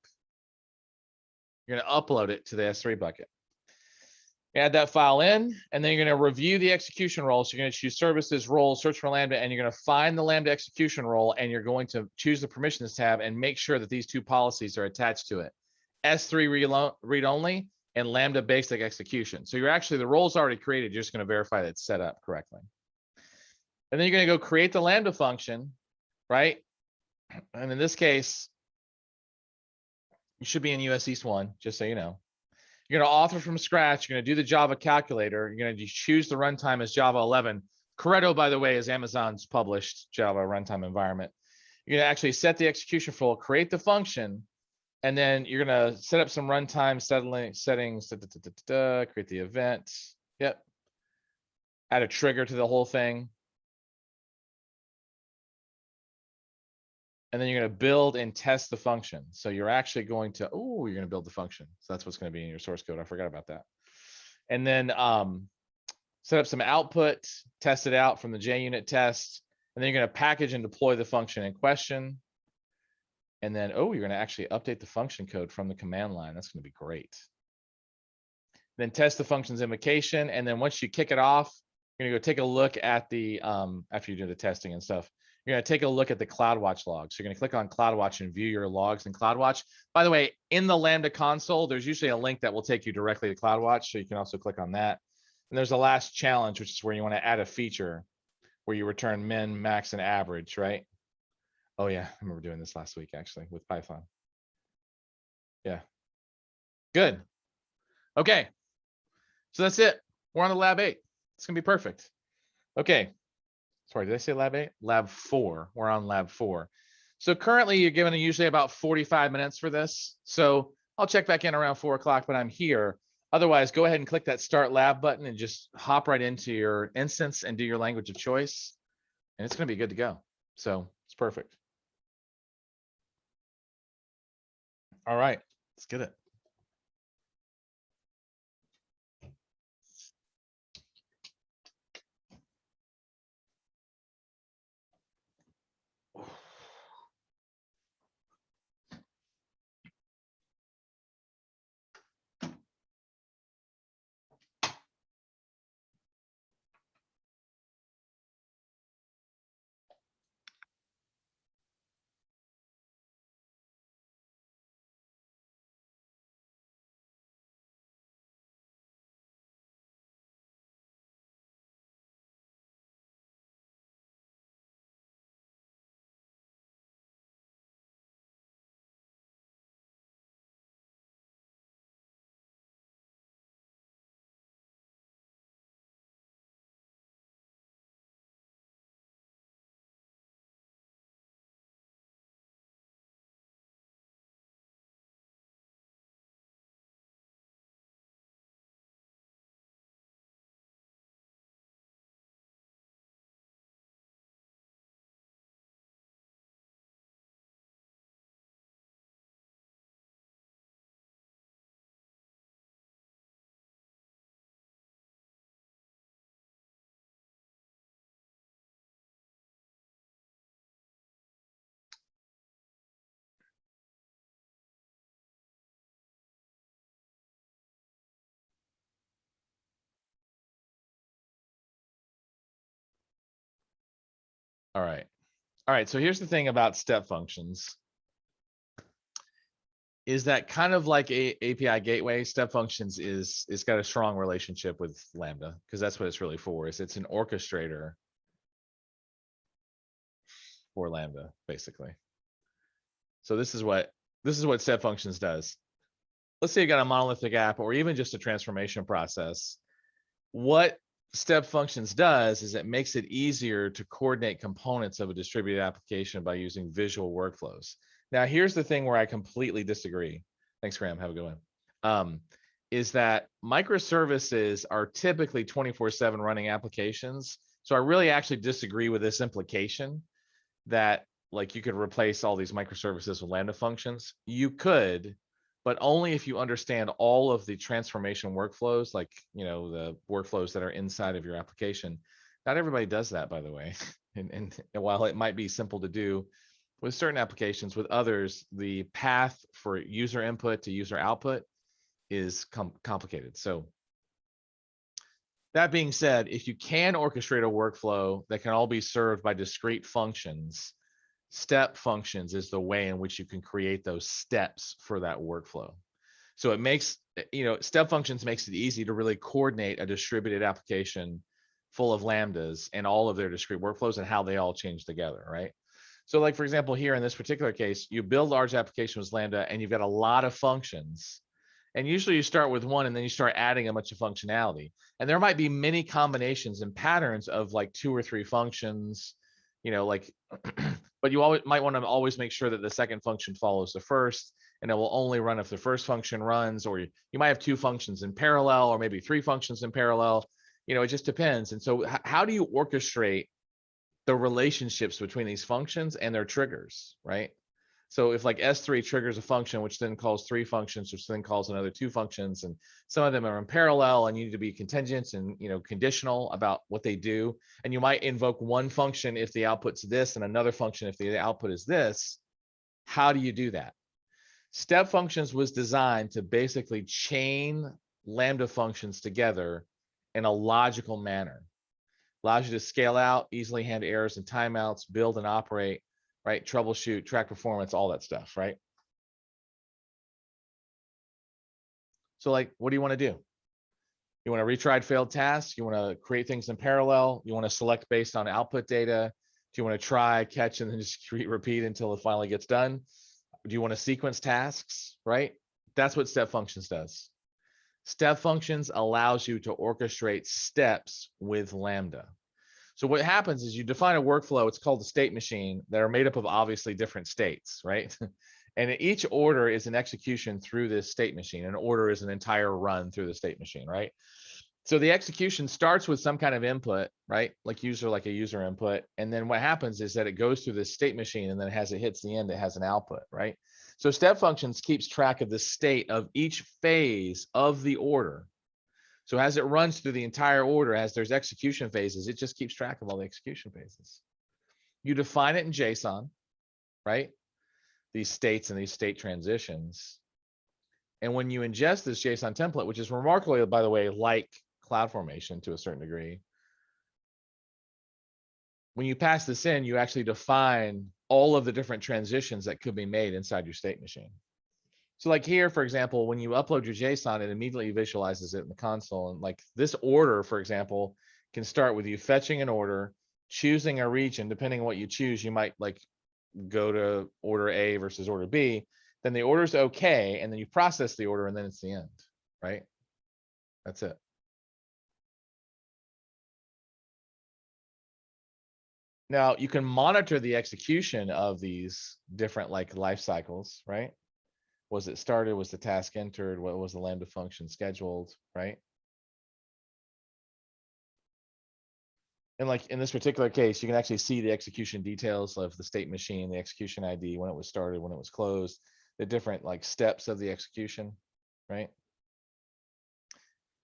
You're going to upload it to the S3 bucket. Add that file in, and then you're going to review the execution role. So you're going to choose services, role, search for Lambda, and you're going to find the Lambda execution role, and you're going to choose the permissions tab and make sure that these two policies are attached to it. S3 read only and Lambda basic execution. So you're actually, the role's already created. You're just going to verify that it's set up correctly. And then you're going to go create the Lambda function, right? And in this case, you should be in US East 1, just so you know. You're going to author from scratch. You're going to do the Java calculator. You're going to choose the runtime as Java 11. Corretto, by the way, is Amazon's published Java runtime environment. You're going to actually set the execution flow, create the function, and then you're going to set up some runtime settings, create the event. Yep. Add a trigger to the whole thing. And then you're going to build and test the function. So you're actually going to, you're going to build the function. So that's what's going to be in your source code. I forgot about that. And then set up some output, test it out from the JUnit test. And then you're going to package and deploy the function in question. And then, you're going to actually update the function code from the command line. That's going to be great. Then test the function's invocation. And then once you kick it off, you're going to go take a look at the, after you do the testing and stuff, you're going to take a look at the CloudWatch logs. So you're going to click on CloudWatch and view your logs in CloudWatch. By the way, in the Lambda console, there's usually a link that will take you directly to CloudWatch. So you can also click on that. And there's a last challenge, which is where you want to add a feature where you return min, max, and average, right? Oh yeah, I remember doing this last week actually with Python. Yeah, good. Okay, so that's it. We're on to lab 8. It's gonna be perfect. Okay, sorry, did I say lab 8? Lab 4. We're on lab 4. So currently you're given usually about 45 minutes for this. So I'll check back in around 4 o'clock, but I'm here. Otherwise, go ahead and click that start lab button and just hop right into your instance and do your language of choice. And it's gonna be good to go. So it's perfect. All right, let's get it. All right. All right. So here's the thing about step functions. Is that kind of like a API gateway? Step functions it's got a strong relationship with Lambda because that's what it's really for. It's an orchestrator for Lambda, basically. So this is what step functions does. Let's say you got a monolithic app or even just a transformation process. What step functions does is it makes it easier to coordinate components of a distributed application by using visual workflows. Now, here's the thing where I completely disagree. Thanks, Graham. Have a good one. Is that microservices are typically 24/7 running applications. So I really actually disagree with this implication that like you could replace all these microservices with Lambda functions. You could, but only if you understand all of the transformation workflows, like, the workflows that are inside of your application. Not everybody does that, by the way. And while it might be simple to do with certain applications, with others, the path for user input to user output is complicated. So That being said, if you can orchestrate a workflow that can all be served by discrete functions, step functions is the way in which you can create those steps for that workflow. So it makes, step functions makes it easy to really coordinate a distributed application full of lambdas and all of their discrete workflows and how they all change together, right? So like, for example, here in this particular case, you build large applications with Lambda and you've got a lot of functions. And usually you start with one and then you start adding a bunch of functionality. And there might be many combinations and patterns of like 2 or 3 functions, but you might want to always make sure that the second function follows the first, and it will only run if the first function runs, or you might have 2 functions in parallel, or maybe 3 functions in parallel. It just depends. And so how do you orchestrate the relationships between these functions and their triggers, right? So if like S3 triggers a function, which then calls 3 functions, which then calls another 2 functions, and some of them are in parallel and you need to be contingent and conditional about what they do. And you might invoke one function if the output's this and another function if the output is this. How do you do that? Step functions was designed to basically chain Lambda functions together in a logical manner. Allows you to scale out, easily handle errors and timeouts, build and operate, right? Troubleshoot, track performance, all that stuff, right? So like, what do you want to do? You want to retry failed tasks? You want to create things in parallel? You want to select based on output data? Do you want to try, catch, and then just repeat until it finally gets done? Do you want to sequence tasks, right? That's what step functions does. Step functions allows you to orchestrate steps with Lambda. So what happens is you define a workflow, it's called the state machine, that are made up of obviously different states, right? And each order is an execution through this state machine. An order is an entire run through the state machine, right? So the execution starts with some kind of input, right? Like a user input. And then what happens is that it goes through this state machine, and then as it hits the end, it has an output, right? So step functions keeps track of the state of each phase of the order. So as it runs through the entire order, as there's execution phases, it just keeps track of all the execution phases. You define it in JSON, right? These states and these state transitions. And when you ingest this JSON template, which is remarkably, by the way, like CloudFormation to a certain degree, when you pass this in, you actually define all of the different transitions that could be made inside your state machine. So like here, for example, when you upload your JSON, it immediately visualizes it in the console. And like this order, for example, can start with you fetching an order, choosing a region. Depending on what you choose, you might like go to order A versus order B. Then the order's okay, and then you process the order, and then it's the end, right? That's it. Now you can monitor the execution of these different like life cycles, right? Was it started? Was the task entered? What was the Lambda function scheduled, right? And like in this particular case, you can actually see the execution details of the state machine, the execution ID, when it was started, when it was closed, the different like steps of the execution, right?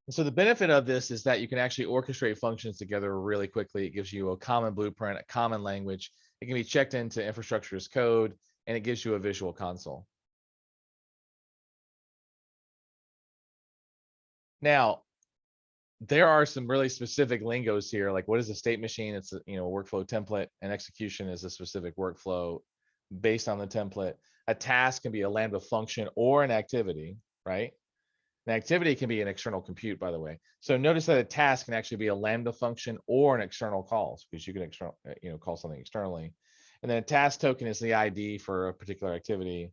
And so the benefit of this is that you can actually orchestrate functions together really quickly. It gives you a common blueprint, a common language. It can be checked into infrastructure as code, and it gives you a visual console. Now, there are some really specific lingos here, like what is a state machine? It's a workflow template, and execution is a specific workflow based on the template. A task can be a Lambda function or an activity, right? An activity can be an external compute, by the way. So notice that a task can actually be a Lambda function or an external call, because you can call something externally. And then a task token is the ID for a particular activity.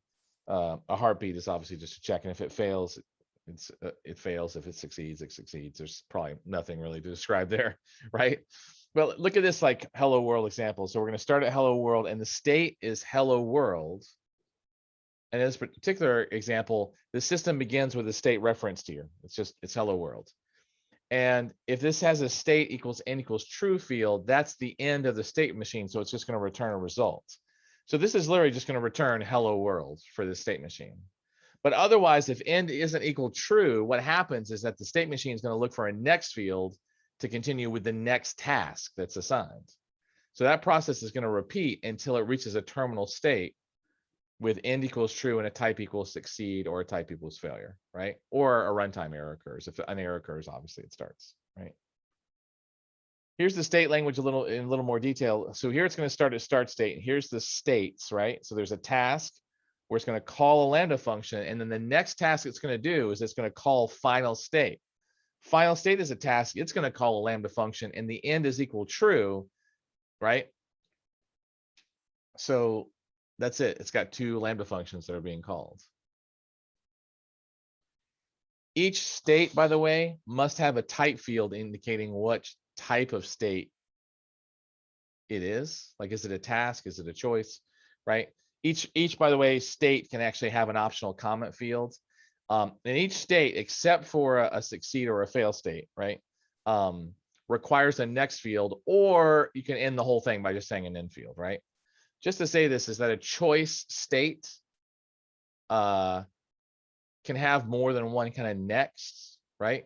A heartbeat is obviously just a check, and if it fails, it fails. If it succeeds, it succeeds. There's probably nothing really to describe there, right? Well, look at this like hello world example. So we're going to start at hello world, and the state is hello world. And in this particular example, the system begins with a state referenced here. It's hello world. And if this has a state equals n equals true field, that's the end of the state machine. So it's just going to return a result. So this is literally just going to return hello world for the state machine. But otherwise, if end isn't equal true, what happens is that the state machine is going to look for a next field to continue with the next task that's assigned. So that process is going to repeat until it reaches a terminal state with end equals true and a type equals succeed or a type equals failure, right? Or a runtime error occurs. If an error occurs, obviously it starts, right? Here's the state language in a little more detail. So here it's going to start at start state. Here's the states, right? So there's a task where it's going to call a Lambda function. And then the next task it's going to do is it's going to call final state. Final state is a task. It's going to call a Lambda function and the end is equal true, right? So that's it. It's got two Lambda functions that are being called. Each state, by the way, must have a type field indicating what type of state it is. Like, is it a task? Is it a choice? Right? Each, by the way, state can actually have an optional comment field. And each state, except for a succeed or a fail state, right, requires a next field, or you can end the whole thing by just saying an end field, right? Just to say this is that a choice state can have more than one kind of next, right?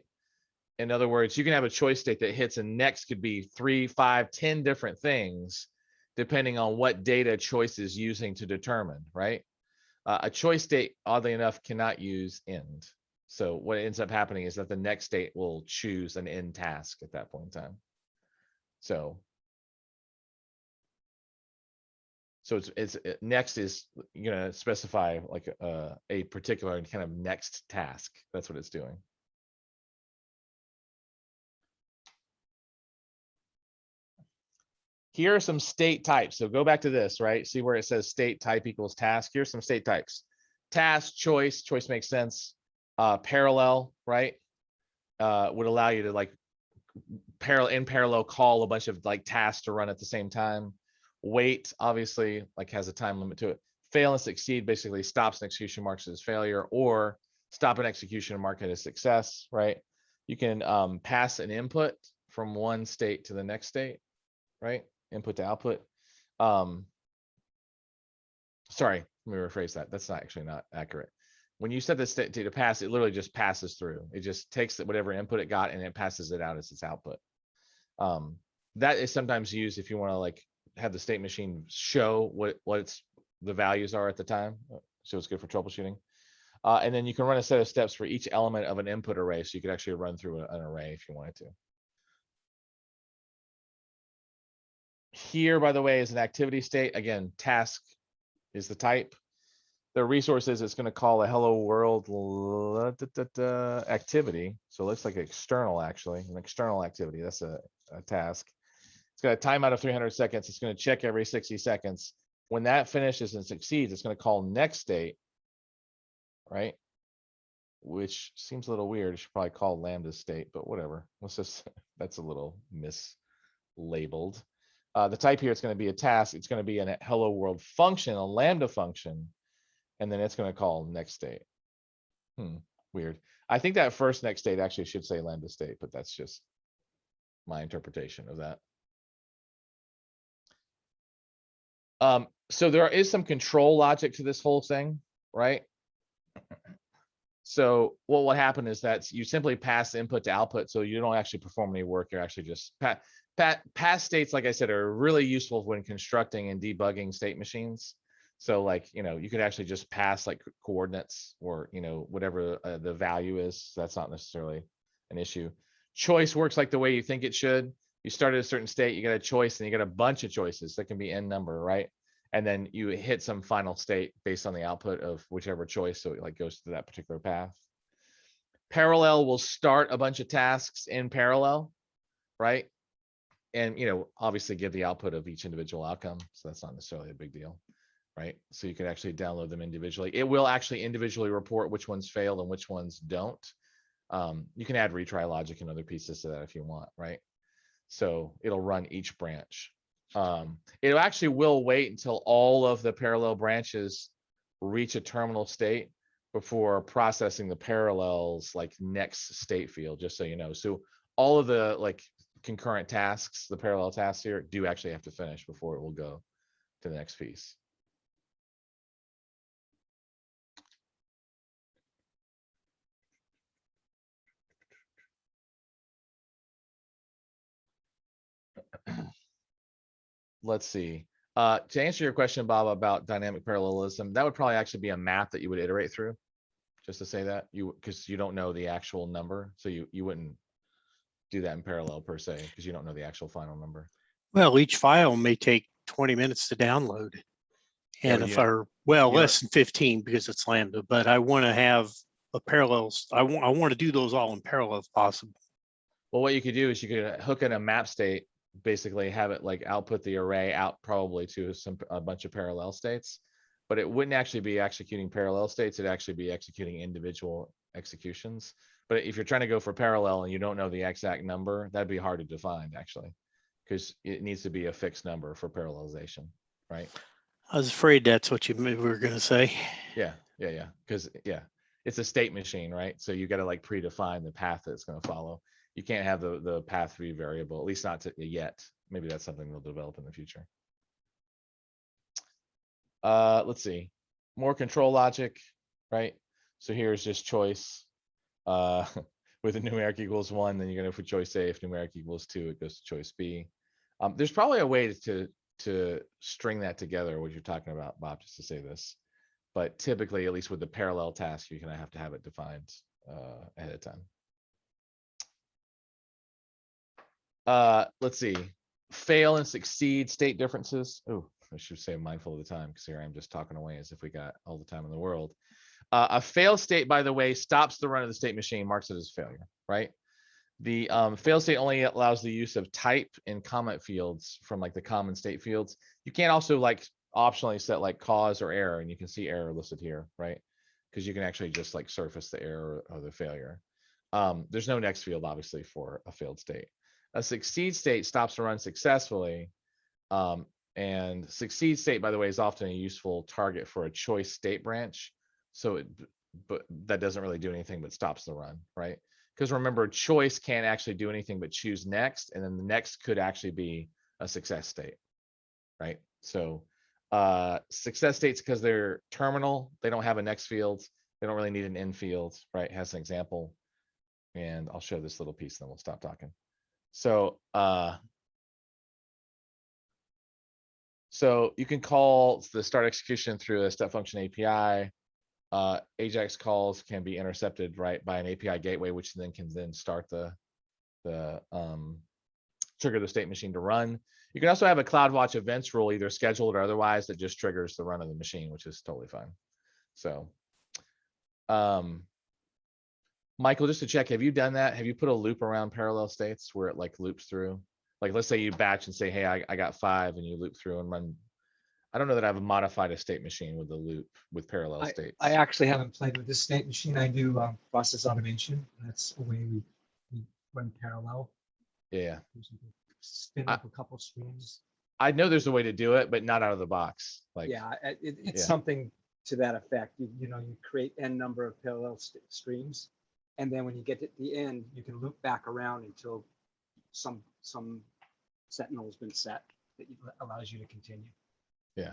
In other words, you can have a choice state that hits, and next could be 3, 5, 10 different things, depending on what data choice is using to determine, right? A choice state, oddly enough, cannot use end. So what ends up happening is that the next state will choose an end task at that point in time. So it's next is you're gonna specify like a particular kind of next task. That's what it's doing. Here are some state types. So go back to this, right? See where it says state type equals task. Here's some state types. Task, choice makes sense. Parallel, right? Would allow you to like in parallel call a bunch of like tasks to run at the same time. Wait, obviously, like has a time limit to it. Fail and succeed basically stops an execution, marks it as failure, or stop an execution and mark it as success, right? You can pass an input from one state to the next state, right? Input to output. Sorry, let me rephrase that. That's not actually not accurate. When you set the state to pass, it literally just passes through. It just takes whatever input it got and it passes it out as its output. That is sometimes used if you want to like have the state machine show what the values are at the time. So it's good for troubleshooting. And then you can run a set of steps for each element of an input array. So you could actually run through an array if you wanted to. Here, by the way, is an activity state. Again, task is the type. The resources, it's going to call a hello world activity. So it looks like external, actually, an external activity. That's a task. It's got a timeout of 300 seconds. It's going to check every 60 seconds. When that finishes and succeeds, it's going to call next state, right? Which seems a little weird. It should probably call Lambda state, but whatever. Let's just, that's a little mislabeled. The type here, it's going to be a task. It's going to be a hello world function, a Lambda function, and then it's going to call next state. Weird. I think that first next state actually should say Lambda state, but that's just my interpretation of that. So there is some control logic to this whole thing, right? So what will happen is that you simply pass input to output, so you don't actually perform any work. You're actually just pass states, like I said, are really useful when constructing and debugging state machines. So like, you know, you could actually just pass like coordinates or, you know, whatever the value is. That's not necessarily an issue. Choice works like the way you think it should. You start at a certain state, you get a choice, and you get a bunch of choices that can be n number, right? And then you hit some final state based on the output of whichever choice. So it like goes to that particular path. Parallel will start a bunch of tasks in parallel, right? And, you know, obviously give the output of each individual outcome. So that's not necessarily a big deal, right? So you can actually download them individually. It will actually individually report which ones failed and which ones don't. You can add retry logic and other pieces to that if you want, right? So it'll run each branch. It actually will wait until all of the parallel branches reach a terminal state before processing the parallels like next state field, just so you know. So all of the like concurrent tasks, the parallel tasks here do actually have to finish before it will go to the next piece. Let's see. To answer your question, Bob, about dynamic parallelism, that would probably actually be a map that you would iterate through. Just to say that because you don't know the actual number, so you wouldn't do that in parallel per se, because you don't know the actual final number. Well, each file may take 20 minutes to download. Yeah, And but if you- I, well, you don't- less than 15 because it's Lambda, but I want to have a parallels. I want to do those all in parallel if possible. Well, what you could do is you could hook in a map state, basically have it like output the array out probably to a bunch of parallel states, but it wouldn't actually be executing parallel states. It'd actually be executing individual executions. But if you're trying to go for parallel and you don't know the exact number, that'd be hard to define actually, because it needs to be a fixed number for parallelization, right? I was afraid that's what you were going to say. Yeah, because it's a state machine, right? So you got to like predefine the path that it's going to follow. You can't have the path be variable, at least not yet. Maybe that's something they'll develop in the future. Let's see, more control logic, right? So here's just choice. With a numeric equals 1, then you're going to for choice A. If numeric equals 2, it goes to choice B. There's probably a way to string that together, what you're talking about, Bob, just to say this. But typically, at least with the parallel task, you're going to have it defined ahead of time. Let's see, fail and succeed state differences. Oh, I should say mindful of the time, because here I'm just talking away as if we got all the time in the world. A fail state, by the way, stops the run of the state machine, marks it as failure, right? The fail state only allows the use of type and comment fields from like the common state fields. You can't also like optionally set like cause or error, and you can see error listed here, right? Because you can actually just like surface the error or the failure. There's no next field, obviously, for a failed state. A succeed state stops the run successfully. And succeed state, by the way, is often a useful target for a choice state branch. So but that doesn't really do anything but stops the run, right? Because remember, choice can't actually do anything but choose next, and then the next could actually be a success state, right? So success states, because they're terminal, they don't have a next field. They don't really need an end field, right? Has an example. And I'll show this little piece, then we'll stop talking. So so you can call the start execution through a step function API. Ajax calls can be intercepted, right, by an API gateway, which then can start the trigger the state machine to run. You can also have a CloudWatch events rule, either scheduled or otherwise, that just triggers the run of the machine, which is totally fine. So, Michael, just to check, have you done that? Have you put a loop around parallel states where it like loops through? Like, let's say you batch and say, hey, I got 5, and you loop through and run. I don't know that I've modified a state machine with a loop with parallel states. I actually haven't played with this state machine. I do process automation. That's a way we run parallel. Yeah. Spin up a couple streams. I know there's a way to do it, but not out of the box. Like, Yeah, it's yeah. something to that effect. You know, you create n number of parallel streams, and then when you get to the end, you can loop back around until some sentinel has been set that allows you to continue. Yeah.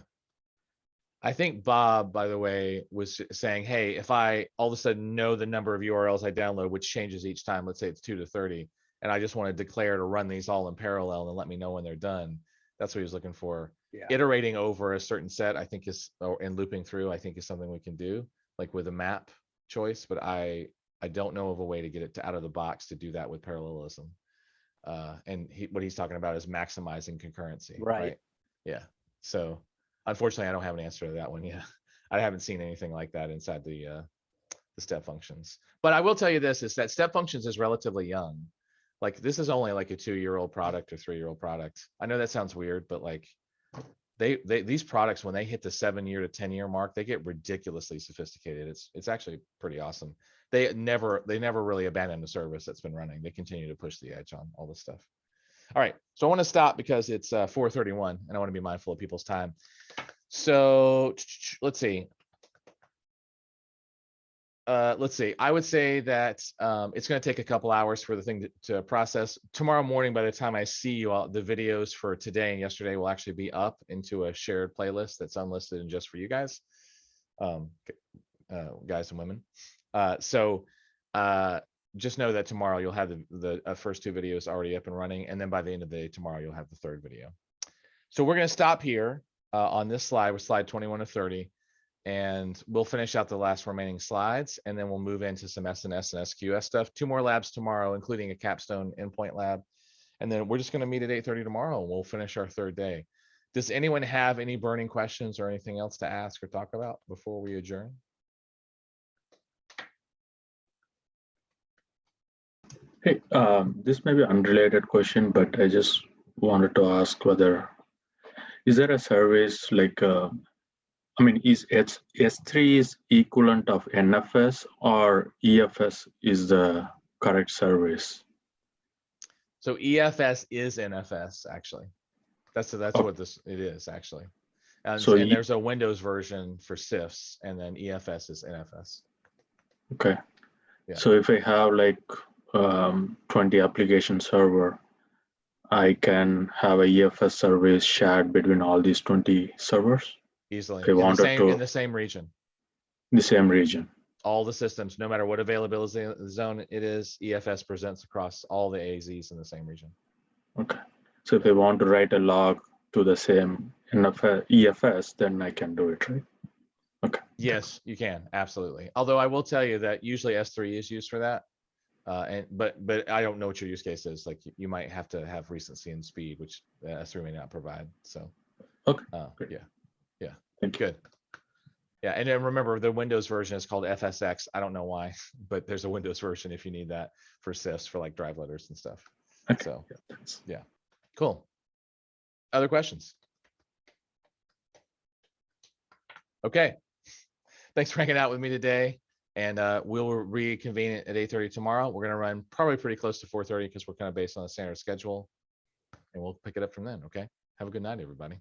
I think Bob, by the way, was saying, hey, if I all of a sudden know the number of URLs I download, which changes each time, let's say it's 2 to 30, and I just want to declare to run these all in parallel and let me know when they're done. That's what he was looking for. Yeah. Iterating over a certain set, I think is, and looping through, I think is something we can do, like with a map choice, but I don't know of a way to get it to out of the box to do that with parallelism. And what he's talking about is maximizing concurrency. Right. Yeah. So unfortunately, I don't have an answer to that one yet. I haven't seen anything like that inside the step functions. But I will tell you this, is that step functions is relatively young. Like, this is only like a 2-year-old product or 3-year-old product. I know that sounds weird, but like these products, when they hit the 7-year to 10-year mark, they get ridiculously sophisticated. It's actually pretty awesome. They never really abandon the service that's been running. They continue to push the edge on all this stuff. All right, so I want to stop because it's 4:31 and I want to be mindful of people's time. So let's see. I would say that it's going to take a couple hours for the thing to process. Tomorrow morning, by the time I see you all, the videos for today and yesterday will actually be up into a shared playlist that's unlisted and just for you guys, guys and women. Just know that tomorrow you'll have the first 2 videos already up and running, and then by the end of the day tomorrow you'll have the 3rd video. So we're going to stop here on this slide with slide 21 to 30. and we'll finish out the last remaining slides, and then we'll move into some SNS and SQS stuff. 2 more labs tomorrow, including a capstone endpoint lab. And then we're just going to meet at 8:30 tomorrow, and we'll finish our 3rd day. Does anyone have any burning questions or anything else to ask or talk about before we adjourn? Hey, this may be unrelated question, but I just wanted to ask whether, is there a service like, I mean, is S3 is equivalent of NFS or EFS is the correct service? So EFS is NFS, actually. That's Okay. what it is, actually. And, So and there's a Windows version for CIFS, and then EFS is NFS. Okay. Yeah. So if I have like 20 application server, I can have a EFS service shared between all these 20 servers Easily. if I wanted In to, the same region. the same region. All the systems, no matter what availability zone it is, EFS presents across all the AZs in the same region. Okay. So if I want to write a log to the same EFS, then I can do it, right? Okay. Yes, you can, absolutely. Although I will tell you that usually S3 is used for that. But I don't know what your use case is. Like you might have to have recency and speed, which S3 may not provide. So, Okay. Yeah, Thank you. good. Yeah, and then remember the Windows version is called FSX. I don't know why, but there's a Windows version if you need that for CIFS for like drive letters and stuff. Okay. So, Thanks. yeah, cool. Other questions? Okay. Thanks for hanging out with me today. And we'll reconvene at 8:30 tomorrow. We're going to run probably pretty close to 4:30 because we're kind of based on a standard schedule. And we'll pick it up from then. Okay. Have a good night, everybody.